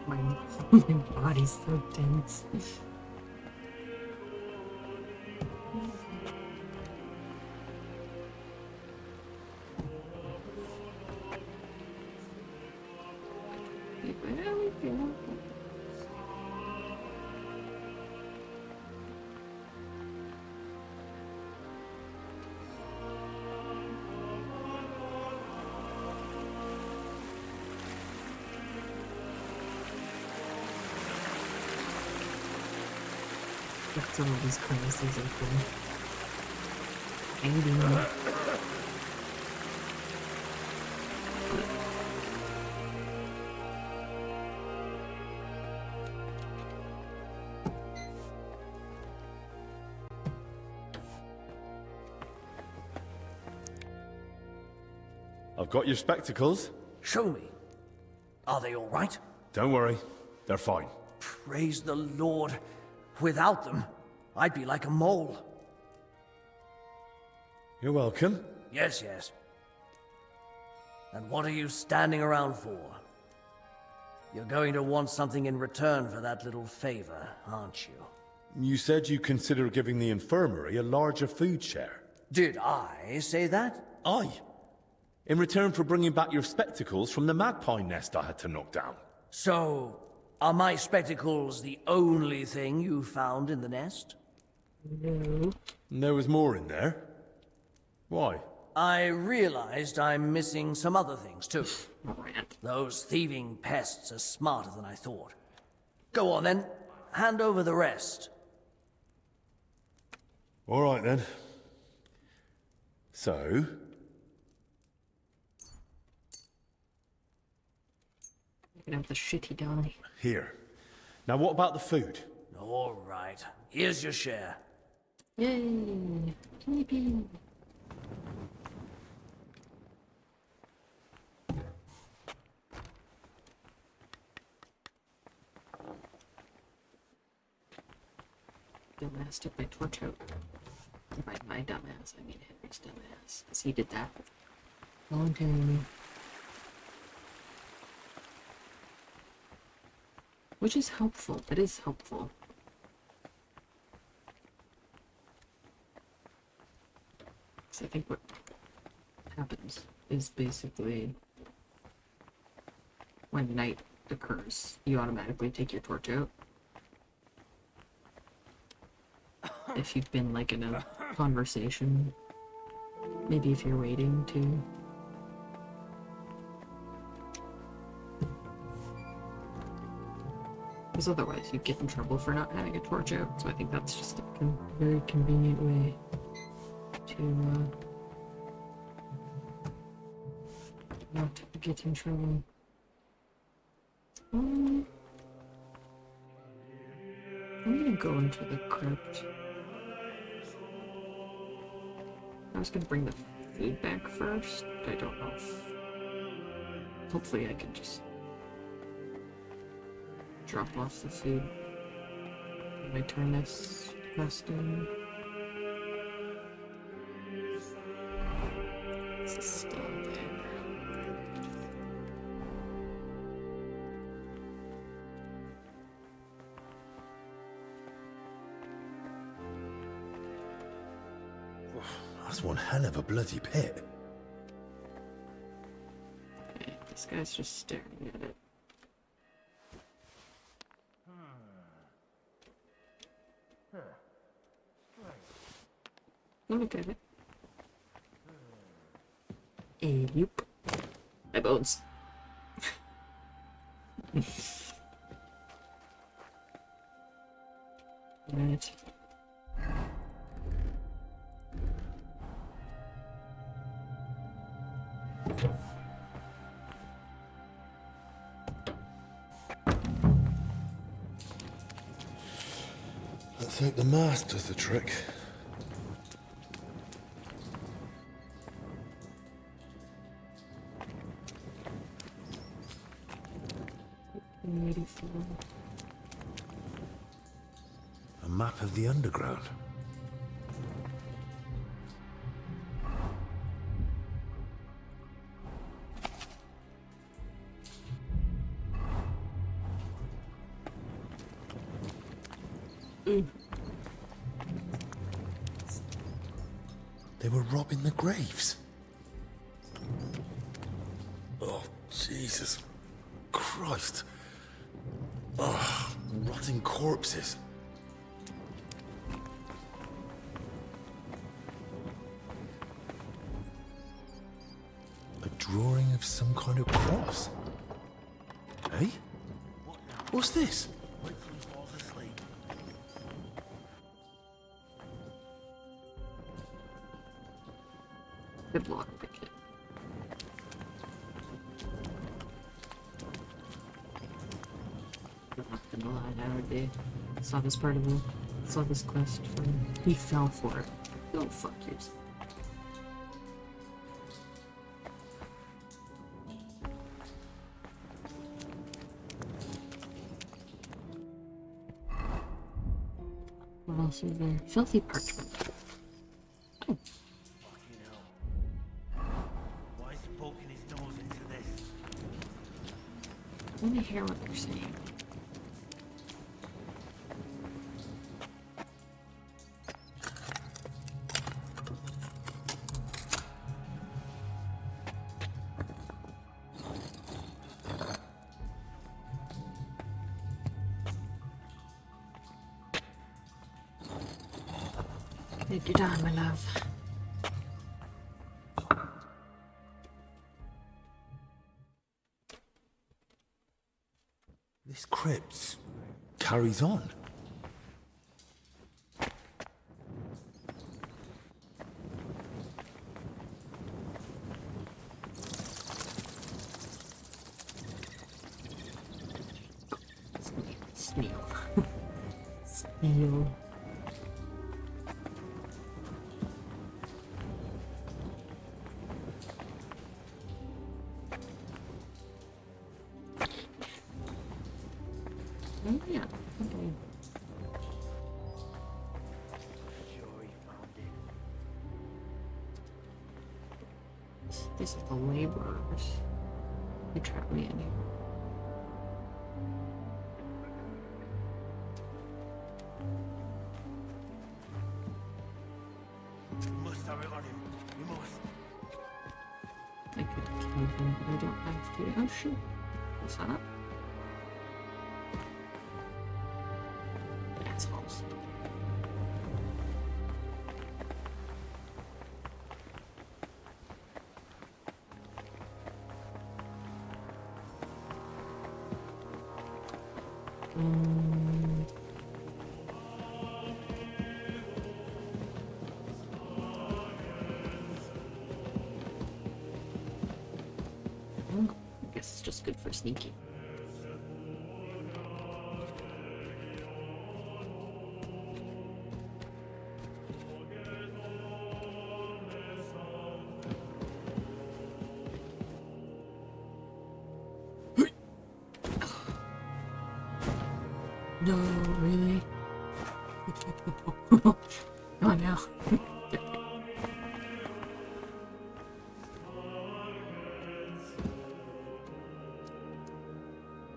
My body's so tense. There we go. Got some of these crevices open. Hiding. I've got your spectacles. Show me. Are they all right? Don't worry, they're fine. Praise the Lord. Without them, I'd be like a mole. You're welcome. Yes, yes. And what are you standing around for? You're going to want something in return for that little favor, aren't you? You said you consider giving the infirmary a larger food share. Did I say that? Aye. In return for bringing back your spectacles from the magpie nest I had to knock down. So, are my spectacles the only thing you found in the nest? No. There was more in there. Why? I realized I'm missing some other things, too. Those thieving pests are smarter than I thought. Go on, then. Hand over the rest. All right, then. So... You can have the shitty die. Here. Now what about the food? All right. Here's your share. Yay! Yippee! Dumbass took my torch out. By my dumbass, I mean Henry's dumbass. Because he did that. Voluntarily. Which is helpful. It is helpful. So I think what happens is basically when night occurs, you automatically take your torch out. If you've been like in a conversation, maybe if you're waiting to. Because otherwise you get in trouble for not having a torch out, so I think that's just a very convenient way to not get in trouble. I'm gonna go into the crypt. I was gonna bring the food back first, but I don't know if... Hopefully I can just drop off the food. Can I turn this quest in? It's still there. That's one hell of a bloody pit. Okay, this guy's just staring at it. Look at it. Nope. My bones. Right. Let's hope the mask does the trick. A map of the underground. They were robbing the graves. Oh, Jesus Christ. Oh, rotting corpses. A drawing of some kind of cross. Hey? What's this? Good luck, Wicked. I'm not gonna lie, I already saw this part of the saw this quest from he fell for it. Go fuck yourself. What else is there? Filthy parchment. Oh. Why is he poking his nose into this? Let me hear what they're saying. Take your time, my love. This crypt carries on. Snail. Snail. Oh yeah, okay. This is the laborers who trapped me in here. You must have it on him. You must. I could kill him, but I don't have to. Oh shit. What's that? Assholes. I guess it's just good for sneaking. No, really? Come on now.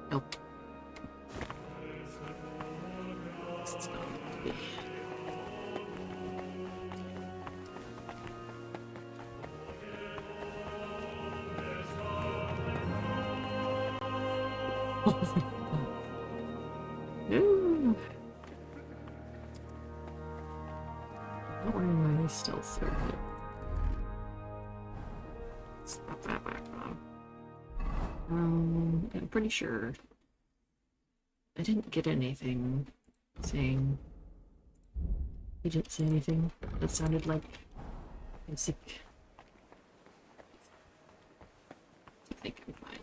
Nope. It's not me. Ooh. Not wearing my stealth through it. It's not that back on. I'm pretty sure I didn't get anything saying. He didn't say anything that sounded like I'm sick. I think I'm fine.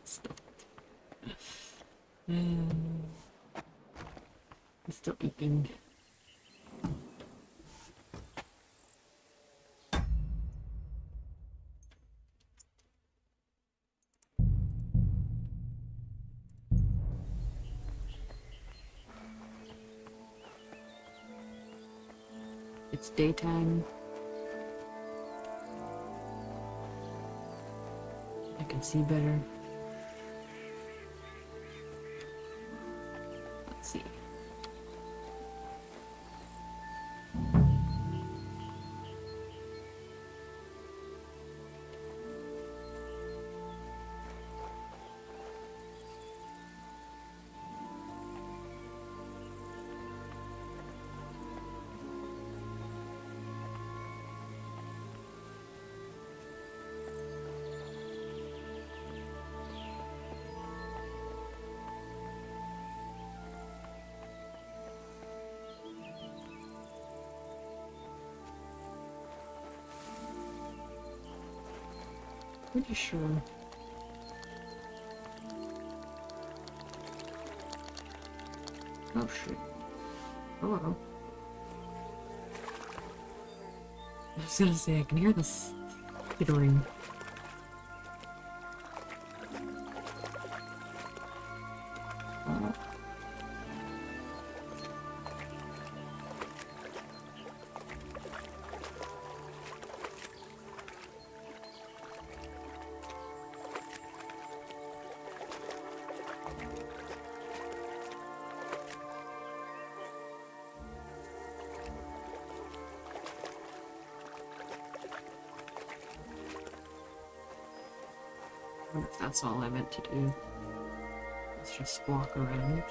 Still. I'm still eating. It's daytime. I can see better. Let's see. Pretty sure. Oh shit. Hello. I was gonna say I can hear this skittering. If that's all I meant to do. Let's just walk around.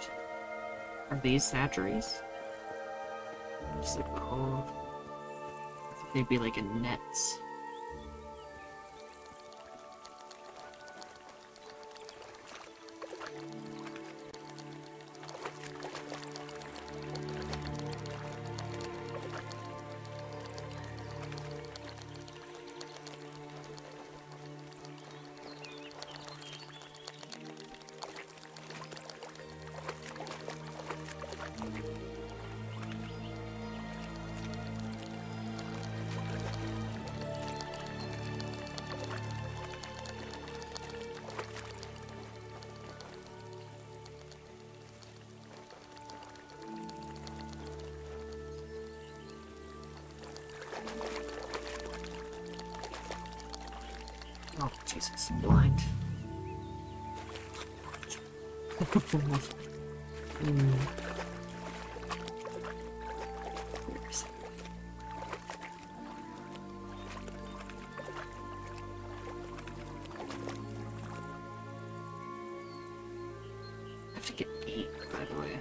Are these satcheries? Just like, oh. I think they'd be like in nets. Oh, Jesus, I'm blind. Where is it? I have to get 8, by the way.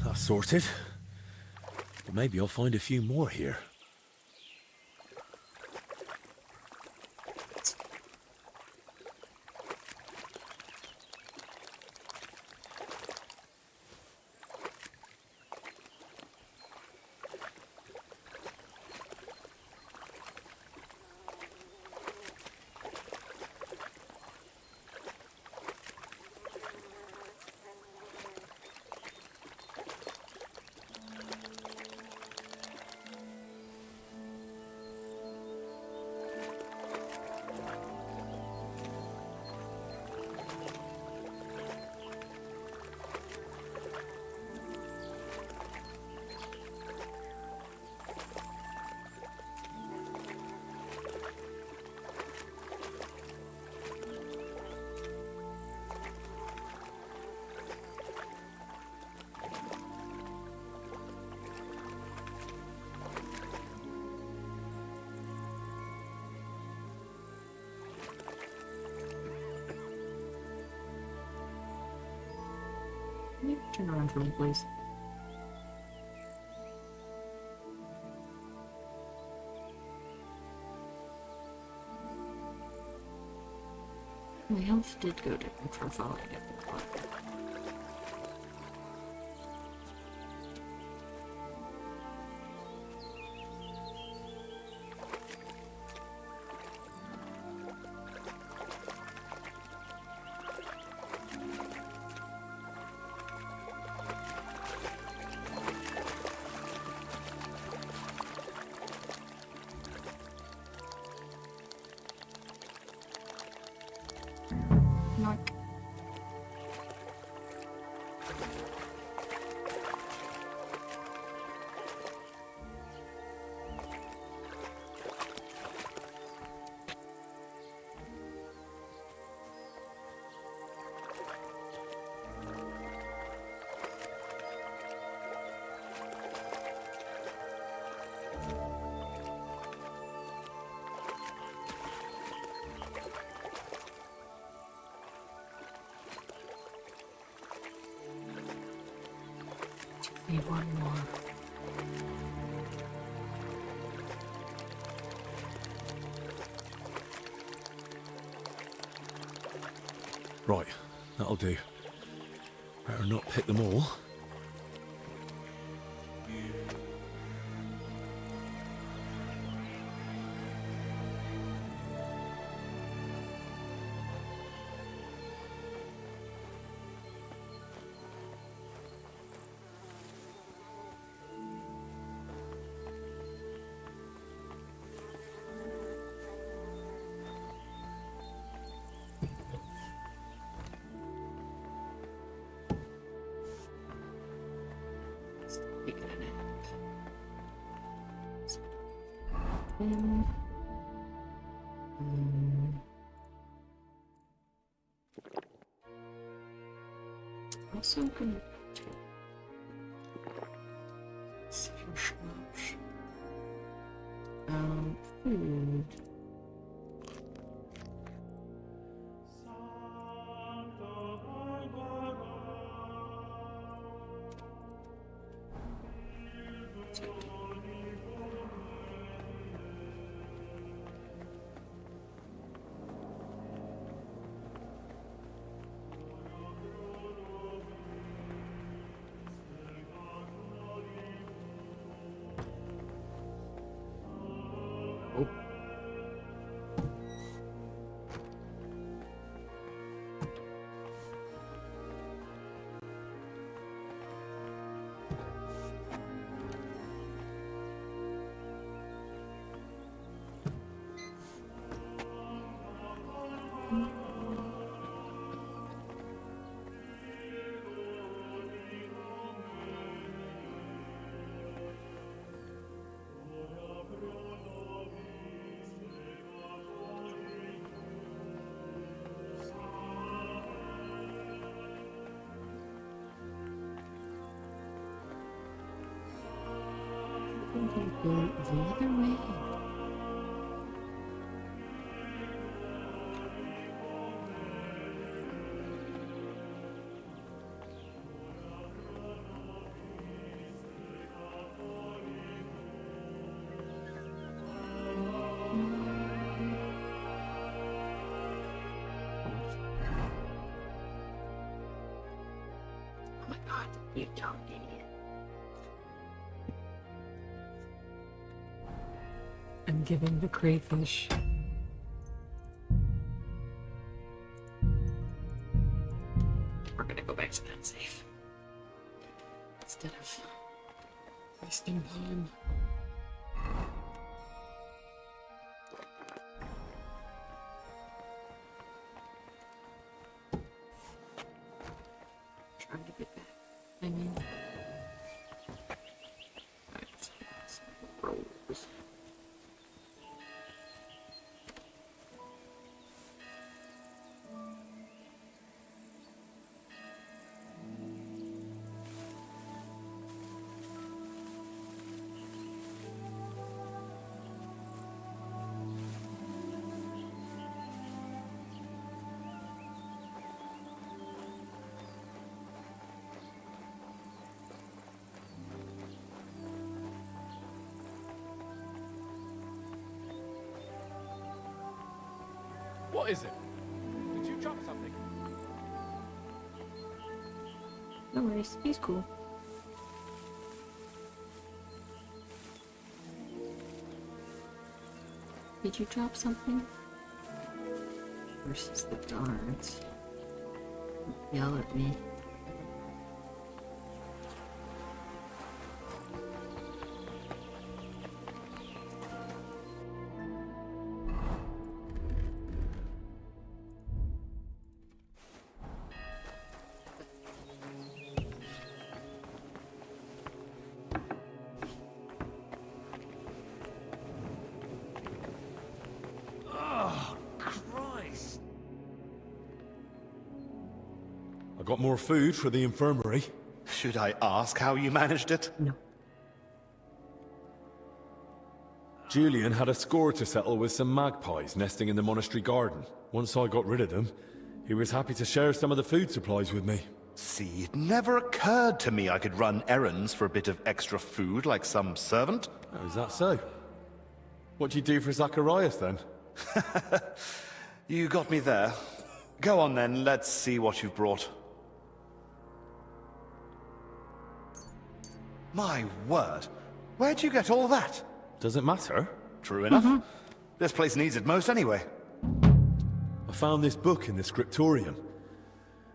that's sorted. But maybe I'll find a few more here. Turn around for me, please. My health did go down for falling at the water. Knock. Need one more. Right, that'll do. Better not pick them all. Also gonna food. Go the other way. You dumb idiot. I'm giving the crayfish. We're gonna go back to that safe. Instead of wasting time. Trying to get back. I mean, right. Rolls. What is it? Did you drop something? No worries, he's cool. Did you drop something? Versus the guards. Yell at me. I got more food for the infirmary. Should I ask how you managed it? No. Julian had a score to settle with some magpies nesting in the monastery garden. Once I got rid of them, he was happy to share some of the food supplies with me. See, it never occurred to me I could run errands for a bit of extra food like some servant. Oh, is that so? What do you do for Zacharias, then? You got me there. Go on then, let's see what you've brought. My word, where'd you get all that? Doesn't matter. True enough. This place needs it most anyway. I found this book in the scriptorium.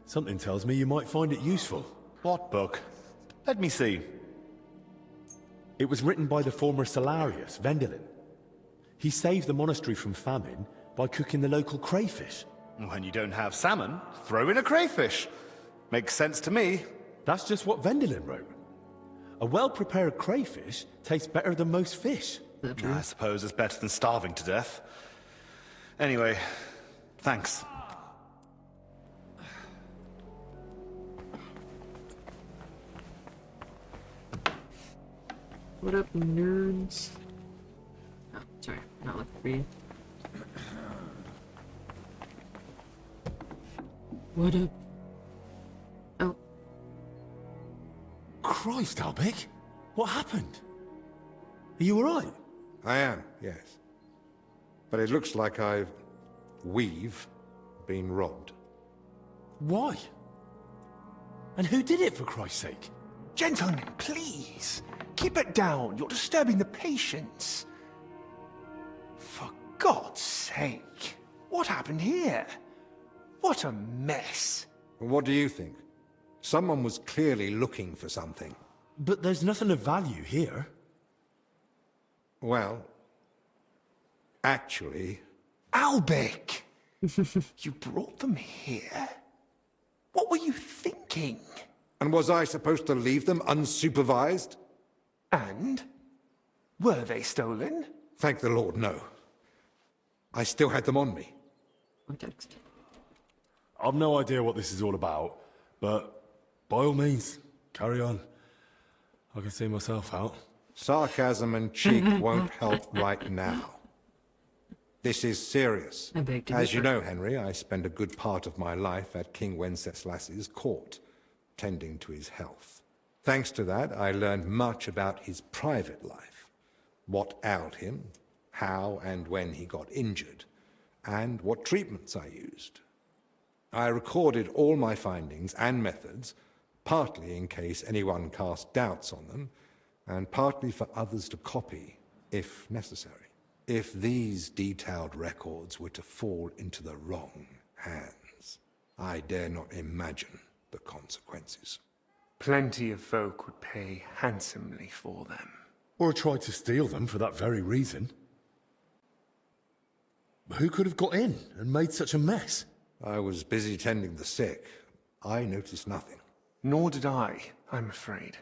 Something tells me you might find it useful. What book? Let me see. It was written by the former Salarius, Vendelin. He saved the monastery from famine by cooking the local crayfish. When you don't have salmon, throw in a crayfish. Makes sense to me. That's just what Vendelin wrote. A well-prepared crayfish tastes better than most fish. I suppose it's better than starving to death. Anyway, thanks. What up, nerds? Oh, sorry, not looking for you. What up? Oh. Christ, Albig! What happened? Are you alright? I am, yes. But it looks like we've been robbed. Why? And who did it, for Christ's sake? Gentlemen, please. Keep it down. You're disturbing the patients. For God's sake. What happened here? What a mess. What do you think? Someone was clearly looking for something. But there's nothing of value here. Well, actually... Albig! You brought them here? What were you thinking? And was I supposed to leave them unsupervised? And? Were they stolen? Thank the Lord, no. I still had them on me. Context. I've no idea what this is all about, but by all means, carry on. I can see myself out. Sarcasm and cheek won't help right now. This is serious. I beg to As you differ. know, Henry, I spend a good part of my life at King Wenceslas's court, tending to his health. Thanks to that, I learned much about his private life, what ailed him, how and when he got injured, and what treatments I used. I recorded all my findings and methods, partly in case anyone cast doubts on them, and partly for others to copy, if necessary. If these detailed records were to fall into the wrong hands, I dare not imagine the consequences. Plenty of folk would pay handsomely for them. Or tried to steal them for that very reason. Who could have got in and made such a mess? I was busy tending the sick. I noticed nothing. Nor did I, I'm afraid.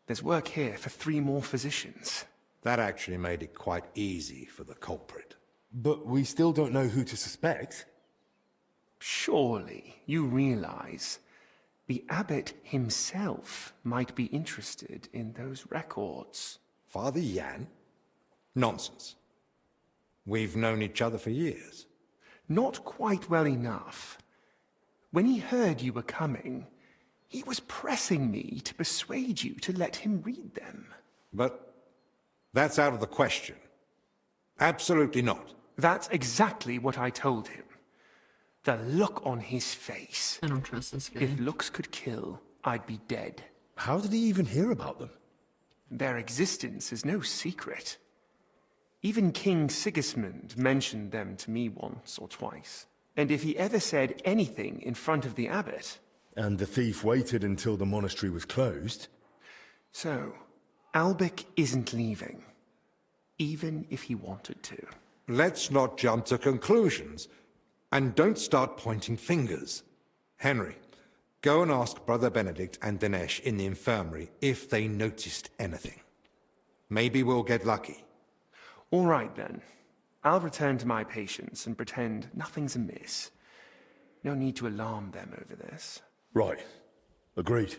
There's work here for 3 more physicians. That actually made it quite easy for the culprit. But we still don't know who to suspect. Surely you realize the abbot himself might be interested in those records. Father Jan? Nonsense. We've known each other for years. Not quite well enough. When he heard you were coming, he was pressing me to persuade you to let him read them. But that's out of the question. Absolutely not. That's exactly what I told him. The look on his face. I don't trust this guy. If looks could kill, I'd be dead. How did he even hear about them? Their existence is no secret. Even King Sigismund mentioned them to me once or twice. And if he ever said anything in front of the abbot... And the thief waited until the monastery was closed. So, Albic isn't leaving. Even if he wanted to. Let's not jump to conclusions. And don't start pointing fingers. Henry, go and ask Brother Benedict and Dinesh in the infirmary if they noticed anything. Maybe we'll get lucky. All right, then. I'll return to my patients and pretend nothing's amiss. No need to alarm them over this. Right. Agreed.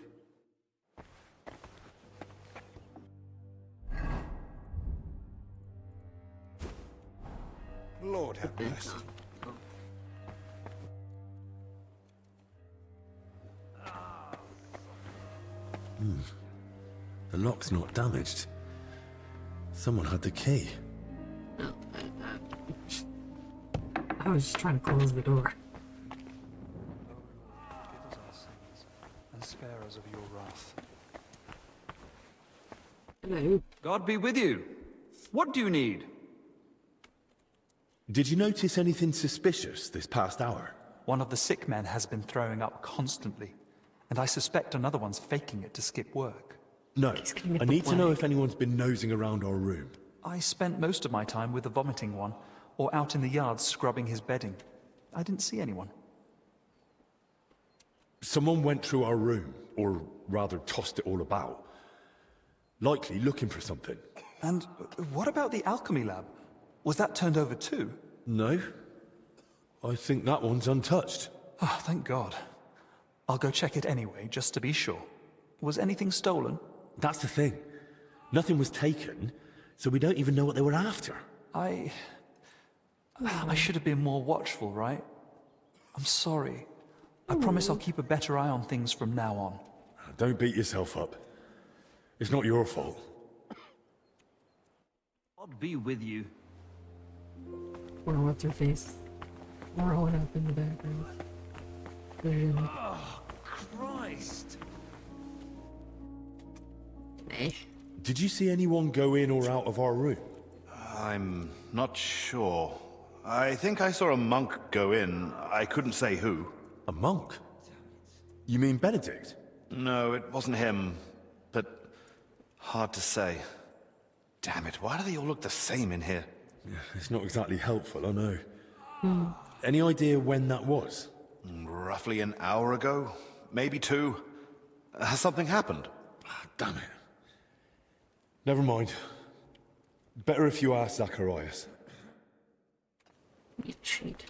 Lord have mercy. The lock's not damaged. Someone had the key. I was just trying to close the door. And spare us of your wrath. Hello. God be with you. What do you need? Did you notice anything suspicious this past hour? One of the sick men has been throwing up constantly, and I suspect another one's faking it to skip work. No, I need to know if anyone's been nosing around our room. I spent most of my time with the vomiting one, or out in the yard scrubbing his bedding. I didn't see anyone. Someone went through our room, or rather tossed it all about. Likely looking for something. And what about the alchemy lab? Was that turned over too? No. I think that one's untouched. Oh, thank God. I'll go check it anyway, just to be sure. Was anything stolen? That's the thing. Nothing was taken, so we don't even know what they were after. I should have been more watchful, right? I'm sorry. I promise I'll keep a better eye on things from now on. Don't beat yourself up. It's not your fault. God be with you. Or what's her face? Rolling up in the background. Vision. Oh, Christ. Hey. Did you see anyone go in or out of our room? I'm not sure. I think I saw a monk go in. I couldn't say who. A monk? You mean Benedict? No, it wasn't him. But hard to say. Damn it, why do they all look the same in here? Yeah, it's not exactly helpful, I know. Any idea when that was? Roughly an hour ago. Maybe 2. Has something happened? Damn it. Never mind. Better if you ask Zacharias. You cheat.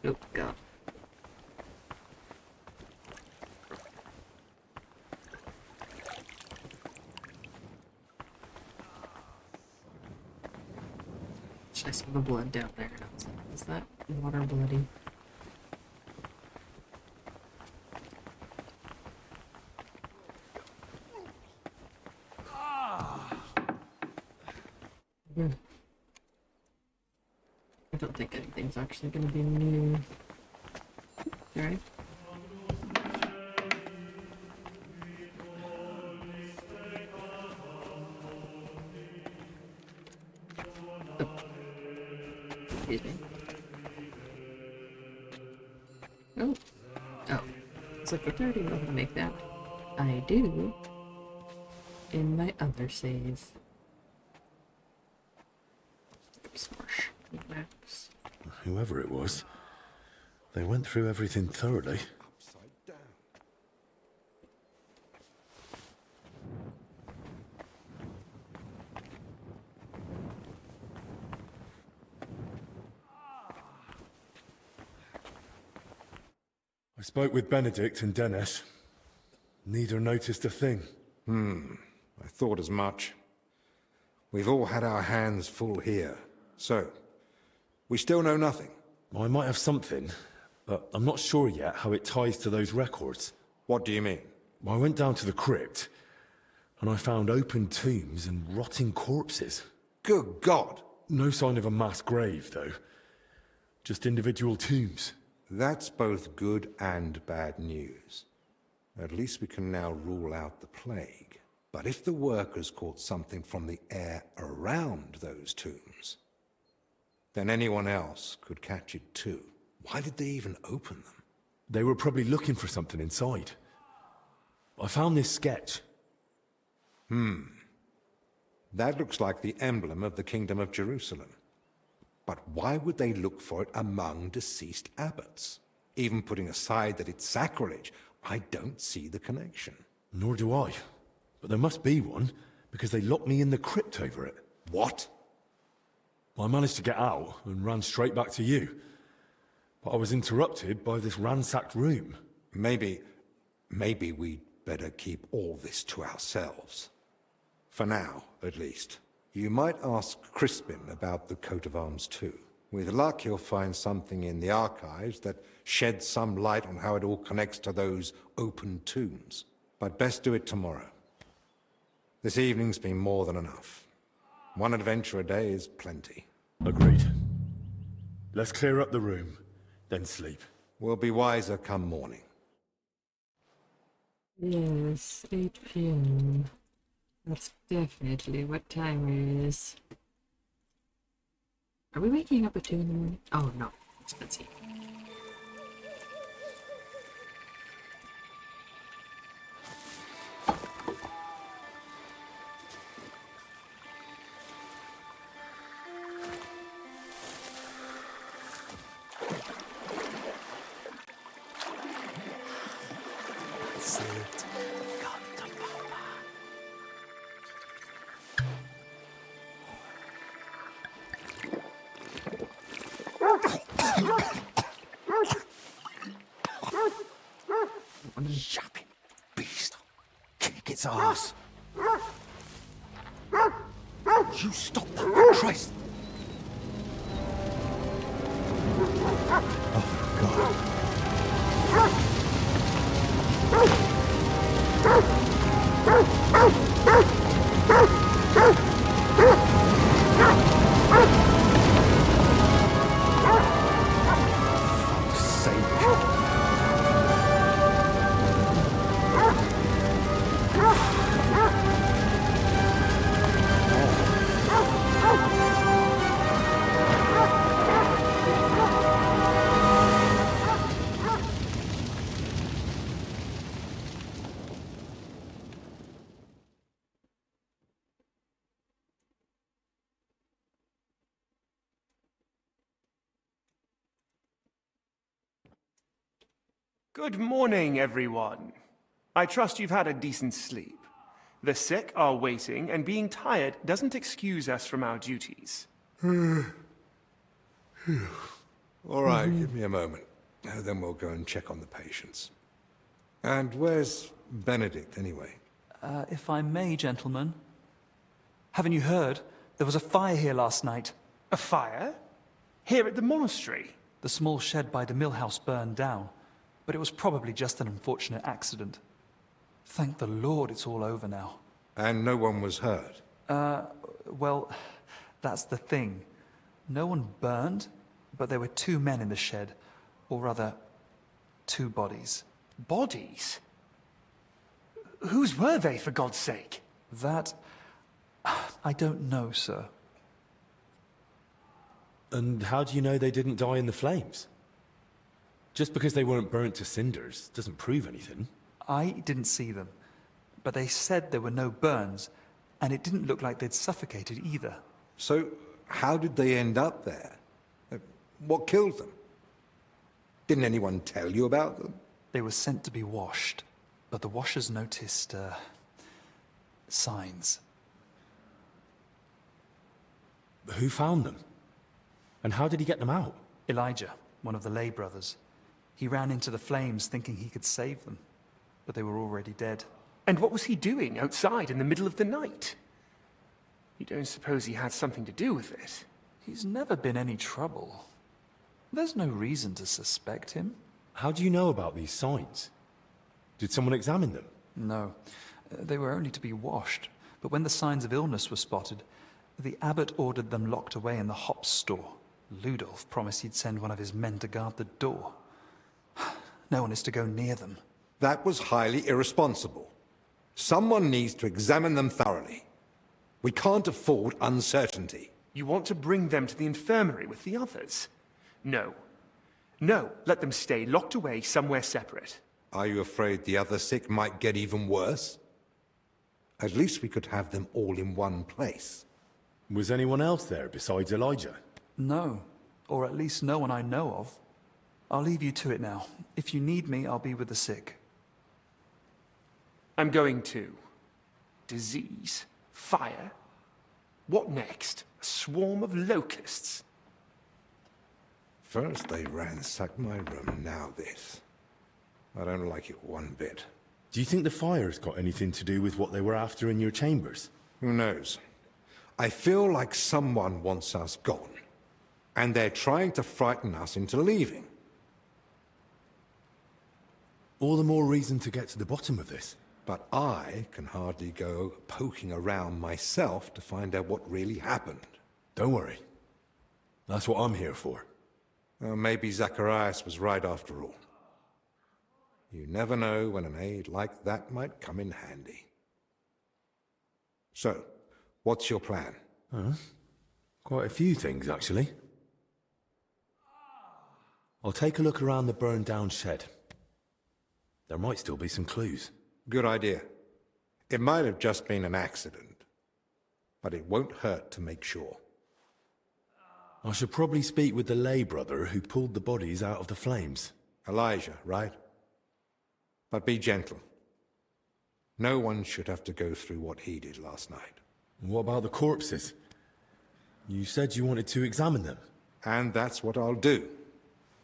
Oh, God. I saw the blood down there, and I was like, is that water bloody? I don't think anything's actually going to be new. Alright. Oh. Excuse me. Oh. Oh. It's like, I already know how to make that. I do. In my other save. Smash. Max. Whoever it was, they went through everything thoroughly. I spoke with Benedict and Dennis. Neither noticed a thing. I thought as much. We've all had our hands full here. So, we still know nothing. I might have something, but I'm not sure yet how it ties to those records. What do you mean? I went down to the crypt, and I found open tombs and rotting corpses. Good God! No sign of a mass grave, though. Just individual tombs. That's both good and bad news. At least we can now rule out the plague. But if the workers caught something from the air around those tombs, then anyone else could catch it too. Why did they even open them? They were probably looking for something inside. I found this sketch. That looks like the emblem of the Kingdom of Jerusalem. But why would they look for it among deceased abbots? Even putting aside that it's sacrilege, I don't see the connection. Nor do I. But there must be one, because they locked me in the crypt over it. What? I managed to get out and ran straight back to you. But I was interrupted by this ransacked room. Maybe we'd better keep all this to ourselves. For now, at least. You might ask Crispin about the coat of arms too. With luck, he'll find something in the archives that sheds some light on how it all connects to those open tombs. But best do it tomorrow. This evening's been more than enough. One adventure a day is plenty. Agreed. Let's clear up the room, then sleep. We'll be wiser come morning. Yes, 8 p.m. That's definitely what time it is. Are we waking up at 2 in the morning? Oh, no. Let's see. Shut it, beast. Kick its ass. You stop that, for Christ. Oh, God. Fuck's sake. Good morning, everyone. I trust you've had a decent sleep. The sick are waiting, and being tired doesn't excuse us from our duties. All right, give me a moment. Then we'll go and check on the patients. And where's Benedict, anyway? If I may, gentlemen. Haven't you heard? There was a fire here last night. A fire? Here at the monastery? The small shed by the mill house burned down, but it was probably just an unfortunate accident. Thank the Lord it's all over now. And no one was hurt? Well, That's the thing. No one burned, but there were 2 men in the shed. Or rather, 2 bodies. Bodies? Whose were they, for God's sake? That... I don't know, sir. And how do you know they didn't die in the flames? Just because they weren't burnt to cinders doesn't prove anything. I didn't see them, but they said there were no burns, and it didn't look like they'd suffocated either. So, how did they end up there? What killed them? Didn't anyone tell you about them? They were sent to be washed, but the washers noticed, signs. Who found them? And how did he get them out? Elijah, one of the lay brothers. He ran into the flames thinking he could save them, but they were already dead. And what was he doing outside in the middle of the night? You don't suppose he had something to do with it? He's never been any trouble. There's no reason to suspect him. How do you know about these signs? Did someone examine them? No. They were only to be washed, but when the signs of illness were spotted, the abbot ordered them locked away in the hops store. Ludolf promised he'd send one of his men to guard the door. No one is to go near them. That was highly irresponsible. Someone needs to examine them thoroughly. We can't afford uncertainty. You want to bring them to the infirmary with the others? No. No, let them stay locked away somewhere separate. Are you afraid the other sick might get even worse? At least we could have them all in one place. Was anyone else there besides Elijah? No, or at least no one I know of. I'll leave you to it now. If you need me, I'll be with the sick. I'm going too. Disease? Fire? What next? A swarm of locusts? First they ransacked my room, now this. I don't like it one bit. Do you think the fire's got anything to do with what they were after in your chambers? Who knows? I feel like someone wants us gone. And they're trying to frighten us into leaving. All the more reason to get to the bottom of this. But I can hardly go poking around myself to find out what really happened. Don't worry. That's what I'm here for. Maybe Zacharias was right after all. You never know when an aid like that might come in handy. So, what's your plan? Quite a few things, actually. I'll take a look around the burned-down shed. There might still be some clues. Good idea. It might have just been an accident, but it won't hurt to make sure. I should probably speak with the lay brother who pulled the bodies out of the flames. Elijah, right? But be gentle. No one should have to go through what he did last night. What about the corpses? You said you wanted to examine them. And that's what I'll do.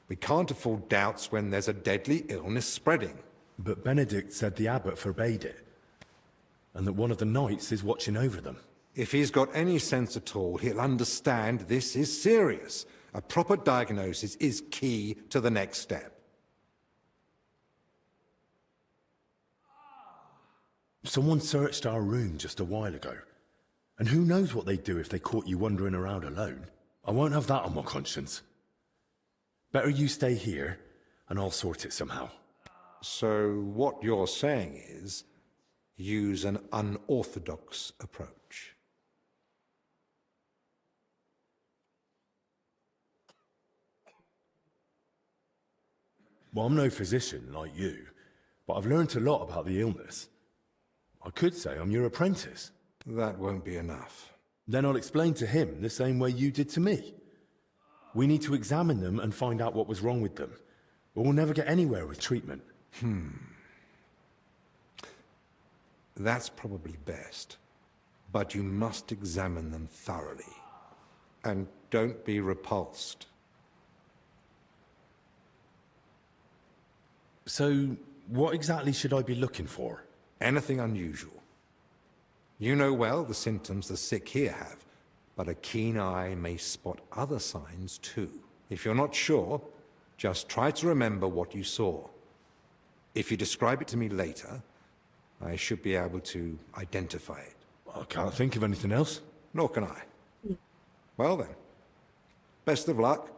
We can't afford doubts when there's a deadly illness spreading. But Benedict said the abbot forbade it, and that one of the knights is watching over them. If he's got any sense at all, he'll understand this is serious. A proper diagnosis is key to the next step. Someone searched our room just a while ago, and who knows what they'd do if they caught you wandering around alone. I won't have that on my conscience. Better you stay here, and I'll sort it somehow. So what you're saying is, use an unorthodox approach. Well, I'm no physician like you, but I've learnt a lot about the illness. I could say I'm your apprentice. That won't be enough. Then I'll explain to him the same way you did to me. We need to examine them and find out what was wrong with them, or we'll never get anywhere with treatment. That's probably best. But you must examine them thoroughly. And don't be repulsed. So, what exactly should I be looking for? Anything unusual. You know well the symptoms the sick here have, but a keen eye may spot other signs too. If you're not sure, just try to remember what you saw. If you describe it to me later, I should be able to identify it. I can't think of anything else. Nor can I. Well then, best of luck.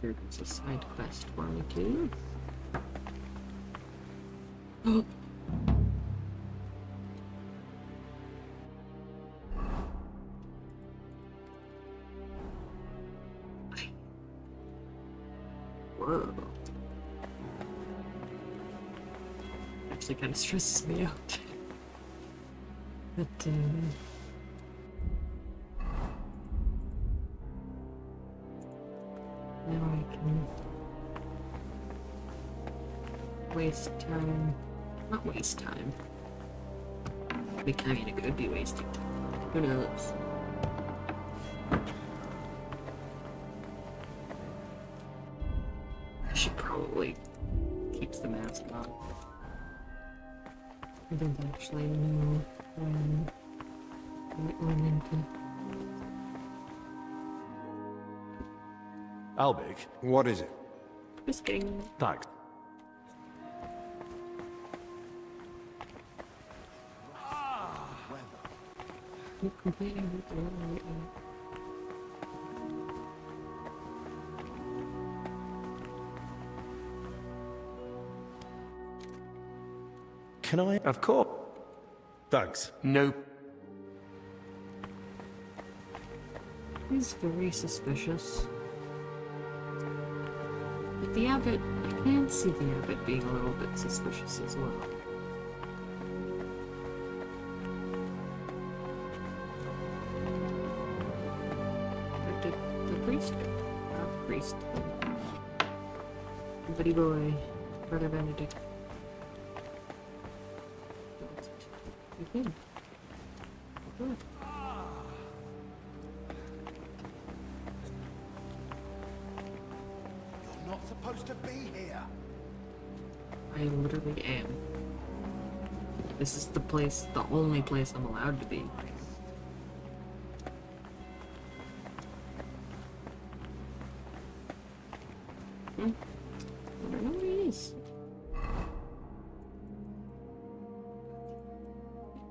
Sure, there's a side quest for me too. Oh. Whoa. Actually kind of stresses me out. But, now I can waste time. Not waste time. I mean, it could be wasting time. Who knows? She probably keeps the mask on. I don't actually know when I might run into. Albig? What is it? Whisking. Thanks. Can I? Of course. Thanks. No. He's very suspicious. But the abbot, I can see the abbot being a little bit suspicious as well. Where did the priest go? Not priest. Buddy boy, Brother Benedict. Good. Good. You're not supposed to be here. I literally am. This is the place, the only place I'm allowed to be. I don't know where he is.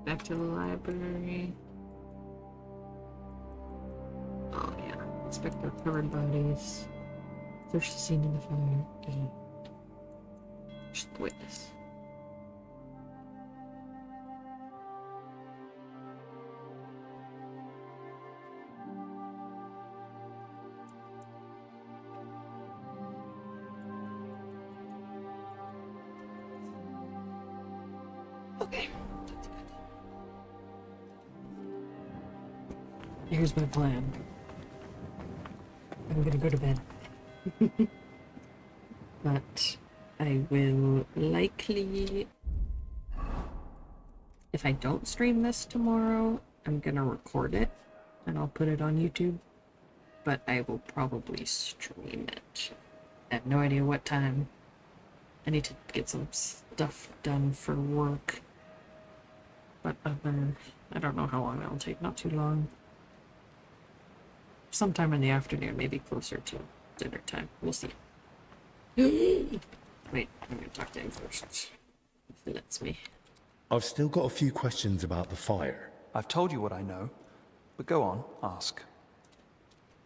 Back to the library. Oh yeah, inspect recovered bodies. Search the scene in the fire. And just the witness. Okay. Here's my plan. I'm gonna go to bed. But I will likely, if I don't stream this tomorrow, I'm gonna record it and I'll put it on YouTube. But I will probably stream it. I have no idea what time. I need to get some stuff done for work. But I don't know how long it'll take, not too long. Sometime in the afternoon, maybe closer to dinner time. We'll see. Wait, I'm gonna talk to him first. If he lets me. I've still got a few questions about the fire. I've told you what I know, but go on, ask.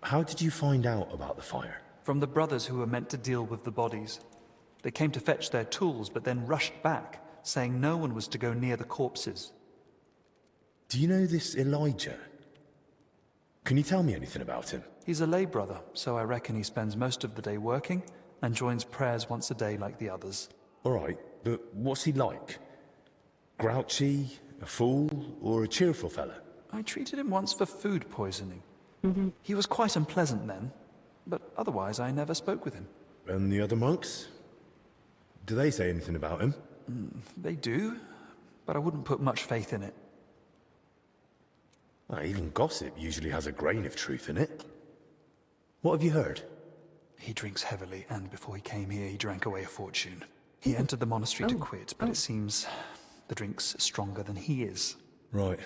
How did you find out about the fire? From the brothers who were meant to deal with the bodies. They came to fetch their tools, but then rushed back, saying no one was to go near the corpses. Do you know this Elijah? Can you tell me anything about him? He's a lay brother, so I reckon he spends most of the day working and joins prayers once a day like the others. All right, but what's he like? Grouchy, a fool, or a cheerful fella? I treated him once for food poisoning. He was quite unpleasant then, but otherwise I never spoke with him. And the other monks? Do they say anything about him? They do, but I wouldn't put much faith in it. Well, even gossip usually has a grain of truth in it. What have you heard? He drinks heavily, and before he came here, he drank away a fortune. He entered the monastery to quit, but it seems the drink's stronger than he is. Right,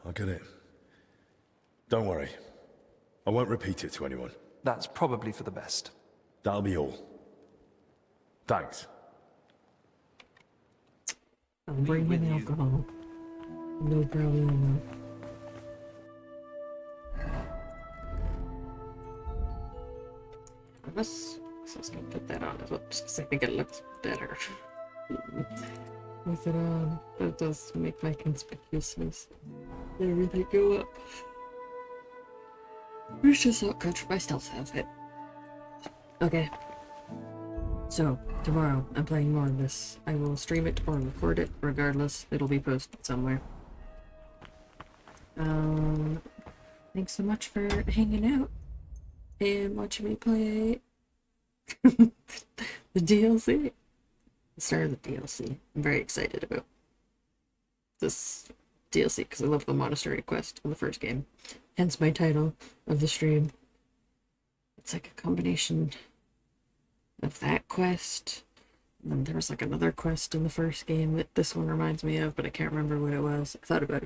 I get it. Don't worry. I won't repeat it to anyone. That's probably for the best. That'll be all. Thanks. I'll bring him alcohol. No problem. I was just gonna put that on as well, just because I think it looks better with it on. But it does make my conspicuousness and everything go up. It's just not good for my stealth outfit. Okay. So, tomorrow I'm playing more of this. I will stream it or record it. Regardless, it'll be posted somewhere. Thanks so much for hanging out and watching me play the DLC. The start of the DLC. I'm very excited about this DLC because I love the monastery quest in the first game. Hence my title of the stream. It's like a combination of that quest, and then there was like another quest in the first game that this one reminds me of, but I can't remember what it was. I thought about